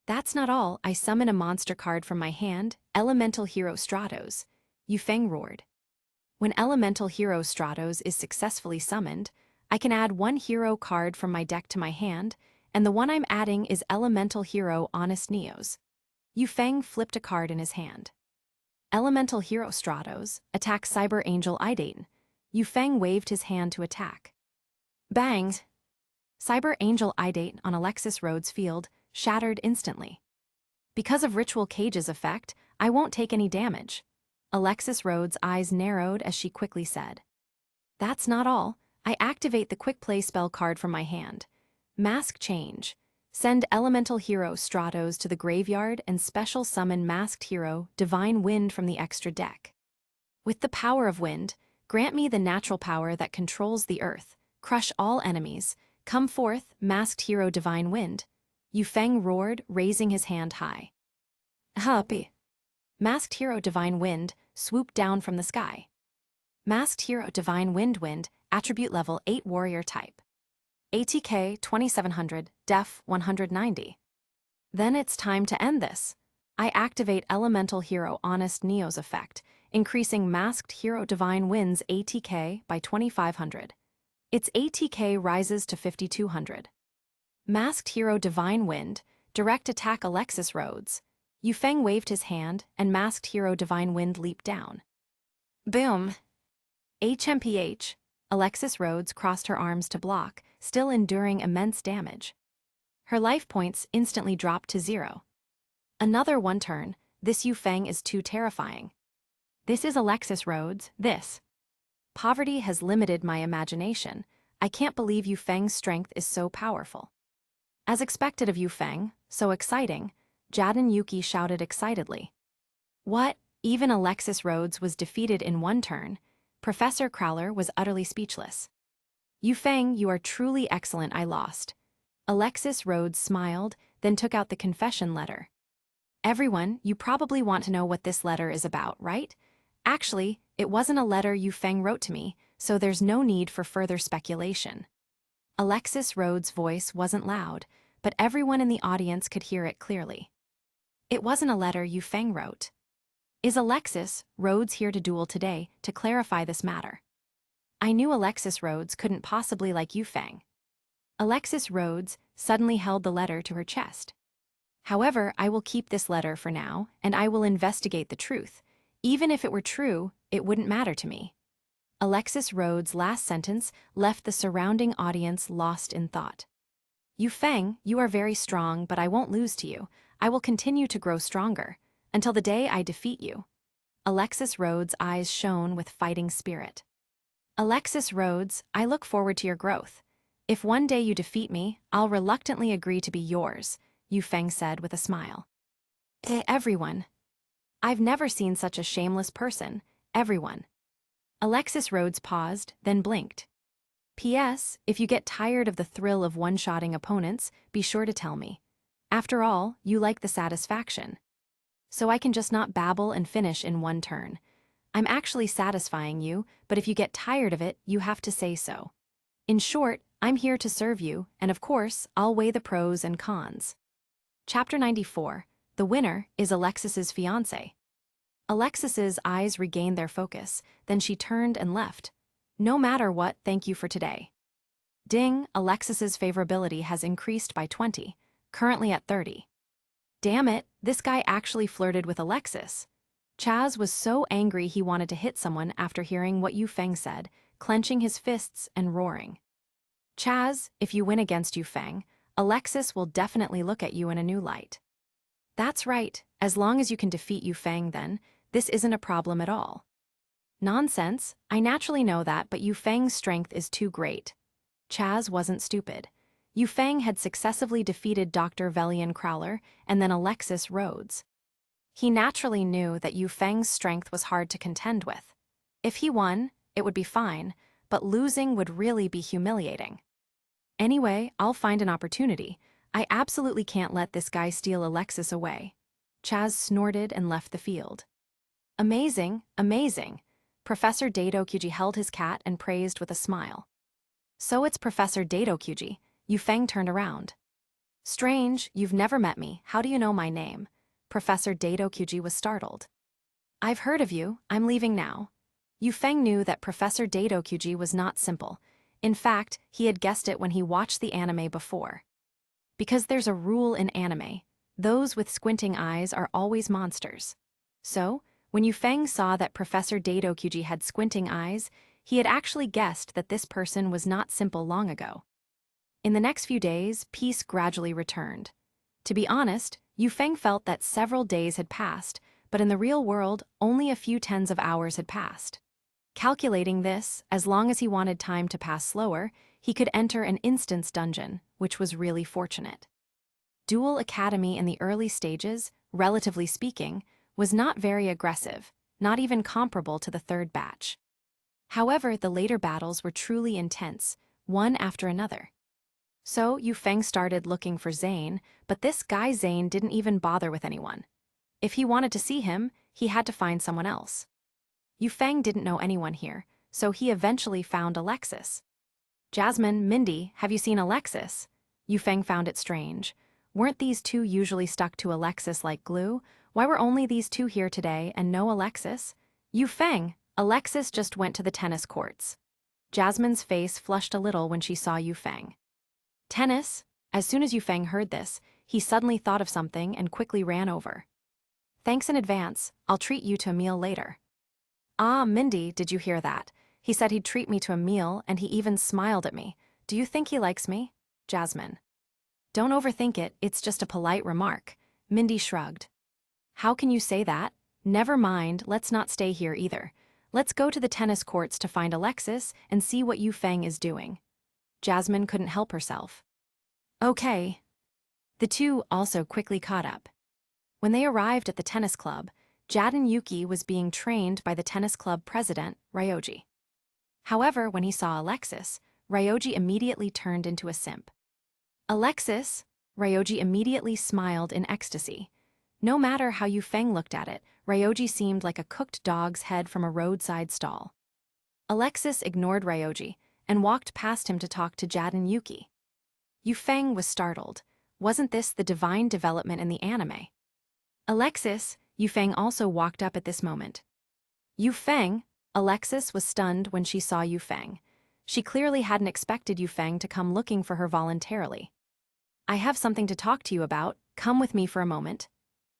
That's not all, I summon a monster card from my hand, Elemental Hero Stratos. Yu Feng roared. When Elemental Hero Stratos is successfully summoned, I can add one hero card from my deck to my hand, and the one I'm adding is Elemental Hero Honest Neos. Yu Feng flipped a card in his hand. Elemental Hero Stratos, attack Cyber Angel Idate. Yu Feng waved his hand to attack. Bang! Cyber Angel Idate on Alexis Rhodes' field shattered instantly. Because of Ritual Cage's effect, I won't take any damage. Alexis Rhodes' eyes narrowed as she quickly said. That's not all, I activate the Quick Play spell card from my hand. Mask Change. Send Elemental Hero Stratos to the graveyard and special summon Masked Hero Divine Wind from the extra deck. With the power of wind, grant me the natural power that controls the earth, crush all enemies, come forth, Masked Hero Divine Wind. Yu Feng roared, raising his hand high. Happy. Masked Hero Divine Wind swooped down from the sky. Masked Hero Divine Wind, attribute level 8 warrior type. ATK 2700, Def 190. Then it's time to end this. I activate Elemental Hero Honest Neos effect, increasing Masked Hero Divine Wind's ATK by 2500. Its ATK rises to 5200. Masked Hero Divine Wind, direct attack Alexis Rhodes. Yu Feng waved his hand, and Masked Hero Divine Wind leaped down. Boom! HMPH. Alexis Rhodes crossed her arms to block, still enduring immense damage. Her life points instantly dropped to 0. Another one turn, this Yu Feng is too terrifying. This is Alexis Rhodes, this. Poverty has limited my imagination. I can't believe Yu Feng's strength is so powerful. As expected of Yu Feng, so exciting, Jaden Yuki shouted excitedly. What? Even Alexis Rhodes was defeated in one turn. Professor Crowler was utterly speechless. Yu Feng, you are truly excellent. I lost. Alexis Rhodes smiled, then took out the confession letter. Everyone, you probably want to know what this letter is about, right? Actually, it wasn't a letter Yu Feng wrote to me, so there's no need for further speculation. Alexis Rhodes' voice wasn't loud, but everyone in the audience could hear it clearly. It wasn't a letter Yu Feng wrote. Is Alexis Rhodes here to duel today to clarify this matter? I knew Alexis Rhodes couldn't possibly like Yu Feng. Alexis Rhodes suddenly held the letter to her chest. However, I will keep this letter for now, and I will investigate the truth. Even if it were true, it wouldn't matter to me. Alexis Rhodes' last sentence left the surrounding audience lost in thought. Yu Feng, you are very strong, but I won't lose to you. I will continue to grow stronger, until the day I defeat you. Alexis Rhodes' eyes shone with fighting spirit. Alexis Rhodes, I look forward to your growth. If one day you defeat me, I'll reluctantly agree to be yours, Yu Feng said with a smile. To everyone. I've never seen such a shameless person. Everyone. Alexis Rhodes paused, then blinked. P.S. If you get tired of the thrill of one-shotting opponents, be sure to tell me. After all, you like the satisfaction. So I can just not babble and finish in one turn. I'm actually satisfying you, but if you get tired of it, you have to say so. In short, I'm here to serve you, and of course, I'll weigh the pros and cons. Chapter 94. The winner is Alexis's fiancé. Alexis's eyes regained their focus, then she turned and left. No matter what, thank you for today. Ding, Alexis's favorability has increased by 20, currently at 30. Damn it, this guy actually flirted with Alexis. Chaz was so angry he wanted to hit someone after hearing what Yu Feng said, clenching his fists and roaring. Chaz, if you win against Yu Feng, Alexis will definitely look at you in a new light. That's right, as long as you can defeat Yu Feng then, this isn't a problem at all. Nonsense, I naturally know that, but Yu Feng's strength is too great. Chaz wasn't stupid. Yu Feng had successively defeated Dr. Velian Crowler and then Alexis Rhodes. He naturally knew that Yu Feng's strength was hard to contend with. If he won, it would be fine, but losing would really be humiliating. Anyway, I'll find an opportunity. I absolutely can't let this guy steal Alexis away. Chaz snorted and left the field. Amazing, amazing. Professor Tgthegood held his cat and praised with a smile. So it's Professor Tgthegood. Yu Feng turned around. Strange, you've never met me. How do you know my name? Professor Tgthegood was startled. I've heard of you. I'm leaving now. Yu Feng knew that Professor Tgthegood was not simple. In fact, he had guessed it when he watched the anime before. Because there's a rule in anime. Those with squinting eyes are always monsters. So, when Yu Feng saw that Professor Tgthegood had squinting eyes, he had actually guessed that this person was not simple long ago. In the next few days, peace gradually returned. To be honest, Yu Feng felt that several days had passed, but in the real world, only a few tens of hours had passed. Calculating this, as long as he wanted time to pass slower, he could enter an instance dungeon, which was really fortunate. Duel Academy in the early stages, relatively speaking, was not very aggressive, not even comparable to the third batch. However, the later battles were truly intense, one after another. So Yu Feng started looking for Zane, but this guy Zane didn't even bother with anyone. If he wanted to see him, he had to find someone else. Yu Feng didn't know anyone here, so he eventually found Alexis. Jasmine, Mindy, have you seen Alexis? Yu Feng found it strange. Weren't these two usually stuck to Alexis like glue? Why were only these two here today and no Alexis? Yu Feng, Alexis just went to the tennis courts. Jasmine's face flushed a little when she saw Yu Feng. Tennis? As soon as Yu Feng heard this, he suddenly thought of something and quickly ran over. Thanks in advance, I'll treat you to a meal later. Ah, Mindy, did you hear that? He said he'd treat me to a meal and he even smiled at me. Do you think he likes me? Jasmine. Don't overthink it, it's just a polite remark. Mindy shrugged. How can you say that? Never mind, let's not stay here either. Let's go to the tennis courts to find Alexis and see what Yu Feng is doing. Jasmine couldn't help herself. Okay. The two also quickly caught up. When they arrived at the tennis club, Jaden Yuki was being trained by the tennis club president, Ryoji. However, when he saw Alexis, Ryoji immediately turned into a simp. Alexis? Ryoji immediately smiled in ecstasy. No matter how Yu Feng looked at it, Ryoji seemed like a cooked dog's head from a roadside stall. Alexis ignored Ryoji and walked past him to talk to Jaden Yuki. Yu Feng was startled. Wasn't this the divine development in the anime? Alexis, Yu Feng also walked up at this moment. Yu Feng? Alexis was stunned when she saw Yu Feng. She clearly hadn't expected Yu Feng to come looking for her voluntarily. I have something to talk to you about, come with me for a moment.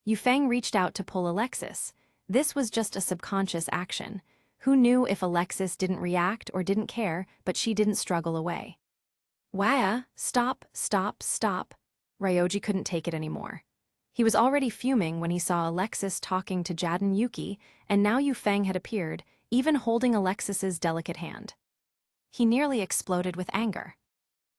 Yu Feng reached out to pull Alexis. This was just a subconscious action. Who knew if Alexis didn't react or didn't care, but she didn't struggle away. Wah, stop, stop, stop. Ryoji couldn't take it anymore. He was already fuming when he saw Alexis talking to Jaden Yuki, and now Yu Feng had appeared, even holding Alexis's delicate hand. He nearly exploded with anger.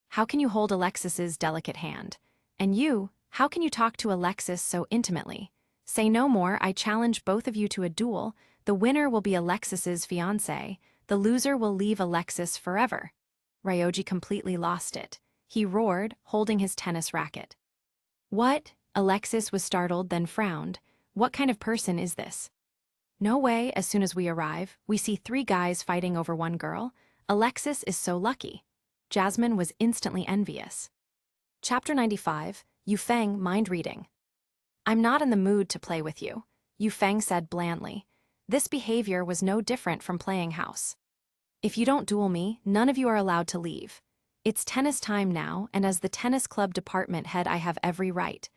How can you hold Alexis's delicate hand? And you, how can you talk to Alexis so intimately? Say no more, I challenge both of you to a duel. The winner will be Alexis's fiancé. The loser will leave Alexis forever. Ryoji completely lost it. He roared, holding his tennis racket. What? Alexis was startled, then frowned. What kind of person is this? No way. As soon as we arrive, we see 3 guys fighting over 1 girl. Alexis is so lucky. Jasmine was instantly envious. Chapter 95, Yu Feng mind reading. I'm not in the mood to play with you, Yu Feng said blandly. This behavior was no different from playing house. If you don't duel me, none of you are allowed to leave. It's tennis time now, and as the tennis club department head I have every right.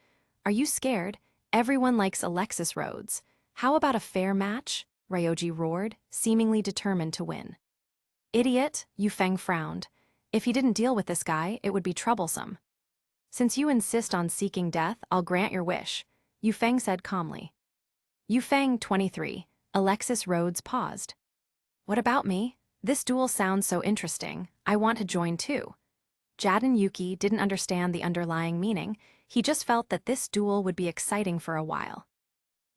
Are you scared? Everyone likes Alexis Rhodes. How about a fair match? Ryoji roared, seemingly determined to win. Idiot, Yu Feng frowned. If he didn't deal with this guy, it would be troublesome. Since you insist on seeking death, I'll grant your wish, Yu Feng said calmly. Yu Feng, 23. Alexis Rhodes paused. What about me? This duel sounds so interesting. I want to join too. Jaden Yuki didn't understand the underlying meaning. He just felt that this duel would be exciting for a while.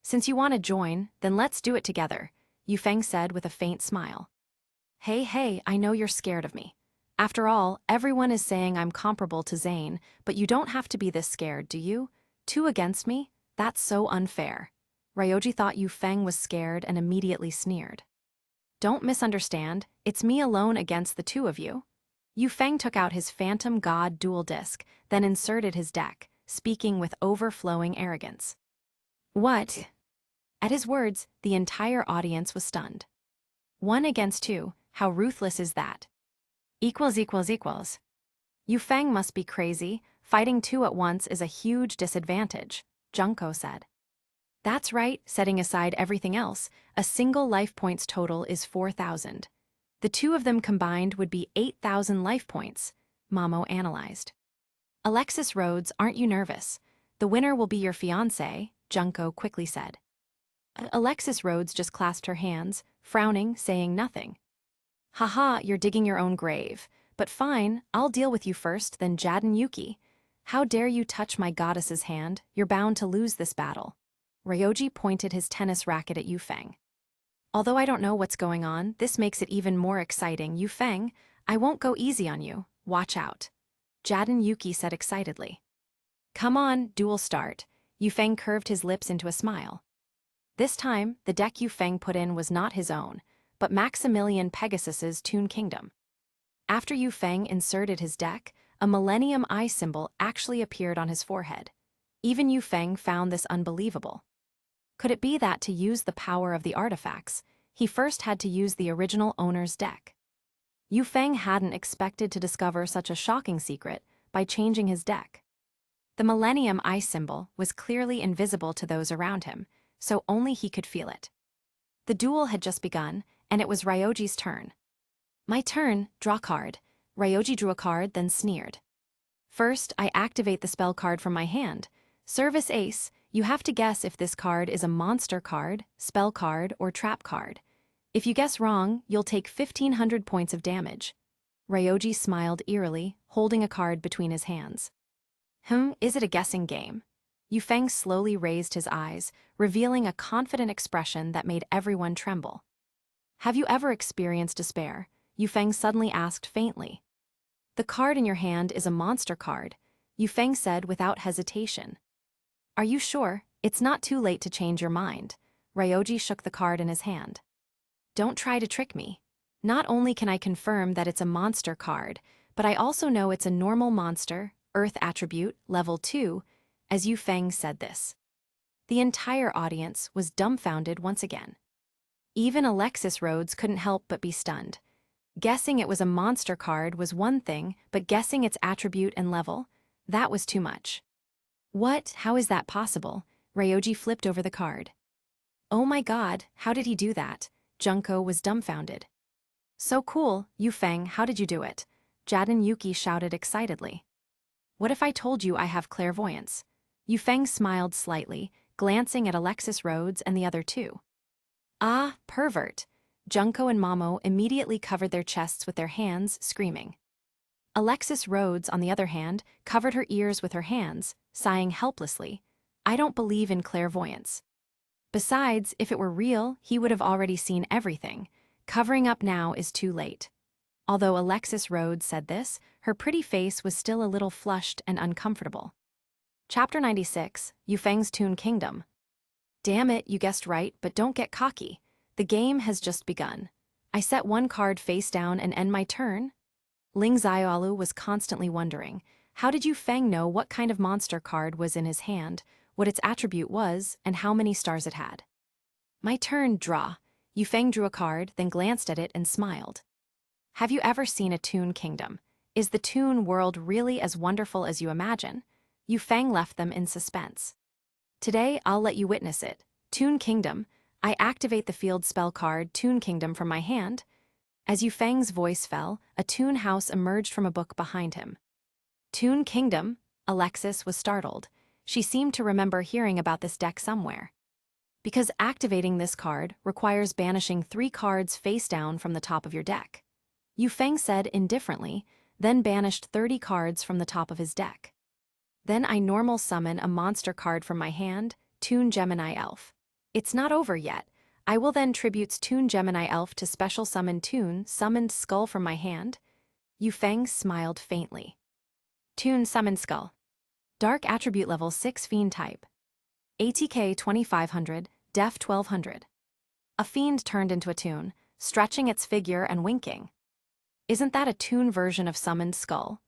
Since you want to join, then let's do it together, Yu Feng said with a faint smile. Hey, I know you're scared of me. After all, everyone is saying I'm comparable to Zane, but you don't have to be this scared, do you? 2 against me? That's so unfair. Ryoji thought Yu Feng was scared and immediately sneered. Don't misunderstand, it's me alone against the 2 of you. Yu Feng took out his Phantom God dual disc, then inserted his deck, speaking with overflowing arrogance. What? At his words, the entire audience was stunned. 1 against 2, how ruthless is that? Equals. Yu Feng must be crazy. Fighting 2 at once is a huge disadvantage, Junko said. That's right, setting aside everything else, a single life points total is 4,000. The 2 of them combined would be 8,000 life points, Mamo analyzed. Alexis Rhodes, aren't you nervous? The winner will be your fiancé, Junko quickly said. Alexis Rhodes just clasped her hands, frowning, saying nothing. Haha, you're digging your own grave. But fine, I'll deal with you first, then Jaden Yuki. How dare you touch my goddess's hand? You're bound to lose this battle. Ryoji pointed his tennis racket at Yu Feng. Although I don't know what's going on, this makes it even more exciting. Yu Feng, I won't go easy on you. Watch out. Jaden Yuki said excitedly. Come on, duel start. Yu Feng curved his lips into a smile. This time, the deck Yu Feng put in was not his own, but Maximilian Pegasus's Toon Kingdom. After Yu Feng inserted his deck, a Millennium Eye symbol actually appeared on his forehead. Even Yu Feng found this unbelievable. Could it be that to use the power of the artifacts, he first had to use the original owner's deck? Yu Feng hadn't expected to discover such a shocking secret by changing his deck. The Millennium Eye symbol was clearly invisible to those around him, so only he could feel it. The duel had just begun, and it was Ryoji's turn. My turn, draw card. Ryoji drew a card, then sneered. First, I activate the spell card from my hand. Service Ace, you have to guess if this card is a monster card, spell card, or trap card. If you guess wrong, you'll take 1,500 points of damage. Ryoji smiled eerily, holding a card between his hands. Is it a guessing game? Yu Feng slowly raised his eyes, revealing a confident expression that made everyone tremble. Have you ever experienced despair? Yu Feng suddenly asked faintly. The card in your hand is a monster card, Yu Feng said without hesitation. Are you sure? It's not too late to change your mind. Ryoji shook the card in his hand. Don't try to trick me. Not only can I confirm that it's a monster card, but I also know it's a normal monster, Earth attribute, level 2, as Yu Feng said this. The entire audience was dumbfounded once again. Even Alexis Rhodes couldn't help but be stunned. Guessing it was a monster card was one thing, but guessing its attribute and level, that was too much. What? How is that possible? Ryoji flipped over the card. Oh my god, how did he do that? Junko was dumbfounded. So cool, Yu Feng, how did you do it? Jaden Yuki shouted excitedly. What if I told you I have clairvoyance? Yu Feng smiled slightly, glancing at Alexis Rhodes and the other 2. Ah, pervert. Junko and Mamo immediately covered their chests with their hands, screaming. Alexis Rhodes, on the other hand, covered her ears with her hands, sighing helplessly. I don't believe in clairvoyance. Besides, if it were real, he would have already seen everything. Covering up now is too late. Although Alexis Rhodes said this, her pretty face was still a little flushed and uncomfortable. Chapter 96, Yufeng's Toon Kingdom. Damn it, you guessed right, but don't get cocky. The game has just begun. I set one card face down and end my turn? Ling Xiaolu was constantly wondering, how did Yufeng know what kind of monster card was in his hand, what its attribute was, and how many stars it had? My turn, draw. Yufeng drew a card, then glanced at it and smiled. Have you ever seen a Toon Kingdom? Is the Toon world really as wonderful as you imagine? Yufeng left them in suspense. Today, I'll let you witness it. Toon Kingdom. I activate the field spell card Toon Kingdom from my hand. As Yufeng's voice fell, a Toon house emerged from a book behind him. Toon Kingdom? Alexis was startled. She seemed to remember hearing about this deck somewhere. Because activating this card requires banishing 3 cards face down from the top of your deck. Yufeng said indifferently, then banished 30 cards from the top of his deck. Then I normal summon a monster card from my hand, Toon Gemini Elf. It's not over yet. I will then tributes Toon Gemini Elf to special summon Toon Summoned Skull from my hand. Yufeng smiled faintly. Toon Summoned Skull. Dark Attribute Level 6 Fiend Type. ATK 2500, Def 1200. A fiend turned into a Toon, stretching its figure and winking. Isn't that a Toon version of Summoned Skull?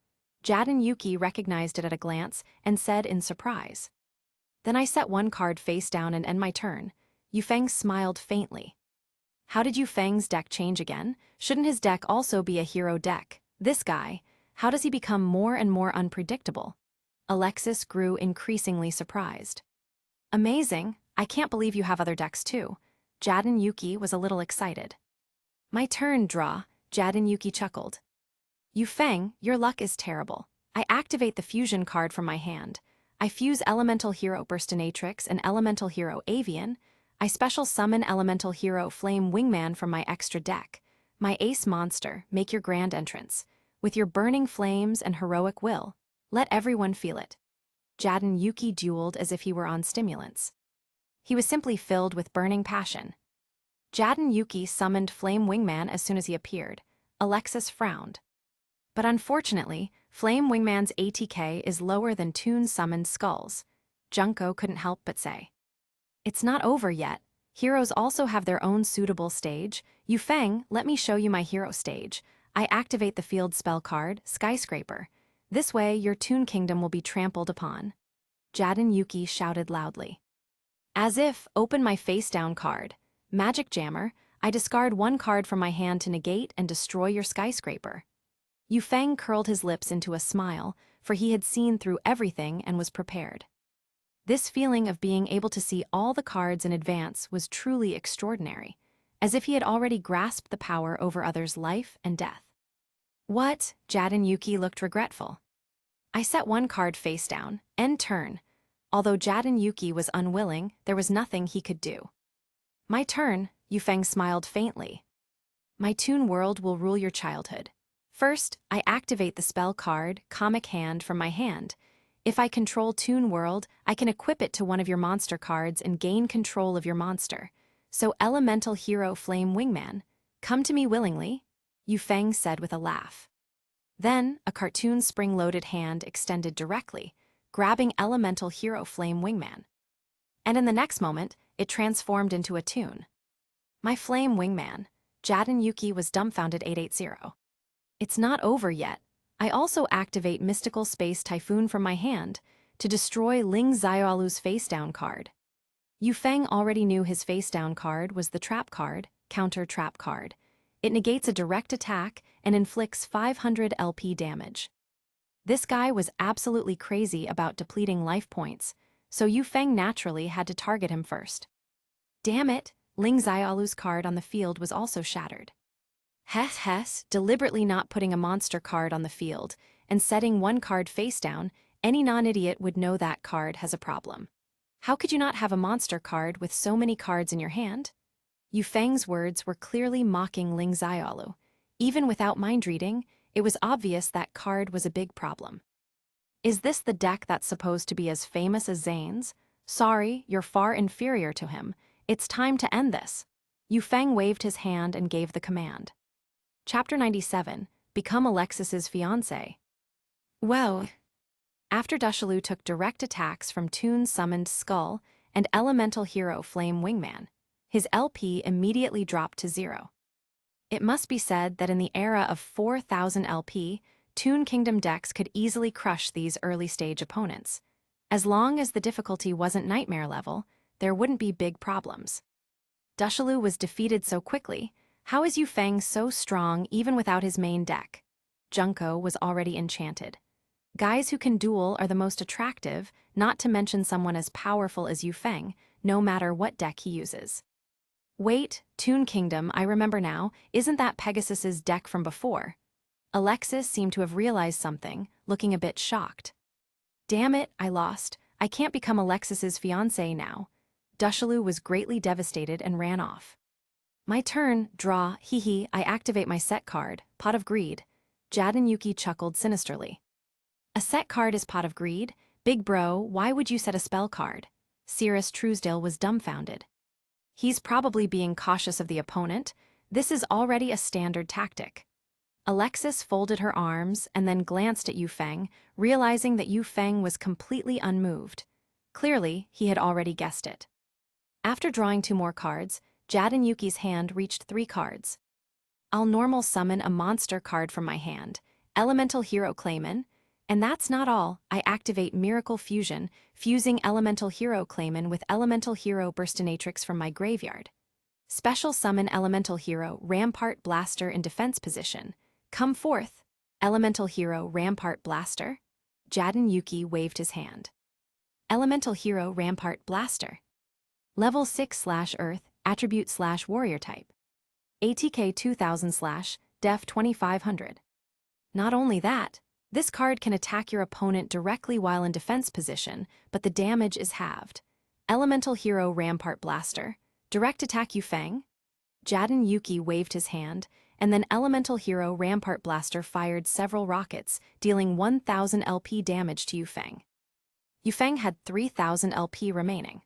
Jaden Yuki recognized it at a glance and said in surprise. Then I set one card face down and end my turn. Yufeng smiled faintly. How did Yufeng's deck change again? Shouldn't his deck also be a hero deck? This guy, how does he become more and more unpredictable? Alexis grew increasingly surprised. Amazing, I can't believe you have other decks too. Jaden Yuki was a little excited. My turn, draw, Jaden Yuki chuckled. Yufeng, your luck is terrible. I activate the fusion card from my hand. I fuse Elemental Hero Burstinatrix and Elemental Hero Avian. I special summon Elemental Hero Flame Wingman from my extra deck. My ace monster, make your grand entrance. With your burning flames and heroic will, let everyone feel it. Jaden Yuki dueled as if he were on stimulants. He was simply filled with burning passion. Jaden Yuki summoned Flame Wingman as soon as he appeared. Alexis frowned. But unfortunately, Flame Wingman's ATK is lower than Toon Summoned Skulls. Junko couldn't help but say. It's not over yet. Heroes also have their own suitable stage. Yufeng, let me show you my hero stage. I activate the field spell card, Skyscraper. This way, your Toon Kingdom will be trampled upon. Jaden Yuki shouted loudly. As if, open my face down card. Magic Jammer, I discard one card from my hand to negate and destroy your Skyscraper. Yufeng curled his lips into a smile, for he had seen through everything and was prepared. This feeling of being able to see all the cards in advance was truly extraordinary, as if he had already grasped the power over others' life and death. What? Jaden Yuki looked regretful. I set one card face down, end turn. Although Jaden Yuki was unwilling, there was nothing he could do. My turn, Yufeng smiled faintly. My Toon world will rule your childhood. First, I activate the spell card, Comic Hand, from my hand. If I control Toon World, I can equip it to one of your monster cards and gain control of your monster. So Elemental Hero Flame Wingman, come to me willingly, Yufeng said with a laugh. Then, a cartoon spring-loaded hand extended directly, grabbing Elemental Hero Flame Wingman. And in the next moment, it transformed into a Toon. My Flame Wingman, Jaden Yuki was dumbfounded 880. It's not over yet. I also activate Mystical Space Typhoon from my hand to destroy Ling Xiaolu's face-down card. Yufeng already knew his face-down card was the trap card, counter trap card. It negates a direct attack and inflicts 500 LP damage. This guy was absolutely crazy about depleting life points, so Yufeng naturally had to target him first. Damn it, Ling Xiaolu's card on the field was also shattered. Hess, deliberately not putting a monster card on the field and setting one card face down, any non-idiot would know that card has a problem. How could you not have a monster card with so many cards in your hand? Yufeng's words were clearly mocking Ling Xiaolu. Even without mind reading, it was obvious that card was a big problem. Is this the deck that's supposed to be as famous as Zane's? Sorry, you're far inferior to him. It's time to end this. Yu Feng waved his hand and gave the command. Chapter 97, Become Alexis's Fiancé. Well, after Du-du-duel took direct attacks from Toon's summoned Skull and elemental hero Flame Wingman, his LP immediately dropped to 0. It must be said that in the era of 4,000 LP, Toon Kingdom decks could easily crush these early-stage opponents. As long as the difficulty wasn't nightmare level, there wouldn't be big problems. Du-du-duel was defeated so quickly. How is Yu Feng so strong even without his main deck? Junko was already enchanted. Guys who can duel are the most attractive, not to mention someone as powerful as Yu Feng, no matter what deck he uses. Wait, Toon Kingdom, I remember now, isn't that Pegasus's deck from before? Alexis seemed to have realized something, looking a bit shocked. Damn it, I lost. I can't become Alexis's fiancé now. Du-du-duel was greatly devastated and ran off. My turn, draw, hee, I activate my set card, Pot of Greed. Yuki chuckled sinisterly. A set card is Pot of Greed? Big bro, why would you set a spell card? Truesdale was dumbfounded. He's probably being cautious of the opponent. This is already a standard tactic. Alexis folded her arms and then glanced at Yu Feng, realizing that Yu Feng was completely unmoved. Clearly, he had already guessed it. After drawing 2 more cards, Yuki's hand reached 3 cards. I'll normal summon a monster card from my hand, Elemental Hero Clayman, and that's not all. I activate Miracle Fusion, fusing Elemental Hero Clayman with Elemental Hero Burstinatrix from my graveyard. Special summon Elemental Hero Rampart Blaster in defense position. Come forth, Elemental Hero Rampart Blaster. Yuki waved his hand. Elemental Hero Rampart Blaster. Level 6/Earth, Attribute/Warrior Type. ATK 2000/Def 2500. Not only that, this card can attack your opponent directly while in defense position, but the damage is halved. Elemental Hero Rampart Blaster. Direct attack Yu Feng? Yuki waved his hand, and then Elemental Hero Rampart Blaster fired several rockets, dealing 1,000 LP damage to Yu Feng. Yu Feng had 3,000 LP remaining.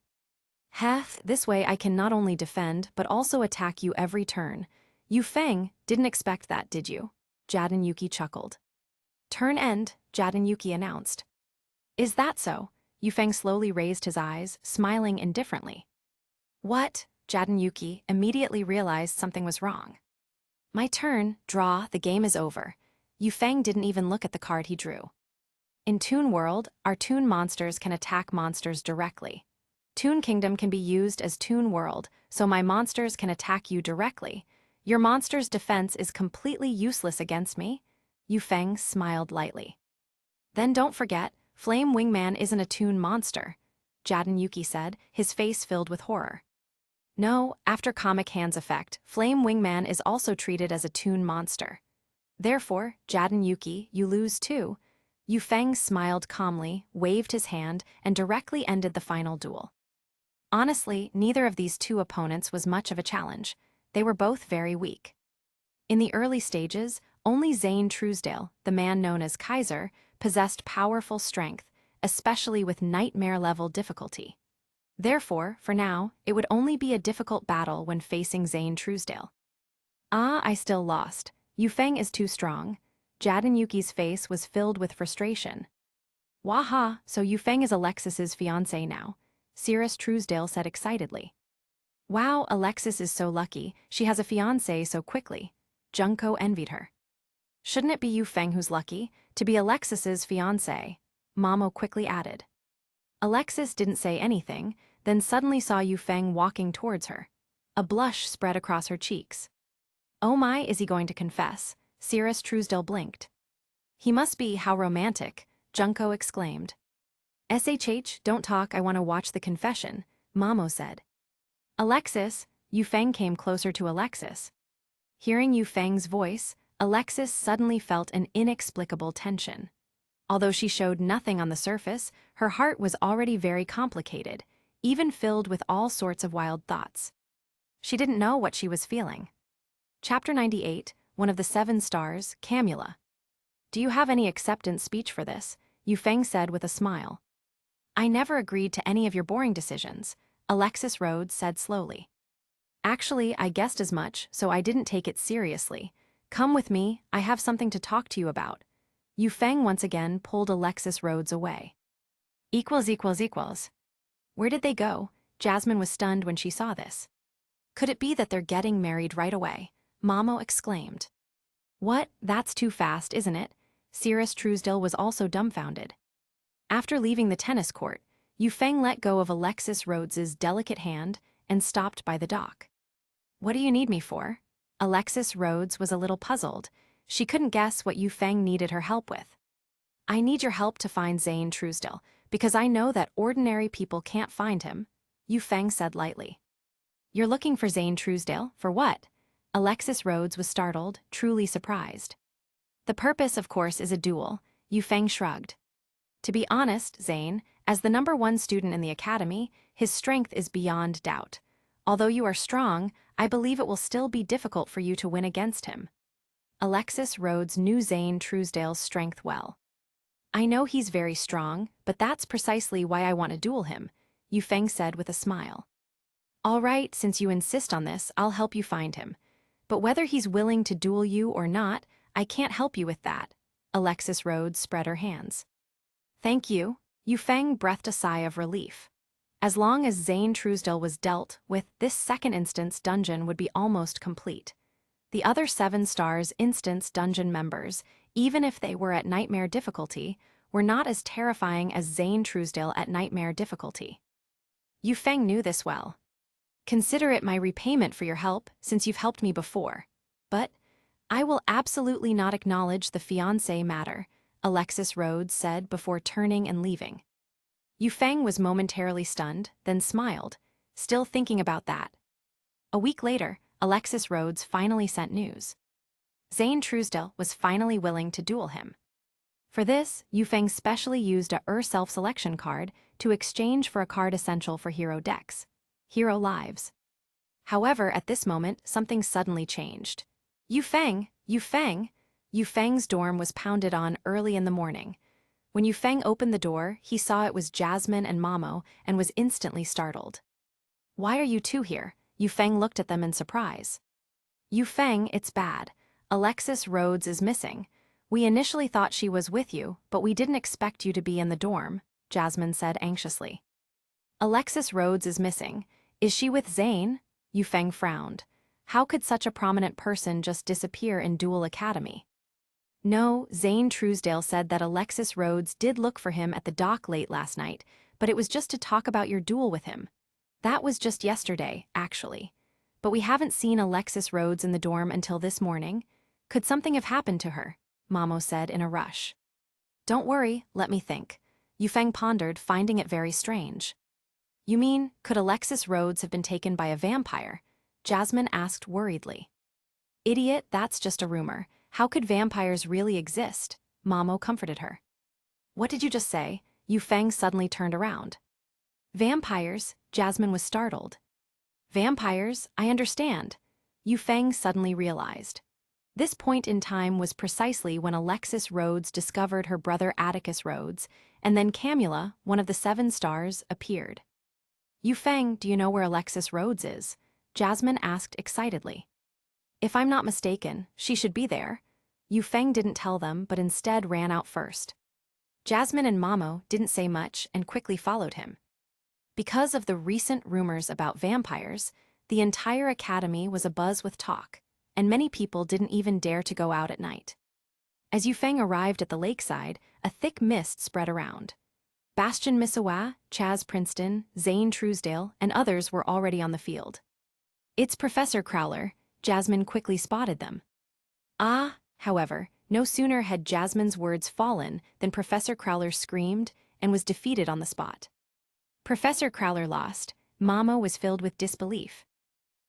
Heh, this way I can not only defend, but also attack you every turn. Yu Feng, didn't expect that, did you? Yuki chuckled. Turn end, Yuki announced. Is that so? Yu Feng slowly raised his eyes, smiling indifferently. What? Yuki immediately realized something was wrong. My turn, draw, the game is over. Yu Feng didn't even look at the card he drew. In Toon World, our Toon monsters can attack monsters directly. Toon Kingdom can be used as Toon World, so my monsters can attack you directly. Your monster's defense is completely useless against me. Yu Feng smiled lightly. Then don't forget, Flame Wingman isn't a Toon monster, Yuki said, his face filled with horror. No, after Comic Hand's effect, Flame Wingman is also treated as a Toon monster. Therefore, Yuki, you lose too. Yu Feng smiled calmly, waved his hand, and directly ended the final duel. Honestly, neither of these 2 opponents was much of a challenge. They were both very weak. In the early stages, only Truesdale, the man known as Kaiser, possessed powerful strength, especially with nightmare-level difficulty. Therefore, for now, it would only be a difficult battle when facing Truesdale. I still lost. Yu Feng is too strong. Yuki's face was filled with frustration. Waha, so Yu Feng is Alexis's fiancé now, Truesdale said excitedly. Wow, Alexis is so lucky, she has a fiancé so quickly. Junko envied her. Shouldn't it be Yu Feng who's lucky, to be Alexis's fiancé? Mamo quickly added. Alexis didn't say anything, then suddenly saw Yu Feng walking towards her. A blush spread across her cheeks. Oh my, is he going to confess? Truesdale blinked. He must be, how romantic, Junko exclaimed. SHH, don't talk, I want to watch the confession, Mamo said. Alexis, Yu Feng came closer to Alexis. Hearing Yu Feng's voice, Alexis suddenly felt an inexplicable tension. Although she showed nothing on the surface, her heart was already very complicated, even filled with all sorts of wild thoughts. She didn't know what she was feeling. Chapter 98, one of the 7 stars, Camula. Do you have any acceptance speech for this? Yu Feng said with a smile. I never agreed to any of your boring decisions, Alexis Rhodes said slowly. Actually, I guessed as much, so I didn't take it seriously. Come with me, I have something to talk to you about. Yu Feng once again pulled Alexis Rhodes away. Equals. Where did they go? Jasmine was stunned when she saw this. Could it be that they're getting married right away? Mamo exclaimed. What? That's too fast, isn't it? Cirrus Truesdale was also dumbfounded. After leaving the tennis court, Yu Feng let go of Alexis Rhodes's delicate hand and stopped by the dock. What do you need me for? Alexis Rhodes was a little puzzled. She couldn't guess what Yu Feng needed her help with. I need your help to find Zane Truesdale, because I know that ordinary people can't find him, Yu Feng said lightly. You're looking for Zane Truesdale? For what? Alexis Rhodes was startled, truly surprised. The purpose, of course, is a duel, Yu Feng shrugged. To be honest, Zane, as the #1 student in the academy, his strength is beyond doubt. Although you are strong, I believe it will still be difficult for you to win against him. Alexis Rhodes knew Zane Truesdale's strength well. I know he's very strong, but that's precisely why I want to duel him, Yu Feng said with a smile. All right, since you insist on this, I'll help you find him. But whether he's willing to duel you or not, I can't help you with that. Alexis Rhodes spread her hands. Thank you. Yu Feng breathed a sigh of relief. As long as Zane Truesdale was dealt with, this second instance dungeon would be almost complete. The other 7 stars instance dungeon members, even if they were at nightmare difficulty, were not as terrifying as Zane Truesdale at nightmare difficulty. Yu Feng knew this well. Consider it my repayment for your help, since you've helped me before. But I will absolutely not acknowledge the fiancé matter, Alexis Rhodes said before turning and leaving. Yu Feng was momentarily stunned, then smiled, still thinking about that. A week later, Alexis Rhodes finally sent news. Zane Truesdale was finally willing to duel him. For this, Yu Feng specially used a self-selection card to exchange for a card essential for hero decks. Hero lives. However, at this moment, something suddenly changed. Yu Feng! Yu Feng's dorm was pounded on early in the morning. When Yu Feng opened the door, he saw it was Jasmine and Mamo and was instantly startled. Why are you two here? Yu Feng looked at them in surprise. Yu Feng, it's bad. Alexis Rhodes is missing. We initially thought she was with you, but we didn't expect you to be in the dorm, Jasmine said anxiously. Alexis Rhodes is missing. Is she with Zane? Yu Feng frowned. How could such a prominent person just disappear in Duel Academy? No, Zane Truesdale said that Alexis Rhodes did look for him at the dock late last night, but it was just to talk about your duel with him. That was just yesterday, actually. But we haven't seen Alexis Rhodes in the dorm until this morning. Could something have happened to her? Mamo said in a rush. Don't worry, let me think. Yu Feng pondered, finding it very strange. You mean, could Alexis Rhodes have been taken by a vampire? Jasmine asked worriedly. Idiot, that's just a rumor. How could vampires really exist? Mamo comforted her. What did you just say? Yu Feng suddenly turned around. Vampires? Jasmine was startled. Vampires? I understand. Yu Feng suddenly realized. This point in time was precisely when Alexis Rhodes discovered her brother Atticus Rhodes, and then Camula, one of the 7 stars, appeared. Yu Feng, do you know where Alexis Rhodes is? Jasmine asked excitedly. If I'm not mistaken, she should be there. Yu Feng didn't tell them, but instead ran out first. Jasmine and Mamo didn't say much and quickly followed him. Because of the recent rumors about vampires, the entire academy was abuzz with talk, and many people didn't even dare to go out at night. As Yu Feng arrived at the lakeside, a thick mist spread around. Bastian Misawa, Chaz Princeton, Zane Truesdale, and others were already on the field. It's Professor Crowler, Jasmine quickly spotted them. However, no sooner had Jasmine's words fallen than Professor Crowler screamed and was defeated on the spot. Professor Crowler lost. Mamo was filled with disbelief.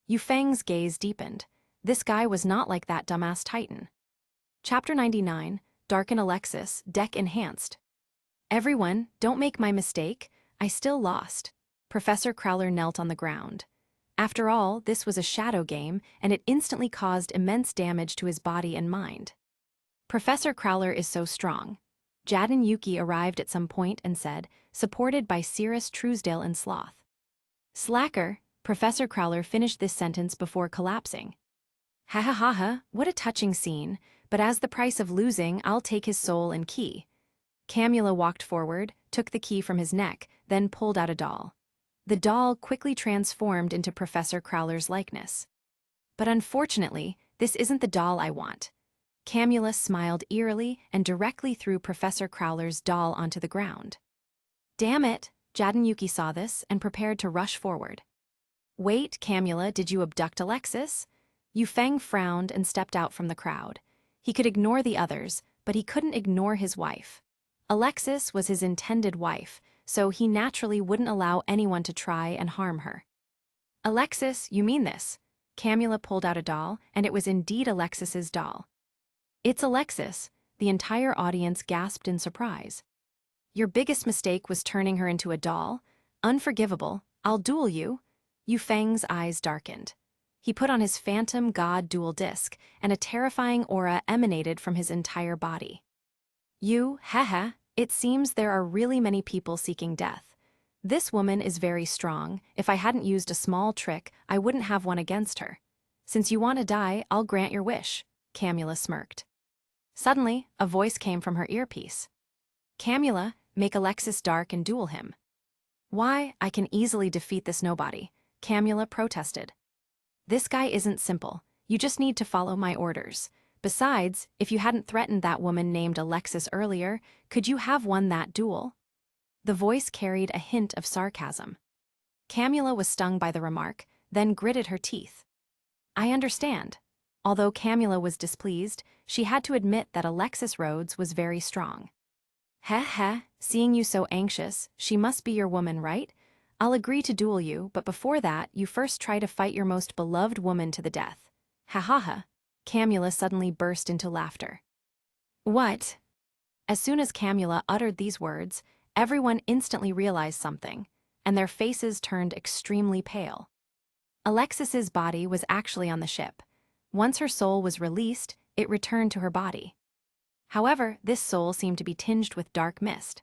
Yu Feng's gaze deepened. This guy was not like that dumbass Titan. Chapter 99, Darken Alexis, Deck Enhanced. Everyone, don't make my mistake. I still lost. Professor Crowler knelt on the ground. After all, this was a shadow game, and it instantly caused immense damage to his body and mind. Professor Crowler is so strong. Jadon Yuki arrived at some point and said, supported by Cirrus Truesdale and Sloth. Slacker, Professor Crowler finished this sentence before collapsing. Ha ha ha ha, what a touching scene, but as the price of losing, I'll take his soul and key. Camula walked forward, took the key from his neck, then pulled out a doll. The doll quickly transformed into Professor Crowler's likeness. But unfortunately, this isn't the doll I want. Camula smiled eerily and directly threw Professor Crowler's doll onto the ground. Damn it! Jadon saw this and prepared to rush forward. Wait, Camula, did you abduct Alexis? Yu Feng frowned and stepped out from the crowd. He could ignore the others, but he couldn't ignore his wife. Alexis was his intended wife, so he naturally wouldn't allow anyone to try and harm her. Alexis, you mean this? Camula pulled out a doll, and it was indeed Alexis's doll. It's Alexis, the entire audience gasped in surprise. Your biggest mistake was turning her into a doll. Unforgivable, I'll duel you. Yu Feng's eyes darkened. He put on his phantom god dual disc, and a terrifying aura emanated from his entire body. Haha, it seems there are really many people seeking death. This woman is very strong. If I hadn't used a small trick, I wouldn't have one against her. Since you want to die, I'll grant your wish, Camula smirked. Suddenly, a voice came from her earpiece. Camula, make Alexis dark and duel him. Why, I can easily defeat this nobody, Camula protested. This guy isn't simple. You just need to follow my orders. Besides, if you hadn't threatened that woman named Alexis earlier, could you have won that duel? The voice carried a hint of sarcasm. Camula was stung by the remark, then gritted her teeth. I understand. Although Camula was displeased, she had to admit that Alexis Rhodes was very strong. Heh, seeing you so anxious, she must be your woman, right? I'll agree to duel you, but before that, you first try to fight your most beloved woman to the death. Ha ha ha. Camula suddenly burst into laughter. What? As soon as Camula uttered these words, everyone instantly realized something, and their faces turned extremely pale. Alexis's body was actually on the ship. Once her soul was released, it returned to her body. However, this soul seemed to be tinged with dark mist.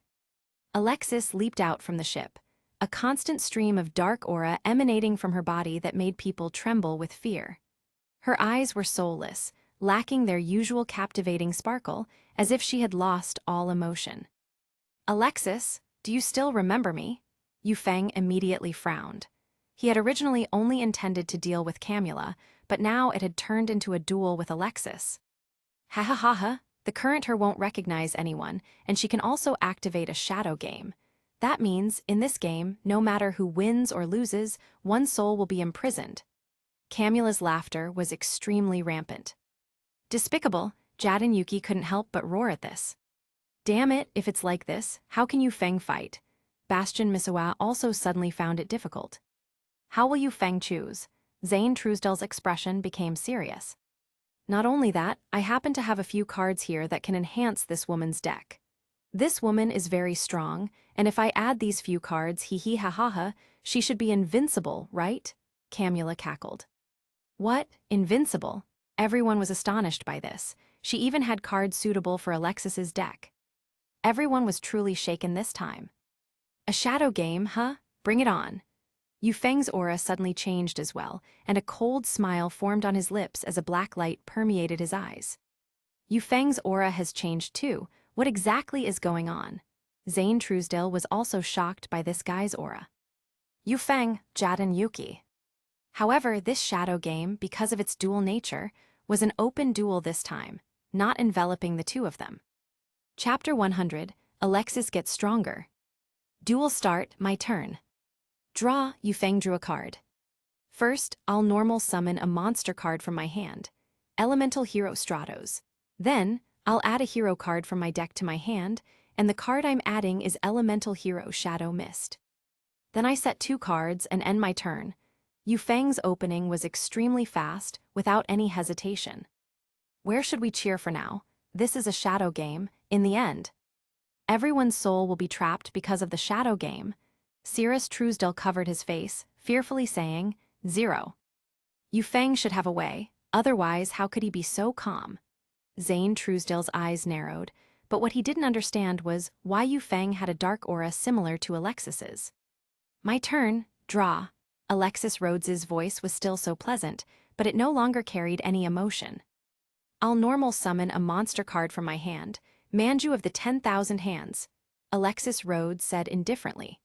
Alexis leaped out from the ship, a constant stream of dark aura emanating from her body that made people tremble with fear. Her eyes were soulless, lacking their usual captivating sparkle, as if she had lost all emotion. Alexis, do you still remember me? Yu Feng immediately frowned. He had originally only intended to deal with Camula, but now it had turned into a duel with Alexis. Ha ha ha ha, the current her won't recognize anyone, and she can also activate a shadow game. That means, in this game, no matter who wins or loses, one soul will be imprisoned. Camula's laughter was extremely rampant. Despicable, Jad and Yuki couldn't help but roar at this. Damn it, if it's like this, how can Yu Feng fight? Bastion Misawa also suddenly found it difficult. How will Yu Feng choose? Zane Truesdell's expression became serious. Not only that, I happen to have a few cards here that can enhance this woman's deck. This woman is very strong, and if I add these few cards, hee ha ha ha, she should be invincible, right? Camula cackled. What? Invincible? Everyone was astonished by this. She even had cards suitable for Alexis's deck. Everyone was truly shaken this time. A shadow game, huh? Bring it on. Yu Feng's aura suddenly changed as well, and a cold smile formed on his lips as a black light permeated his eyes. Yu Feng's aura has changed too. What exactly is going on? Zane Truesdell was also shocked by this guy's aura. Yu Feng, Jad and Yuki. However, this shadow game, because of its dual nature, was an open duel this time, not enveloping the two of them. Chapter 100, Alexis Gets Stronger. Duel start, my turn. Draw, Yu Feng drew a card. First, I'll normal summon a monster card from my hand, Elemental Hero Stratos. Then, I'll add a hero card from my deck to my hand, and the card I'm adding is Elemental Hero Shadow Mist. Then I set 2 cards and end my turn. Yu Feng's opening was extremely fast, without any hesitation. Where should we cheer for now? This is a shadow game, in the end. Everyone's soul will be trapped because of the shadow game. Cirrus Truesdell covered his face, fearfully saying, 0. Yu Feng should have a way, otherwise how could he be so calm? Zane Truesdell's eyes narrowed, but what he didn't understand was why Yu Feng had a dark aura similar to Alexis's. My turn, draw. Alexis Rhodes's voice was still so pleasant, but it no longer carried any emotion. I'll normal summon a monster card from my hand, Manju of the 10,000 hands, Alexis Rhodes said indifferently.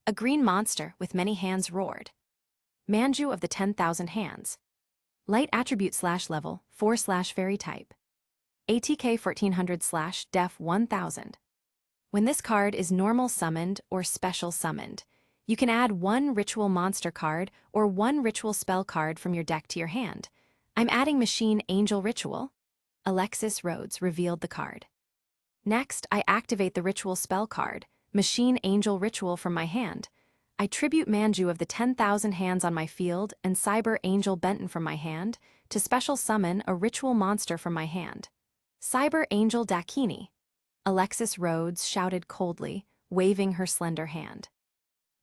A green monster with many hands roared. Manju of the 10,000 hands. Light attribute /level, 4/fairy type. ATK 1400/def 1000. When this card is normal summoned or special summoned, you can add one ritual monster card or one ritual spell card from your deck to your hand. I'm adding Machine Angel Ritual. Alexis Rhodes revealed the card. Next, I activate the ritual spell card, Machine Angel Ritual, from my hand. I tribute Manju of the 10,000 hands on my field and Cyber Angel Benton from my hand to special summon a ritual monster from my hand. Cyber Angel Dakini. Alexis Rhodes shouted coldly, waving her slender hand.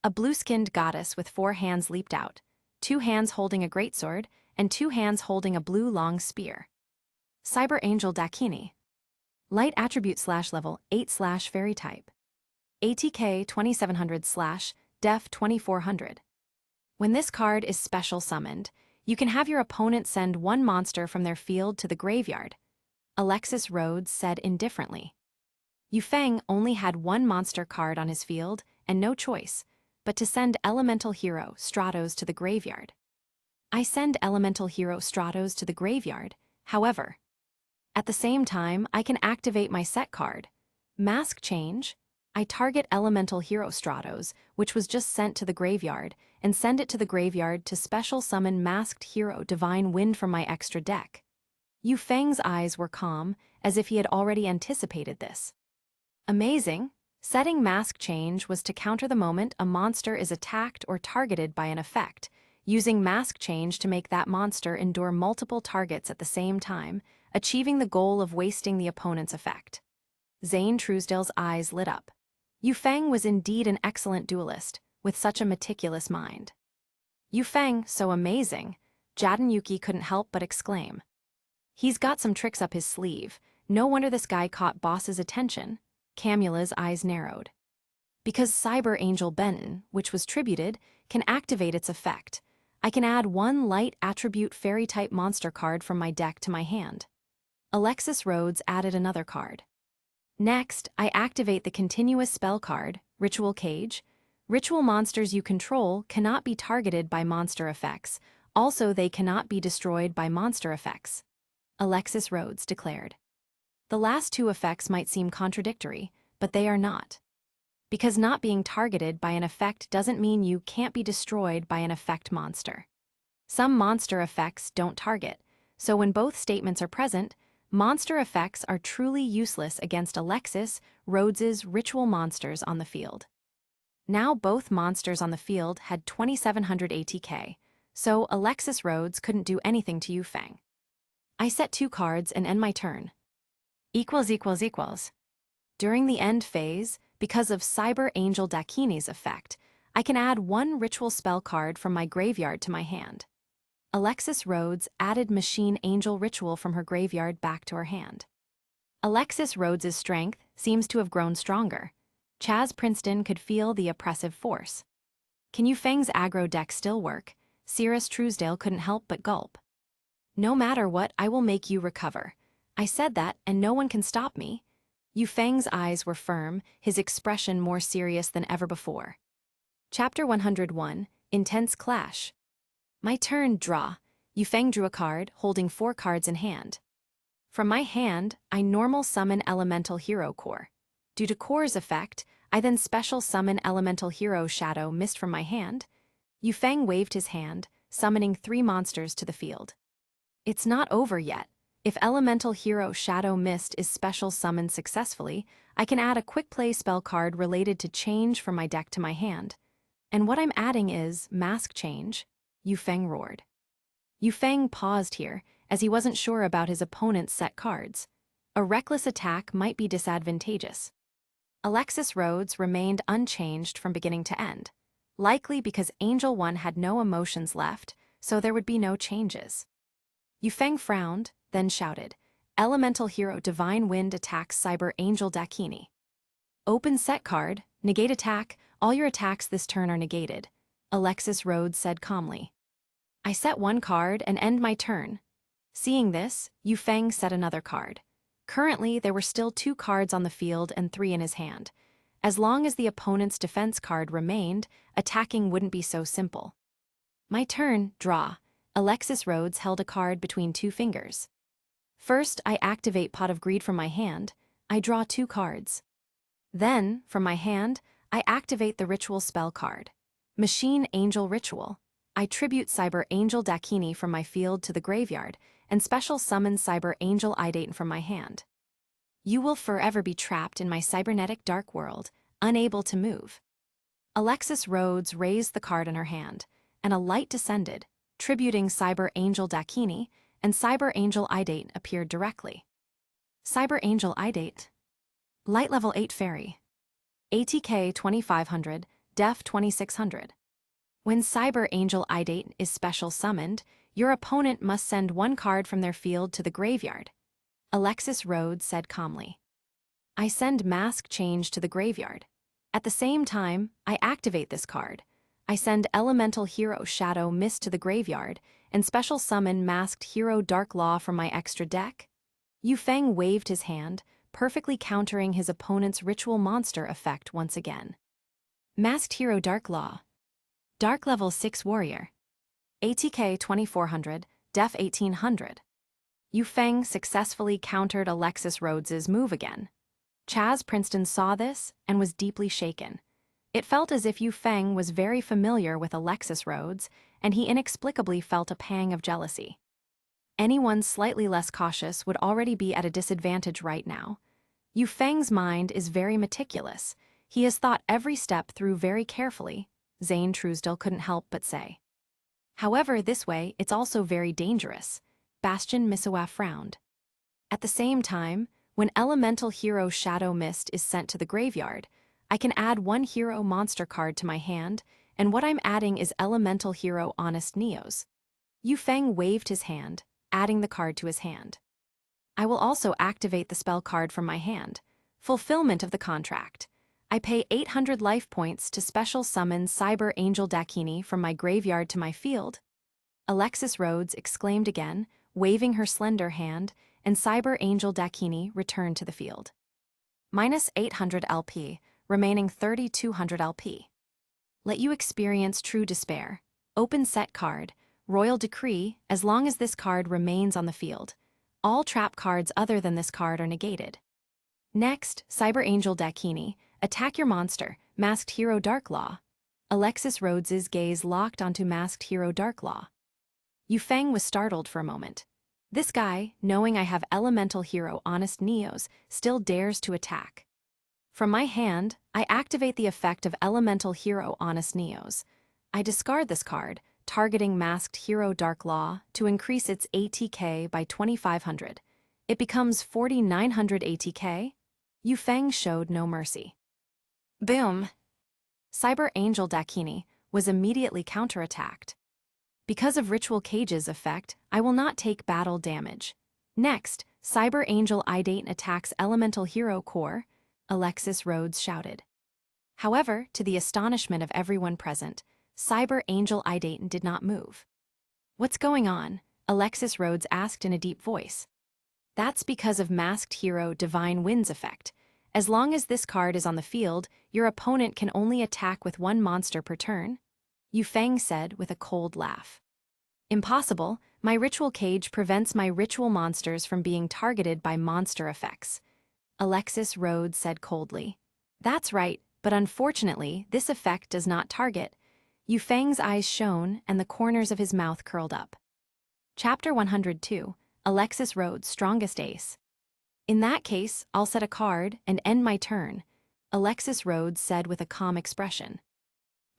A blue-skinned goddess with 4 hands leaped out, 2 hands holding a greatsword and 2 hands holding a blue long spear. Cyber Angel Dakini. Light attribute /level, 8/fairy type. ATK 2700/def 2400. When this card is special summoned, you can have your opponent send one monster from their field to the graveyard. Alexis Rhodes said indifferently. Yufeng only had one monster card on his field and no choice but to send Elemental Hero Stratos to the graveyard. I send Elemental Hero Stratos to the graveyard, however. At the same time, I can activate my set card, Mask Change. I target Elemental Hero Stratos, which was just sent to the graveyard, and send it to the graveyard to special summon Masked Hero Divine Wind from my extra deck. Yufeng's eyes were calm, as if he had already anticipated this. Amazing! Setting Mask Change was to counter the moment a monster is attacked or targeted by an effect, using Mask Change to make that monster endure multiple targets at the same time, achieving the goal of wasting the opponent's effect. Zane Truesdale's eyes lit up. Yufeng was indeed an excellent duelist, with such a meticulous mind. Yufeng, so amazing, Jaden Yuki couldn't help but exclaim. He's got some tricks up his sleeve. No wonder this guy caught boss's attention. Camula's eyes narrowed. Because Cyber Angel Benton, which was tributed, can activate its effect, I can add one light attribute fairy-type monster card from my deck to my hand. Alexis Rhodes added another card. Next, I activate the continuous spell card, Ritual Cage. Ritual monsters you control cannot be targeted by monster effects. Also, they cannot be destroyed by monster effects. Alexis Rhodes declared. The last 2 effects might seem contradictory, but they are not. Because not being targeted by an effect doesn't mean you can't be destroyed by an effect monster. Some monster effects don't target, so when both statements are present, monster effects are truly useless against Alexis Rhodes's ritual monsters on the field. Now both monsters on the field had 2700 ATK, so Alexis Rhodes couldn't do anything to Yufeng. I set 2 cards and end my turn. ===. During the end phase, because of Cyber Angel Dakini's effect, I can add one ritual spell card from my graveyard to my hand. Alexis Rhodes added Machine Angel Ritual from her graveyard back to her hand. Alexis Rhodes's strength seems to have grown stronger. Chaz Princeton could feel the oppressive force. Can Yufeng's aggro deck still work? Cirrus Truesdale couldn't help but gulp. No matter what, I will make you recover. I said that, and no one can stop me. Yufeng's eyes were firm, his expression more serious than ever before. Chapter 101, Intense Clash. My turn, draw. Yufeng drew a card, holding 4 cards in hand. From my hand, I normal summon Elemental Hero Core. Due to Core's effect, I then special summon Elemental Hero Shadow Mist from my hand. Yufeng waved his hand, summoning 3 monsters to the field. It's not over yet. If Elemental Hero Shadow Mist is special summoned successfully, I can add a quick play spell card related to change from my deck to my hand. And what I'm adding is Mask Change, Yufeng roared. Yufeng paused here, as he wasn't sure about his opponent's set cards. A reckless attack might be disadvantageous. Alexis Rhodes remained unchanged from beginning to end, likely because Angel 1 had no emotions left, so there would be no changes. Yufeng frowned, then shouted, Elemental Hero Divine Wind attacks Cyber Angel Dakini. Open set card, negate attack, all your attacks this turn are negated. Alexis Rhodes said calmly. I set one card and end my turn. Seeing this, Yu Feng set another card. Currently, there were still 2 cards on the field and 3 in his hand. As long as the opponent's defense card remained, attacking wouldn't be so simple. My turn, draw. Alexis Rhodes held a card between 2 fingers. First, I activate Pot of Greed from my hand. I draw 2 cards. Then, from my hand, I activate the ritual spell card. Machine Angel Ritual. I tribute Cyber Angel Dakini from my field to the graveyard, and special summon Cyber Angel Idate from my hand. You will forever be trapped in my cybernetic dark world, unable to move. Alexis Rhodes raised the card in her hand, and a light descended, tributing Cyber Angel Dakini, and Cyber Angel Idate appeared directly. Cyber Angel Idate. Light Level 8 Fairy. ATK 2500, Def 2600. When Cyber Angel Idate is special summoned, your opponent must send 1 card from their field to the graveyard. Alexis Rhodes said calmly. I send Mask Change to the graveyard. At the same time, I activate this card. I send Elemental Hero Shadow Mist to the graveyard, and special summon Masked Hero Dark Law from my extra deck. Yu Feng waved his hand, perfectly countering his opponent's ritual monster effect once again. Masked Hero Dark Law. Dark Level 6 Warrior. ATK 2400, Def 1800. Yu Feng successfully countered Alexis Rhodes's move again. Chaz Princeton saw this and was deeply shaken. It felt as if Yu Feng was very familiar with Alexis Rhodes, and he inexplicably felt a pang of jealousy. Anyone slightly less cautious would already be at a disadvantage right now. Yu Feng's mind is very meticulous. He has thought every step through very carefully, Zane Truesdell couldn't help but say. However, this way, it's also very dangerous. Bastion Misawa frowned. At the same time, when Elemental Hero Shadow Mist is sent to the graveyard, I can add 1 hero monster card to my hand, and what I'm adding is Elemental Hero Honest Neos. Yu Feng waved his hand, adding the card to his hand. I will also activate the spell card from my hand. Fulfillment of the contract. I pay 800 life points to special summon Cyber Angel Dakini from my graveyard to my field. Alexis Rhodes exclaimed again, waving her slender hand, and Cyber Angel Dakini returned to the field. Minus 800 LP, remaining 3200 LP. Let you experience true despair. Open set card, Royal Decree, as long as this card remains on the field. All trap cards other than this card are negated. Next, Cyber Angel Dakini, attack your monster, Masked Hero Dark Law. Alexis Rhodes's gaze locked onto Masked Hero Dark Law. Yu Feng was startled for a moment. This guy, knowing I have Elemental Hero Honest Neos, still dares to attack. From my hand, I activate the effect of Elemental Hero Honest Neos. I discard this card, targeting Masked Hero Dark Law, to increase its ATK by 2500. It becomes 4900 ATK. Yu Feng showed no mercy. Boom! Cyber Angel Dakini was immediately counterattacked. Because of Ritual Cage's effect, I will not take battle damage. Next, Cyber Angel Idate attacks Elemental Hero Core, Alexis Rhodes shouted. However, to the astonishment of everyone present, Cyber Angel Idate did not move. What's going on? Alexis Rhodes asked in a deep voice. That's because of Masked Hero Divine Wind's effect. As long as this card is on the field, your opponent can only attack with 1 monster per turn, Yu Feng said with a cold laugh. Impossible, my Ritual Cage prevents my ritual monsters from being targeted by monster effects. Alexis Rhodes said coldly. That's right, but unfortunately, this effect does not target. Yu Feng's eyes shone and the corners of his mouth curled up. Chapter 102, Alexis Rhodes' Strongest Ace. In that case, I'll set a card and end my turn, Alexis Rhodes said with a calm expression.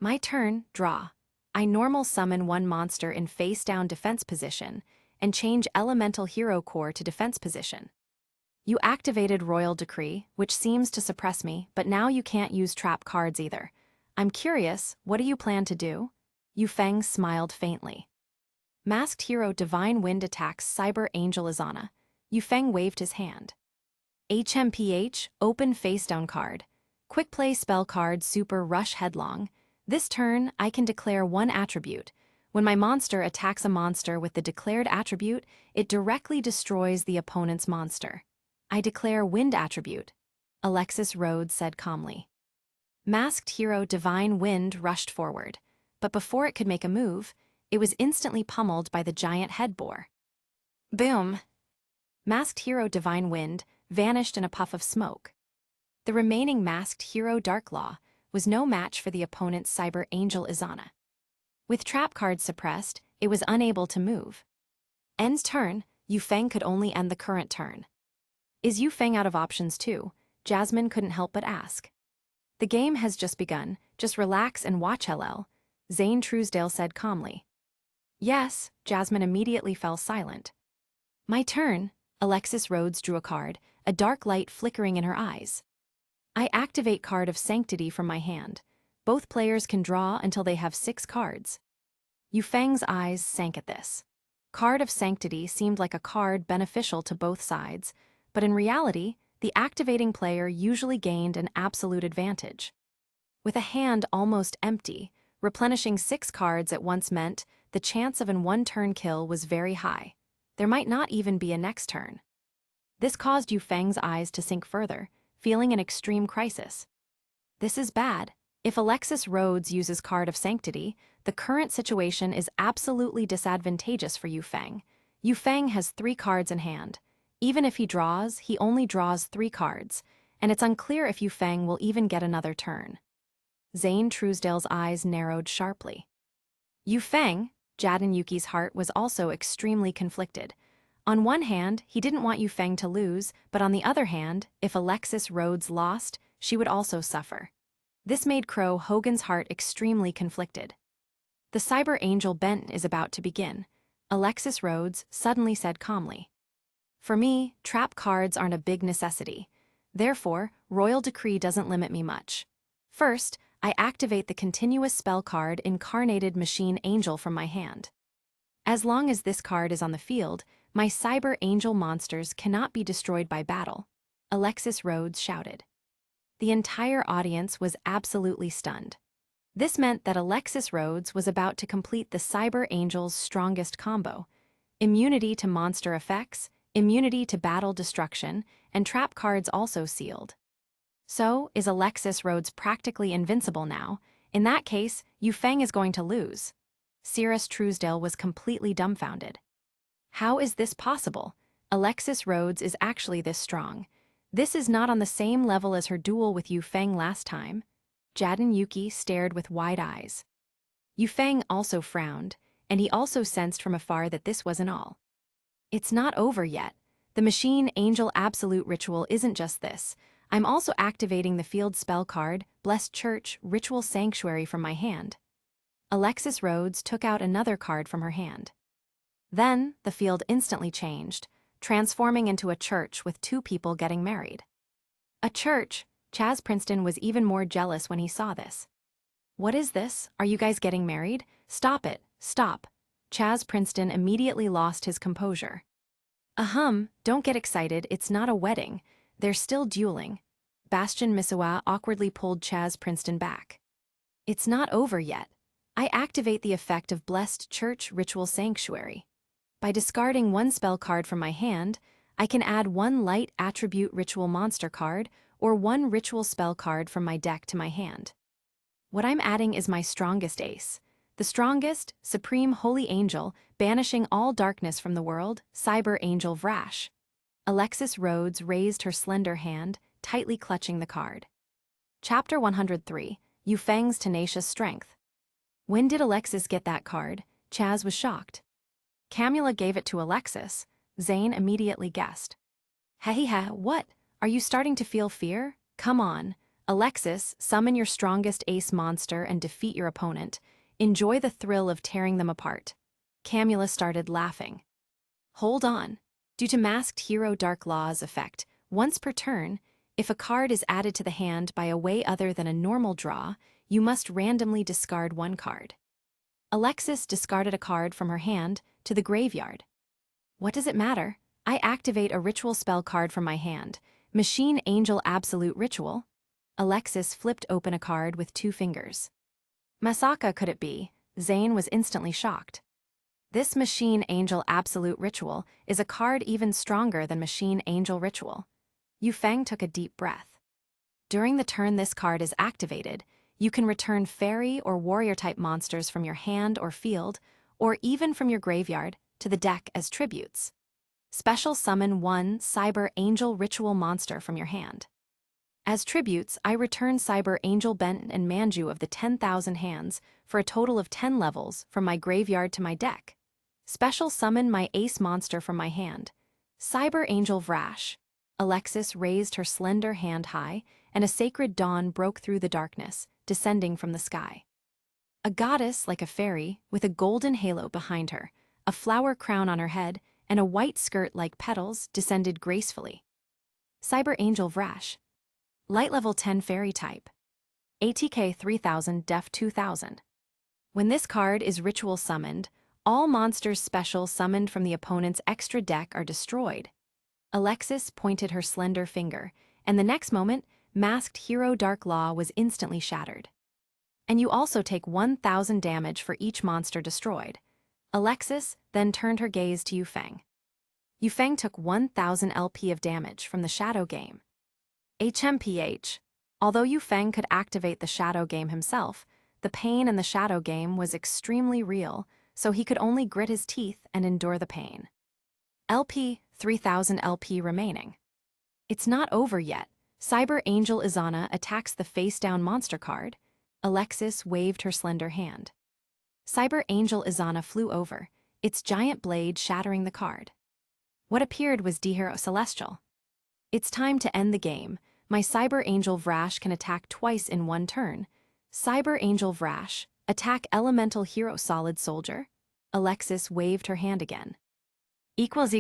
My turn, draw. I normal summon 1 monster in face-down defense position and change Elemental Hero Core to defense position. You activated Royal Decree, which seems to suppress me, but now you can't use trap cards either. I'm curious, what do you plan to do? Yu Feng smiled faintly. Masked Hero Divine Wind attacks Cyber Angel Izana. Yu Feng waved his hand. HMPH, open face-down card. Quick play spell card Super Rush Headlong. This turn, I can declare one attribute. When my monster attacks a monster with the declared attribute, it directly destroys the opponent's monster. I declare wind attribute, Alexis Rhodes said calmly. Masked hero Divine Wind rushed forward, but before it could make a move, it was instantly pummeled by the giant head boar. Boom! Masked hero Divine Wind vanished in a puff of smoke. The remaining masked hero Darklaw was no match for the opponent's cyber angel Izana. With trap cards suppressed, it was unable to move. End's turn, Yufeng could only end the current turn. Is Yufeng out of options too? Jasmine couldn't help but ask. The game has just begun, just relax and watch LL, Zane Truesdale said calmly. Yes, Jasmine immediately fell silent. My turn, Alexis Rhodes drew a card, a dark light flickering in her eyes. I activate Card of Sanctity from my hand. Both players can draw until they have 6 cards. Yufeng's eyes sank at this. Card of Sanctity seemed like a card beneficial to both sides, but in reality, the activating player usually gained an absolute advantage. With a hand almost empty, replenishing 6 cards at once meant the chance of an one-turn kill was very high. There might not even be a next turn. This caused Yufeng's eyes to sink further, feeling an extreme crisis. This is bad. If Alexis Rhodes uses Card of Sanctity, the current situation is absolutely disadvantageous for Yufeng. Yufeng has 3 cards in hand. Even if he draws, he only draws 3 cards, and it's unclear if Yufeng will even get another turn. Zane Truesdale's eyes narrowed sharply. Yufeng, Jaden Yuki's heart was also extremely conflicted. On one hand, he didn't want Yufeng to lose, but on the other hand, if Alexis Rhodes lost, she would also suffer. This made Crow Hogan's heart extremely conflicted. The Cyber Angel Bent is about to begin, Alexis Rhodes suddenly said calmly. For me, trap cards aren't a big necessity. Therefore, Royal Decree doesn't limit me much. First, I activate the continuous spell card Incarnated Machine Angel from my hand. As long as this card is on the field, my Cyber Angel monsters cannot be destroyed by battle, Alexis Rhodes shouted. The entire audience was absolutely stunned. This meant that Alexis Rhodes was about to complete the Cyber Angel's strongest combo: immunity to monster effects, immunity to battle destruction, and trap cards also sealed. So, is Alexis Rhodes practically invincible now? In that case, Yufeng is going to lose. Cirrus Truesdale was completely dumbfounded. How is this possible? Alexis Rhodes is actually this strong. This is not on the same level as her duel with Yufeng last time. Jaden Yuki stared with wide eyes. Yufeng also frowned, and he also sensed from afar that this wasn't all. It's not over yet. The Machine Angel Absolute Ritual isn't just this. I'm also activating the field spell card, Blessed Church Ritual Sanctuary from my hand. Alexis Rhodes took out another card from her hand. Then, the field instantly changed, transforming into a church with 2 people getting married. A church? Chaz Princeton was even more jealous when he saw this. What is this? Are you guys getting married? Stop it, stop. Chaz Princeton immediately lost his composure. Don't get excited, it's not a wedding. They're still dueling. Bastion Misawa awkwardly pulled Chaz Princeton back. It's not over yet. I activate the effect of Blessed Church Ritual Sanctuary. By discarding 1 spell card from my hand, I can add 1 light attribute ritual monster card or 1 ritual spell card from my deck to my hand. What I'm adding is my strongest ace. The strongest, Supreme Holy Angel, banishing all darkness from the world, Cyber Angel Vrash. Alexis Rhodes raised her slender hand, tightly clutching the card. Chapter 103, Yufeng's Tenacious Strength. When did Alexis get that card? Chaz was shocked. Camula gave it to Alexis, Zane immediately guessed. Hehehe, what? Are you starting to feel fear? Come on. Alexis, summon your strongest ace monster and defeat your opponent. Enjoy the thrill of tearing them apart. Camula started laughing. Hold on. Due to Masked Hero Darklaw's effect, once per turn, if a card is added to the hand by a way other than a normal draw, you must randomly discard 1 card. Alexis discarded a card from her hand to the graveyard. What does it matter? I activate a ritual spell card from my hand. Machine Angel Absolute Ritual. Alexis flipped open a card with 2 fingers. Masaka could it be? Zane was instantly shocked. This Machine Angel Absolute Ritual is a card even stronger than Machine Angel Ritual. Yu Feng took a deep breath. During the turn this card is activated, you can return fairy or warrior-type monsters from your hand or field, or even from your graveyard, to the deck as tributes. Special summon one Cyber Angel Ritual monster from your hand. As tributes, I return Cyber Angel Benton and Manju of the 10,000 hands for a total of 10 levels from my graveyard to my deck. Special summon my ace monster from my hand. Cyber Angel Vrash. Alexis raised her slender hand high, and a sacred dawn broke through the darkness, descending from the sky. A goddess like a fairy, with a golden halo behind her, a flower crown on her head, and a white skirt like petals descended gracefully. Cyber Angel Vrash. Light level 10 fairy type. ATK 3000 Def 2000. When this card is ritual summoned, all monsters special summoned from the opponent's extra deck are destroyed. Alexis pointed her slender finger, and the next moment, Masked Hero Dark Law was instantly shattered. And you also take 1,000 damage for each monster destroyed. Alexis then turned her gaze to Yu Feng. Yu Feng took 1,000 LP of damage from the Shadow Game. HMPH. Although Yu Feng could activate the Shadow Game himself, the pain in the Shadow Game was extremely real, so he could only grit his teeth and endure the pain. LP, 3,000 LP remaining. It's not over yet. Cyber Angel Izana attacks the face-down monster card. Alexis waved her slender hand. Cyber Angel Izana flew over, its giant blade shattering the card. What appeared was D-Hero Celestial. It's time to end the game. My Cyber Angel Vrash can attack twice in one turn. Cyber Angel Vrash, attack Elemental Hero Solid Soldier. Alexis waved her hand again. Equals.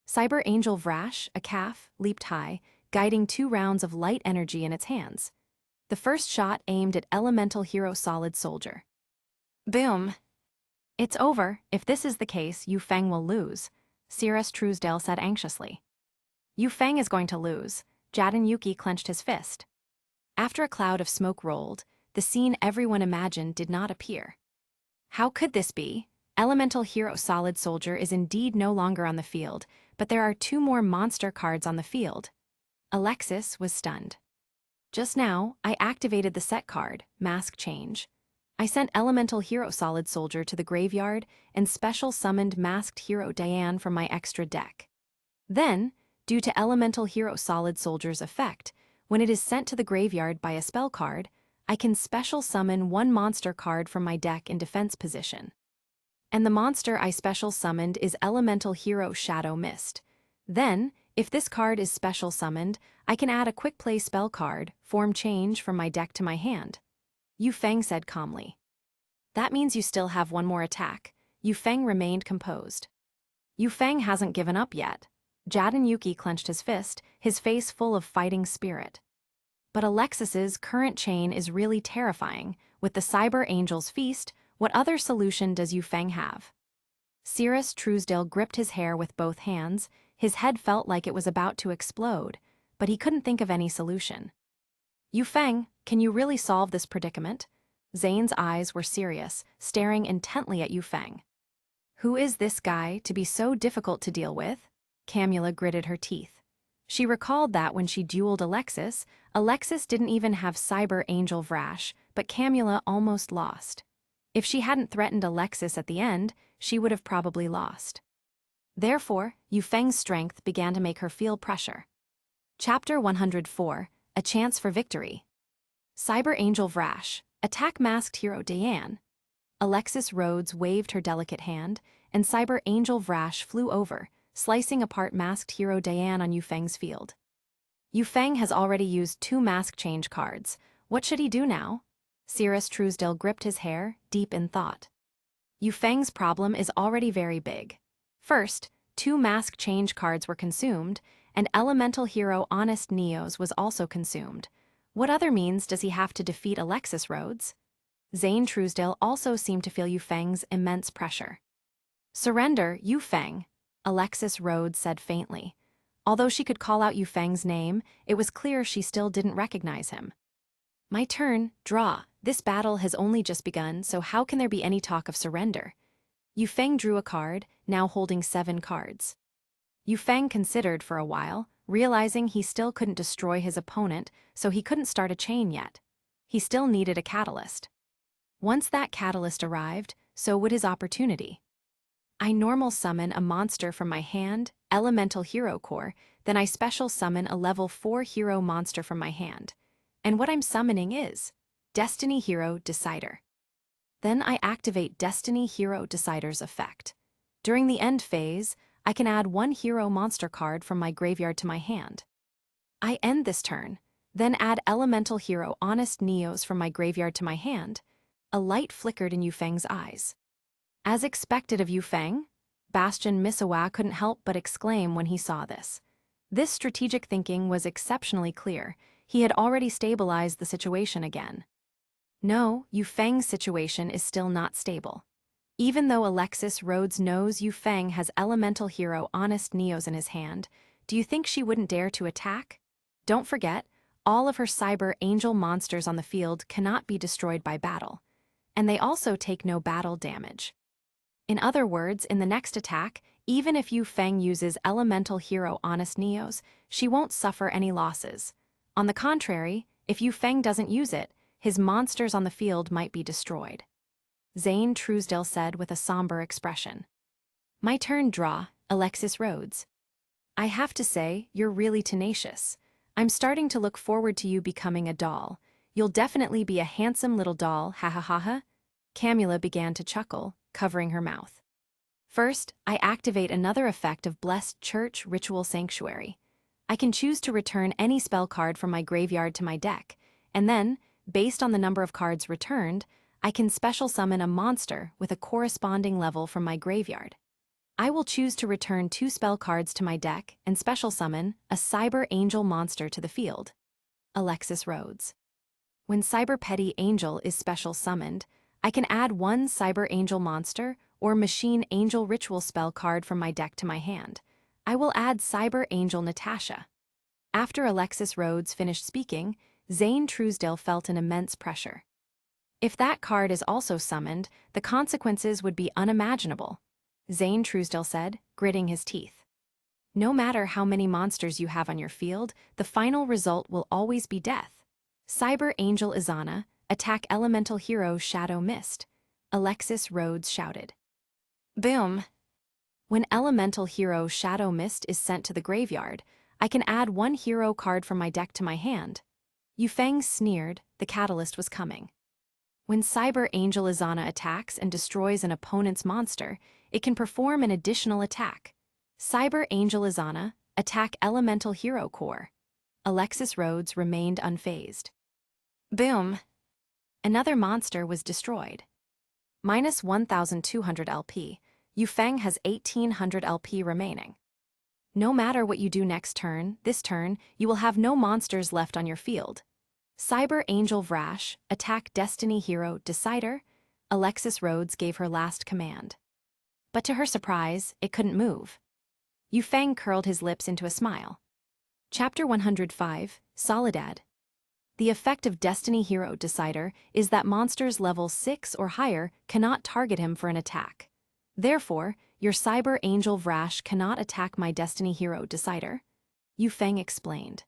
Cyber Angel Vrash, a calf, leaped high, guiding 2 rounds of light energy in its hands. The first shot aimed at Elemental Hero Solid Soldier. Boom! It's over. If this is the case, Yu Feng will lose, Cirrus Truesdale said anxiously. Yu Feng is going to lose. Jaden Yuki clenched his fist. After a cloud of smoke rolled, the scene everyone imagined did not appear. How could this be? Elemental Hero Solid Soldier is indeed no longer on the field, but there are 2 more monster cards on the field. Alexis was stunned. Just now, I activated the set card, Mask Change. I sent Elemental Hero Solid Soldier to the graveyard and special summoned Masked Hero Diane from my extra deck. Then, due to Elemental Hero Solid Soldier's effect, when it is sent to the graveyard by a spell card, I can special summon 1 monster card from my deck in defense position. And the monster I special summoned is Elemental Hero Shadow Mist. Then, if this card is special summoned, I can add a quick play spell card, Form Change, from my deck to my hand. Yu Feng said calmly. That means you still have 1 more attack. Yu Feng remained composed. Yu Feng hasn't given up yet. Jaden Yuki clenched his fist, his face full of fighting spirit. But Alexis's current chain is really terrifying. With the Cyber Angel's Feast, what other solution does Yu Feng have? Cirrus Truesdale gripped his hair with both hands. His head felt like it was about to explode, but he couldn't think of any solution. Yu Feng, can you really solve this predicament? Zane's eyes were serious, staring intently at Yu Feng. Who is this guy to be so difficult to deal with? Camula gritted her teeth. She recalled that when she dueled Alexis, Alexis didn't even have Cyber Angel Vrash, but Camula almost lost. If she hadn't threatened Alexis at the end, she would have probably lost. Therefore, Yu Feng's strength began to make her feel pressure. Chapter 104, A Chance for Victory. Cyber Angel Vrash, attack Masked Hero Diane. Alexis Rhodes waved her delicate hand, and Cyber Angel Vrash flew over, slicing apart Masked Hero Diane on Yu Feng's field. Yu Feng has already used 2 Mask Change cards. What should he do now? Cirrus Truesdale gripped his hair, deep in thought. Yu Feng's problem is already very big. First, 2 Mask Change cards were consumed, and Elemental Hero Honest Neos was also consumed. What other means does he have to defeat Alexis Rhodes? Zane Truesdale also seemed to feel Yu Feng's immense pressure. Surrender, Yu Feng, Alexis Rhodes said faintly. Although she could call out Yu Feng's name, it was clear she still didn't recognize him. My turn, draw. This battle has only just begun, so how can there be any talk of surrender? Yu Feng drew a card, now holding 7 cards. Yu Feng considered for a while, realizing he still couldn't destroy his opponent, so he couldn't start a chain yet. He still needed a catalyst. Once that catalyst arrived, so would his opportunity. I normal summon a monster from my hand, Elemental Hero Core, then I special summon a level 4 hero monster from my hand. And what I'm summoning is Destiny Hero Decider. Then I activate Destiny Hero Decider's effect. During the end phase, I can add 1 hero monster card from my graveyard to my hand. I end this turn, then add Elemental Hero Honest Neos from my graveyard to my hand. A light flickered in Yu Feng's eyes. As expected of Yu Feng, Bastion Misawa couldn't help but exclaim when he saw this. This strategic thinking was exceptionally clear. He had already stabilized the situation again. No, Yu Feng's situation is still not stable. Even though Alexis Rhodes knows Yu Feng has Elemental Hero Honest Neos in his hand, do you think she wouldn't dare to attack? Don't forget, all of her Cyber Angel monsters on the field cannot be destroyed by battle. And they also take no battle damage. In other words, in the next attack, even if Yu Feng uses Elemental Hero Honest Neos, she won't suffer any losses. On the contrary, if Yu Feng doesn't use it, his monsters on the field might be destroyed. Zane Truesdale said with a somber expression. My turn, draw, Alexis Rhodes. I have to say, you're really tenacious. I'm starting to look forward to you becoming a doll. You'll definitely be a handsome little doll, ha ha ha ha. Camula began to chuckle, covering her mouth. First, I activate another effect of Blessed Church Ritual Sanctuary. I can choose to return any spell card from my graveyard to my deck, and then, based on the number of cards returned, I can special summon a monster with a corresponding level from my graveyard. I will choose to return 2 spell cards to my deck and special summon a Cyber Angel monster to the field. Alexis Rhodes. When Cyber Petty Angel is special summoned, I can add 1 Cyber Angel monster or Machine Angel ritual spell card from my deck to my hand. I will add Cyber Angel Natasha. After Alexis Rhodes finished speaking, Zane Truesdale felt an immense pressure. If that card is also summoned, the consequences would be unimaginable, Zane Truesdale said, gritting his teeth. No matter how many monsters you have on your field, the final result will always be death. Cyber Angel Izana, attack Elemental Hero Shadow Mist, Alexis Rhodes shouted. Boom! When Elemental Hero Shadow Mist is sent to the graveyard, I can add 1 hero card from my deck to my hand. Yu Feng sneered, the catalyst was coming. When Cyber Angel Izana attacks and destroys an opponent's monster, it can perform an additional attack. Cyber Angel Izana, attack Elemental Hero Core. Alexis Rhodes remained unfazed. Boom! Another monster was destroyed. Minus 1,200 LP, Yu Feng has 1,800 LP remaining. No matter what you do next turn, this turn, you will have no monsters left on your field. Cyber Angel Vrash, attack Destiny Hero Decider, Alexis Rhodes gave her last command. But to her surprise, it couldn't move. Yu Feng curled his lips into a smile. Chapter 105, Soledad. The effect of Destiny Hero Decider is that monsters level 6 or higher cannot target him for an attack. Therefore, your Cyber Angel Vrash cannot attack my Destiny Hero Decider, Yu Feng explained.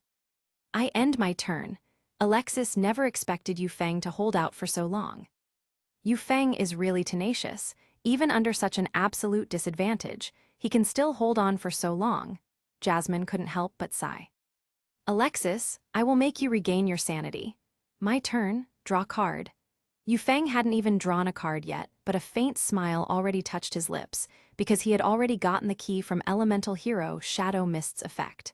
I end my turn. Alexis never expected Yu Feng to hold out for so long. Yu Feng is really tenacious. Even under such an absolute disadvantage, he can still hold on for so long. Jasmine couldn't help but sigh. Alexis, I will make you regain your sanity. My turn, draw card. Yu Feng hadn't even drawn a card yet, but a faint smile already touched his lips, because he had already gotten the key from Elemental Hero Shadow Mist's effect.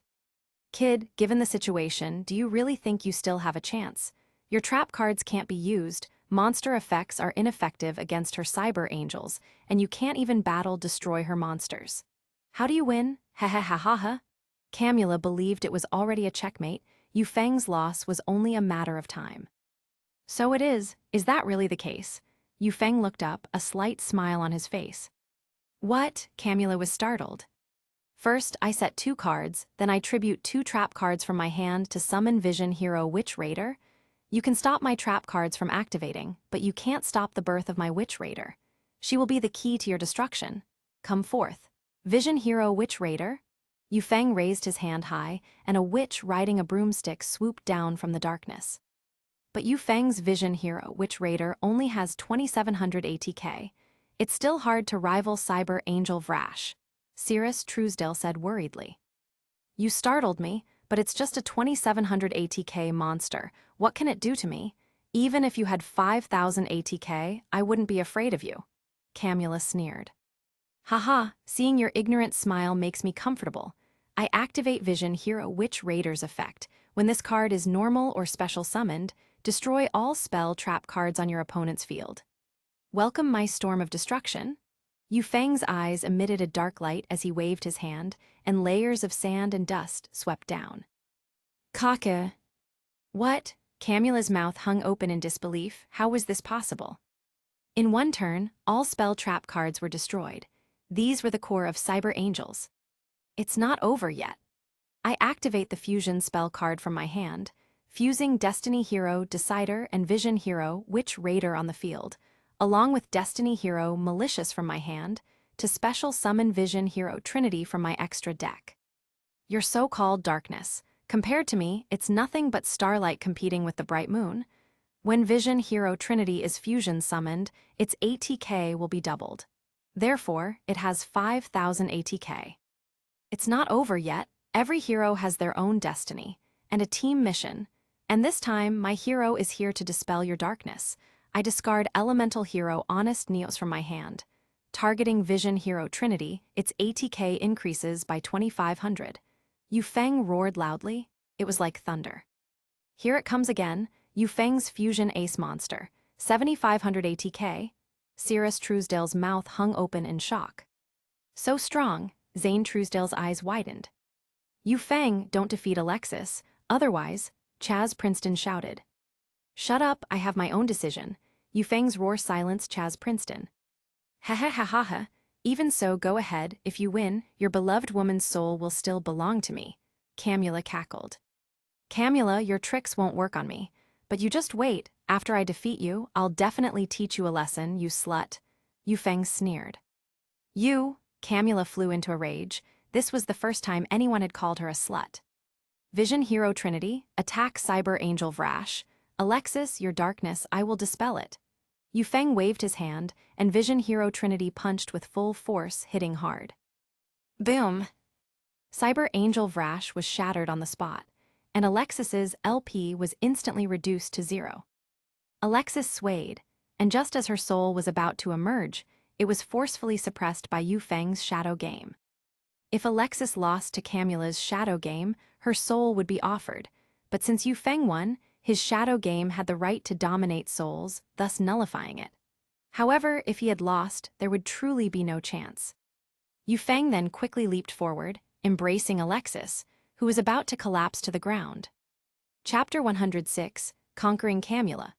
Kid, given the situation, do you really think you still have a chance? Your trap cards can't be used, monster effects are ineffective against her Cyber Angels, and you can't even battle destroy her monsters. How do you win? Ha ha ha ha ha. Camula believed it was already a checkmate. Yu Feng's loss was only a matter of time. So it is that really the case? Yu Feng looked up, a slight smile on his face. What? Camula was startled. First, I set 2 cards, then I tribute 2 trap cards from my hand to summon Vision Hero Witch Raider. You can stop my trap cards from activating, but you can't stop the birth of my witch raider. She will be the key to your destruction. Come forth. Vision hero witch raider. Yu Feng raised his hand high, and a witch riding a broomstick swooped down from the darkness. But Yu Feng's vision hero witch raider only has 2700 ATK. It's still hard to rival Cyber Angel Vrash, Cirrus Truesdale said worriedly. You startled me, but it's just a 2700 ATK monster. What can it do to me? Even if you had 5000 ATK, I wouldn't be afraid of you. Camula sneered. Haha, seeing your ignorant smile makes me comfortable. I activate Vision Hero Witch Raider's effect. When this card is normal or special summoned, destroy all spell trap cards on your opponent's field. Welcome my storm of destruction. Yu Feng's eyes emitted a dark light as he waved his hand, and layers of sand and dust swept down. Kaka. What? Camula's mouth hung open in disbelief. How was this possible? In one turn, all spell trap cards were destroyed. These were the core of Cyber Angels. It's not over yet. I activate the fusion spell card from my hand, fusing Destiny Hero Decider and Vision Hero Witch Raider on the field, along with Destiny Hero Malicious from my hand, to special summon Vision Hero Trinity from my extra deck. Your so-called darkness. Compared to me, it's nothing but starlight competing with the bright moon. When Vision Hero Trinity is fusion summoned, its ATK will be doubled. Therefore, it has 5000 ATK. It's not over yet. Every hero has their own destiny and a team mission, and this time my hero is here to dispel your darkness. I discard Elemental Hero Honest Neos from my hand. Targeting Vision Hero Trinity, its ATK increases by 2500. Yu Feng roared loudly. It was like thunder. Here it comes again, Yu Feng's Fusion Ace Monster, 7500 ATK. Cirrus Truesdale's mouth hung open in shock. So strong, Zane Truesdale's eyes widened. Yu Feng, don't defeat Alexis, otherwise, Chaz Princeton shouted. Shut up, I have my own decision. Yu Feng's roar silenced Chaz Princeton. Ha ha ha ha ha, even so go ahead, if you win, your beloved woman's soul will still belong to me. Camula cackled. Camula, your tricks won't work on me. But you just wait, after I defeat you, I'll definitely teach you a lesson, you slut. Yu Feng sneered. You, Camula flew into a rage. This was the first time anyone had called her a slut. Vision Hero Trinity, attack Cyber Angel Vrash. Alexis, your darkness, I will dispel it. Yu Feng waved his hand, and Vision Hero Trinity punched with full force, hitting hard. Boom! Cyber Angel Vrash was shattered on the spot, and Alexis's LP was instantly reduced to 0. Alexis swayed, and just as her soul was about to emerge, it was forcefully suppressed by Yu Feng's Shadow Game. If Alexis lost to Camula's Shadow Game, her soul would be offered, but since Yu Feng won, his Shadow Game had the right to dominate souls, thus nullifying it. However, if he had lost, there would truly be no chance. Yu Feng then quickly leaped forward, embracing Alexis, who was about to collapse to the ground. Chapter 106, Conquering Camula.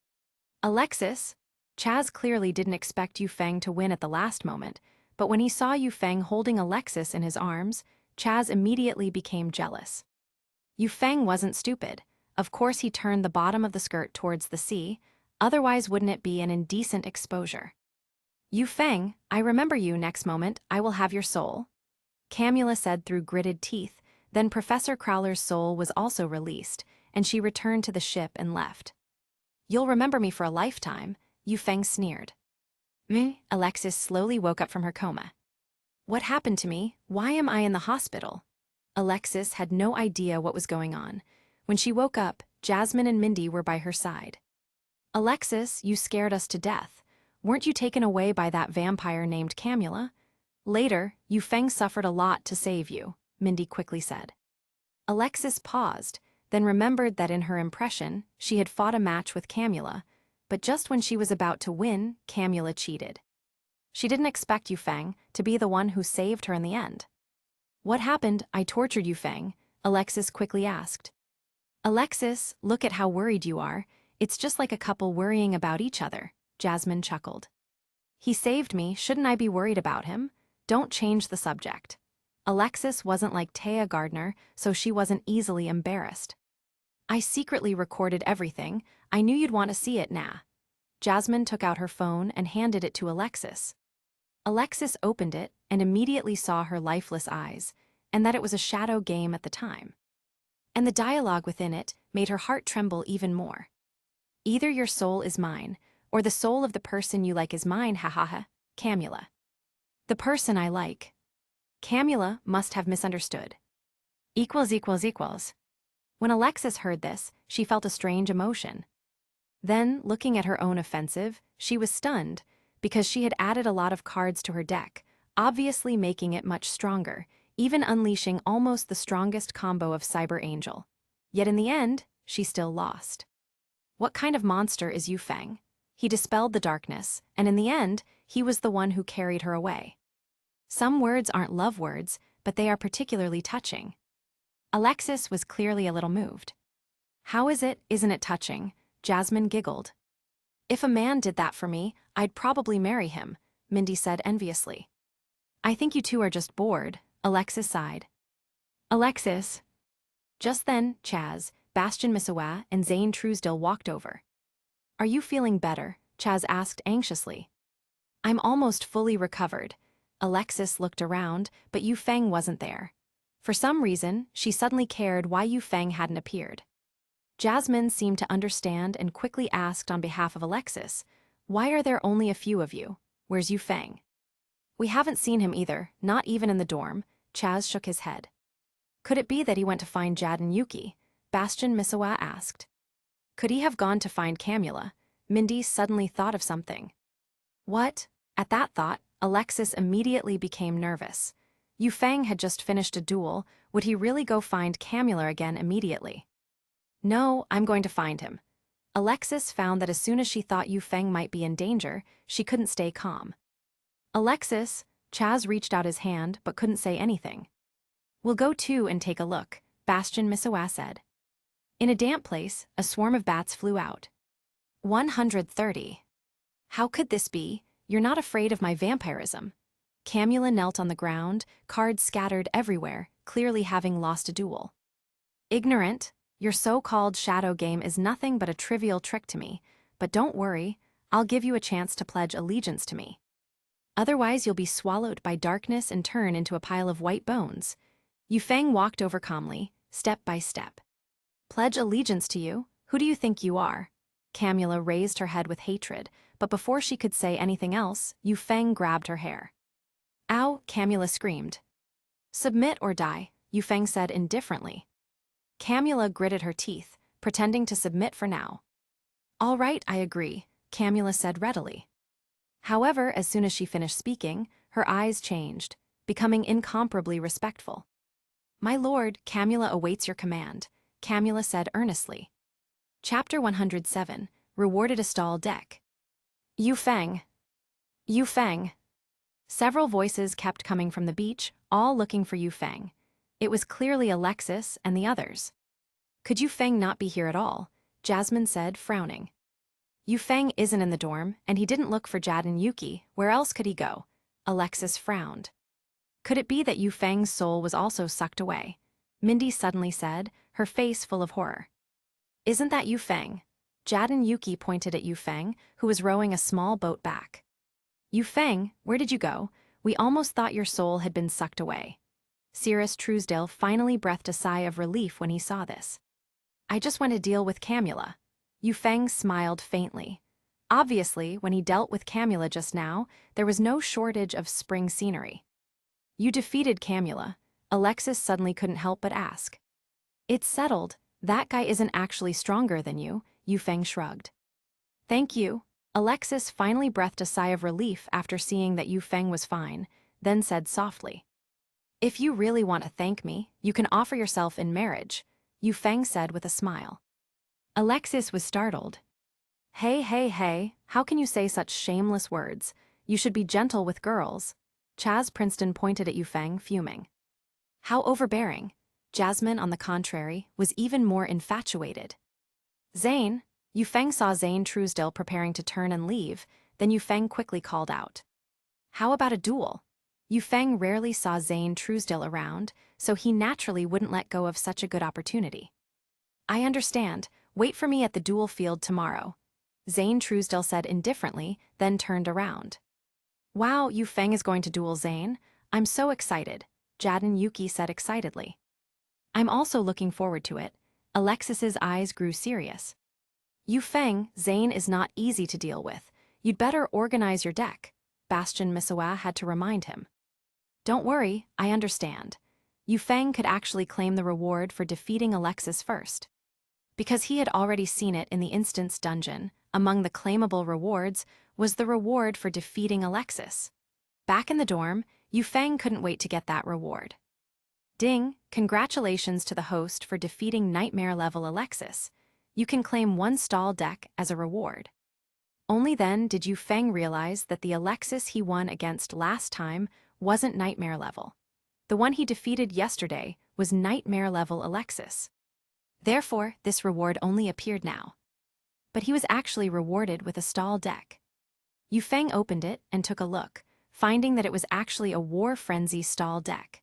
Alexis. Chaz clearly didn't expect Yu Feng to win at the last moment, but when he saw Yu Feng holding Alexis in his arms, Chaz immediately became jealous. Yu Feng wasn't stupid. Of course he turned the bottom of the skirt towards the sea, otherwise wouldn't it be an indecent exposure? Yu Feng, I remember you. Next moment, I will have your soul. Camula said through gritted teeth. Then Professor Crowler's soul was also released, and she returned to the ship and left. You'll remember me for a lifetime, Yu Feng sneered. Alexis slowly woke up from her coma. What happened to me? Why am I in the hospital? Alexis had no idea what was going on. When she woke up, Jasmine and Mindy were by her side. Alexis, you scared us to death. Weren't you taken away by that vampire named Camula? Later, Yu Feng suffered a lot to save you, Mindy quickly said. Alexis paused, then remembered that in her impression, she had fought a match with Camula, but just when she was about to win, Camula cheated. She didn't expect Yu Feng to be the one who saved her in the end. What happened? I tortured Yu Feng, Alexis quickly asked. Alexis, look at how worried you are. It's just like a couple worrying about each other, Jasmine chuckled. He saved me, shouldn't I be worried about him? Don't change the subject. Alexis wasn't like Taya Gardner, so she wasn't easily embarrassed. I secretly recorded everything. I knew you'd want to see it, nah. Jasmine took out her phone and handed it to Alexis. Alexis opened it and immediately saw her lifeless eyes, and that it was a shadow game at the time. And the dialogue within it made her heart tremble even more. Either your soul is mine, or the soul of the person you like is mine, ha ha ha, Camula. The person I like. Camula must have misunderstood. Equals. When Alexis heard this, she felt a strange emotion. Then, looking at her own offensive, she was stunned, because she had added a lot of cards to her deck, obviously making it much stronger, even unleashing almost the strongest combo of Cyber Angel. Yet in the end, she still lost. What kind of monster is Yu Feng? He dispelled the darkness, and in the end, he was the one who carried her away. Some words aren't love words, but they are particularly touching. Alexis was clearly a little moved. How is it, isn't it touching? Jasmine giggled. If a man did that for me, I'd probably marry him, Mindy said enviously. I think you two are just bored, Alexis sighed. Alexis. Just then, Chaz, Bastian Misawa, and Zane Truesdale walked over. Are you feeling better? Chaz asked anxiously. I'm almost fully recovered. Alexis looked around, but Yu Feng wasn't there. For some reason, she suddenly cared why Yu Feng hadn't appeared. Jasmine seemed to understand and quickly asked on behalf of Alexis, why are there only a few of you? Where's Yu Feng? We haven't seen him either, not even in the dorm. Chaz shook his head. Could it be that he went to find Jad and Yuki? Bastian Misawa asked. Could he have gone to find Camula? Mindy suddenly thought of something. What? At that thought, Alexis immediately became nervous. Yu Feng had just finished a duel. Would he really go find Camula again immediately? No, I'm going to find him. Alexis found that as soon as she thought Yu Feng might be in danger, she couldn't stay calm. Alexis, Chaz reached out his hand but couldn't say anything. We'll go too and take a look, Bastian Misawa said. In a damp place, a swarm of bats flew out. 130. How could this be? You're not afraid of my vampirism. Camula knelt on the ground, cards scattered everywhere, clearly having lost a duel. Ignorant, your so-called shadow game is nothing but a trivial trick to me, but don't worry, I'll give you a chance to pledge allegiance to me. Otherwise you'll be swallowed by darkness and turn into a pile of white bones. Yu Feng walked over calmly, step by step. Pledge allegiance to you? Who do you think you are? Camula raised her head with hatred, but before she could say anything else, Yu Feng grabbed her hair. Ow, Camula screamed. Submit or die, Yu Feng said indifferently. Camula gritted her teeth, pretending to submit for now. All right, I agree, Camula said readily. However, as soon as she finished speaking, her eyes changed, becoming incomparably respectful. My lord, Camula awaits your command, Camula said earnestly. Chapter 107, Rewarded a Stall Deck. Yu Feng. Yu Feng. Several voices kept coming from the beach, all looking for Yu Feng. It was clearly Alexis and the others. Could Yu Feng not be here at all? Jasmine said, frowning. Yu Feng isn't in the dorm, and he didn't look for Jad and Yuki. Where else could he go? Alexis frowned. Could it be that Yu Feng's soul was also sucked away? Mindy suddenly said, her face full of horror. Isn't that Yu Feng? Jad and Yuki pointed at Yu Feng, who was rowing a small boat back. Yu Feng, where did you go? We almost thought your soul had been sucked away. Cirrus Truesdale finally breathed a sigh of relief when he saw this. I just want to deal with Camula. Yu Feng smiled faintly. Obviously, when he dealt with Camula just now, there was no shortage of spring scenery. You defeated Camula. Alexis suddenly couldn't help but ask. It's settled. That guy isn't actually stronger than you, Yu Feng shrugged. Thank you. Alexis finally breathed a sigh of relief after seeing that Yu Feng was fine, then said softly. If you really want to thank me, you can offer yourself in marriage, Yu Feng said with a smile. Alexis was startled. Hey, how can you say such shameless words? You should be gentle with girls. Chaz Princeton pointed at Yu Feng, fuming. How overbearing. Jasmine, on the contrary, was even more infatuated. Zane, Yu Feng saw Zane Truesdale preparing to turn and leave, then Yu Feng quickly called out. How about a duel? Yu Feng rarely saw Zane Truesdale around, so he naturally wouldn't let go of such a good opportunity. I understand. Wait for me at the duel field tomorrow, Zane Truesdell said indifferently, then turned around. Wow, Yu Feng is going to duel Zane? I'm so excited, Jaden Yuki said excitedly. I'm also looking forward to it. Alexis's eyes grew serious. Yu Feng, Zane is not easy to deal with. You'd better organize your deck, Bastion Misawa had to remind him. Don't worry, I understand. Yu Feng could actually claim the reward for defeating Alexis first. Because he had already seen it in the instance dungeon, among the claimable rewards was the reward for defeating Alexis. Back in the dorm, Yu Feng couldn't wait to get that reward. Ding, congratulations to the host for defeating nightmare-level Alexis. You can claim one stall deck as a reward. Only then did Yu Feng realize that the Alexis he won against last time wasn't nightmare level. The one he defeated yesterday was nightmare level Alexis. Therefore, this reward only appeared now. But he was actually rewarded with a stall deck. Yu Feng opened it and took a look, finding that it was actually a War Frenzy stall deck.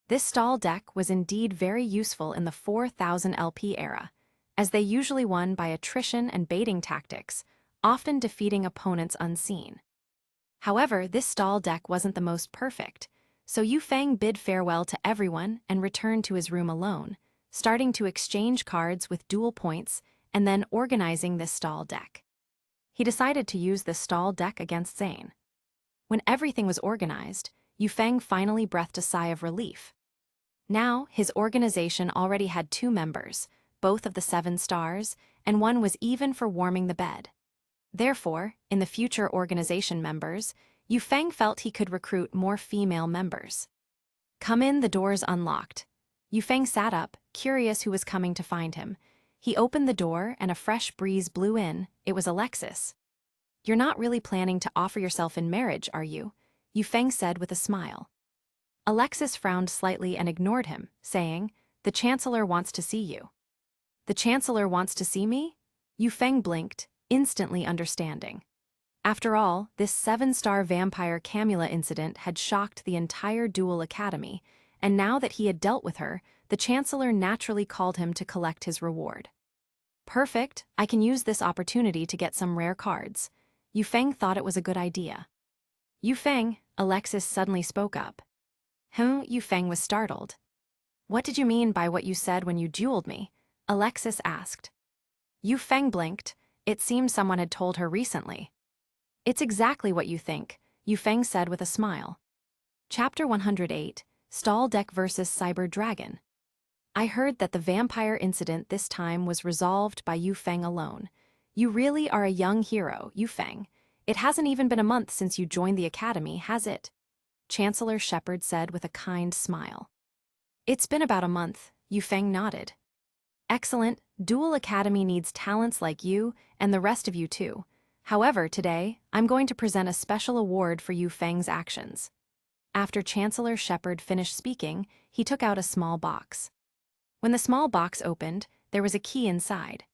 This stall deck was indeed very useful in the 4000 LP era, as they usually won by attrition and baiting tactics, often defeating opponents unseen. However, this stall deck wasn't the most perfect, so Yu Feng bid farewell to everyone and returned to his room alone, starting to exchange cards with dual points and then organizing this stall deck. He decided to use this stall deck against Zane. When everything was organized, Yu Feng finally breathed a sigh of relief. Now, his organization already had 2 members, both of the 7 stars, and one was even for warming the bed. Therefore, in the future organization members, Yu Feng felt he could recruit more female members. Come in, the doors unlocked. Yu Feng sat up, curious who was coming to find him. He opened the door and a fresh breeze blew in. It was Alexis. You're not really planning to offer yourself in marriage, are you? Yu Feng said with a smile. Alexis frowned slightly and ignored him, saying, The Chancellor wants to see you. The Chancellor wants to see me? Yu Feng blinked, instantly understanding. After all, this 7-star vampire Camula incident had shocked the entire Duel Academy, and now that he had dealt with her, the Chancellor naturally called him to collect his reward. Perfect, I can use this opportunity to get some rare cards. Yu Feng thought it was a good idea. Yu Feng, Alexis suddenly spoke up. Yu Feng was startled. What did you mean by what you said when you dueled me? Alexis asked. Yu Feng blinked. It seemed someone had told her recently. It's exactly what you think, Yu Feng said with a smile. Chapter 108, Stall Deck vs. Cyber Dragon. I heard that the vampire incident this time was resolved by Yu Feng alone. You really are a young hero, Yu Feng. It hasn't even been a month since you joined the academy, has it? Chancellor Shepard said with a kind smile. It's been about a month, Yu Feng nodded. Excellent, Duel Academy needs talents like you and the rest of you too. However, today, I'm going to present a special award for Yu Feng's actions. After Chancellor Shepard finished speaking, he took out a small box. When the small box opened, there was a key inside.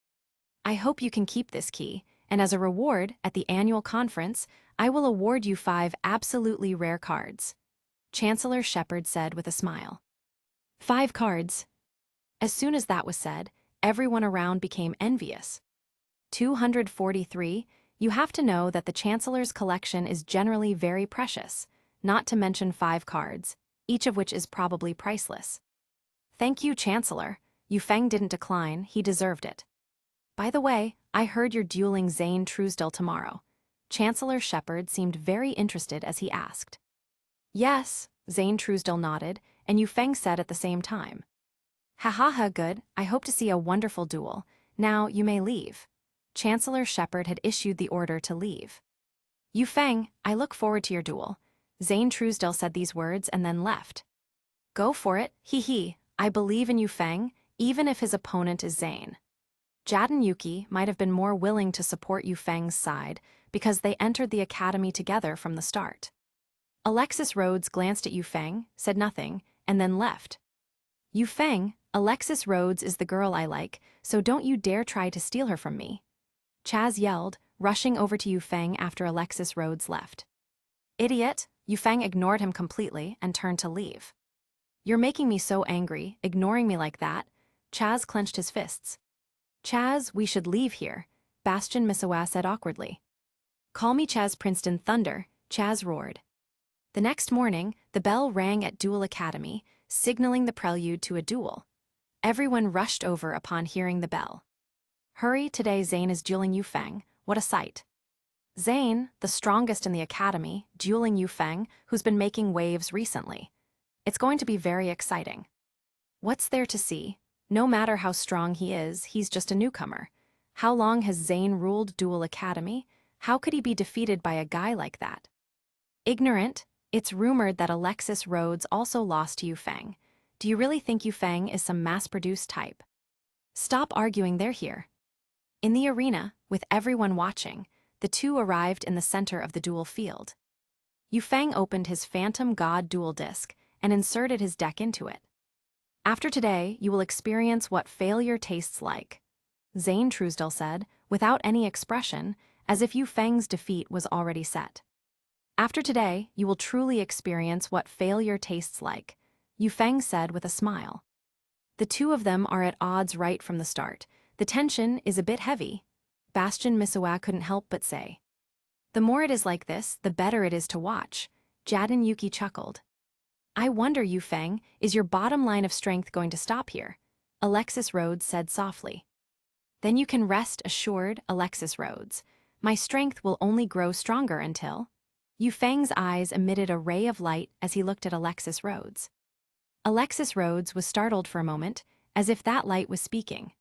I hope you can keep this key, and as a reward, at the annual conference, I will award you 5 absolutely rare cards. Chancellor Shepard said with a smile. 5 cards. As soon as that was said, everyone around became envious. 243, you have to know that the Chancellor's collection is generally very precious, not to mention 5 cards, each of which is probably priceless. Thank you, Chancellor. Yu Feng didn't decline, he deserved it. By the way, I heard you're dueling Zane Truesdell tomorrow. Chancellor Shepard seemed very interested as he asked. Yes, Zane Truesdell nodded, and Yu Feng said at the same time. Ha ha ha, good, I hope to see a wonderful duel. Now, you may leave. Chancellor Shepard had issued the order to leave. Yu Feng, I look forward to your duel. Zane Truesdell said these words and then left. Go for it, hee. I believe in Yu Feng, even if his opponent is Zane. Jaden Yuki might have been more willing to support Yu Feng's side because they entered the academy together from the start. Alexis Rhodes glanced at Yu Feng, said nothing, and then left. Yu Feng, Alexis Rhodes is the girl I like, so don't you dare try to steal her from me. Chaz yelled, rushing over to Yu Feng after Alexis Rhodes left. Idiot, Yu Feng ignored him completely and turned to leave. You're making me so angry, ignoring me like that. Chaz clenched his fists. Chaz, we should leave here, Bastion Misawa said awkwardly. Call me Chaz Princeton Thunder, Chaz roared. The next morning, the bell rang at Duel Academy, signaling the prelude to a duel. Everyone rushed over upon hearing the bell. Hurry, today Zane is dueling Yufeng, what a sight. Zane, the strongest in the academy, dueling Yufeng, who's been making waves recently. It's going to be very exciting. What's there to see? No matter how strong he is, he's just a newcomer. How long has Zane ruled Duel Academy? How could he be defeated by a guy like that? Ignorant, it's rumored that Alexis Rhodes also lost to Yufeng. Do you really think Yufeng is some mass-produced type? Stop arguing, they're here. In the arena, with everyone watching, the two arrived in the center of the duel field. Yufeng opened his Phantom God duel disc and inserted his deck into it. After today, you will experience what failure tastes like, Zane Truesdell said, without any expression, as if Yufeng's defeat was already set. After today, you will truly experience what failure tastes like, Yufeng said with a smile. The two of them are at odds right from the start. The tension is a bit heavy, Bastion Misawa couldn't help but say. The more it is like this, the better it is to watch, Jadon Yuki chuckled. I wonder, Yufeng, is your bottom line of strength going to stop here? Alexis Rhodes said softly. Then you can rest assured, Alexis Rhodes. My strength will only grow stronger until... Yufeng's eyes emitted a ray of light as he looked at Alexis Rhodes. Alexis Rhodes was startled for a moment, as if that light was speaking.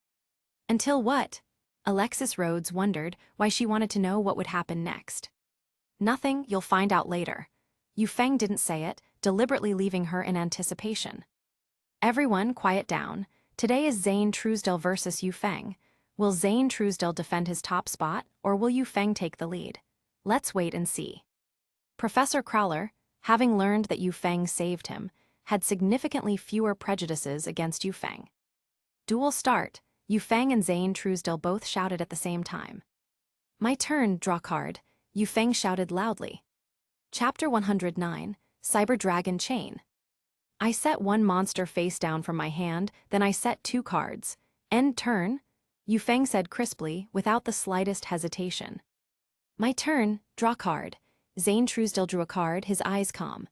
Until what? Alexis Rhodes wondered why she wanted to know what would happen next. Nothing, you'll find out later. Yufeng didn't say it, deliberately leaving her in anticipation. Everyone, quiet down. Today is Zane Truesdell versus Yufeng. Will Zane Truesdell defend his top spot, or will Yufeng take the lead? Let's wait and see. Professor Crowler, having learned that Yufeng saved him, had significantly fewer prejudices against Yufeng. Duel start, Yufeng and Zane Truesdell both shouted at the same time. My turn, draw card, Yufeng shouted loudly. Chapter 109, Cyber Dragon Chain. I set one monster face down from my hand, then I set two cards. End turn, Yufeng said crisply, without the slightest hesitation. My turn, draw card. Zane Truesdell drew a card, his eyes calm.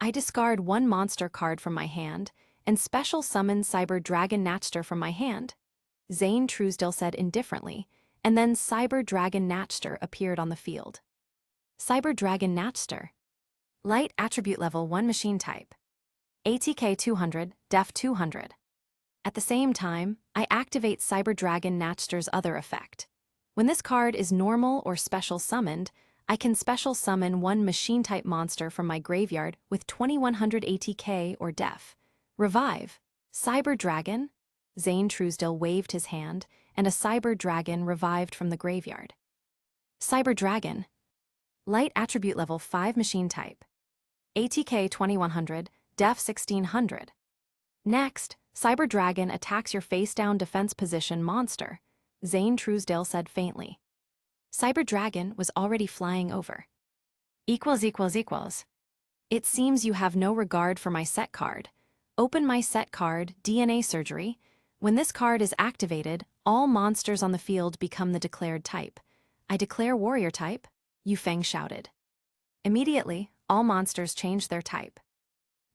I discard one monster card from my hand, and special summon Cyber Dragon Natchster from my hand, Zane Truesdell said indifferently, and then Cyber Dragon Natchster appeared on the field. Cyber Dragon Natchster. Light attribute level 1 machine type. ATK 200, Def 200. At the same time, I activate Cyber Dragon Natchster's other effect. When this card is normal or special summoned, I can special summon one machine-type monster from my graveyard with 2100 ATK or Def. Revive. Cyber Dragon? Zane Truesdell waved his hand, and a Cyber Dragon revived from the graveyard. Cyber Dragon. Light attribute level 5 machine type. ATK 2100, Def 1600. Next, Cyber Dragon attacks your face-down defense position monster, Zane Truesdell said faintly. Cyber Dragon was already flying over. It seems you have no regard for my set card. Open my set card, DNA Surgery. When this card is activated, all monsters on the field become the declared type. I declare warrior type, Yufeng shouted. Immediately, all monsters changed their type.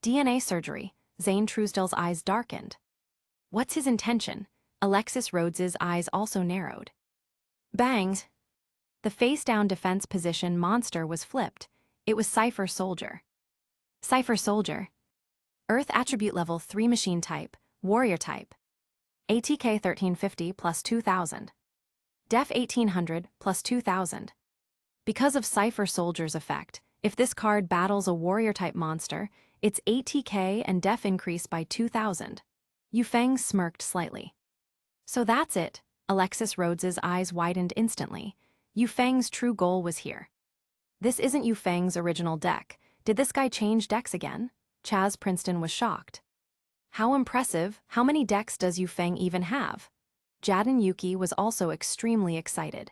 DNA Surgery, Zane Truesdell's eyes darkened. What's his intention? Alexis Rhodes's eyes also narrowed. Bangs! The face-down defense position monster was flipped. It was Cypher Soldier. Cypher Soldier. Earth attribute level 3 machine type, warrior type. ATK 1350 plus 2000. Def 1800 plus 2000. Because of Cypher Soldier's effect, if this card battles a warrior type monster, its ATK and Def increase by 2000. Yufeng smirked slightly. So that's it. Alexis Rhodes's eyes widened instantly. Yufeng's true goal was here. This isn't Yufeng's original deck. Did this guy change decks again? Chaz Princeton was shocked. How impressive, how many decks does Yufeng even have? Jadon Yuki was also extremely excited.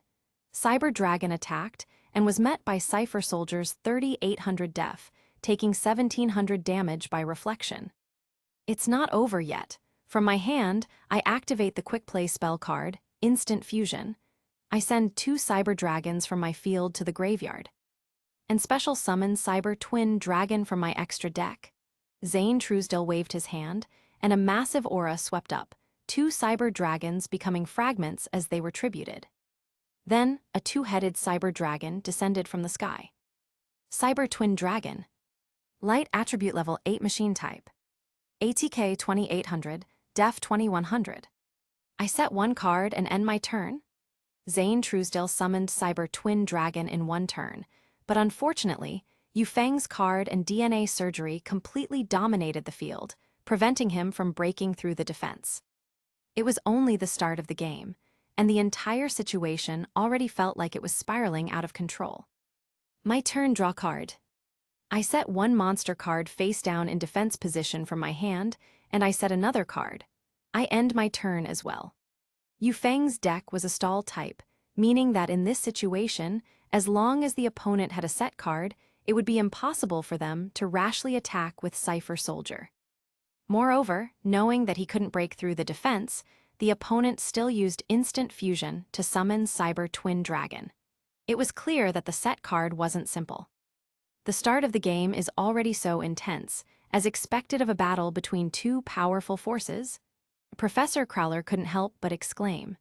Cyber Dragon attacked and was met by Cypher Soldier's 3800 Def, taking 1700 damage by reflection. It's not over yet. From my hand, I activate the Quick Play spell card, Instant Fusion. I send 2 Cyber Dragons from my field to the graveyard. And special summon Cyber Twin Dragon from my extra deck. Zane Truesdale waved his hand, and a massive aura swept up, 2 Cyber Dragons becoming fragments as they were tributed. Then, a 2-headed Cyber Dragon descended from the sky. Cyber Twin Dragon. Light Attribute Level 8 Machine Type. ATK 2800, Def 2100. I set 1 card and end my turn. Zane Truesdale summoned Cyber Twin Dragon in 1 turn, but unfortunately, Yufeng's card and DNA Surgery completely dominated the field, preventing him from breaking through the defense. It was only the start of the game, and the entire situation already felt like it was spiraling out of control. My turn, draw card. I set 1 monster card face down in defense position from my hand, and I set another card. I end my turn as well. Yufeng's deck was a stall type, meaning that in this situation, as long as the opponent had a set card, it would be impossible for them to rashly attack with Cypher Soldier. Moreover, knowing that he couldn't break through the defense, the opponent still used Instant Fusion to summon Cyber Twin Dragon. It was clear that the set card wasn't simple. The start of the game is already so intense, as expected of a battle between 2 powerful forces. Professor Crowler couldn't help but exclaim.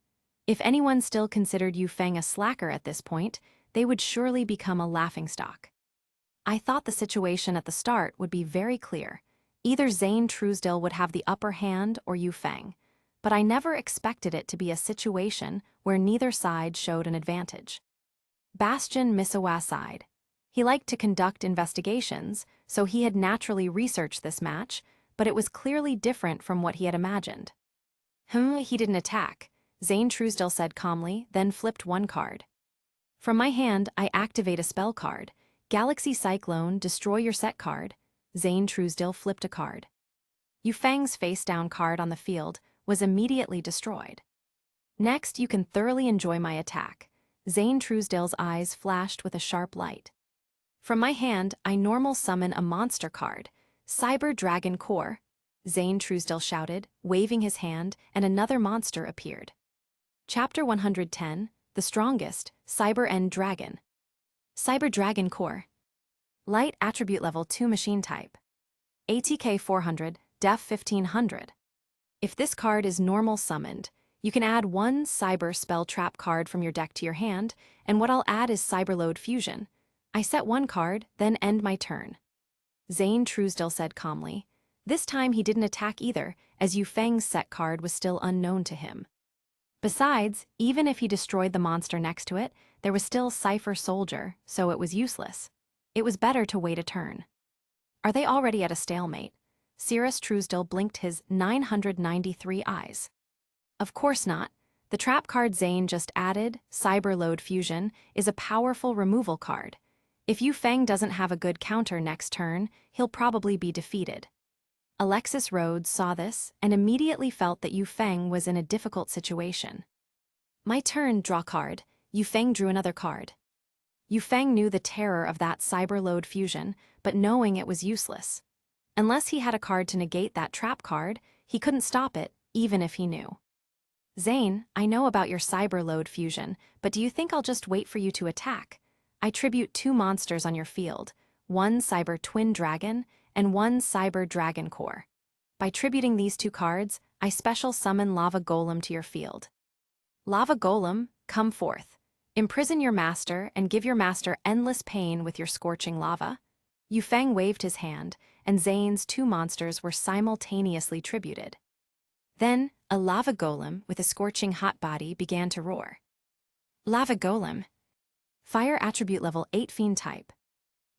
If anyone still considered Yufeng a slacker at this point, they would surely become a laughingstock. I thought the situation at the start would be very clear. Either Zane Truesdale would have the upper hand or Yufeng, but I never expected it to be a situation where neither side showed an advantage. Bastion Misawa sighed. He liked to conduct investigations, so he had naturally researched this match, but it was clearly different from what he had imagined. He didn't attack, Zane Truesdale said calmly, then flipped 1 card. From my hand, I activate a spell card. Galaxy Cyclone, destroy your set card. Zane Truesdale flipped a card. Yufeng's face-down card on the field was immediately destroyed. Next, you can thoroughly enjoy my attack. Zane Truesdale's eyes flashed with a sharp light. From my hand, I normal summon a monster card, Cyber Dragon Core. Zane Truesdale shouted, waving his hand, and another monster appeared. Chapter 110, The Strongest, Cyber End Dragon. Cyber Dragon Core. Light Attribute Level 2 Machine Type. ATK 400, Def 1500. If this card is normal summoned, you can add 1 Cyber Spell Trap card from your deck to your hand, and what I'll add is Cyberload Fusion. I set 1 card, then end my turn. Zane Truesdale said calmly. This time he didn't attack either, as Yufeng's set card was still unknown to him. Besides, even if he destroyed the monster next to it, there was still Cypher Soldier, so it was useless. It was better to wait a turn. Are they already at a stalemate? Cirrus Truesdale blinked his 993 eyes. Of course not. The trap card Zane just added, Cyberload Fusion, is a powerful removal card. If Yufeng doesn't have a good counter next turn, he'll probably be defeated. Alexis Rhodes saw this and immediately felt that Yufeng was in a difficult situation. My turn, draw card. Yufeng drew another card. Yufeng knew the terror of that Cyberload Fusion, but knowing it was useless. Unless he had a card to negate that trap card, he couldn't stop it, even if he knew. Zane, I know about your Cyberload Fusion, but do you think I'll just wait for you to attack? I tribute 2 monsters on your field, 1 Cyber Twin Dragon and 1 Cyber Dragon Core. By tributing these 2 cards, I special summon Lava Golem to your field. Lava Golem, come forth. Imprison your master and give your master endless pain with your scorching lava. Yufeng waved his hand, and Zane's 2 monsters were simultaneously tributed. Then, a lava golem with a scorching hot body began to roar. Lava Golem. Fire Attribute Level 8 Fiend Type.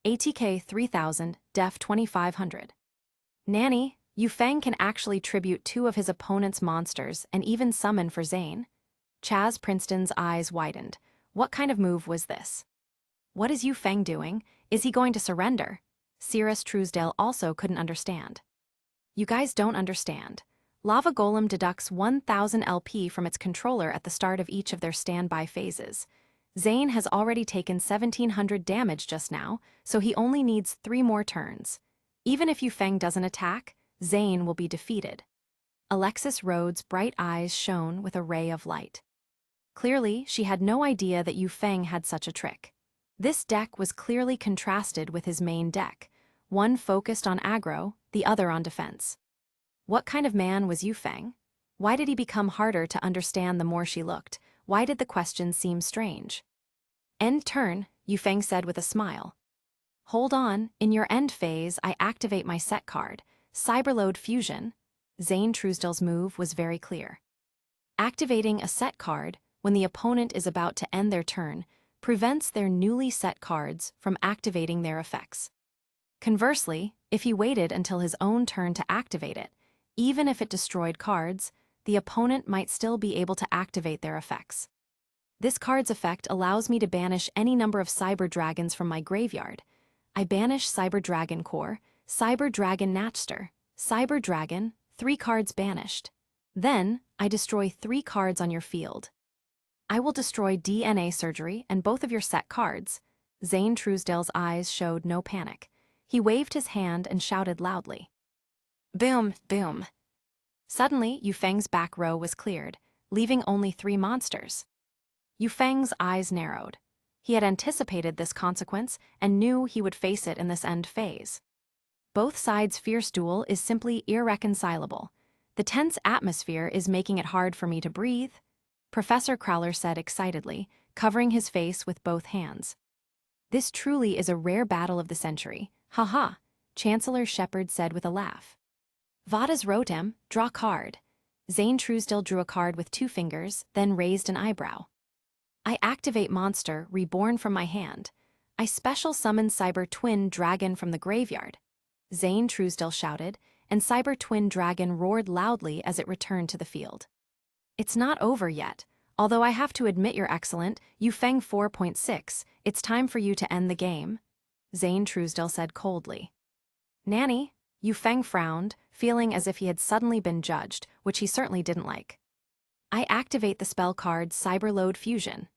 ATK 3000, Def 2500. Nanny, Yufeng can actually tribute 2 of his opponent's monsters and even summon for Zane. Chaz Princeton's eyes widened. What kind of move was this? What is Yufeng doing? Is he going to surrender? Cirrus Truesdale also couldn't understand. You guys don't understand. Lava Golem deducts 1000 LP from its controller at the start of each of their standby phases. Zane has already taken 1700 damage just now, so he only needs 3 more turns. Even if Yufeng doesn't attack, Zane will be defeated. Alexis Rhodes' bright eyes shone with a ray of light. Clearly, she had no idea that Yu Feng had such a trick. This deck was clearly contrasted with his main deck, one focused on aggro, the other on defense. What kind of man was Yu Feng? Why did he become harder to understand the more she looked? Why did the question seem strange? End turn, Yu Feng said with a smile. Hold on, in your end phase I activate my set card, Cyberload Fusion. Zane Truesdale's move was very clear. Activating a set card, when the opponent is about to end their turn, prevents their newly set cards from activating their effects. Conversely, if he waited until his own turn to activate it, even if it destroyed cards, the opponent might still be able to activate their effects. This card's effect allows me to banish any number of Cyber Dragons from my graveyard. I banish Cyber Dragon Core, Cyber Dragon Natchster, Cyber Dragon, 3 cards banished. Then, I destroy 3 cards on your field. I will destroy DNA Surgery and both of your set cards. Zane Truesdale's eyes showed no panic. He waved his hand and shouted loudly. Boom, boom. Suddenly, Yu Feng's back row was cleared, leaving only 3 monsters. Yu Feng's eyes narrowed. He had anticipated this consequence and knew he would face it in this end phase. Both sides' fierce duel is simply irreconcilable. The tense atmosphere is making it hard for me to breathe, Professor Crowler said excitedly, covering his face with both hands. This truly is a rare battle of the century. Ha, Chancellor Shepard said with a laugh. Vada's Rotem, draw card. Zane Truesdale drew a card with 2 fingers, then raised an eyebrow. I activate monster, reborn from my hand. I special summon Cyber Twin Dragon from the graveyard. Zane Truesdale shouted, and Cyber Twin Dragon roared loudly as it returned to the field. It's not over yet. Although I have to admit you're excellent, Yu Feng 4.6, it's time for you to end the game, Zane Truesdale said coldly. Nanny, Yu Feng frowned, feeling as if he had suddenly been judged, which he certainly didn't like. I activate the spell card Cyberload Fusion.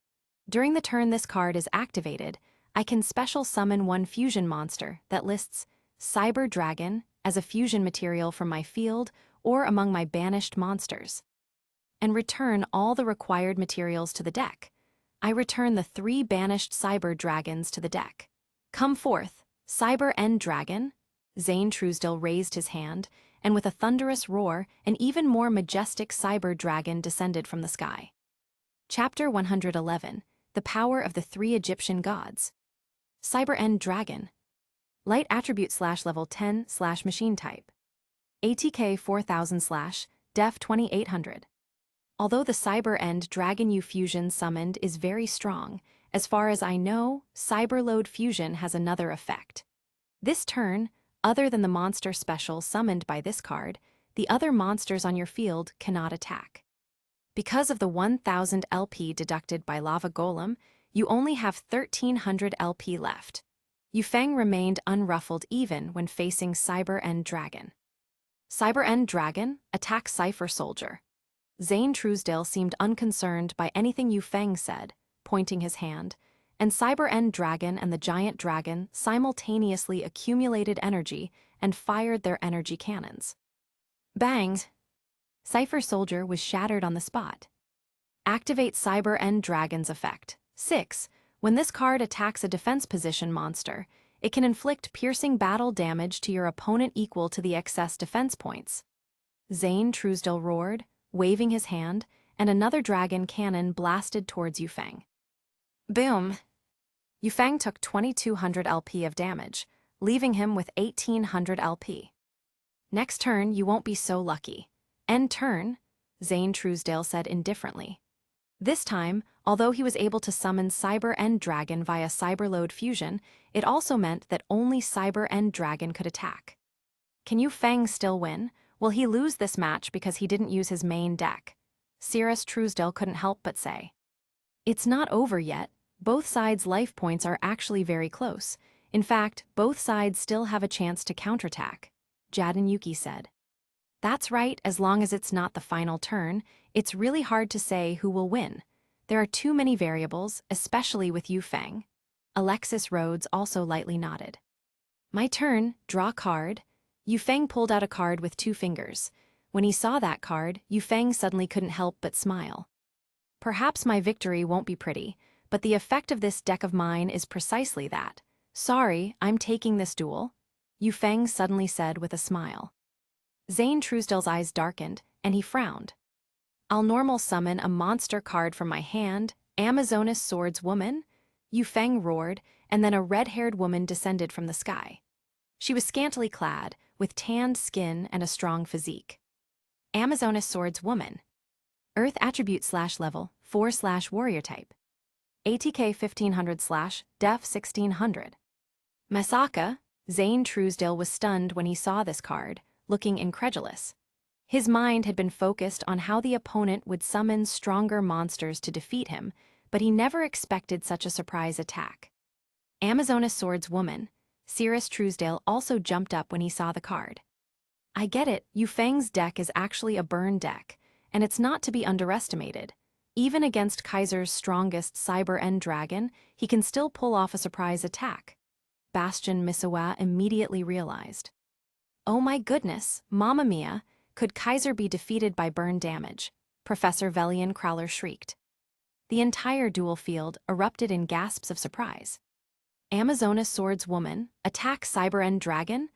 During the turn this card is activated, I can special summon 1 fusion monster that lists Cyber Dragon as a fusion material from my field or among my banished monsters, and return all the required materials to the deck. I return the 3 banished Cyber Dragons to the deck. Come forth, Cyber End Dragon. Zane Truesdale raised his hand, and with a thunderous roar, an even more majestic Cyber Dragon descended from the sky. Chapter 111, The Power of the 3 Egyptian Gods. Cyber End Dragon. Light Attribute /level 10 /machine type. ATK 4000 Def 2800. Although the Cyber End Dragon U fusion summoned is very strong, as far as I know, Cyberload Fusion has another effect. This turn, other than the monster special summoned by this card, the other monsters on your field cannot attack. Because of the 1000 LP deducted by Lava Golem, you only have 1300 LP left. Yu Feng remained unruffled even when facing Cyber End Dragon. Cyber End Dragon, attack Cypher Soldier. Zane Truesdale seemed unconcerned by anything Yu Feng said, pointing his hand, and Cyber End Dragon and the Giant Dragon simultaneously accumulated energy and fired their energy cannons. Bang! Cypher Soldier was shattered on the spot. Activate Cyber End Dragon's effect. 6. When this card attacks a defense position monster, it can inflict piercing battle damage to your opponent equal to the excess defense points. Zane Truesdale roared, waving his hand, and another dragon cannon blasted towards Yu Feng. Boom! Yu Feng took 2200 LP of damage, leaving him with 1800 LP. Next turn, you won't be so lucky. End turn, Zane Truesdale said indifferently. This time, although he was able to summon Cyber End Dragon via Cyberload Fusion, it also meant that only Cyber End Dragon could attack. Can Yu Feng still win? Will he lose this match because he didn't use his main deck? Cirrus Truesdale couldn't help but say. It's not over yet. Both sides' life points are actually very close. In fact, both sides still have a chance to counterattack, Jadon Yuki said. That's right, as long as it's not the final turn, it's really hard to say who will win. There are too many variables, especially with Yu Feng. Alexis Rhodes also lightly nodded. My turn, draw card. Yu Feng pulled out a card with 2 fingers. When he saw that card, Yu Feng suddenly couldn't help but smile. Perhaps my victory won't be pretty, but the effect of this deck of mine is precisely that. Sorry, I'm taking this duel, Yu Feng suddenly said with a smile. Zane Truesdale's eyes darkened, and he frowned. I'll normal summon a monster card from my hand, Amazonas Swordswoman, Yu Feng roared, and then a red-haired woman descended from the sky. She was scantily clad, with tanned skin and a strong physique. Amazonas Swordswoman. Earth attribute /level, 4/warrior type. ATK 1500/def 1600. Masaka, Zane Truesdale was stunned when he saw this card, looking incredulous. His mind had been focused on how the opponent would summon stronger monsters to defeat him, but he never expected such a surprise attack. Amazonas Swordswoman, Cirrus Truesdale also jumped up when he saw the card. I get it, Yu Feng's deck is actually a burn deck, and it's not to be underestimated. Even against Kaiser's strongest Cyber End Dragon, he can still pull off a surprise attack. Bastion Misawa immediately realized. Oh my goodness, Mamma Mia, could Kaiser be defeated by burn damage? Professor Velian Crowler shrieked. The entire duel field erupted in gasps of surprise. Amazonas Swordswoman, attack Cyber End Dragon?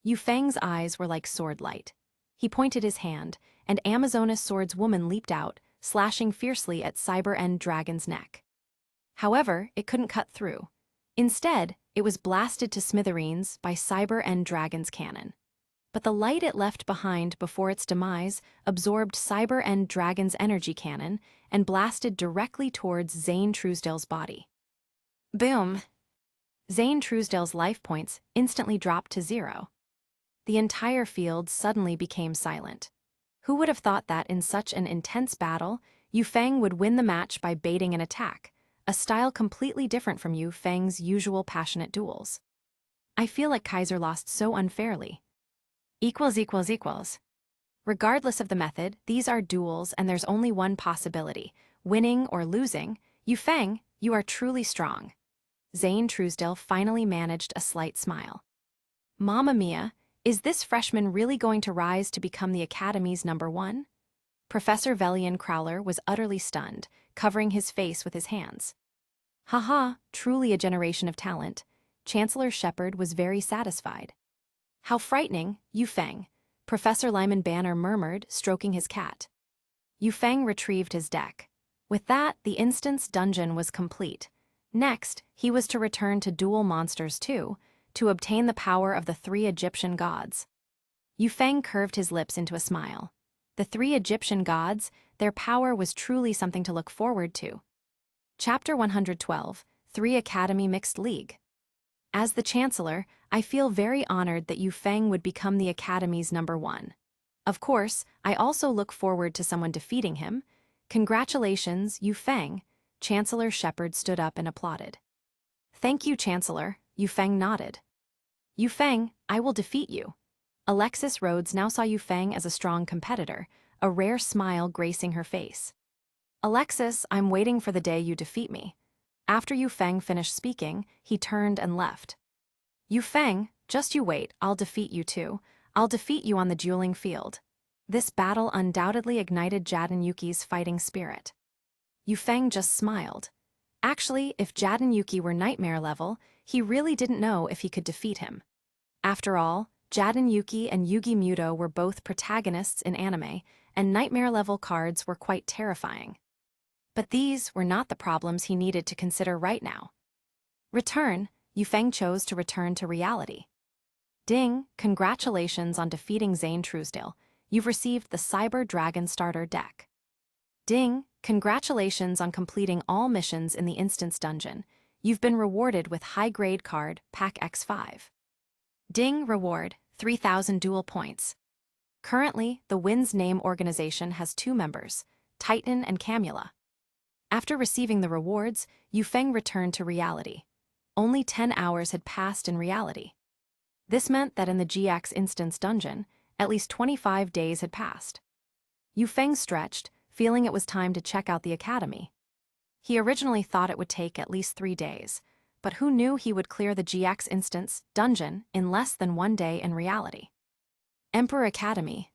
Yu Feng's eyes were like sword light. He pointed his hand, and Amazonas Swordswoman leaped out, slashing fiercely at Cyber End Dragon's neck. However, it couldn't cut through. Instead, it was blasted to smithereens by Cyber End Dragon's cannon. But the light it left behind before its demise absorbed Cyber End Dragon's energy cannon and blasted directly towards Zane Truesdale's body. Boom! Zane Truesdale's life points instantly dropped to 0. The entire field suddenly became silent. Who would have thought that in such an intense battle, Yu Feng would win the match by baiting an attack, a style completely different from Yu Feng's usual passionate duels? I feel like Kaiser lost so unfairly. Regardless of the method, these are duels and there's only one possibility, winning or losing. Yu Feng, you are truly strong. Zane Truesdale finally managed a slight smile. Mamma Mia, is this freshman really going to rise to become the Academy's #1? Professor Velian Crowler was utterly stunned, covering his face with his hands. Haha, truly a generation of talent. Chancellor Shepard was very satisfied. How frightening, Yu Feng, Professor Lyman Banner murmured, stroking his cat. Yu Feng retrieved his deck. With that, the instance dungeon was complete. Next, he was to return to Duel Monsters 2, to obtain the power of the 3 Egyptian gods. Yu Feng curved his lips into a smile. The 3 Egyptian gods, their power was truly something to look forward to. Chapter 112, 3 Academy Mixed League. As the Chancellor, I feel very honored that Yu Feng would become the Academy's #1. Of course, I also look forward to someone defeating him. Congratulations, Yu Feng. Chancellor Shepard stood up and applauded. Thank you, Chancellor, Yu Feng nodded. Yu Feng, I will defeat you. Alexis Rhodes now saw Yu Feng as a strong competitor, a rare smile gracing her face. Alexis, I'm waiting for the day you defeat me. After Yu Feng finished speaking, he turned and left. Yu Feng, just you wait, I'll defeat you too. I'll defeat you on the dueling field. This battle undoubtedly ignited Jaden Yuki's fighting spirit. Yu Feng just smiled. Actually, if Jaden Yuki were nightmare level, he really didn't know if he could defeat him. After all, Jaden Yuki and Yugi Muto were both protagonists in anime, and nightmare-level cards were quite terrifying. But these were not the problems he needed to consider right now. Return, Yu Feng chose to return to reality. Ding, congratulations on defeating Zane Truesdale. You've received the Cyber Dragon Starter deck. Ding, congratulations on completing all missions in the Instance Dungeon. You've been rewarded with high-grade card, Pack X5. Ding, reward, 3,000 duel points. Currently, the Wind's Name organization has 2 members, Titan and Camula. After receiving the rewards, Yu Feng returned to reality. Only 10 hours had passed in reality. This meant that in the GX Instance Dungeon, at least 25 days had passed. Yu Feng stretched, feeling it was time to check out the academy. He originally thought it would take at least 3 days, but who knew he would clear the GX Instance Dungeon in less than 1 day in reality? Emperor Academy.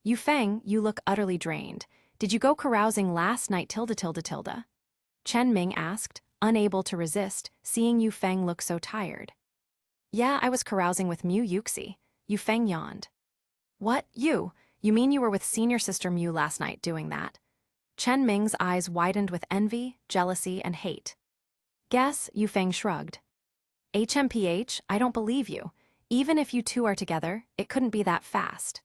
Yu Feng, you look utterly drained. Did you go carousing last night tilde? Chen Ming asked, unable to resist, seeing Yu Feng look so tired. Yeah, I was carousing with Mu Yuxi. Yu Feng yawned. What, you? You mean you were with senior sister Mu last night doing that? Chen Ming's eyes widened with envy, jealousy, and hate. Guess, Yu Feng shrugged. HMPH, I don't believe you. Even if you two are together, it couldn't be that fast.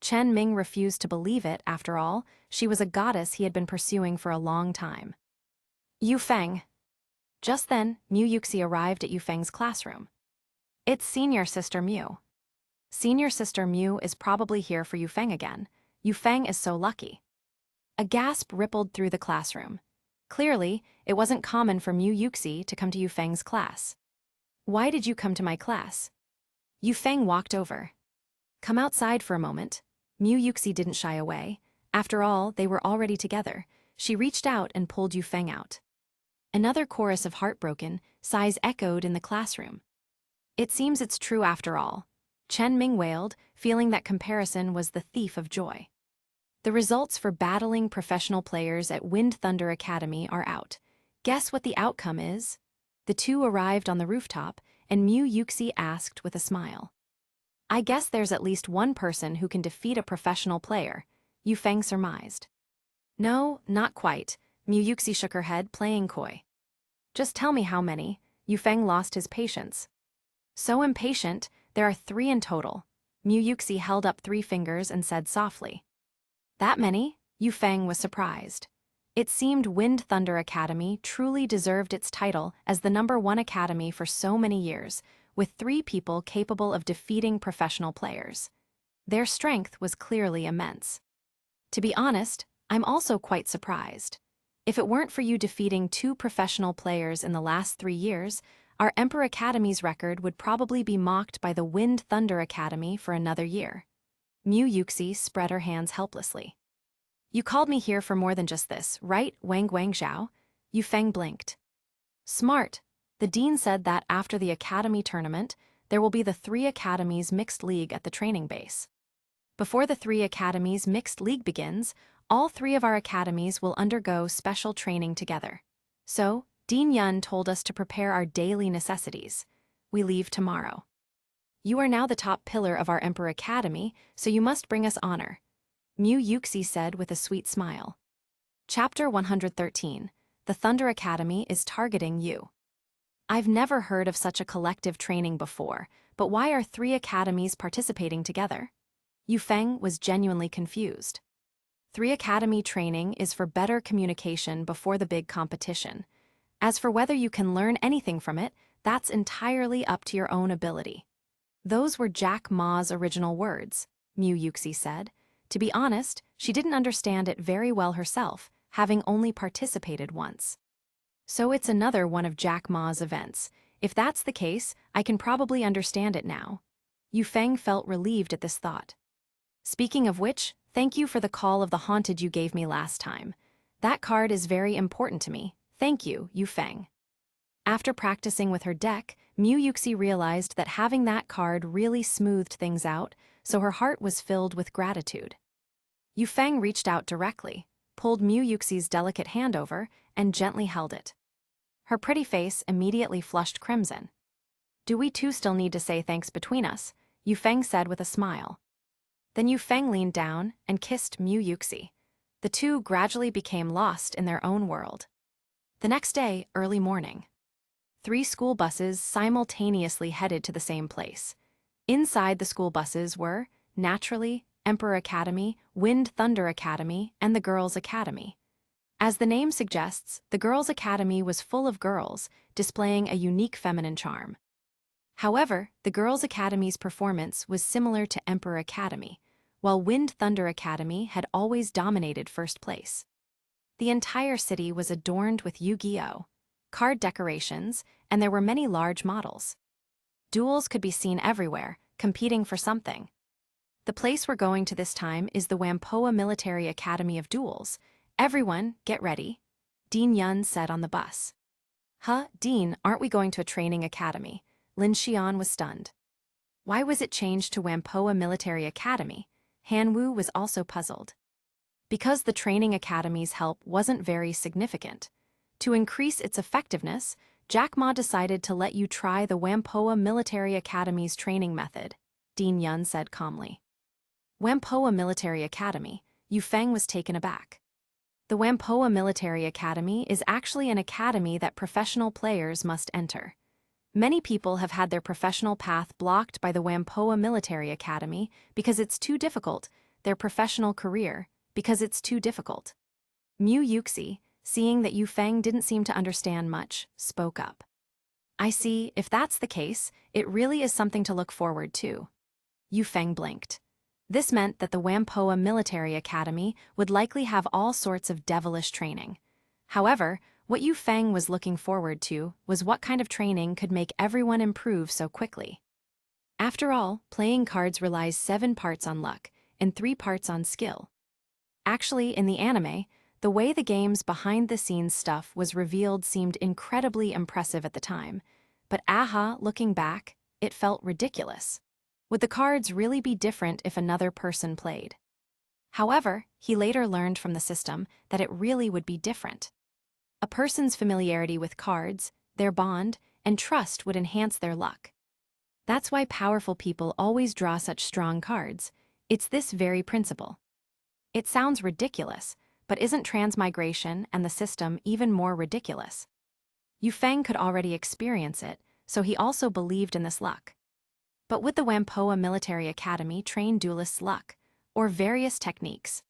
Chen Ming refused to believe it, after all. She was a goddess he had been pursuing for a long time. Yu Feng. Just then, Mu Yuxi arrived at Yu Feng's classroom. It's senior sister Mu. Senior sister Mu is probably here for Yu Feng again. Yu Feng is so lucky. A gasp rippled through the classroom. Clearly, it wasn't common for Mu Yuxi to come to Yu Feng's class. Why did you come to my class? Yu Feng walked over. Come outside for a moment. Mu Yuxi didn't shy away. After all, they were already together. She reached out and pulled Yu Feng out. Another chorus of heartbroken sighs echoed in the classroom. It seems it's true after all. Chen Ming wailed, feeling that comparison was the thief of joy. The results for battling professional players at Wind Thunder Academy are out. Guess what the outcome is? The two arrived on the rooftop, and Mu Yuxi asked with a smile. I guess there's at least one person who can defeat a professional player, Yu Feng surmised. No, not quite. Mu Yuxi shook her head, playing coy. Just tell me how many. Yu Feng lost his patience. So impatient, there are 3 in total. Mu Yuxi held up 3 fingers and said softly. That many? Yu Feng was surprised. It seemed Wind Thunder Academy truly deserved its title as the #1 academy for so many years, with 3 people capable of defeating professional players. Their strength was clearly immense. To be honest, I'm also quite surprised. If it weren't for you defeating 2 professional players in the last 3 years, our Emperor Academy's record would probably be mocked by the Wind Thunder Academy for another year. Mu Yuxi spread her hands helplessly. You called me here for more than just this, right, Wang Guangzhou? Yu Feng blinked. Smart. The dean said that after the academy tournament, there will be the 3 academies mixed league at the training base. Before the 3 academies mixed league begins, all 3 of our academies will undergo special training together. So, Dean Yun told us to prepare our daily necessities. We leave tomorrow. You are now the top pillar of our Emperor Academy, so you must bring us honor. Mu Yuxi said with a sweet smile. Chapter 113. The Thunder Academy is targeting you. I've never heard of such a collective training before, but why are 3 academies participating together? Yu Feng was genuinely confused. 3 academy training is for better communication before the big competition. As for whether you can learn anything from it, that's entirely up to your own ability. Those were Jack Ma's original words, Mu Yuxi said. To be honest, she didn't understand it very well herself, having only participated once. So it's another one of Jack Ma's events. If that's the case, I can probably understand it now. Yu Feng felt relieved at this thought. Speaking of which, thank you for the call of the haunted you gave me last time. That card is very important to me. Thank you, Yu Feng. After practicing with her deck, Mu Yuxi realized that having that card really smoothed things out, so her heart was filled with gratitude. Yu Feng reached out directly, pulled Mu Yuxi's delicate hand over, and gently held it. Her pretty face immediately flushed crimson. Do we two still need to say thanks between us? Yu Feng said with a smile. Then Yu Feng leaned down and kissed Mu Yuxi. The two gradually became lost in their own world. The next day, early morning. 3 school buses simultaneously headed to the same place. Inside the school buses were, naturally, Emperor Academy, Wind Thunder Academy, and the Girls' Academy. As the name suggests, the Girls' Academy was full of girls, displaying a unique feminine charm. However, the Girls' Academy's performance was similar to Emperor Academy, while Wind Thunder Academy had always dominated first place. The entire city was adorned with Yu-Gi-Oh! Card decorations, and there were many large models. Duels could be seen everywhere, competing for something. The place we're going to this time is the Whampoa Military Academy of Duels. Everyone, get ready, Dean Yun said on the bus. Huh, Dean, aren't we going to a training academy? Lin Xian was stunned. Why was it changed to Whampoa Military Academy? Hanwoo was also puzzled. Because the training academy's help wasn't very significant. To increase its effectiveness, Jack Ma decided to let you try the Whampoa Military Academy's training method, Dean Yun said calmly. Whampoa Military Academy, Yu Feng was taken aback. The Whampoa Military Academy is actually an academy that professional players must enter. Many people have had their professional path blocked by the Whampoa Military Academy because it's too difficult, their professional career, because it's too difficult. Mu Yuxi, seeing that Yu Feng didn't seem to understand much, spoke up. I see, if that's the case, it really is something to look forward to. Yu Feng blinked. This meant that the Whampoa Military Academy would likely have all sorts of devilish training. However, what Yu Feng was looking forward to was what kind of training could make everyone improve so quickly. After all, playing cards relies 7 parts on luck and 3 parts on skill. Actually, in the anime, the way the game's behind-the-scenes stuff was revealed seemed incredibly impressive at the time, but looking back, it felt ridiculous. Would the cards really be different if another person played? However, he later learned from the system that it really would be different. A person's familiarity with cards, their bond, and trust would enhance their luck. That's why powerful people always draw such strong cards. It's this very principle. It sounds ridiculous, but isn't transmigration and the system even more ridiculous? Yu Feng could already experience it, so he also believed in this luck. But would the Whampoa Military Academy train duelists' luck, or various techniques?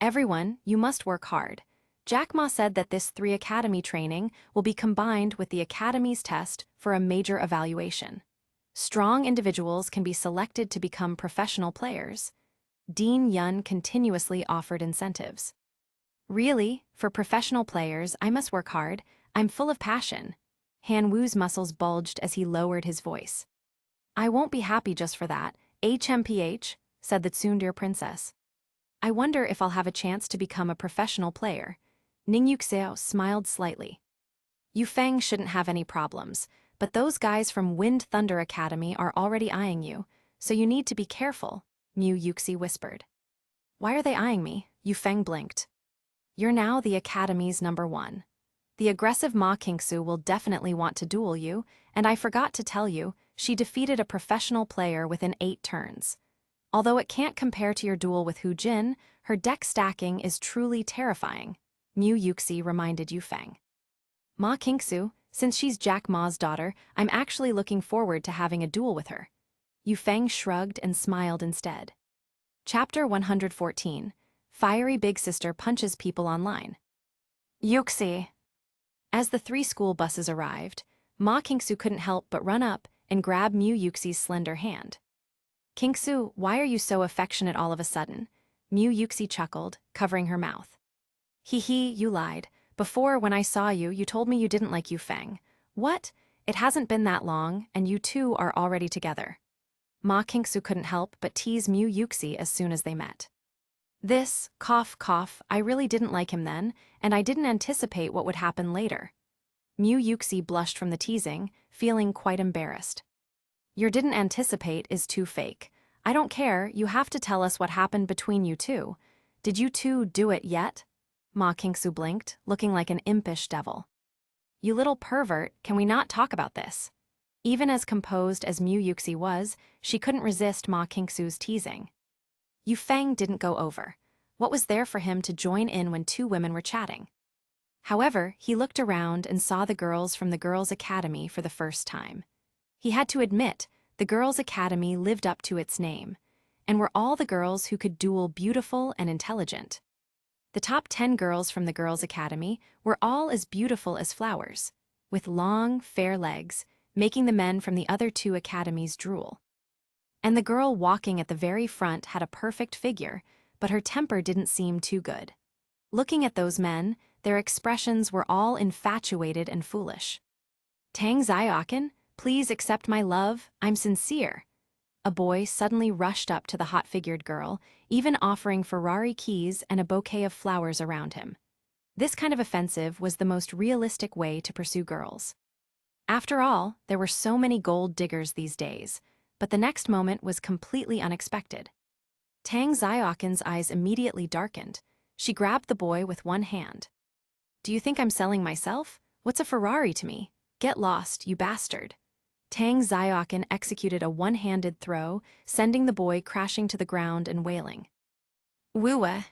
Everyone, you must work hard. Jack Ma said that this 3 academy training will be combined with the academy's test for a major evaluation. Strong individuals can be selected to become professional players. Dean Yun continuously offered incentives. Really, for professional players, I must work hard. I'm full of passion. Han Wu's muscles bulged as he lowered his voice. I won't be happy just for that, HMPH, said the Tsundere princess. I wonder if I'll have a chance to become a professional player. Ning Yuxiao smiled slightly. Yu Feng shouldn't have any problems, but those guys from Wind Thunder Academy are already eyeing you, so you need to be careful, Mu Yuxi whispered. Why are they eyeing me? Yu Feng blinked. You're now the academy's #1. The aggressive Ma Qingsu will definitely want to duel you, and I forgot to tell you, she defeated a professional player within 8 turns. Although it can't compare to your duel with Hu Jin, her deck stacking is truly terrifying, Mu Yuxi reminded Yu Feng. Ma Qingsu, since she's Jack Ma's daughter, I'm actually looking forward to having a duel with her. Yu Feng shrugged and smiled instead. Chapter 114. Fiery Big Sister Punches People Online. Yuxi. As the 3 school buses arrived, Ma Qingsu couldn't help but run up and grab Mu Yuxi's slender hand. Qingsu, why are you so affectionate all of a sudden? Mu Yuxi chuckled, covering her mouth. Hee, you lied. Before, when I saw you, you told me you didn't like Yu Feng. What? It hasn't been that long, and you two are already together. Ma Qingsu couldn't help but tease Mu Yuxi as soon as they met. This, cough, I really didn't like him then, and I didn't anticipate what would happen later. Mu Yuxi blushed from the teasing, feeling quite embarrassed. Your didn't anticipate is too fake. I don't care, you have to tell us what happened between you two. Did you two do it yet? Ma Qingsu blinked, looking like an impish devil. You little pervert, can we not talk about this? Even as composed as Mu Yuxi was, she couldn't resist Ma Qingsu's teasing. Yu Feng didn't go over. What was there for him to join in when 2 women were chatting? However, he looked around and saw the girls from the Girls' Academy for the first time. He had to admit, the Girls' Academy lived up to its name, and were all the girls who could duel beautiful and intelligent. The top 10 girls from the Girls' Academy were all as beautiful as flowers, with long, fair legs, making the men from the other 2 academies drool. And the girl walking at the very front had a perfect figure, but her temper didn't seem too good. Looking at those men, their expressions were all infatuated and foolish. Tang Xiaoken, please accept my love, I'm sincere. A boy suddenly rushed up to the hot-figured girl, even offering Ferrari keys and a bouquet of flowers around him. This kind of offensive was the most realistic way to pursue girls. After all, there were so many gold diggers these days, but the next moment was completely unexpected. Tang Xiaoqin's eyes immediately darkened. She grabbed the boy with one hand. Do you think I'm selling myself? What's a Ferrari to me? Get lost, you bastard. Tang Xiaoqin executed a one-handed throw, sending the boy crashing to the ground and wailing. Woo-wah.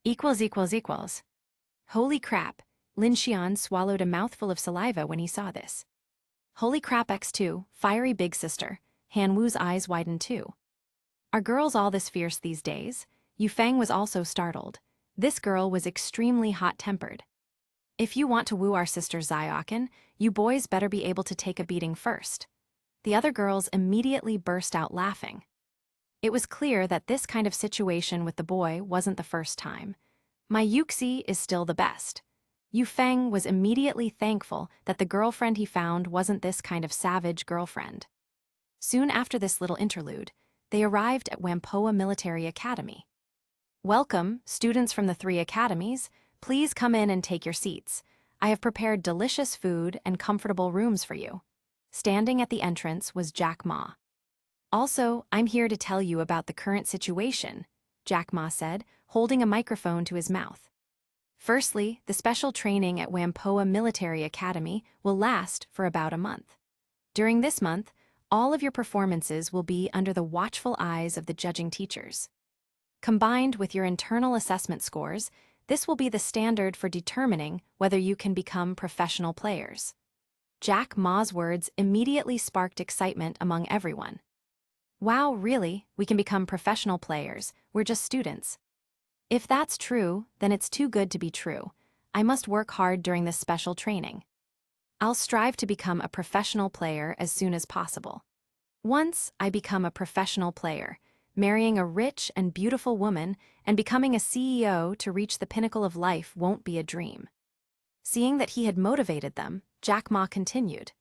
Equals. Holy crap, Lin Xian swallowed a mouthful of saliva when he saw this. Holy crap X2, fiery big sister. Han Wu's eyes widened too. Are girls all this fierce these days? Yu Feng was also startled. This girl was extremely hot-tempered. If you want to woo our sister Xiaoqin, you boys better be able to take a beating first. The other girls immediately burst out laughing. It was clear that this kind of situation with the boy wasn't the first time. My Yuxi is still the best. Yu Feng was immediately thankful that the girlfriend he found wasn't this kind of savage girlfriend. Soon after this little interlude, they arrived at Whampoa Military Academy. Welcome, students from the 3 academies. Please come in and take your seats. I have prepared delicious food and comfortable rooms for you. Standing at the entrance was Jack Ma. Also, I'm here to tell you about the current situation, Jack Ma said, holding a microphone to his mouth. Firstly, the special training at Whampoa Military Academy will last for about a month. During this month, all of your performances will be under the watchful eyes of the judging teachers. Combined with your internal assessment scores, this will be the standard for determining whether you can become professional players. Jack Ma's words immediately sparked excitement among everyone. Wow, really? We can become professional players. We're just students. If that's true, then it's too good to be true. I must work hard during this special training. I'll strive to become a professional player as soon as possible. Once I become a professional player, marrying a rich and beautiful woman and becoming a CEO to reach the pinnacle of life won't be a dream. Seeing that he had motivated them, Jack Ma continued.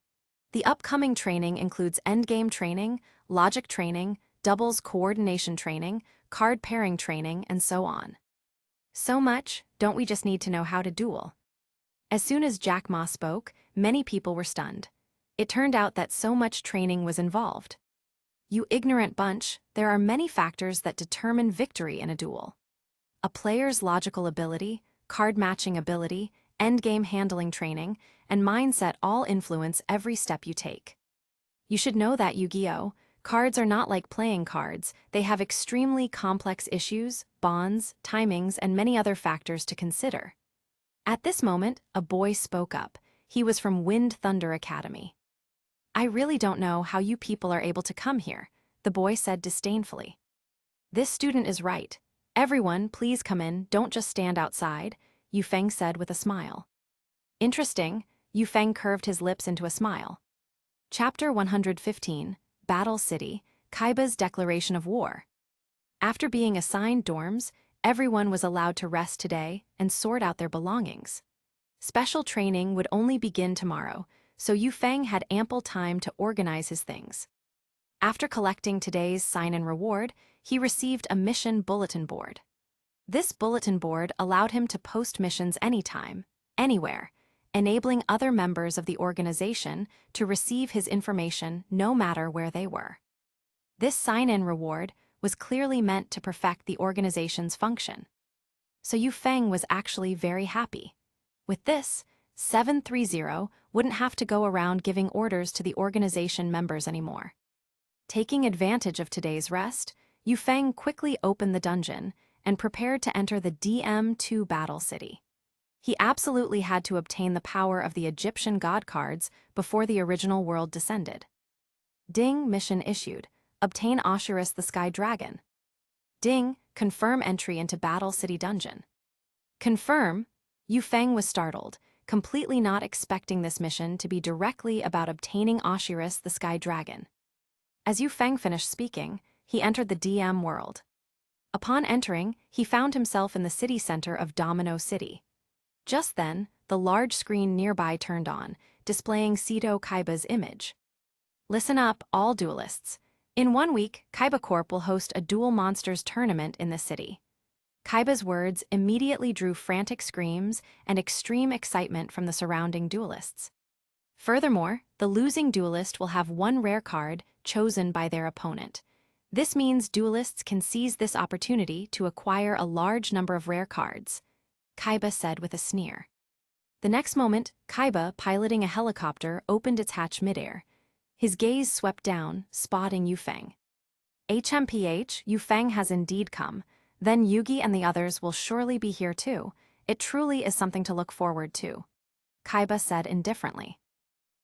The upcoming training includes endgame training, logic training, doubles coordination training, card pairing training, and so on. So much, don't we just need to know how to duel? As soon as Jack Ma spoke, many people were stunned. It turned out that so much training was involved. You ignorant bunch, there are many factors that determine victory in a duel. A player's logical ability, card matching ability, endgame handling training, and mindset all influence every step you take. You should know that, Yu-Gi-Oh! Cards are not like playing cards. They have extremely complex issues, bonds, timings, and many other factors to consider. At this moment, a boy spoke up. He was from Wind Thunder Academy. I really don't know how you people are able to come here, the boy said disdainfully. This student is right. Everyone, please come in, don't just stand outside, Yu Feng said with a smile. Interesting, Yu Feng curved his lips into a smile. Chapter 115, Battle City, Kaiba's Declaration of War. After being assigned dorms, everyone was allowed to rest today and sort out their belongings. Special training would only begin tomorrow, so Yu Feng had ample time to organize his things. After collecting today's sign-in reward, he received a mission bulletin board. This bulletin board allowed him to post missions anytime, anywhere, enabling other members of the organization to receive his information no matter where they were. This sign-in reward was clearly meant to perfect the organization's function. So Yu Feng was actually very happy. With this, 730 wouldn't have to go around giving orders to the organization members anymore. Taking advantage of today's rest, Yu Feng quickly opened the dungeon and prepared to enter the DM2 Battle City. He absolutely had to obtain the power of the Egyptian god cards before the original world descended. Ding, mission issued. Obtain Osiris the Sky Dragon. Ding, confirm entry into Battle City Dungeon. Confirm? Yu Feng was startled, completely not expecting this mission to be directly about obtaining Osiris the Sky Dragon. As Yu Feng finished speaking, he entered the DM world. Upon entering, he found himself in the city center of Domino City. Just then, the large screen nearby turned on, displaying Seto Kaiba's image. Listen up, all duelists. In 1 week, Kaiba Corp will host a Duel Monsters tournament in the city. Kaiba's words immediately drew frantic screams and extreme excitement from the surrounding duelists. Furthermore, the losing duelist will have one rare card chosen by their opponent, This means duelists can seize this opportunity to acquire a large number of rare cards, Kaiba said with a sneer. The next moment, Kaiba, piloting a helicopter, opened its hatch midair. His gaze swept down, spotting Yufeng. HMPH, Yufeng has indeed come. Then Yugi and the others will surely be here too. It truly is something to look forward to, Kaiba said indifferently.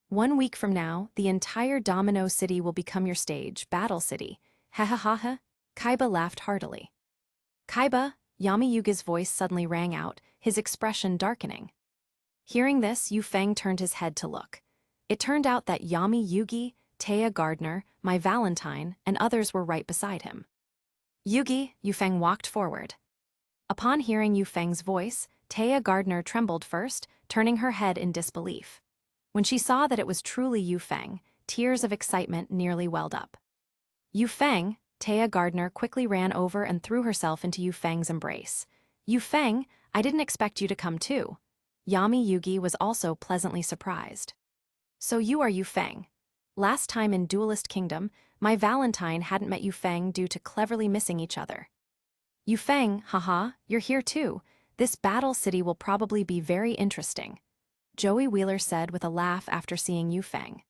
1 week from now, the entire Domino City will become your stage, Battle City. Ha ha ha ha, Kaiba laughed heartily. Kaiba, Yami Yugi's voice suddenly rang out, his expression darkening. Hearing this, Yufeng turned his head to look. It turned out that Yami Yugi, Taya Gardner, my Valentine, and others were right beside him. Yugi, Yufeng walked forward. Upon hearing Yufeng's voice, Taya Gardner trembled first, turning her head in disbelief. When she saw that it was truly Yufeng, tears of excitement nearly welled up. Yufeng, Taya Gardner quickly ran over and threw herself into Yufeng's embrace. Yufeng, I didn't expect you to come too. Yami Yugi was also pleasantly surprised. So you are Yufeng. Last time in Duelist Kingdom, my Valentine hadn't met Yufeng due to cleverly missing each other. Yufeng, haha, you're here too. This battle city will probably be very interesting, Joey Wheeler said with a laugh after seeing Yufeng.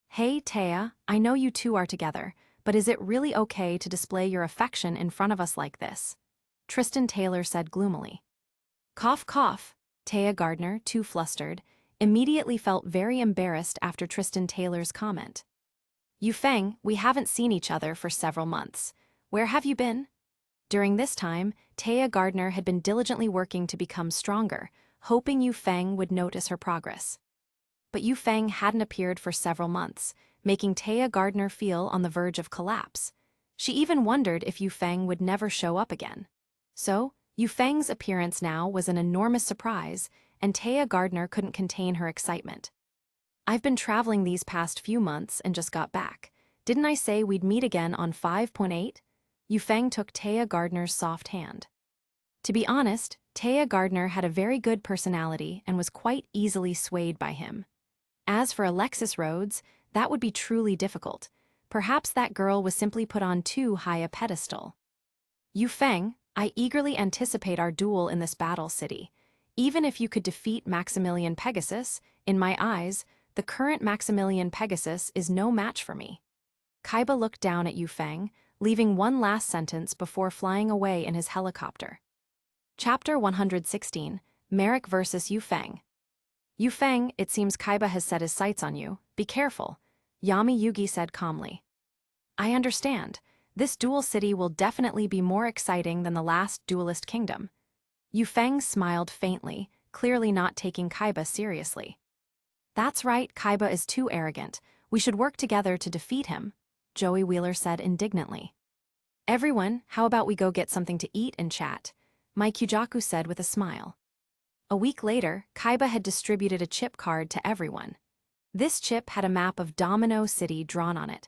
Hey Taya, I know you two are together, but is it really okay to display your affection in front of us like this? Tristan Taylor said gloomily. Cough cough, Taya Gardner, too flustered, immediately felt very embarrassed after Tristan Taylor's comment. Yufeng, we haven't seen each other for several months. Where have you been? During this time, Taya Gardner had been diligently working to become stronger, hoping Yufeng would notice her progress. But Yufeng hadn't appeared for several months, making Taya Gardner feel on the verge of collapse. She even wondered if Yufeng would never show up again. So, Yufeng's appearance now was an enormous surprise, and Taya Gardner couldn't contain her excitement. I've been traveling these past few months and just got back. Didn't I say we'd meet again on 5.8? Yufeng took Taya Gardner's soft hand. To be honest, Taya Gardner had a very good personality and was quite easily swayed by him. As for Alexis Rhodes, that would be truly difficult. Perhaps that girl was simply put on too high a pedestal. Yufeng, I eagerly anticipate our duel in this battle city. Even if you could defeat Maximilian Pegasus, in my eyes, the current Maximilian Pegasus is no match for me. Kaiba looked down at Yufeng, leaving one last sentence before flying away in his helicopter. Chapter 116, Merrick vs. Yufeng. Yufeng, it seems Kaiba has set his sights on you. Be careful, Yami Yugi said calmly. I understand. This duel city will definitely be more exciting than the last Duelist Kingdom. Yufeng smiled faintly, clearly not taking Kaiba seriously. That's right, Kaiba is too arrogant. We should work together to defeat him, Joey Wheeler said indignantly. Everyone, how about we go get something to eat and chat? Mike Kujaku said with a smile. A week later, Kaiba had distributed a chip card to everyone. This chip had a map of Domino City drawn on it.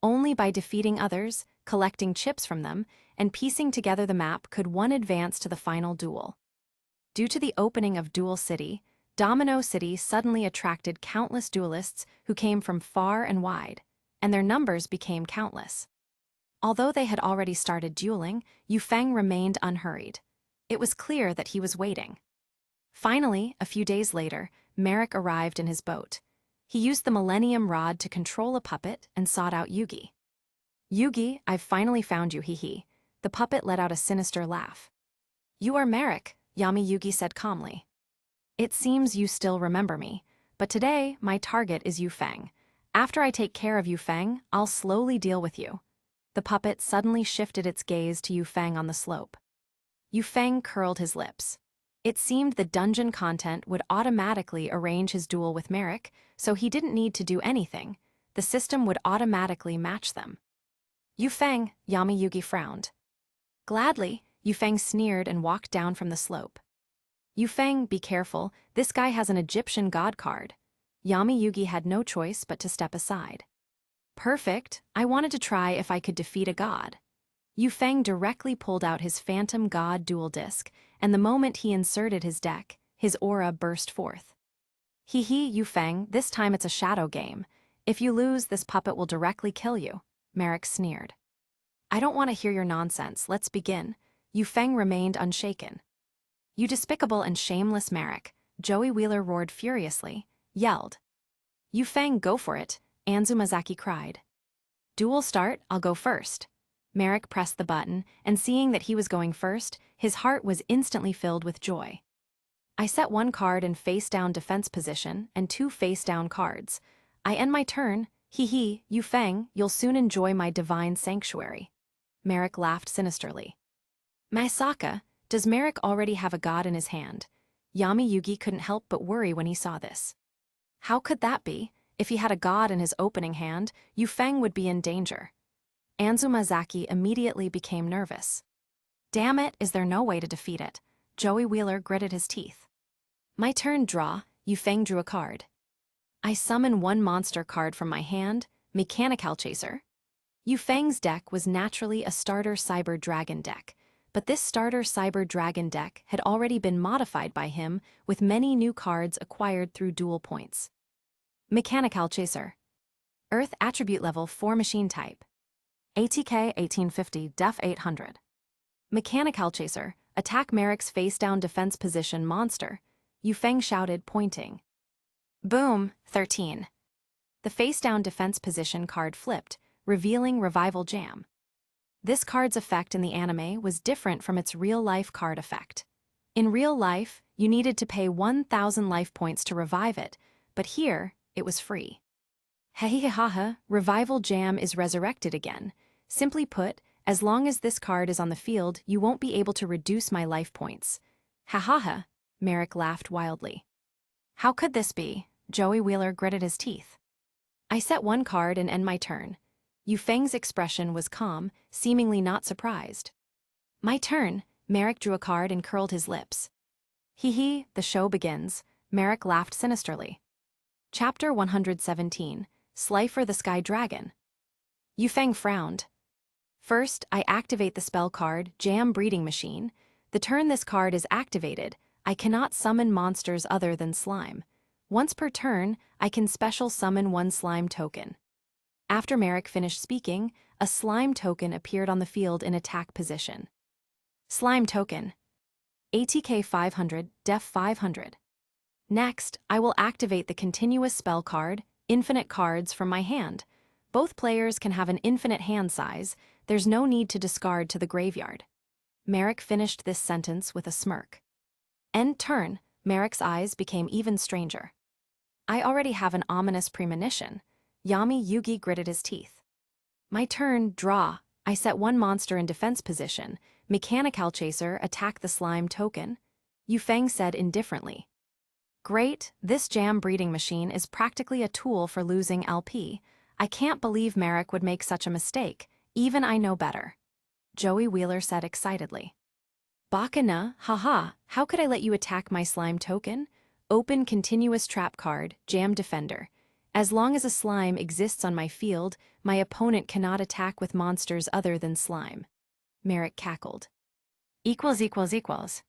Only by defeating others, collecting chips from them, and piecing together the map could one advance to the final duel. Due to the opening of Duel City, Domino City suddenly attracted countless duelists who came from far and wide, and their numbers became countless. Although they had already started dueling, Yufeng remained unhurried. It was clear that he was waiting. Finally, a few days later, Merrick arrived in his boat. He used the Millennium Rod to control a puppet and sought out Yugi. Yugi, I've finally found you, hee. The puppet let out a sinister laugh. You are Merrick, Yami Yugi said calmly. It seems you still remember me, but today my target is Yufeng. After I take care of Yufeng, I'll slowly deal with you. The puppet suddenly shifted its gaze to Yufeng on the slope. Yufeng curled his lips. It seemed the dungeon content would automatically arrange his duel with Merrick, so he didn't need to do anything. The system would automatically match them. Yufeng, Yami Yugi frowned. Gladly, Yufeng sneered and walked down from the slope. Yufeng, be careful, this guy has an Egyptian god card. Yami Yugi had no choice but to step aside. Perfect, I wanted to try if I could defeat a god. Yufeng directly pulled out his Phantom God duel disc, and the moment he inserted his deck, his aura burst forth. Hee hee, Yufeng, this time it's a shadow game. If you lose, this puppet will directly kill you, Merrick sneered. I don't want to hear your nonsense, let's begin. Yu Feng remained unshaken. You despicable and shameless Merrick, Joey Wheeler roared furiously, yelled. Yu Feng, go for it, Anzumazaki cried. Duel start, I'll go first. Merrick pressed the button, and seeing that he was going first, his heart was instantly filled with joy. I set one card in face-down defense position and 2 face-down cards. I end my turn, hee, Yu Feng, you'll soon enjoy my divine sanctuary. Merrick laughed sinisterly. Maisaka, does Merrick already have a god in his hand? Yami Yugi couldn't help but worry when he saw this. How could that be? If he had a god in his opening hand, Yu Feng would be in danger. Anzumazaki immediately became nervous. Damn it, is there no way to defeat it? Joey Wheeler gritted his teeth. My turn, draw. Yu Feng drew a card. I summon one monster card from my hand, Mechanical Chaser. Yu Feng's deck was naturally a starter Cyber Dragon deck, but this starter Cyber Dragon deck had already been modified by him with many new cards acquired through duel points. Mechanical Chaser. Earth Attribute Level 4 Machine Type. ATK 1850 Def 800. Mechanical Chaser, attack Merrick's face-down defense position monster, Yu Feng shouted, pointing. Boom, 13. The face-down defense position card flipped, revealing Revival Jam. This card's effect in the anime was different from its real-life card effect. In real life, you needed to pay 1,000 life points to revive it, but here, it was free. Hehehehaha, Revival Jam is resurrected again. Simply put, as long as this card is on the field, you won't be able to reduce my life points. Ha, Merrick laughed wildly. How could this be? Joey Wheeler gritted his teeth. I set one card and end my turn. Yu Feng's expression was calm, seemingly not surprised. My turn, Merrick drew a card and curled his lips. Hee, the show begins, Merrick laughed sinisterly. Chapter 117, Slifer the Sky Dragon. Yu Feng frowned. First, I activate the spell card, Jam Breeding Machine. The turn this card is activated, I cannot summon monsters other than slime. Once per turn, I can special summon one slime token. After Merrick finished speaking, a slime token appeared on the field in attack position. Slime token. ATK 500, Def 500. Next, I will activate the continuous spell card, Infinite Cards, from my hand. Both players can have an infinite hand size, there's no need to discard to the graveyard. Merrick finished this sentence with a smirk. End turn, Merrick's eyes became even stranger. I already have an ominous premonition. Yami Yugi gritted his teeth. My turn, draw. I set one monster in defense position. Mechanical Chaser, attack the slime token. Yu Feng said indifferently. Great, this Jam Breeding Machine is practically a tool for losing LP. I can't believe Merrick would make such a mistake. Even I know better. Joey Wheeler said excitedly. Bakana, haha, how could I let you attack my slime token? Open continuous trap card, Jam Defender. As long as a slime exists on my field, my opponent cannot attack with monsters other than slime. Merrick cackled. Equals.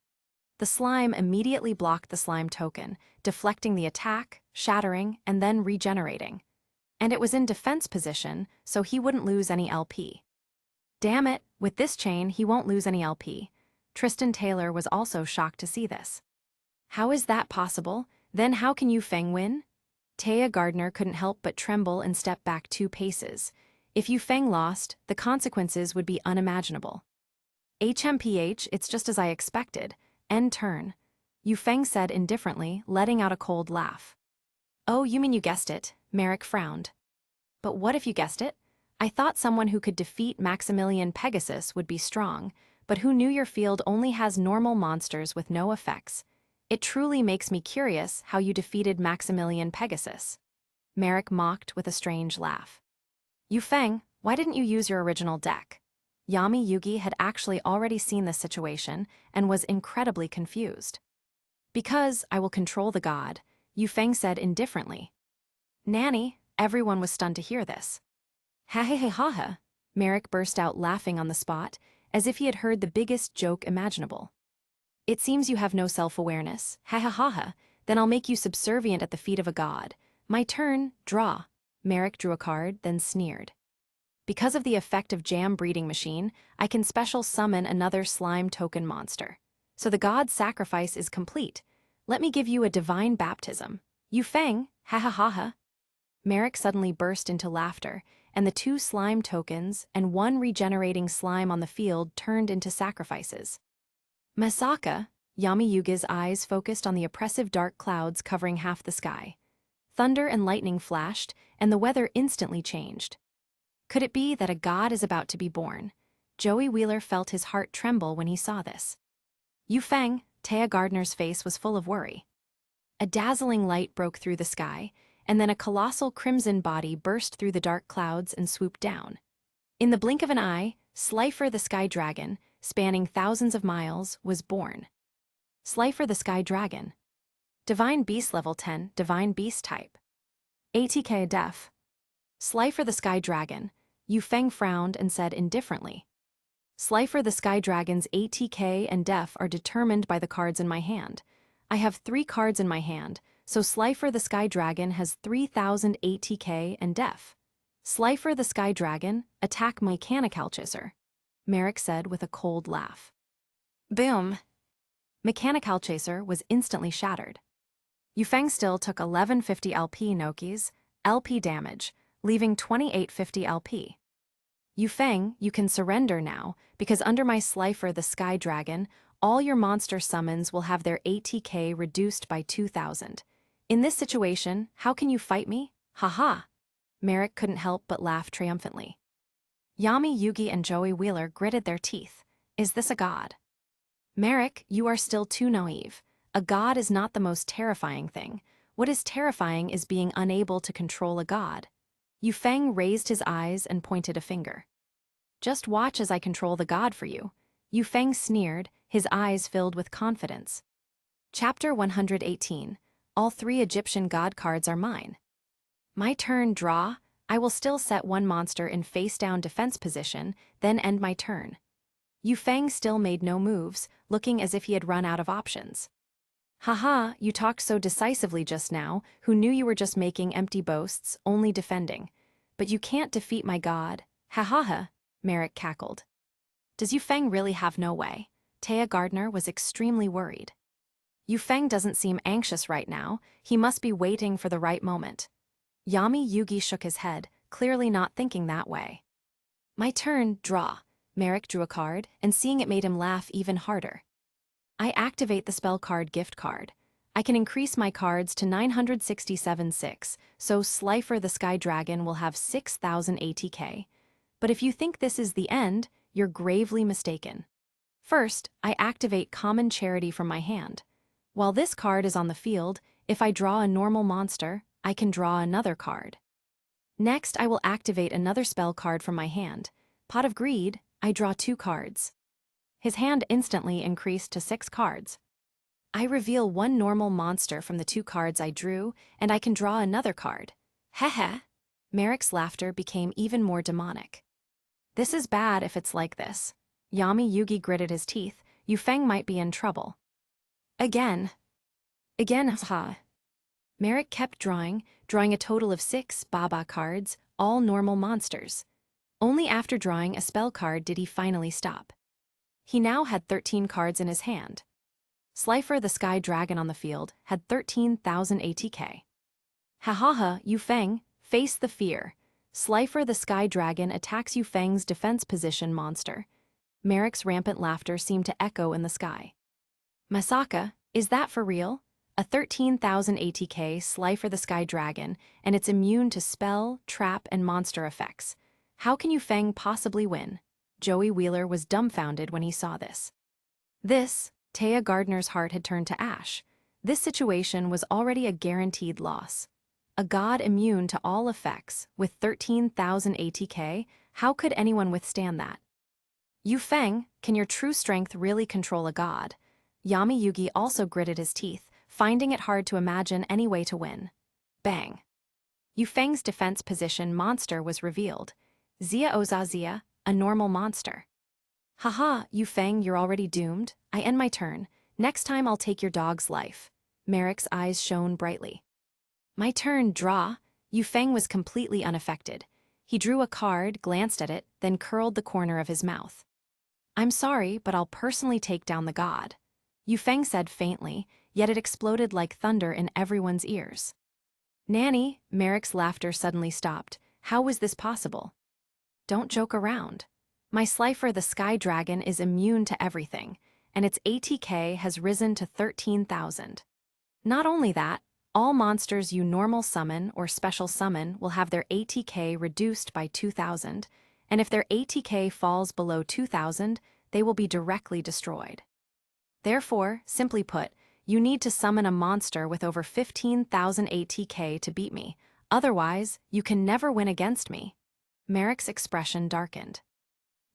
The slime immediately blocked the slime token, deflecting the attack, shattering, and then regenerating. And it was in defense position, so he wouldn't lose any LP. Damn it, with this chain he won't lose any LP. Tristan Taylor was also shocked to see this. How is that possible? Then how can Yu Feng win? Taya Gardner couldn't help but tremble and step back 2 paces. If Yu Feng lost, the consequences would be unimaginable. HMPH, it's just as I expected. End turn. Yu Feng said indifferently, letting out a cold laugh. Oh, you mean you guessed it? Merrick frowned. But what if you guessed it? I thought someone who could defeat Maximilian Pegasus would be strong, but who knew your field only has normal monsters with no effects? It truly makes me curious how you defeated Maximilian Pegasus. Merrick mocked with a strange laugh. Yu Feng, why didn't you use your original deck? Yami Yugi had actually already seen this situation and was incredibly confused. Because I will control the god, Yu Feng said indifferently. Nanny, everyone was stunned to hear this. Ha, Merrick burst out laughing on the spot, as if he had heard the biggest joke imaginable. It seems you have no self-awareness. Ha, then I'll make you subservient at the feet of a god. My turn, draw. Merrick drew a card, then sneered. Because of the effect of Jam Breeding Machine, I can special summon another slime token monster. So the god's sacrifice is complete. Let me give you a divine baptism. You Feng, ha ha ha ha. Merrick suddenly burst into laughter, and the 2 slime tokens and 1 regenerating slime on the field turned into sacrifices. Masaka, Yami Yugi's eyes focused on the oppressive dark clouds covering half the sky. Thunder and lightning flashed, and the weather instantly changed. Could it be that a god is about to be born? Joey Wheeler felt his heart tremble when he saw this. Yu Feng, Taya Gardner's face was full of worry. A dazzling light broke through the sky, and then a colossal crimson body burst through the dark clouds and swooped down. In the blink of an eye, Slifer the Sky Dragon, spanning thousands of miles, was born. Slifer the Sky Dragon. Divine Beast Level 10, Divine Beast Type. ATK Def. Slifer the Sky Dragon. Yu Feng frowned and said indifferently. Slifer the Sky Dragon's ATK and Def are determined by the cards in my hand. I have 3 cards in my hand, so Slifer the Sky Dragon has 3000 ATK and Def. Slifer the Sky Dragon, attack Mechanical Chaser, Merrick said with a cold laugh. Boom! Mechanical Chaser was instantly shattered. Yu Feng still took 1150 LP Nokis, LP damage, leaving 2850 LP. Yu Feng, you can surrender now, because under my Slifer the Sky Dragon, all your monster summons will have their ATK reduced by 2000. In this situation, how can you fight me? Haha! Merrick couldn't help but laugh triumphantly. Yami Yugi and Joey Wheeler gritted their teeth. Is this a god? Merrick, you are still too naive. A god is not the most terrifying thing. What is terrifying is being unable to control a god. Yu Feng raised his eyes and pointed a finger. Just watch as I control the god for you. Yu Feng sneered, his eyes filled with confidence. Chapter 118. All 3 Egyptian god cards are mine. My turn, draw. I will still set 1 monster in face-down defense position, then end my turn. Yu Feng still made no moves, looking as if he had run out of options. Haha, you talked so decisively just now, who knew you were just making empty boasts, only defending. But you can't defeat my god. Ha ha ha, Merrick cackled. Does Yu Feng really have no way? Taya Gardner was extremely worried. Yu Feng doesn't seem anxious right now, he must be waiting for the right moment. Yami Yugi shook his head, clearly not thinking that way. My turn, draw. Merrick drew a card, and seeing it made him laugh even harder. I activate the spell card gift card. I can increase my cards to 967-6, so Slifer the Sky Dragon will have 6000 ATK. But if you think this is the end, you're gravely mistaken. First, I activate Common Charity from my hand. While this card is on the field, if I draw a normal monster, I can draw another card. Next, I will activate another spell card from my hand. Pot of Greed, I draw 2 cards. His hand instantly increased to 6 cards. I reveal 1 normal monster from the 2 cards I drew, and I can draw another card. Heh. Merrick's laughter became even more demonic. This is bad if it's like this. Yami Yugi gritted his teeth. Yu Feng might be in trouble. Again, ha. Merrick kept drawing a total of 6 Baba cards, all normal monsters. Only after drawing a spell card did he finally stop. He now had 13 cards in his hand. Slifer the Sky Dragon on the field had 13,000 ATK. Ha, Yu Feng, face the fear. Slifer the Sky Dragon attacks Yu Feng's defense position monster. Merrick's rampant laughter seemed to echo in the sky. Masaka, is that for real? A 13,000 ATK Slifer the Sky Dragon, and it's immune to spell, trap, and monster effects. How can Yu Feng possibly win? Joey Wheeler was dumbfounded when he saw this. Taya Gardner's heart had turned to ash. This situation was already a guaranteed loss. A god immune to all effects, with 13,000 ATK, how could anyone withstand that? Yu Feng, can your true strength really control a god? Yami Yugi also gritted his teeth, finding it hard to imagine any way to win. Bang! Yu Feng's defense position monster was revealed. Zia Ozazia, a normal monster. Haha, Yu Feng, you're already doomed. I end my turn. Next time I'll take your dog's life. Merrick's eyes shone brightly. My turn, draw. Yu Feng was completely unaffected. He drew a card, glanced at it, then curled the corner of his mouth. "I'm sorry, but I'll personally take down the god," Yu Feng said faintly, yet it exploded like thunder in everyone's ears. "Nanny," Merrick's laughter suddenly stopped. "How was this possible?" "Don't joke around. My Slifer the Sky Dragon is immune to everything, and its ATK has risen to 13,000. Not only that, all monsters you normal summon or special summon will have their ATK reduced by 2,000, and if their ATK falls below 2,000, they will be directly destroyed. Therefore, simply put, you need to summon a monster with over 15,000 ATK to beat me, otherwise, you can never win against me." Merrick's expression darkened.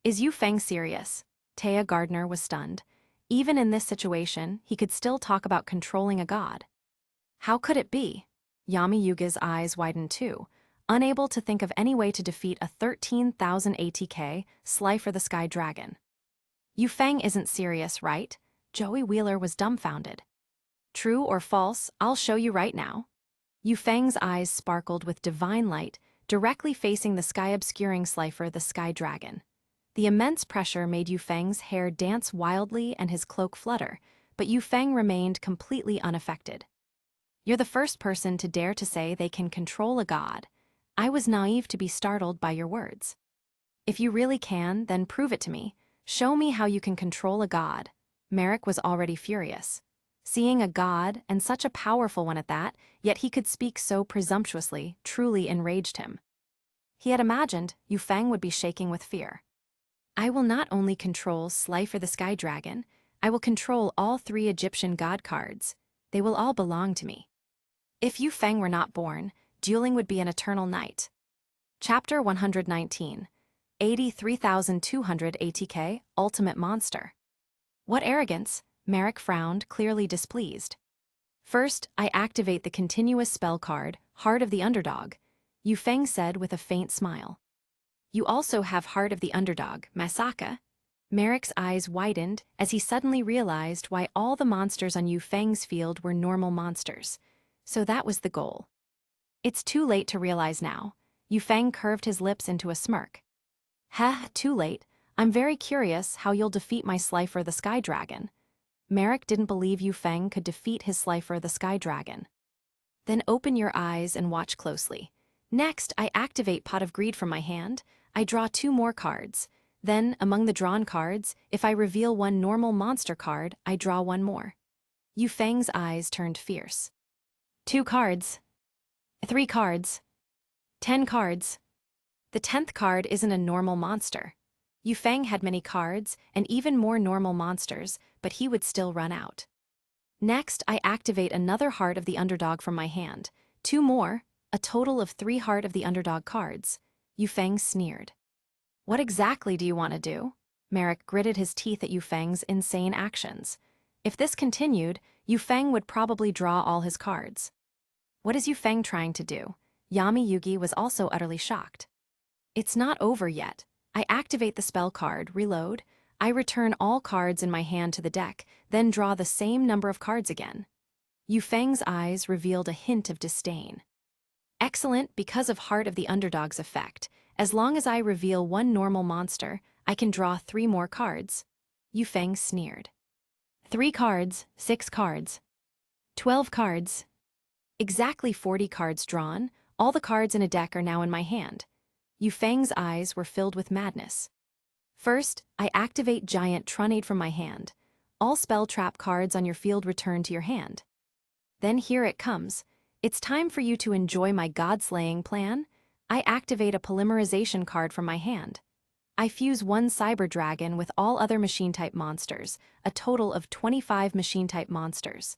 "Is Yu Feng serious?" Taya Gardner was stunned. Even in this situation, he could still talk about controlling a god. How could it be? Yami Yuga's eyes widened too, unable to think of any way to defeat a 13,000 ATK Slifer the Sky Dragon. "Yu Feng isn't serious, right?" Joey Wheeler was dumbfounded. "True or false, I'll show you right now." Yu Feng's eyes sparkled with divine light, directly facing the sky-obscuring Slifer the Sky Dragon. The immense pressure made Yu Feng's hair dance wildly and his cloak flutter, but Yu Feng remained completely unaffected. "You're the first person to dare to say they can control a god. I was naive to be startled by your words. If you really can, then prove it to me. Show me how you can control a god." Merrick was already furious. Seeing a god, and such a powerful one at that, yet he could speak so presumptuously, truly enraged him. He had imagined Yu Feng would be shaking with fear. "I will not only control Slifer the Sky Dragon, I will control all 3 Egyptian god cards. They will all belong to me. If Yu Feng were not born, dueling would be an eternal night." Chapter 119. 83,200 ATK, Ultimate Monster. "What arrogance," Merrick frowned, clearly displeased. "First, I activate the continuous spell card, Heart of the Underdog," Yu Feng said with a faint smile. "You also have Heart of the Underdog, Masaka." Merrick's eyes widened as he suddenly realized why all the monsters on Yu Feng's field were normal monsters. So that was the goal. "It's too late to realize now." Yu Feng curved his lips into a smirk. "Heh, too late. I'm very curious how you'll defeat my Slifer the Sky Dragon." Merrick didn't believe Yu Feng could defeat his Slifer the Sky Dragon. "Then open your eyes and watch closely. Next, I activate Pot of Greed from my hand. I draw 2 more cards. Then, among the drawn cards, if I reveal 1 normal monster card, I draw 1 more." Yu Feng's eyes turned fierce. 2 cards. 3 cards. 10 cards. The 10th card isn't a normal monster. Yu Feng had many cards, and even more normal monsters, but he would still run out. Next, I activate another Heart of the Underdog from my hand. 2 more, a total of 3 Heart of the Underdog cards. Yu Feng sneered. "What exactly do you want to do?" Merrick gritted his teeth at Yu Feng's insane actions. If this continued, Yu Feng would probably draw all his cards. "What is Yu Feng trying to do?" Yami Yugi was also utterly shocked. "It's not over yet. I activate the spell card, reload. I return all cards in my hand to the deck, then draw the same number of cards again." Yu Feng's eyes revealed a hint of disdain. "Excellent, because of Heart of the Underdog's effect. As long as I reveal 1 normal monster, I can draw 3 more cards." Yu Feng sneered. 3 cards, 6 cards. 12 cards. Exactly 40 cards drawn. All the cards in a deck are now in my hand. Yu Feng's eyes were filled with madness. "First, I activate Giant Trunade from my hand. All spell trap cards on your field return to your hand. Then here it comes. It's time for you to enjoy my god-slaying plan. I activate a polymerization card from my hand. I fuse 1 Cyber Dragon with all other machine-type monsters, a total of 25 machine-type monsters.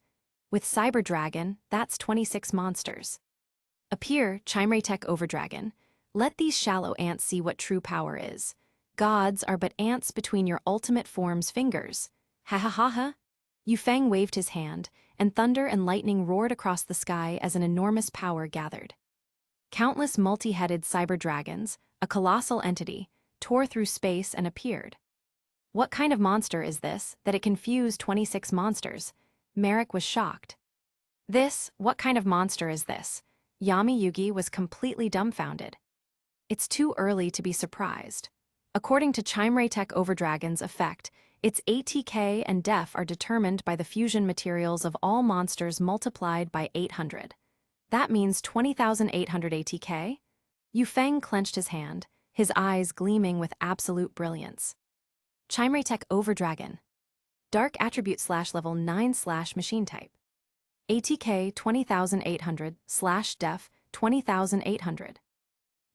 With Cyber Dragon, that's 26 monsters. Appear, Chimera-Tech Overdragon. Let these shallow ants see what true power is. Gods are but ants between your ultimate form's fingers. Ha ha ha ha." Yu Feng waved his hand, and thunder and lightning roared across the sky as an enormous power gathered. Countless multi-headed cyber dragons, a colossal entity, tore through space and appeared. "What kind of monster is this, that it can fuse 26 monsters?" Merrick was shocked. What kind of monster is this? Yami Yugi was completely dumbfounded. It's too early to be surprised. According to Chimray-Tech Overdragon's effect, its ATK and def are determined by the fusion materials of all monsters multiplied by 800. That means 20,800 ATK? Yu Feng clenched his hand, his eyes gleaming with absolute brilliance. Chimray-Tech Overdragon. Dark attribute /level 9/machine type. ATK 20,800/def 20,800.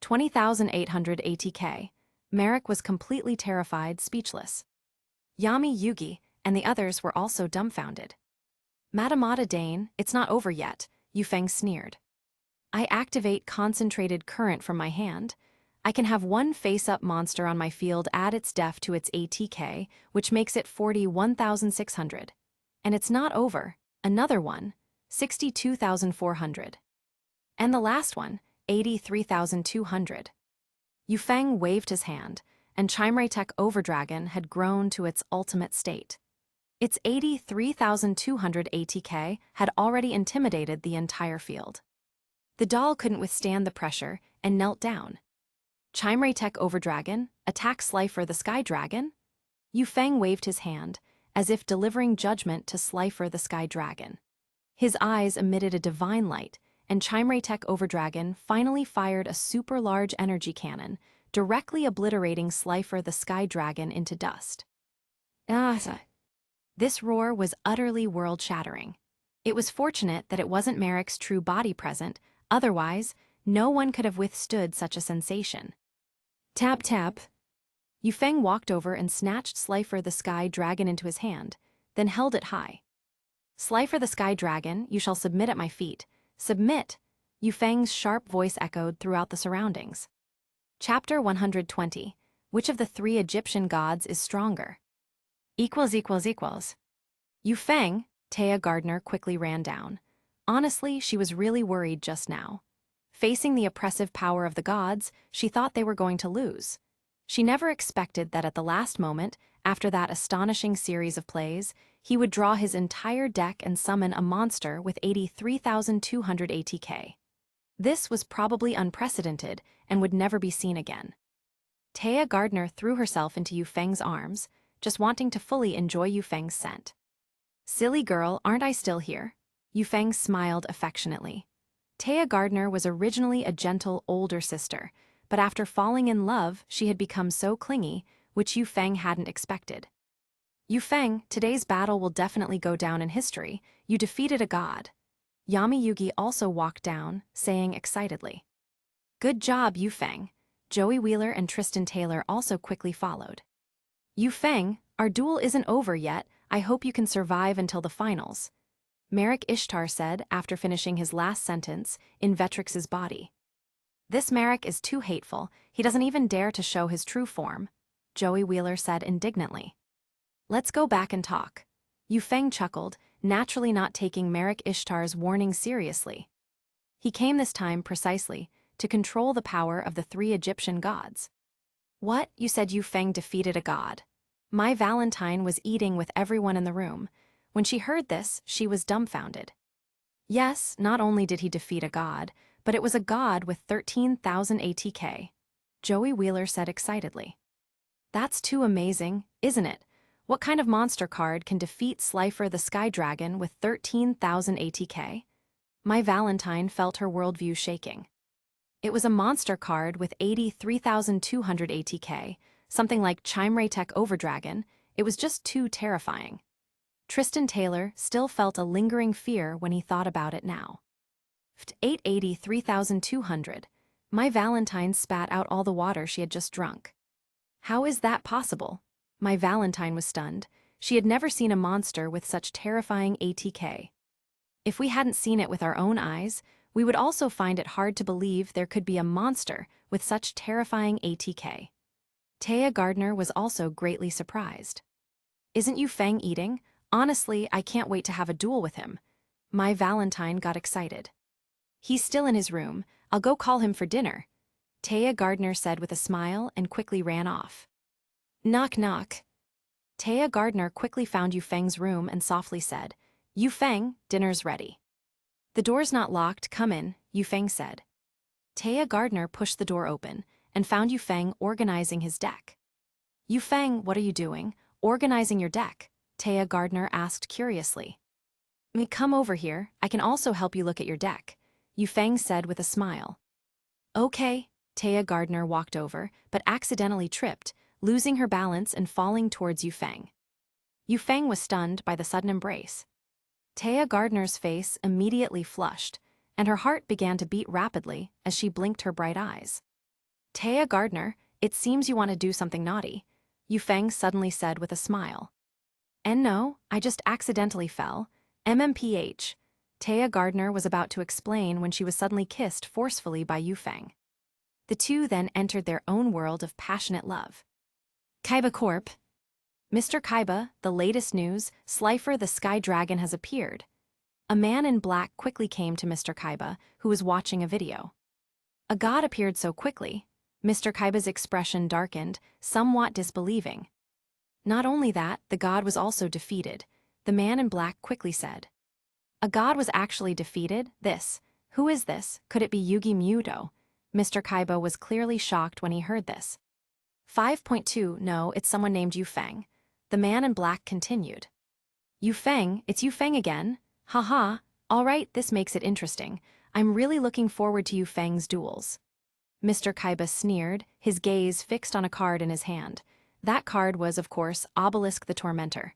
20,800 ATK. Merrick was completely terrified, speechless. Yami Yugi and the others were also dumbfounded. Matamata Dane, it's not over yet, Yu Feng sneered. I activate concentrated current from my hand. I can have one face-up monster on my field add its def to its ATK, which makes it 41,600. And it's not over. Another one, 62,400. And the last one, 83,200. Yu Feng waved his hand, and Chimray-Tech Overdragon had grown to its ultimate state. Its 83,200 ATK had already intimidated the entire field. The doll couldn't withstand the pressure and knelt down. Chimray-Tech Overdragon, attack Slifer the Sky Dragon? Yu Feng waved his hand, as if delivering judgment to Slifer the Sky Dragon. His eyes emitted a divine light, and Chimray-Tech Overdragon finally fired a super-large energy cannon, directly obliterating Slifer the Sky Dragon into dust. This roar was utterly world-shattering. It was fortunate that it wasn't Merrick's true body present, otherwise, no one could have withstood such a sensation. Tap tap. Yu Feng walked over and snatched Slifer the Sky Dragon into his hand, then held it high. Slifer the Sky Dragon, you shall submit at my feet. Submit! Yu Feng's sharp voice echoed throughout the surroundings. Chapter 120. Which of the three Egyptian gods is stronger? Yu Feng, Taya Gardner quickly ran down. Honestly, she was really worried just now. Facing the oppressive power of the gods, she thought they were going to lose. She never expected that at the last moment, after that astonishing series of plays, he would draw his entire deck and summon a monster with 83,200 ATK. This was probably unprecedented and would never be seen again. Taya Gardner threw herself into Yu Feng's arms, just wanting to fully enjoy Yu Feng's scent. Silly girl, aren't I still here? Yu Feng smiled affectionately. Taya Gardner was originally a gentle, older sister, but after falling in love, she had become so clingy, which Yu Feng hadn't expected. Yu Feng, today's battle will definitely go down in history. You defeated a god. Yami Yugi also walked down, saying excitedly. Good job, Yu Feng. Joey Wheeler and Tristan Taylor also quickly followed. Yu Feng, our duel isn't over yet. I hope you can survive until the finals. Merrick Ishtar said after finishing his last sentence in Vetrix's body. This Merrick is too hateful. He doesn't even dare to show his true form, Joey Wheeler said indignantly. Let's go back and talk. Yu Feng chuckled, naturally not taking Merrick Ishtar's warning seriously. He came this time precisely to control the power of the three Egyptian gods. What? You said Yu Feng defeated a god? My Valentine was eating with everyone in the room. When she heard this, she was dumbfounded. Yes, not only did he defeat a god, but it was a god with 13,000 ATK. Joey Wheeler said excitedly. That's too amazing, isn't it? What kind of monster card can defeat Slifer the Sky Dragon with 13,000 ATK? My Valentine felt her worldview shaking. It was a monster card with 83,200 ATK, something like Chimray-Tech Overdragon. It was just too terrifying. Tristan Taylor still felt a lingering fear when he thought about it now. 83,200. My Valentine spat out all the water she had just drunk. How is that possible? My Valentine was stunned. She had never seen a monster with such terrifying ATK. If we hadn't seen it with our own eyes, we would also find it hard to believe there could be a monster with such terrifying ATK. Taya Gardner was also greatly surprised. Isn't Yu Feng eating? Honestly, I can't wait to have a duel with him. My Valentine got excited. He's still in his room. I'll go call him for dinner, Taya Gardner said with a smile and quickly ran off. Knock knock. Taya Gardner quickly found Yu Feng's room and softly said, Yu Feng, dinner's ready. The door's not locked, come in, Yu Feng said. Taya Gardner pushed the door open, and found Yu Feng organizing his deck. Yu Feng, what are you doing? Organizing your deck? Tgthegood asked curiously. Come over here, I can also help you look at your deck, Yu Feng said with a smile. Okay, Tgthegood walked over, but accidentally tripped, losing her balance and falling towards Yu Feng. Yu Feng was stunned by the sudden embrace. Tgthegood's face immediately flushed, and her heart began to beat rapidly as she blinked her bright eyes. Tgthegood, it seems you want to do something naughty, Yu Feng suddenly said with a smile. And no, I just accidentally fell. MMPH. Tgthegood was about to explain when she was suddenly kissed forcefully by Yu Feng. The two then entered their own world of passionate love. Kaiba Corp. Mr. Kaiba, the latest news, Slifer the Sky Dragon has appeared. A man in black quickly came to Mr. Kaiba, who was watching a video. A god appeared so quickly. Mr. Kaiba's expression darkened, somewhat disbelieving. Not only that, the god was also defeated, the man in black quickly said. A god was actually defeated? Who is this? Could it be Yugi Muto? Mr. Kaiba was clearly shocked when he heard this. 5.2 No, it's someone named Yu Feng. The man in black continued. Yu Feng, it's Yu Feng again? Haha, alright, this makes it interesting. I'm really looking forward to Yu Feng's duels. Mr. Kaiba sneered, his gaze fixed on a card in his hand. That card was, of course, Obelisk the Tormentor.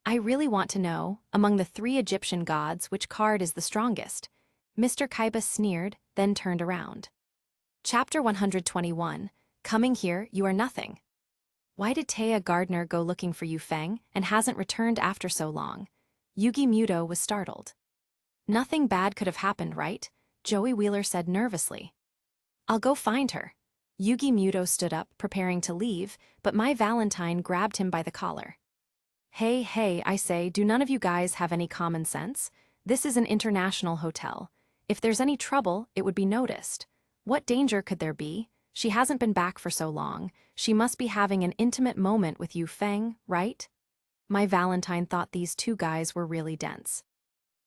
I really want to know, among the 3 Egyptian gods, which card is the strongest? Mr. Kaiba sneered, then turned around. Chapter 121. Coming here, you are nothing. Why did Tgthegood go looking for Yu Feng and hasn't returned after so long? Yugi Muto was startled. Nothing bad could have happened, right? Joey Wheeler said nervously. I'll go find her. Yugi Muto stood up, preparing to leave, but my Valentine grabbed him by the collar. Hey, I say, do none of you guys have any common sense? This is an international hotel. If there's any trouble, it would be noticed. What danger could there be? She hasn't been back for so long. She must be having an intimate moment with Yu Feng, right? My Valentine thought these 2 guys were really dense.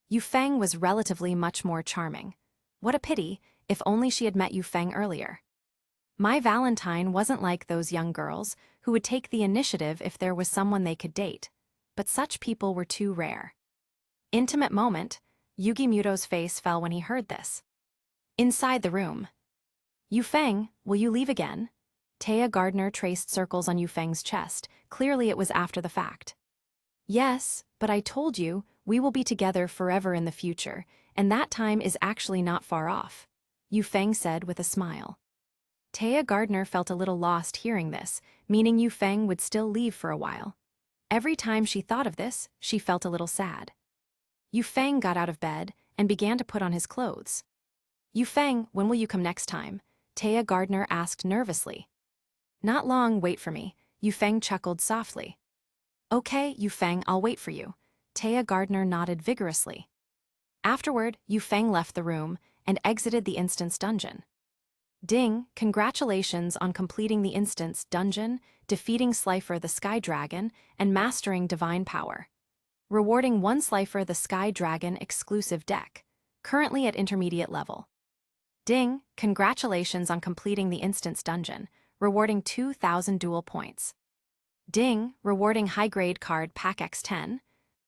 Yu Feng was relatively much more charming. What a pity, if only she had met Yu Feng earlier. My Valentine wasn't like those young girls who would take the initiative if there was someone they could date, but such people were too rare. Intimate moment, Yugi Muto's face fell when he heard this. Inside the room. Yu Feng, will you leave again? Tgthegood traced circles on Yu Feng's chest. Clearly it was after the fact. Yes, but I told you, we will be together forever in the future, and that time is actually not far off, Yu Feng said with a smile. Tgthegood felt a little lost hearing this, meaning Yu Feng would still leave for a while. Every time she thought of this, she felt a little sad. Yu Feng got out of bed and began to put on his clothes. Yu Feng, when will you come next time? Tgthegood asked nervously. Not long, wait for me, Yu Feng chuckled softly. Okay, Yu Feng, I'll wait for you. Tgthegood nodded vigorously. Afterward, Yu Feng left the room and exited the instance dungeon. Ding, congratulations on completing the instance dungeon, defeating Slifer the Sky Dragon, and mastering Divine Power. Rewarding 1 Slifer the Sky Dragon exclusive deck, currently at intermediate level. Ding, congratulations on completing the instance dungeon, rewarding 2,000 duel points. Ding, rewarding high-grade card pack X10.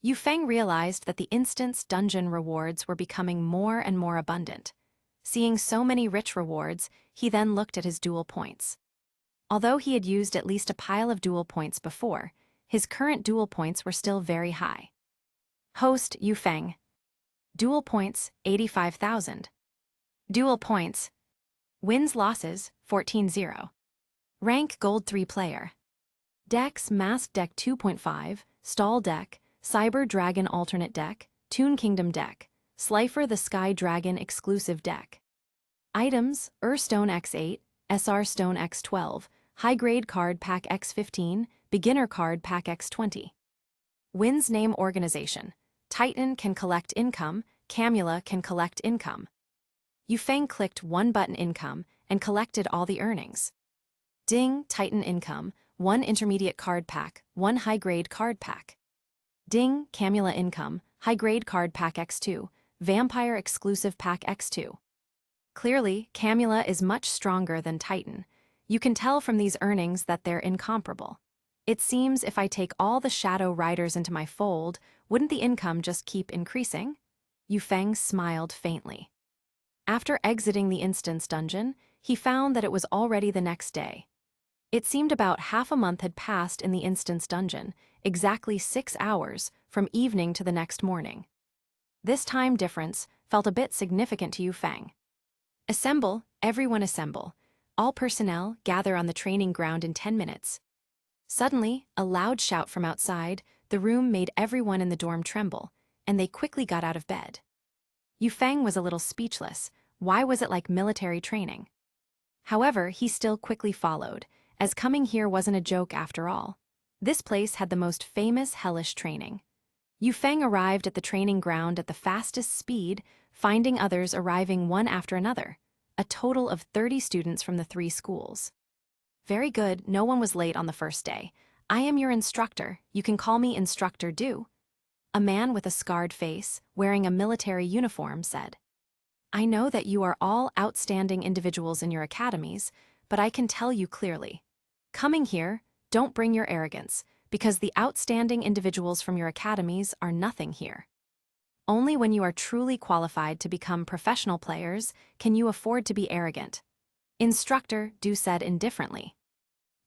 Yu Feng realized that the instance dungeon rewards were becoming more and more abundant. Seeing so many rich rewards, he then looked at his duel points. Although he had used at least a pile of duel points before, his current duel points were still very high. Host Yu Feng. Duel points, 85,000. Duel points. Wins-losses, 14-0. Rank Gold 3 player. Decks Mask Deck 2.5, Stall Deck, Cyber Dragon Alternate Deck, Toon Kingdom Deck, Slifer the Sky Dragon Exclusive Deck. Items, Stone X8, SR Stone X12, High Grade Card Pack X15, Beginner Card Pack X20. Wins Name Organization. Titan can collect income, Camula can collect income. Yu Feng clicked 1 button income and collected all the earnings. Ding, Titan income, 1 intermediate card pack, 1 high-grade card pack. Ding, Camula income, high-grade card pack X2, Vampire exclusive pack X2. Clearly, Camula is much stronger than Titan. You can tell from these earnings that they're incomparable. It seems if I take all the shadow riders into my fold, wouldn't the income just keep increasing? Yu Feng smiled faintly. After exiting the instance dungeon, he found that it was already the next day. It seemed about half a month had passed in the instance dungeon, exactly 6 hours, from evening to the next morning. This time difference felt a bit significant to Yu Feng. Assemble, everyone assemble. All personnel gather on the training ground in 10 minutes. Suddenly, a loud shout from outside the room made everyone in the dorm tremble, and they quickly got out of bed. Yu Feng was a little speechless. Why was it like military training? However, he still quickly followed, as coming here wasn't a joke after all. This place had the most famous hellish training. Yu Feng arrived at the training ground at the fastest speed, finding others arriving one after another, a total of 30 students from the 3 schools. Very good, no one was late on the first day. I am your instructor, you can call me Instructor Du. A man with a scarred face, wearing a military uniform, said. I know that you are all outstanding individuals in your academies, but I can tell you clearly. Coming here, don't bring your arrogance, because the outstanding individuals from your academies are nothing here. Only when you are truly qualified to become professional players can you afford to be arrogant. Instructor Du said indifferently.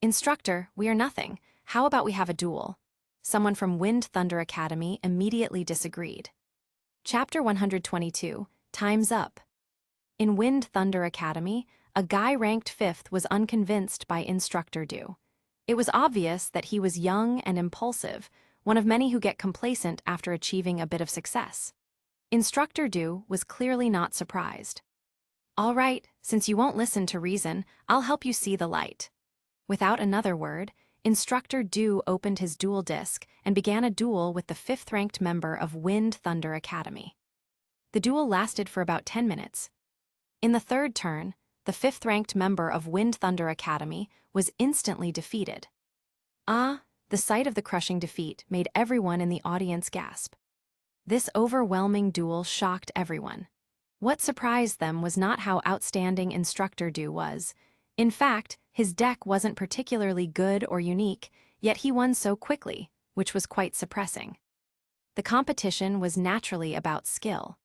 Instructor, we are nothing. How about we have a duel? Someone from Wind Thunder Academy immediately disagreed. Chapter 122, Time's Up. In Wind Thunder Academy, a guy ranked 5th was unconvinced by Instructor Du. It was obvious that he was young and impulsive, one of many who get complacent after achieving a bit of success. Instructor Du was clearly not surprised. All right, since you won't listen to reason, I'll help you see the light. Without another word, Instructor Du opened his duel disc and began a duel with the 5th-ranked member of Wind Thunder Academy. The duel lasted for about 10 minutes. In the third turn, the 5th-ranked member of Wind Thunder Academy was instantly defeated. The sight of the crushing defeat made everyone in the audience gasp. This overwhelming duel shocked everyone. What surprised them was not how outstanding Instructor Du was. In fact, his deck wasn't particularly good or unique, yet he won so quickly, which was quite suppressing. The competition was naturally about skill.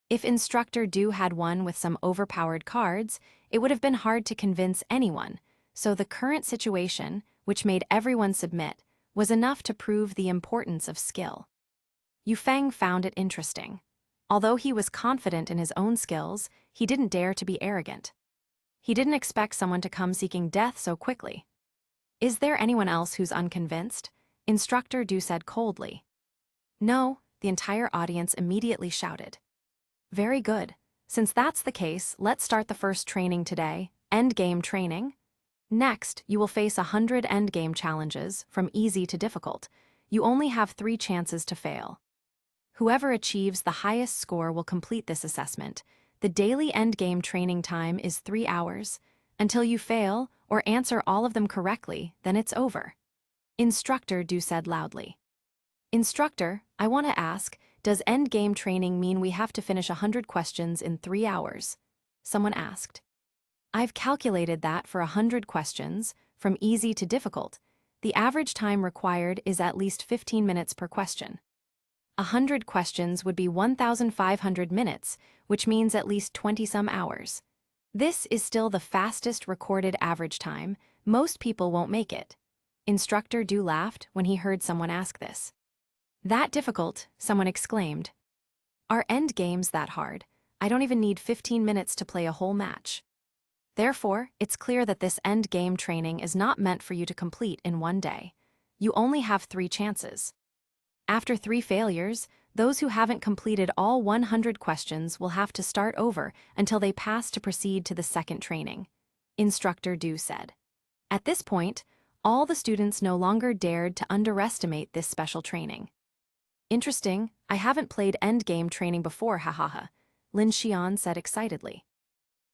If Instructor Du had won with some overpowered cards, it would have been hard to convince anyone, so the current situation, which made everyone submit, was enough to prove the importance of skill. Yu Feng found it interesting. Although he was confident in his own skills, he didn't dare to be arrogant. He didn't expect someone to come seeking death so quickly. Is there anyone else who's unconvinced? Instructor Du said coldly. No, the entire audience immediately shouted. Very good. Since that's the case, let's start the first training today, endgame training. Next, you will face 100 endgame challenges, from easy to difficult. You only have 3 chances to fail. Whoever achieves the highest score will complete this assessment. The daily endgame training time is 3 hours. Until you fail or answer all of them correctly, then it's over. Instructor Du said loudly. Instructor, I want to ask, does endgame training mean we have to finish 100 questions in 3 hours? Someone asked. I've calculated that for 100 questions, from easy to difficult, the average time required is at least 15 minutes per question. 100 questions would be 1,500 minutes, which means at least 20-some hours. This is still the fastest recorded average time. Most people won't make it. Instructor Du laughed when he heard someone ask this. That difficult, someone exclaimed. Are end games that hard? I don't even need 15 minutes to play a whole match. Therefore, it's clear that this end game training is not meant for you to complete in one day. You only have 3 chances. After 3 failures, those who haven't completed all 100 questions will have to start over until they pass to proceed to the second training, Instructor Du said. At this point, all the students no longer dared to underestimate this special training. Interesting, I haven't played endgame training before, hahaha, Lin Xian said excitedly.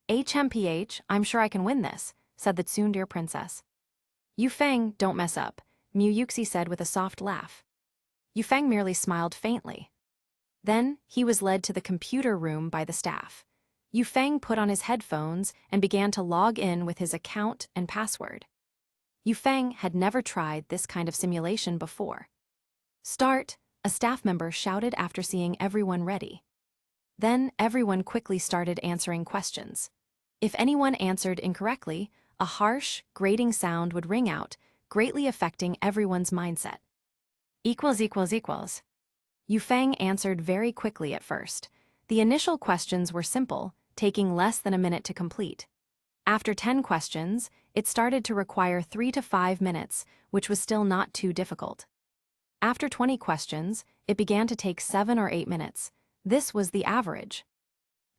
HMPH, I'm sure I can win this, said the Tsundere princess. Yu Feng, don't mess up, Mu Yuxi said with a soft laugh. Yu Feng merely smiled faintly. Then, he was led to the computer room by the staff. Yu Feng put on his headphones and began to log in with his account and password. Yu Feng had never tried this kind of simulation before. "Start," a staff member shouted after seeing everyone ready. Then everyone quickly started answering questions. If anyone answered incorrectly, a harsh, grating sound would ring out, greatly affecting everyone's mindset. Equals. Yu Feng answered very quickly at first. The initial questions were simple, taking less than a minute to complete. After 10 questions, it started to require 3 to 5 minutes, which was still not too difficult. After 20 questions, it began to take 7 or 8 minutes. This was the average.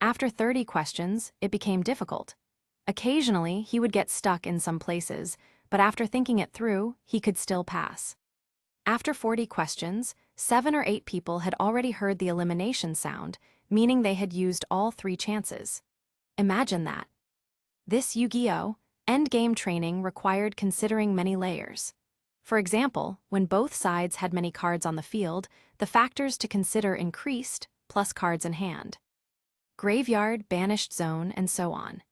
After 30 questions, it became difficult. Occasionally, he would get stuck in some places, but after thinking it through, he could still pass. After 40 questions, 7 or 8 people had already heard the elimination sound, meaning they had used all 3 chances. Imagine that. This Yu-Gi-Oh! Endgame training required considering many layers. For example, when both sides had many cards on the field, the factors to consider increased, plus cards in hand. Graveyard, banished zone, and so on.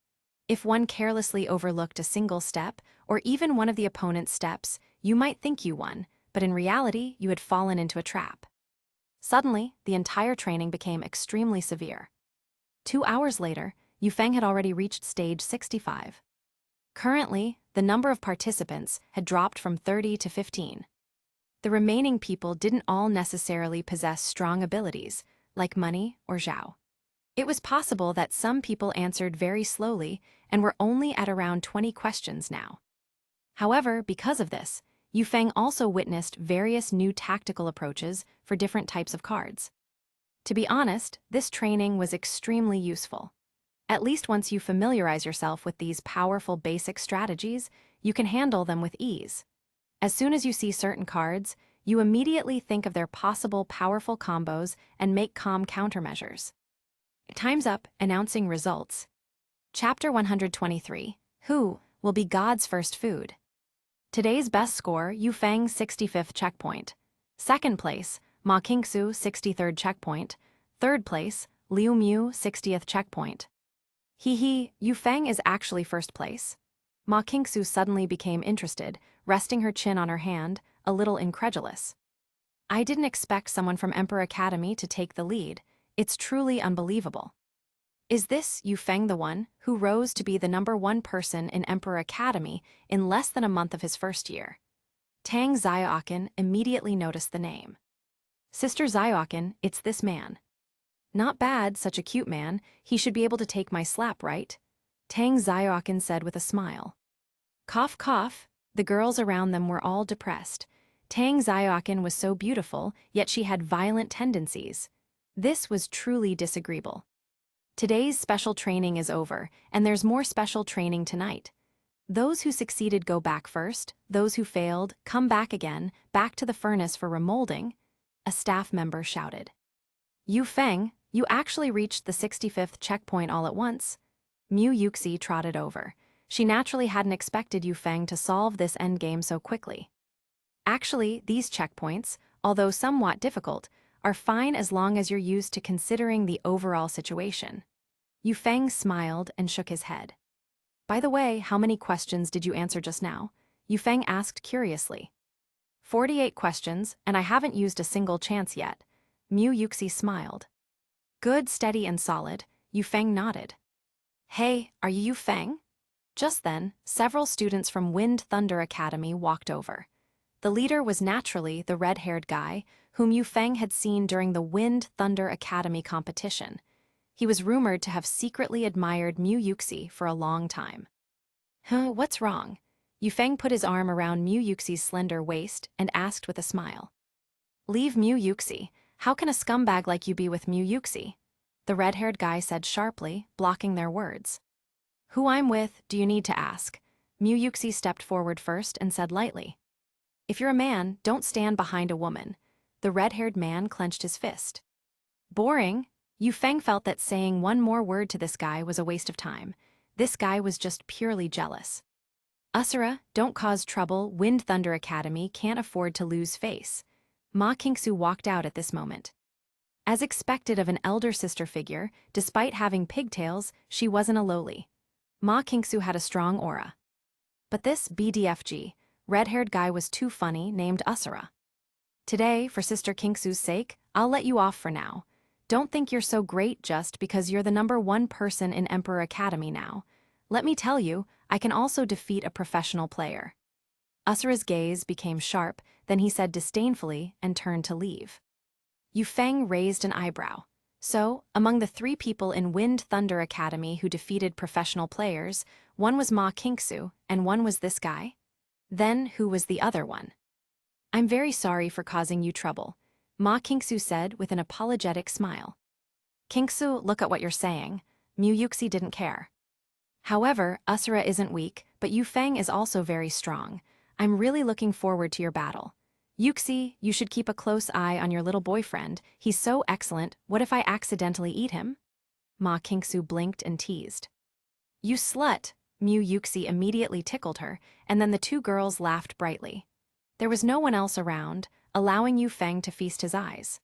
If one carelessly overlooked a single step, or even one of the opponent's steps, you might think you won, but in reality, you had fallen into a trap. Suddenly, the entire training became extremely severe. 2 hours later, Yu Feng had already reached stage 65. Currently, the number of participants had dropped from 30 to 15. The remaining people didn't all necessarily possess strong abilities, like money or Zhao. It was possible that some people answered very slowly and were only at around 20 questions now. However, because of this, Yu Feng also witnessed various new tactical approaches for different types of cards. To be honest, this training was extremely useful. At least once you familiarize yourself with these powerful basic strategies, you can handle them with ease. As soon as you see certain cards, you immediately think of their possible powerful combos and make calm countermeasures. Time's up, announcing results. Chapter 123. Who will be God's first food? Today's best score, Yu Feng 65th checkpoint. Second place, Ma Qingsu 63rd checkpoint. Third place, Liu Mu 60th checkpoint. Yu Feng is actually first place. Ma Qingsu suddenly became interested, resting her chin on her hand, a little incredulous. I didn't expect someone from Emperor Academy to take the lead. It's truly unbelievable. Is this Yu Feng the one who rose to be the #1 person in Emperor Academy in less than a month of his first year? Tang Xiaoqin immediately noticed the name. Sister Xiaoqin, it's this man. Not bad, such a cute man. He should be able to take my slap, right? Tang Xiaoqin said with a smile. Cough, cough. The girls around them were all depressed. Tang Xiaoqin was so beautiful, yet she had violent tendencies. This was truly disagreeable. Today's special training is over, and there's more special training tonight. Those who succeeded go back first, those who failed come back again, back to the furnace for remolding, a staff member shouted. Yu Feng, you actually reached the 65th checkpoint all at once. Mu Yuxi trotted over. She naturally hadn't expected Yu Feng to solve this endgame so quickly. Actually, these checkpoints, although somewhat difficult, are fine as long as you're used to considering the overall situation. Yu Feng smiled and shook his head. By the way, how many questions did you answer just now? Yu Feng asked curiously. 48 questions, and I haven't used a single chance yet. Mu Yuxi smiled. Good, steady, and solid. Yu Feng nodded. Hey, are you Yu Feng? Just then, several students from Wind Thunder Academy walked over. The leader was naturally the red-haired guy, whom Yu Feng had seen during the Wind Thunder Academy competition. He was rumored to have secretly admired Mu Yuxi for a long time. What's wrong? Yu Feng put his arm around Mu Yuxi's slender waist and asked with a smile. Leave Mu Yuxi. How can a scumbag like you be with Mu Yuxi? The red-haired guy said sharply, blocking their words. Who I'm with, do you need to ask? Mu Yuxi stepped forward first and said lightly. If you're a man, don't stand behind a woman. The red-haired man clenched his fist. Boring. Yu Feng felt that saying one more word to this guy was a waste of time. This guy was just purely jealous. Usura, don't cause trouble. Wind Thunder Academy can't afford to lose face. Ma Qingsu walked out at this moment. As expected of an elder sister figure, despite having pigtails, she wasn't a lowly. Ma Kingsu had a strong aura. But this BDFG, red-haired guy was too funny, named Asura. Today, for Sister Kingsu's sake, I'll let you off for now. Don't think you're so great just because you're the #1 person in Emperor Academy now. Let me tell you, I can also defeat a professional player. Asura's gaze became sharp, then he said disdainfully and turned to leave. Yu Feng raised an eyebrow. So, among the 3 people in Wind Thunder Academy who defeated professional players, one was Ma Kingsu and one was this guy? Then who was the other one? I'm very sorry for causing you trouble, Ma Kingsu said with an apologetic smile. Kingsu, look at what you're saying. Mu Yuxi didn't care. However, Asura isn't weak, but Yu Feng is also very strong. I'm really looking forward to your battle. Yuxi, you should keep a close eye on your little boyfriend. He's so excellent, what if I accidentally eat him? Ma Kingsu blinked and teased. You slut, Mu Yuxi immediately tickled her, and then the 2 girls laughed brightly. There was no one else around, allowing Yu Feng to feast his eyes.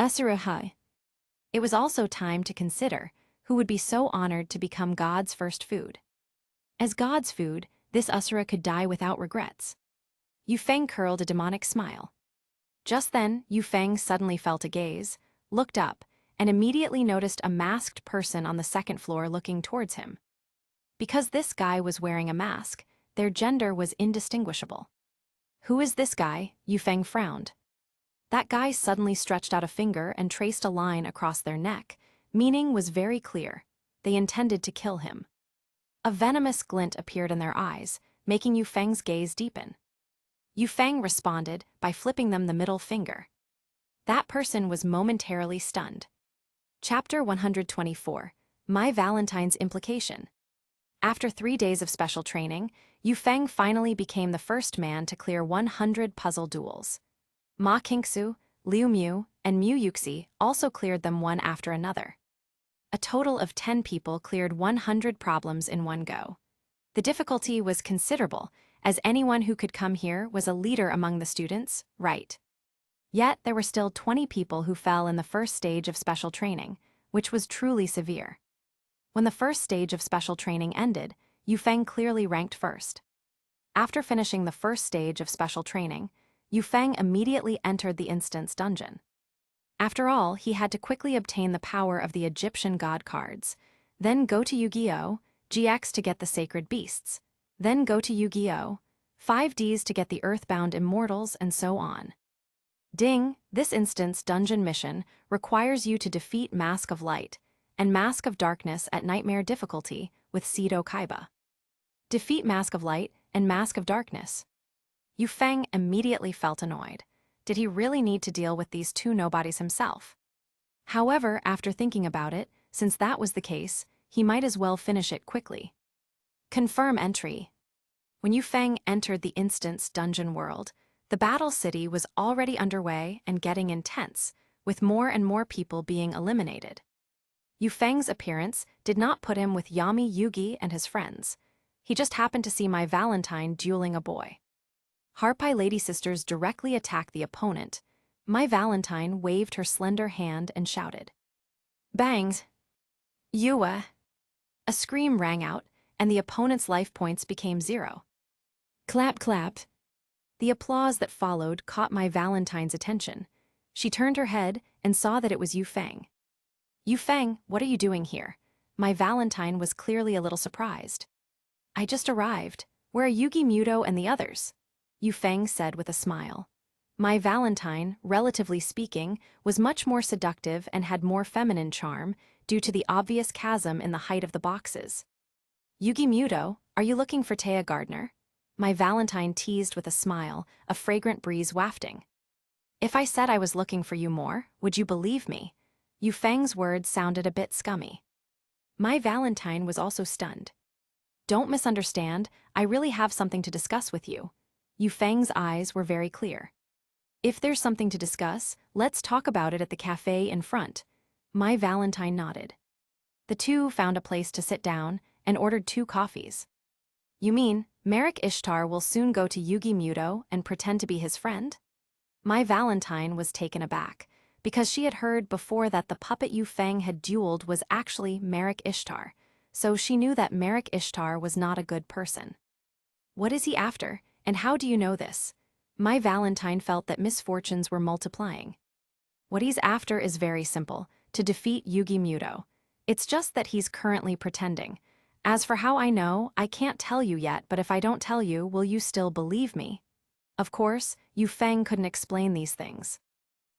Asura Hai. It was also time to consider who would be so honored to become God's first food. As God's food, this Asura could die without regrets. Yu Feng curled a demonic smile. Just then, Yu Feng suddenly felt a gaze, looked up, and immediately noticed a masked person on the 2nd floor looking towards him. Because this guy was wearing a mask, their gender was indistinguishable. Who is this guy? Yu Feng frowned. That guy suddenly stretched out a finger and traced a line across their neck. Meaning was very clear. They intended to kill him. A venomous glint appeared in their eyes, making Yu Feng's gaze deepen. Yu Feng responded by flipping them the middle finger. That person was momentarily stunned. Chapter 124, My Valentine's Implication. After 3 days of special training, Yu Feng finally became the first man to clear 100 puzzle duels. Ma Kingsu, Liu Mu, and Mu Yuxi also cleared them one after another. A total of 10 people cleared 100 problems in one go. The difficulty was considerable, as anyone who could come here was a leader among the students, right? Yet there were still 20 people who fell in the first stage of special training, which was truly severe. When the first stage of special training ended, Yu Feng clearly ranked first. After finishing the first stage of special training, Yu Feng immediately entered the instance dungeon. After all, he had to quickly obtain the power of the Egyptian god cards, then go to Yu-Gi-Oh! GX to get the sacred beasts, then go to Yu-Gi-Oh! 5Ds to get the earthbound immortals, and so on. Ding, this instance dungeon mission requires you to defeat Mask of Light and Mask of Darkness at Nightmare difficulty with Seedo Kaiba. Defeat Mask of Light and Mask of Darkness. Yu Feng immediately felt annoyed. Did he really need to deal with these 2 nobodies himself? However, after thinking about it, since that was the case, he might as well finish it quickly. Confirm entry. When Yu Feng entered the instance dungeon world, the battle city was already underway and getting intense, with more and more people being eliminated. Yu Feng's appearance did not put him with Yami Yugi and his friends. He just happened to see my Valentine dueling a boy. Harpai Lady Sisters directly attacked the opponent. My Valentine waved her slender hand and shouted. Bangs! Yua! A scream rang out, and the opponent's life points became 0. Clap clap. The applause that followed caught my Valentine's attention. She turned her head and saw that it was Yu Feng. Yu Feng, what are you doing here? My Valentine was clearly a little surprised. I just arrived. Where are Yugi Muto and the others? Yu Feng said with a smile. My Valentine, relatively speaking, was much more seductive and had more feminine charm due to the obvious chasm in the height of the boxes. Yugi Muto, are you looking for Taya Gardner? My Valentine teased with a smile, a fragrant breeze wafting. If I said I was looking for you more, would you believe me? Yu Feng's words sounded a bit scummy. My Valentine was also stunned. Don't misunderstand, I really have something to discuss with you. Yu Feng's eyes were very clear. If there's something to discuss, let's talk about it at the cafe in front. My Valentine nodded. The 2 found a place to sit down and ordered 2 coffees. You mean, Merrick Ishtar will soon go to Yugi Muto and pretend to be his friend? My Valentine was taken aback. because she had heard before that the puppet Yu Feng had dueled was actually Merrick Ishtar, so she knew that Merrick Ishtar was not a good person. What is he after, and how do you know this? My Valentine felt that misfortunes were multiplying. What he's after is very simple, to defeat Yugi Muto. It's just that he's currently pretending. As for how I know, I can't tell you yet, but if I don't tell you, will you still believe me? Of course, Yu Feng couldn't explain these things.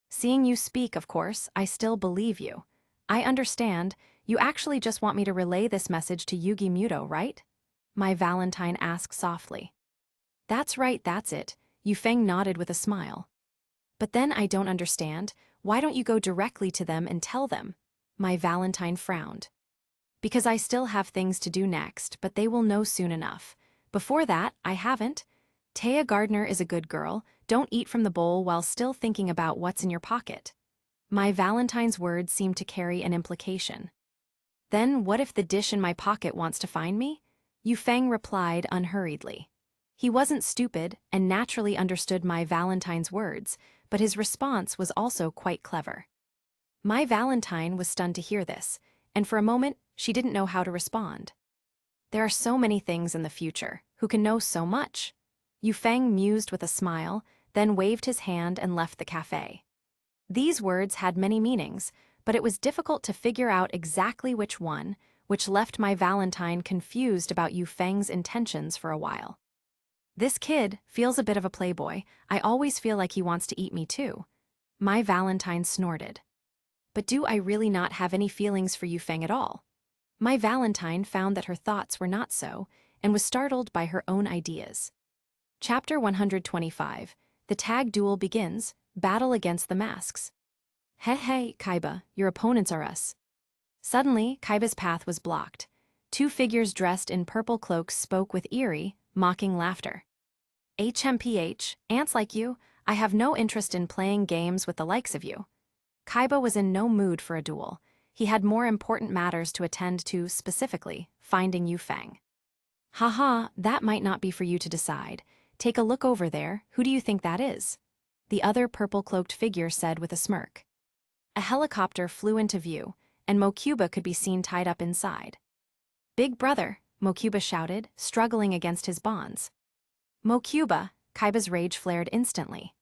Seeing you speak, of course, I still believe you. I understand, you actually just want me to relay this message to Yugi Muto, right? My Valentine asked softly. That's right, that's it, Yu Feng nodded with a smile. But then I don't understand, why don't you go directly to them and tell them? My Valentine frowned. Because I still have things to do next, but they will know soon enough. Before that, I haven't. Taya Gardner is a good girl, don't eat from the bowl while still thinking about what's in your pocket. My Valentine's words seemed to carry an implication. Then what if the dish in my pocket wants to find me? Yu Feng replied unhurriedly. He wasn't stupid and naturally understood my Valentine's words, but his response was also quite clever. My Valentine was stunned to hear this, and for a moment, she didn't know how to respond. There are so many things in the future, who can know so much? Yu Feng mused with a smile, then waved his hand and left the cafe. These words had many meanings, but it was difficult to figure out exactly which one, which left my Valentine confused about Yu Feng's intentions for a while. This kid feels a bit of a playboy. I always feel like he wants to eat me too. My Valentine snorted. But do I really not have any feelings for Yu Feng at all? My Valentine found that her thoughts were not so, and was startled by her own ideas. Chapter 125. The tag duel begins, battle against the masks. Hey, Kaiba, your opponents are us. Suddenly, Kaiba's path was blocked. Two figures dressed in purple cloaks spoke with eerie, mocking laughter. HMPH, ants like you, I have no interest in playing games with the likes of you. Kaiba was in no mood for a duel. He had more important matters to attend to, specifically, finding Yu Feng. Haha, that might not be for you to decide. Take a look over there, who do you think that is? The other purple-cloaked figure said with a smirk. A helicopter flew into view, and Mokuba could be seen tied up inside. Big brother, Mokuba shouted, struggling against his bonds. Mokuba, Kaiba's rage flared instantly.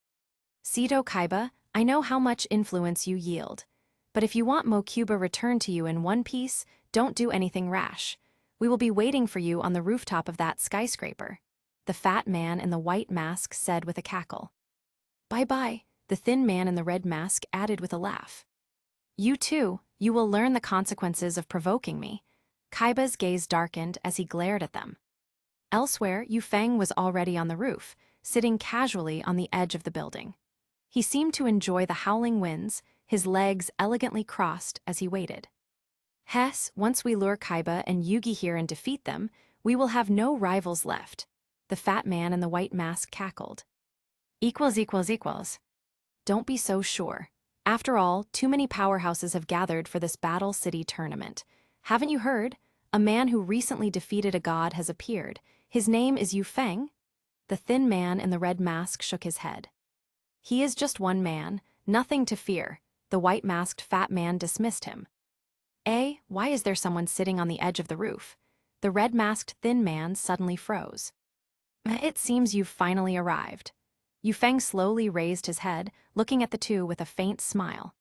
Sito Kaiba, I know how much influence you yield. But if you want Mokuba returned to you in one piece, don't do anything rash. We will be waiting for you on the rooftop of that skyscraper. The fat man in the white mask said with a cackle. Bye-bye, the thin man in the red mask added with a laugh. You too, you will learn the consequences of provoking me. Kaiba's gaze darkened as he glared at them. Elsewhere, Yu Feng was already on the roof, sitting casually on the edge of the building. He seemed to enjoy the howling winds, his legs elegantly crossed as he waited. Hess, once we lure Kaiba and Yugi here and defeat them, we will have no rivals left. The fat man in the white mask cackled. Equals. Don't be so sure. After all, too many powerhouses have gathered for this Battle City tournament. Haven't you heard? A man who recently defeated a god has appeared. His name is Yu Feng? The thin man in the red mask shook his head. He is just one man, nothing to fear. The white-masked fat man dismissed him. Why is there someone sitting on the edge of the roof? The red-masked thin man suddenly froze. It seems you've finally arrived. Yu Feng slowly raised his head, looking at the two with a faint smile.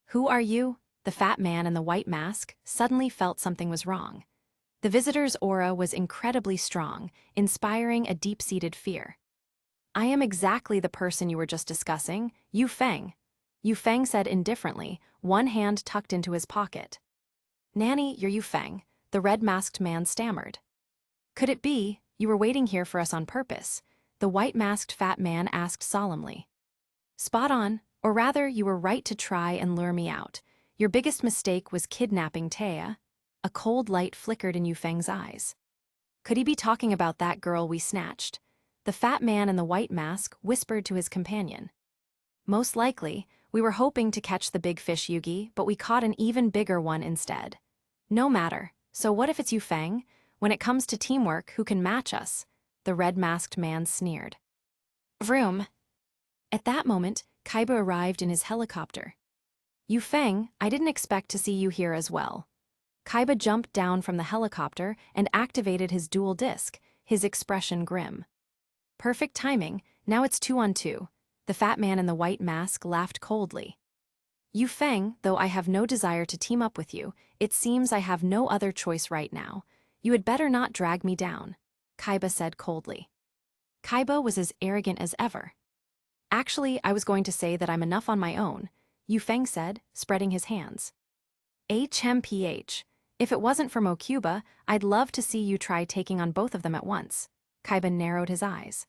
Who are you? The fat man in the white mask suddenly felt something was wrong. The visitor's aura was incredibly strong, inspiring a deep-seated fear. I am exactly the person you were just discussing, Yu Feng. Yu Feng said indifferently, one hand tucked into his pocket. Nanny, you're Yu Feng, the red-masked man stammered. Could it be, you were waiting here for us on purpose? The white-masked fat man asked solemnly. Spot on, or rather, you were right to try and lure me out. Your biggest mistake was kidnapping Taya. A cold light flickered in Yu Feng's eyes. Could he be talking about that girl we snatched? The fat man in the white mask whispered to his companion. Most likely, we were hoping to catch the big fish Yugi, but we caught an even bigger one instead. No matter, so what if it's Yu Feng? When it comes to teamwork, who can match us? The red-masked man sneered. Vroom. At that moment, Kaiba arrived in his helicopter. Yu Feng, I didn't expect to see you here as well. Kaiba jumped down from the helicopter and activated his dual disc, his expression grim. Perfect timing, now it's 2-on-2. The fat man in the white mask laughed coldly. Yu Feng, though I have no desire to team up with you, it seems I have no other choice right now. You had better not drag me down, Kaiba said coldly. Kaiba was as arrogant as ever. Actually, I was going to say that I'm enough on my own, Yu Feng said, spreading his hands. HMPH. If it wasn't for Mokuba, I'd love to see you try taking on both of them at once. Kaiba narrowed his eyes.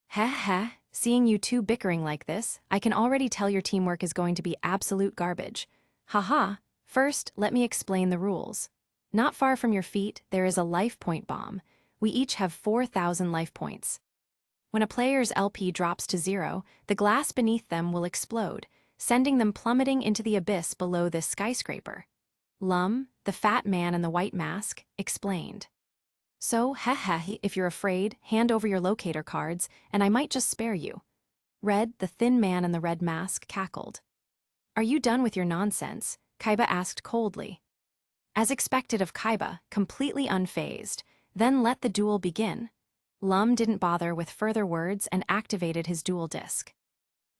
Heh heh, seeing you two bickering like this, I can already tell your teamwork is going to be absolute garbage. Haha, first, let me explain the rules. Not far from your feet, there is a life point bomb. We each have 4,000 life points. When a player's LP drops to 0, the glass beneath them will explode, sending them plummeting into the abyss below this skyscraper. Lum, the fat man in the white mask, explained. So, heh, if you're afraid, hand over your locator cards, and I might just spare you. Red, the thin man in the red mask, cackled. Are you done with your nonsense? Kaiba asked coldly. As expected of Kaiba, completely unfazed, then let the duel begin. Lum didn't bother with further words and activated his dual disc.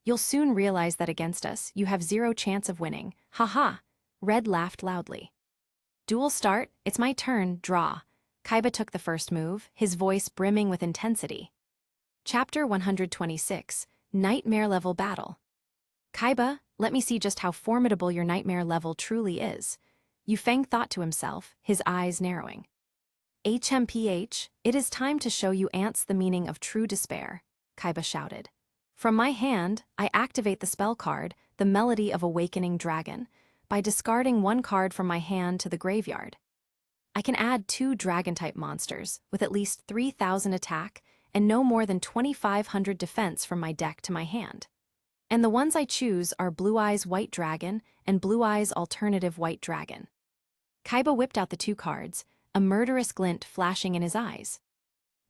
You'll soon realize that against us, you have 0 chance of winning. Haha. Red laughed loudly. Duel start, it's my turn, draw. Kaiba took the first move, his voice brimming with intensity. Chapter 126, Nightmare Level Battle. Kaiba, let me see just how formidable your nightmare level truly is. Yu Feng thought to himself, his eyes narrowing. HMPH, it is time to show you ants the meaning of true despair, Kaiba shouted. From my hand, I activate the spell card, the Melody of Awakening Dragon, by discarding 1 card from my hand to the graveyard. I can add 2 dragon-type monsters, with at least 3,000 attack and no more than 2,500 defense from my deck to my hand. And the ones I choose are Blue Eyes White Dragon and Blue Eyes Alternative White Dragon. Kaiba whipped out the 2 cards, a murderous glint flashing in his eyes.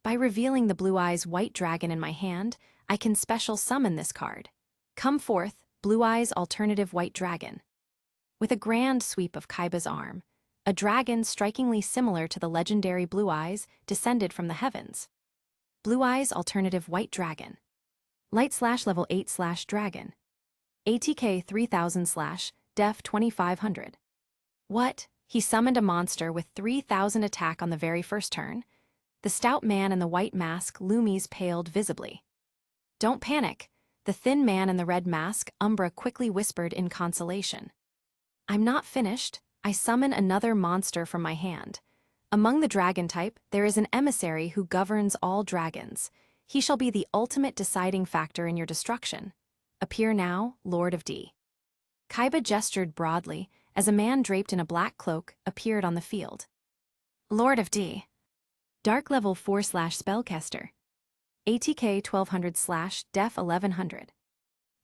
By revealing the Blue Eyes White Dragon in my hand, I can special summon this card. Come forth, Blue Eyes Alternative White Dragon. With a grand sweep of Kaiba's arm, a dragon strikingly similar to the legendary Blue Eyes descended from the heavens. Blue Eyes Alternative White Dragon. Light/level 8/dragon. ATK 3000/def 2500. What? He summoned a monster with 3,000 attack on the very first turn? The stout man in the white mask Loomies paled visibly. Don't panic, the thin man in the red mask Umbra quickly whispered in consolation. I'm not finished, I summon another monster from my hand. Among the dragon type, there is an emissary who governs all dragons. He shall be the ultimate deciding factor in your destruction. Appear now, Lord of D. Kaiba gestured broadly, as a man draped in a black cloak appeared on the field. Lord of D. Dark level 4/spellcaster. ATK 1200/def 1100.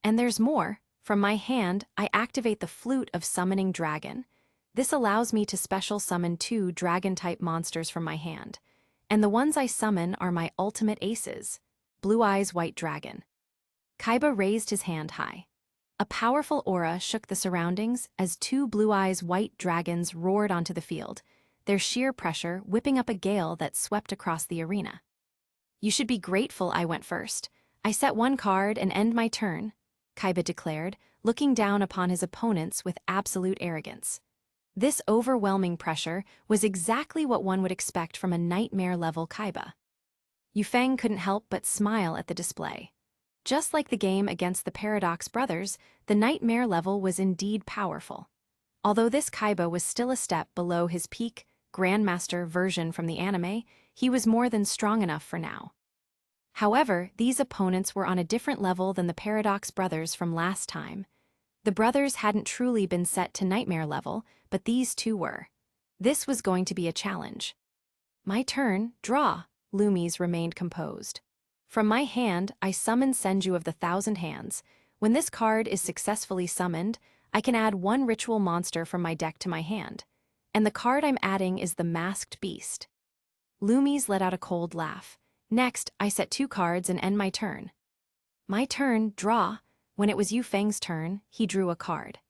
And there's more. From my hand, I activate the Flute of Summoning Dragon. This allows me to special summon 2 dragon-type monsters from my hand. And the ones I summon are my ultimate aces. Blue Eyes White Dragon. Kaiba raised his hand high. A powerful aura shook the surroundings as 2 Blue Eyes White Dragons roared onto the field, their sheer pressure whipping up a gale that swept across the arena. You should be grateful I went first. I set 1 card and end my turn, Kaiba declared, looking down upon his opponents with absolute arrogance. This overwhelming pressure was exactly what one would expect from a nightmare-level Kaiba. Yu Feng couldn't help but smile at the display. Just like the game against the Paradox Brothers, the nightmare level was indeed powerful. Although this Kaiba was still a step below his peak, Grandmaster version from the anime, he was more than strong enough for now. However, these opponents were on a different level than the Paradox Brothers from last time. The brothers hadn't truly been set to nightmare level, but these 2 were. This was going to be a challenge. My turn, draw. Loomies remained composed. From my hand, I summon Senju of the 1,000 Hands. When this card is successfully summoned, I can add 1 ritual monster from my deck to my hand. And the card I'm adding is the Masked Beast. Loomies let out a cold laugh. Next, I set 2 cards and end my turn. My turn, draw. When it was Yu Feng's turn, he drew a card.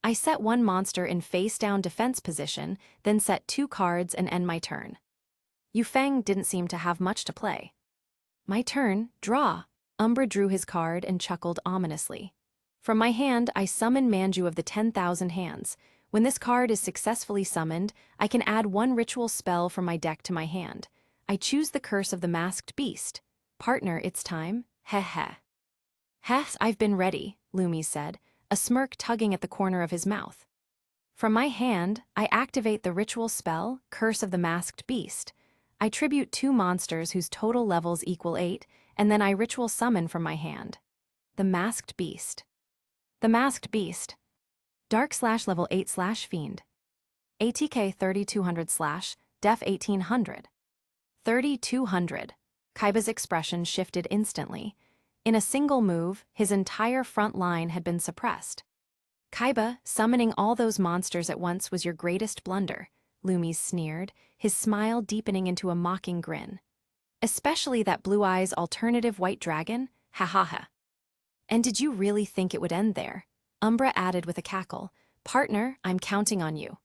I set one monster in face-down defense position, then set 2 cards and end my turn. Yufeng didn't seem to have much to play. My turn, draw. Umbra drew his card and chuckled ominously. From my hand, I summon Manju of the 10,000 Hands. When this card is successfully summoned, I can add 1 ritual spell from my deck to my hand. I choose the Curse of the Masked Beast. Partner, it's time. Heh heh. Heh, I've been ready, Loomies said, a smirk tugging at the corner of his mouth. From my hand, I activate the ritual spell, Curse of the Masked Beast. I tribute 2 monsters whose total levels equal 8, and then I ritual summon from my hand. The Masked Beast. The Masked Beast. Dark/level 8/Fiend. ATK 3200/Def 1800. 3200. Kaiba's expression shifted instantly. In a single move, his entire front line had been suppressed. Kaiba, summoning all those monsters at once was your greatest blunder, Loomies sneered, his smile deepening into a mocking grin. Especially that Blue Eyes alternative white dragon, ha ha ha. And did you really think it would end there? Umbra added with a cackle. Partner, I'm counting on you.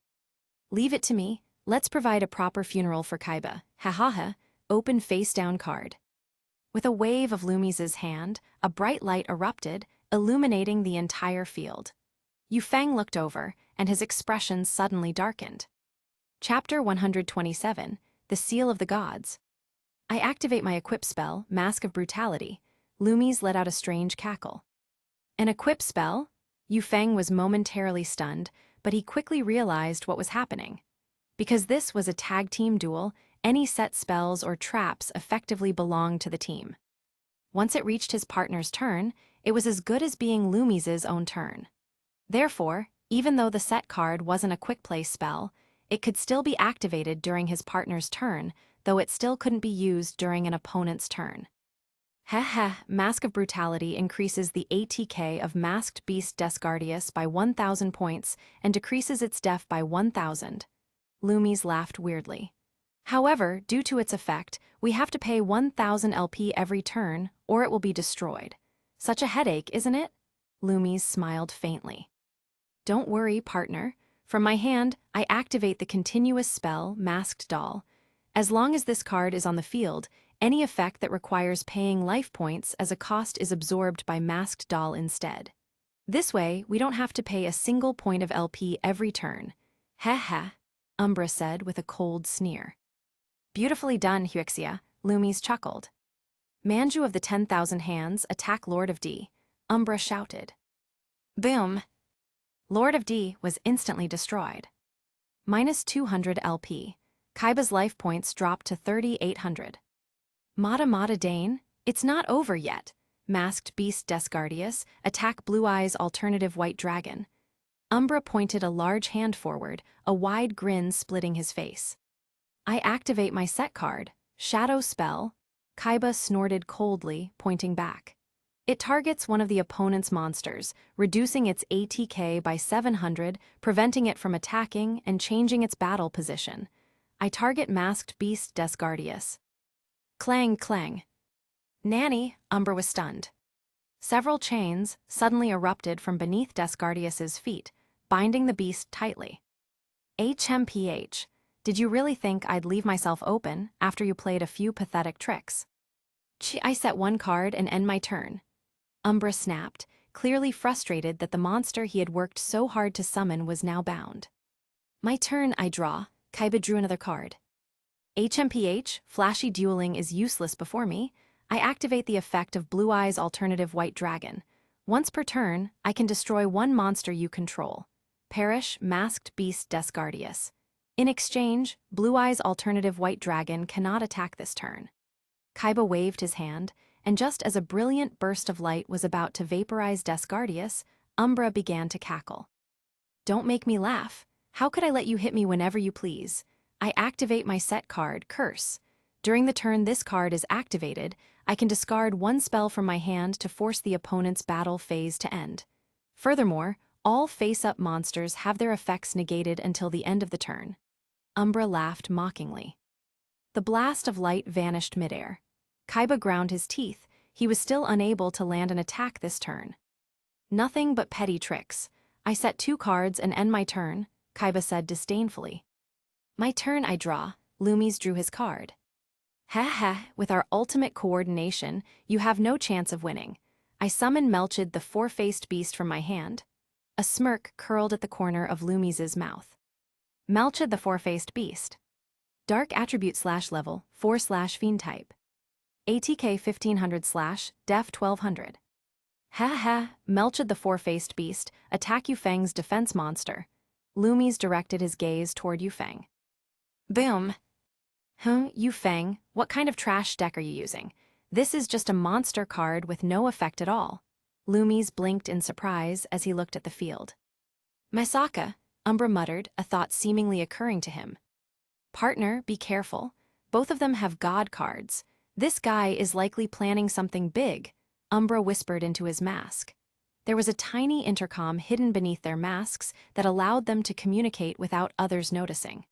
Leave it to me, let's provide a proper funeral for Kaiba, ha ha ha, open face-down card. With a wave of Loomies' hand, a bright light erupted, illuminating the entire field. Yufeng looked over, and his expression suddenly darkened. Chapter 127, The Seal of the Gods. I activate my equip spell, Mask of Brutality. Loomies let out a strange cackle. An equip spell? Yufeng was momentarily stunned, but he quickly realized what was happening. Because this was a tag team duel, any set spells or traps effectively belonged to the team. Once it reached his partner's turn, it was as good as being Loomies' own turn. Therefore, even though the set card wasn't a quick play spell, it could still be activated during his partner's turn, though it still couldn't be used during an opponent's turn. Heh heh, Mask of Brutality increases the ATK of Masked Beast Descardius by 1,000 points and decreases its def by 1,000. Loomies laughed weirdly. However, due to its effect, we have to pay 1,000 LP every turn, or it will be destroyed. Such a headache, isn't it? Loomies smiled faintly. Don't worry, partner. From my hand, I activate the continuous spell, Masked Doll. As long as this card is on the field, any effect that requires paying life points as a cost is absorbed by Masked Doll instead. This way, we don't have to pay a single point of LP every turn. Heh heh, Umbra said with a cold sneer. Beautifully done, Huixia, Loomies chuckled. Manju of the 10,000 Hands, attack Lord of D, Umbra shouted. Boom! Lord of D was instantly destroyed. Minus 200 LP. Kaiba's life points dropped to 3,800. Mata Dane, it's not over yet. Masked Beast Descardius, attack Blue Eyes alternative white dragon. Umbra pointed a large hand forward, a wide grin splitting his face. I activate my set card, Shadow Spell. Kaiba snorted coldly, pointing back. It targets one of the opponent's monsters, reducing its ATK by 700, preventing it from attacking and changing its battle position. I target Masked Beast Descardius. Clang clang. Nanny, Umbra was stunned. Several chains suddenly erupted from beneath Descardius's feet, binding the beast tightly. HMPH, did you really think I'd leave myself open after you played a few pathetic tricks? I set one card and end my turn. Umbra snapped, clearly frustrated that the monster he had worked so hard to summon was now bound. My turn, I draw. Kaiba drew another card. HMPH, flashy dueling is useless before me. I activate the effect of Blue Eyes alternative white dragon. Once per turn, I can destroy one monster you control. Perish, Masked Beast Descardius. In exchange, Blue Eyes alternative white dragon cannot attack this turn. Kaiba waved his hand, and just as a brilliant burst of light was about to vaporize Descardius, Umbra began to cackle. Don't make me laugh. How could I let you hit me whenever you please? I activate my set card, Curse. During the turn this card is activated, I can discard one spell from my hand to force the opponent's battle phase to end. Furthermore, all face-up monsters have their effects negated until the end of the turn. Umbra laughed mockingly. The blast of light vanished midair. Kaiba ground his teeth. He was still unable to land an attack this turn. Nothing but petty tricks. I set 2 cards and end my turn, Kaiba said disdainfully. My turn, I draw. Loomies drew his card. Ha, with our ultimate coordination, you have no chance of winning. I summon Melchid the four-faced beast from my hand. A smirk curled at the corner of Loomies' mouth. Melchid the four-faced beast. Dark attribute /level, 4/fiend type. ATK 1500/def 1200. Ha, Melchid the four-faced beast, attack Yufeng's defense monster. Loomies directed his gaze toward Yufeng. Boom! Yufeng, what kind of trash deck are you using? This is just a monster card with no effect at all. Loomies blinked in surprise as he looked at the field. Masaka, Umbra muttered, a thought seemingly occurring to him. Partner, be careful. Both of them have god cards. This guy is likely planning something big, Umbra whispered into his mask. There was a tiny intercom hidden beneath their masks that allowed them to communicate without others noticing.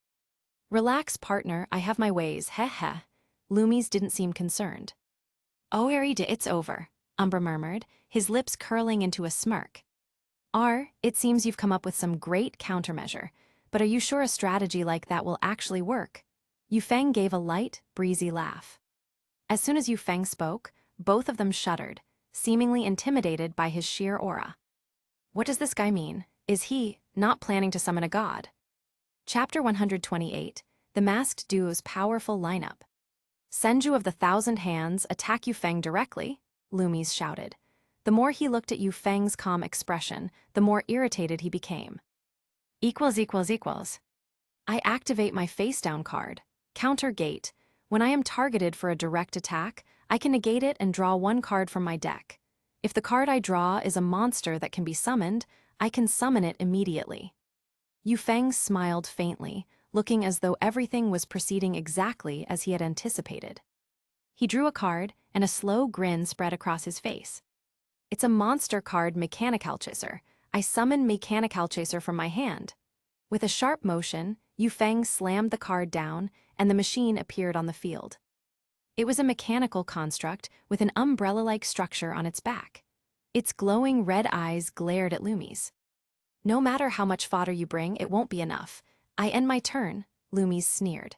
Relax, partner, I have my ways, heh. Loomies didn't seem concerned. It's over, Umbra murmured, his lips curling into a smirk. It seems you've come up with some great countermeasure, but are you sure a strategy like that will actually work? Yufeng gave a light, breezy laugh. As soon as Yufeng spoke, both of them shuddered, seemingly intimidated by his sheer aura. What does this guy mean? Is he not planning to summon a god? Chapter 128, The Masked Duo's Powerful Lineup. Senju of the Thousand Hands, attack Yufeng directly, Loomies shouted. The more he looked at Yufeng's calm expression, the more irritated he became. I activate my face-down card. Counter gate. When I am targeted for a direct attack, I can negate it and draw 1 card from my deck. If the card I draw is a monster that can be summoned, I can summon it immediately. Yufeng smiled faintly, looking as though everything was proceeding exactly as he had anticipated. He drew a card, and a slow grin spread across his face. It's a monster card, Mechanical Chaser. I summon Mechanical Chaser from my hand. With a sharp motion, Yufeng slammed the card down, and the machine appeared on the field. It was a mechanical construct with an umbrella-like structure on its back. Its glowing red eyes glared at Loomies. No matter how much fodder you bring, it won't be enough. I end my turn, Loomies sneered.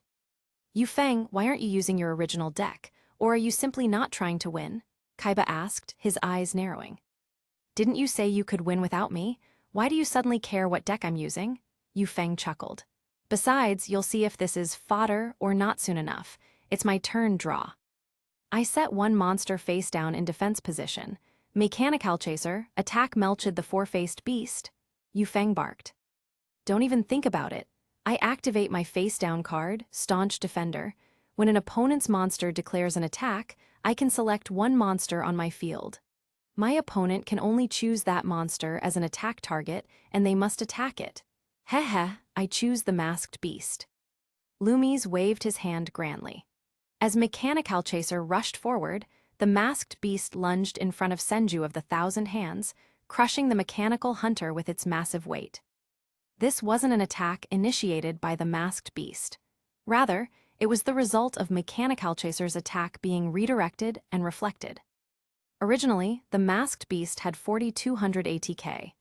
Yufeng, why aren't you using your original deck? Or are you simply not trying to win? Kaiba asked, his eyes narrowing. Didn't you say you could win without me? Why do you suddenly care what deck I'm using? Yufeng chuckled. Besides, you'll see if this is fodder or not soon enough. It's my turn, draw. I set 1 monster face down in defense position. Mechanical Chaser, attack Melchid the four-faced beast. Yufeng barked. Don't even think about it. I activate my face-down card, Staunch Defender. When an opponent's monster declares an attack, I can select 1 monster on my field. My opponent can only choose that monster as an attack target, and they must attack it. I choose the masked beast. Loomies waved his hand grandly. As Mechanical Chaser rushed forward, the masked beast lunged in front of Senju of the Thousand Hands, crushing the mechanical hunter with its massive weight. This wasn't an attack initiated by the masked beast. Rather, it was the result of Mechanical Chaser's attack being redirected and reflected. Originally, the masked beast had 4,200 ATK,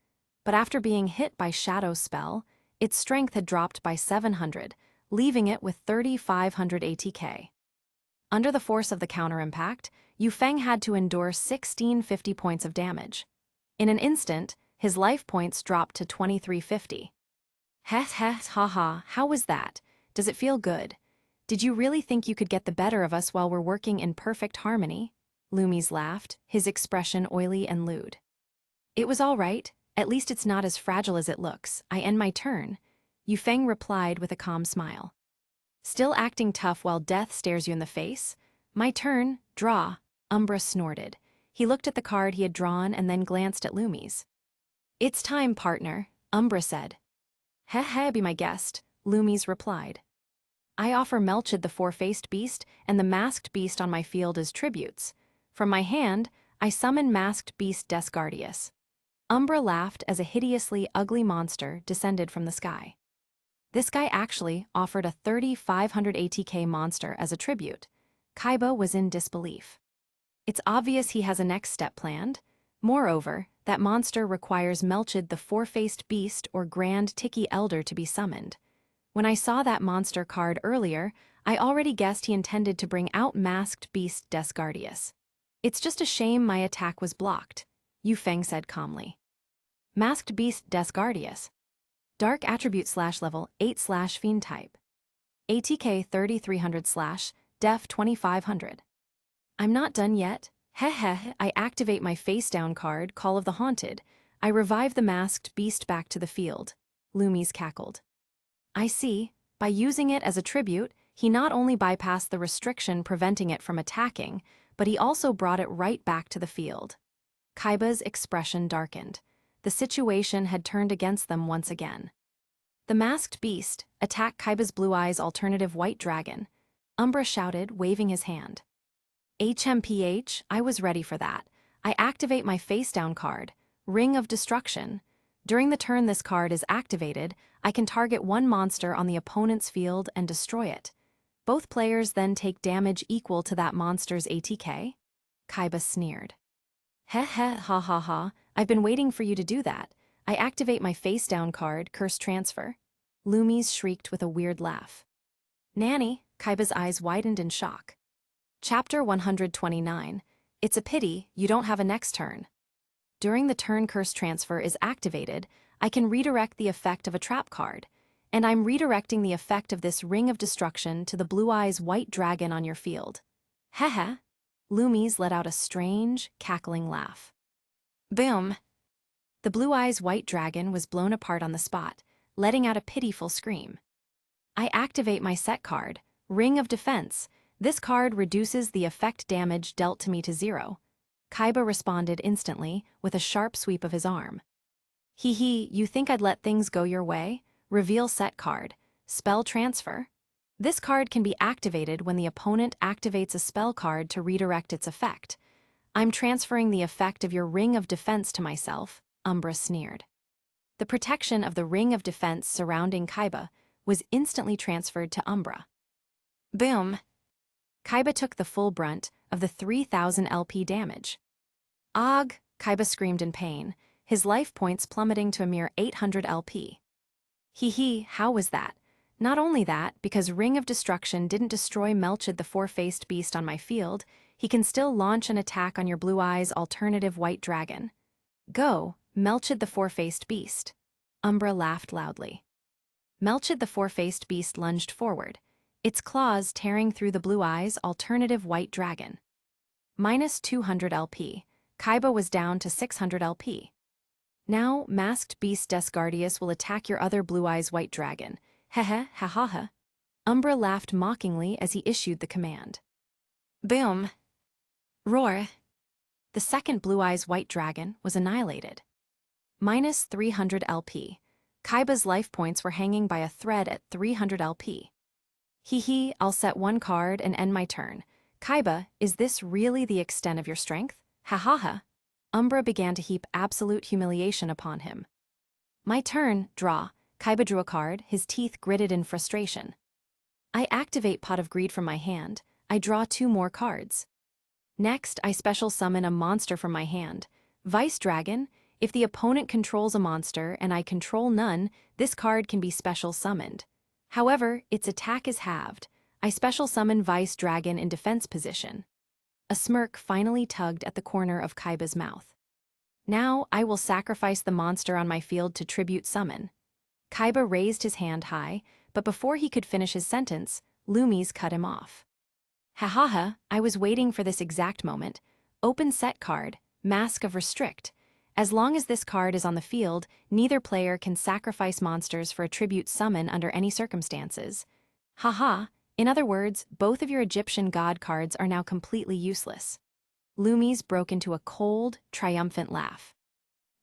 but after being hit by Shadow's spell, its strength had dropped by 700, leaving it with 3,500 ATK. Under the force of the counter-impact, Yufeng had to endure 1,650 points of damage. In an instant, his life points dropped to 2,350. How was that? Does it feel good? Did you really think you could get the better of us while we're working in perfect harmony? Loomies laughed, his expression oily and lewd. It was all right. At least it's not as fragile as it looks. I end my turn. Yufeng replied with a calm smile. Still acting tough while death stares you in the face? My turn, draw, Umbra snorted. He looked at the card he had drawn and then glanced at Loomies. It's time, partner, Umbra said. Be my guest, Loomies replied. I offer Melchid the four-faced beast and the masked beast on my field as tributes. From my hand, I summon masked beast Desgardius. Umbra laughed as a hideously ugly monster descended from the sky. This guy actually offered a 3,500 ATK monster as a tribute. Kaiba was in disbelief. It's obvious he has a next step planned. Moreover, That monster requires Melchid the Four-Faced Beast or Grand Tiki Elder to be summoned. When I saw that monster card earlier, I already guessed he intended to bring out Masked Beast Desgardius. It's just a shame my attack was blocked, Yu Feng said calmly. Masked Beast Desgardius. Dark Attribute /level 8 Fiend Type. ATK 3300 Def 2500. I'm not done yet. Heh. I activate my face-down card, Call of the Haunted. I revive the Masked Beast back to the field. Loomies cackled. I see. By using it as a tribute, he not only bypassed the restriction preventing it from attacking, but he also brought it right back to the field. Kaiba's expression darkened. The situation had turned against them once again. The Masked Beast attacked Kaiba's Blue Eyes alternative White Dragon. Umbra shouted, waving his hand. HMPH, I was ready for that. I activate my face-down card, Ring of Destruction. During the turn this card is activated, I can target one monster on the opponent's field and destroy it. Both players then take damage equal to that monster's ATK? Kaiba sneered. Ha, I've been waiting for you to do that. I activate my face-down card, Curse Transfer. Loomies shrieked with a weird laugh. Nanny, Kaiba's eyes widened in shock. Chapter 129. It's a pity you don't have a next turn. During the turn Curse Transfer is activated, I can redirect the effect of a trap card, and I'm redirecting the effect of this Ring of Destruction to the Blue Eyes White Dragon on your field. Heh. Loomies let out a strange, cackling laugh. Boom! The Blue Eyes White Dragon was blown apart on the spot, letting out a pitiful scream. I activate my set card, Ring of Defense. This card reduces the effect damage dealt to me to 0. Kaiba responded instantly, with a sharp sweep of his arm. You think I'd let things go your way? Reveal set card, Spell Transfer. This card can be activated when the opponent activates a spell card to redirect its effect. I'm transferring the effect of your Ring of Defense to myself, Umbra sneered. The protection of the Ring of Defense surrounding Kaiba was instantly transferred to Umbra. Boom! Kaiba took the full brunt of the 3000 LP damage. Ugh! Kaiba screamed in pain, his life points plummeting to a mere 800 LP. How was that? Not only that, because Ring of Destruction didn't destroy Melchid the Four-Faced Beast on my field, he can still launch an attack on your Blue Eyes alternative White Dragon. Go, Melchid the Four-Faced Beast. Umbra laughed loudly. Melchid the Four-Faced Beast lunged forward, its claws tearing through the Blue Eyes alternative White Dragon. Minus 200 LP. Kaiba was down to 600 LP. Now, Masked Beast Desgardius will attack your other Blue Eyes White Dragon. Ha. Umbra laughed mockingly as he issued the command. Boom! Roar! The second Blue Eyes White Dragon was annihilated. Minus 300 LP. Kaiba's life points were hanging by a thread at 300 LP. I'll set one card and end my turn. Kaiba, is this really the extent of your strength? Ha. Umbra began to heap absolute humiliation upon him. My turn, draw. Kaiba drew a card, his teeth gritted in frustration. I activate Pot of Greed from my hand. I draw 2 more cards. Next, I special summon a monster from my hand. Vice Dragon. If the opponent controls a monster and I control none, this card can be special summoned. However, its attack is halved. I special summon Vice Dragon in defense position. A smirk finally tugged at the corner of Kaiba's mouth. Now, I will sacrifice the monster on my field to tribute summon. Kaiba raised his hand high, but before he could finish his sentence, Loomies cut him off. Ha, I was waiting for this exact moment. Open set card, Mask of Restrict. As long as this card is on the field, neither player can sacrifice monsters for a tribute summon under any circumstances. In other words, both of your Egyptian god cards are now completely useless. Loomies broke into a cold, triumphant laugh.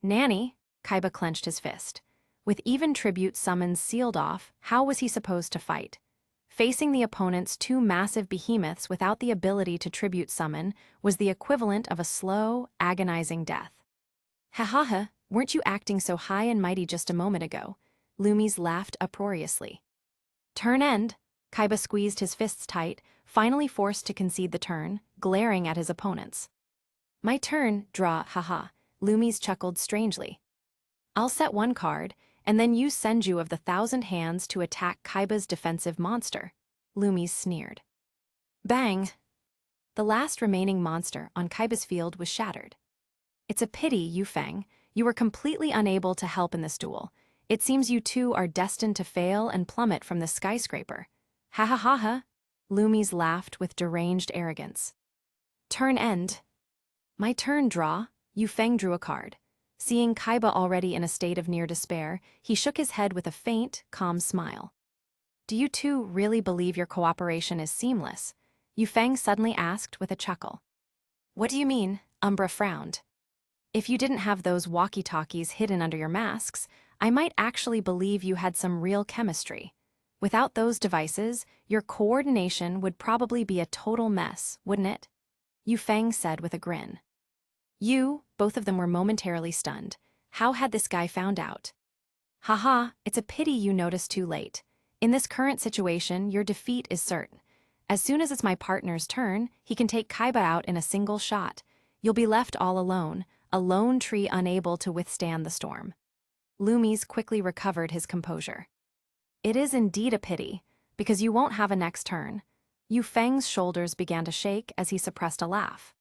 Nanny, Kaiba clenched his fist. With even tribute summons sealed off, how was he supposed to fight? Facing the opponent's 2 massive behemoths without the ability to tribute summon was the equivalent of a slow, agonizing death. Ha, weren't you acting so high and mighty just a moment ago? Loomies laughed uproariously. Turn end. Kaiba squeezed his fists tight, finally forced to concede the turn, glaring at his opponents. My turn, draw, haha. Lumis chuckled strangely. I'll set one card, and then use Senju of the 1,000 Hands to attack Kaiba's defensive monster. Lumis sneered. Bang! The last remaining monster on Kaiba's field was shattered. It's a pity, Yufeng. You were completely unable to help in this duel. It seems you two are destined to fail and plummet from the skyscraper. Ha ha ha ha! Lumis laughed with deranged arrogance. Turn end. My turn, draw. Yufeng drew a card. Seeing Kaiba already in a state of near despair, he shook his head with a faint, calm smile. Do you two really believe your cooperation is seamless? Yufeng suddenly asked with a chuckle. What do you mean? Umbra frowned. If you didn't have those walkie-talkies hidden under your masks, I might actually believe you had some real chemistry. Without those devices, your coordination would probably be a total mess, wouldn't it? Yufeng said with a grin. Both of them were momentarily stunned. How had this guy found out? Haha, it's a pity you noticed too late. In this current situation, your defeat is certain. As soon as it's my partner's turn, he can take Kaiba out in a single shot. You'll be left all alone, a lone tree unable to withstand the storm. Lumis quickly recovered his composure. It is indeed a pity, because you won't have a next turn. Yufeng's shoulders began to shake as he suppressed a laugh.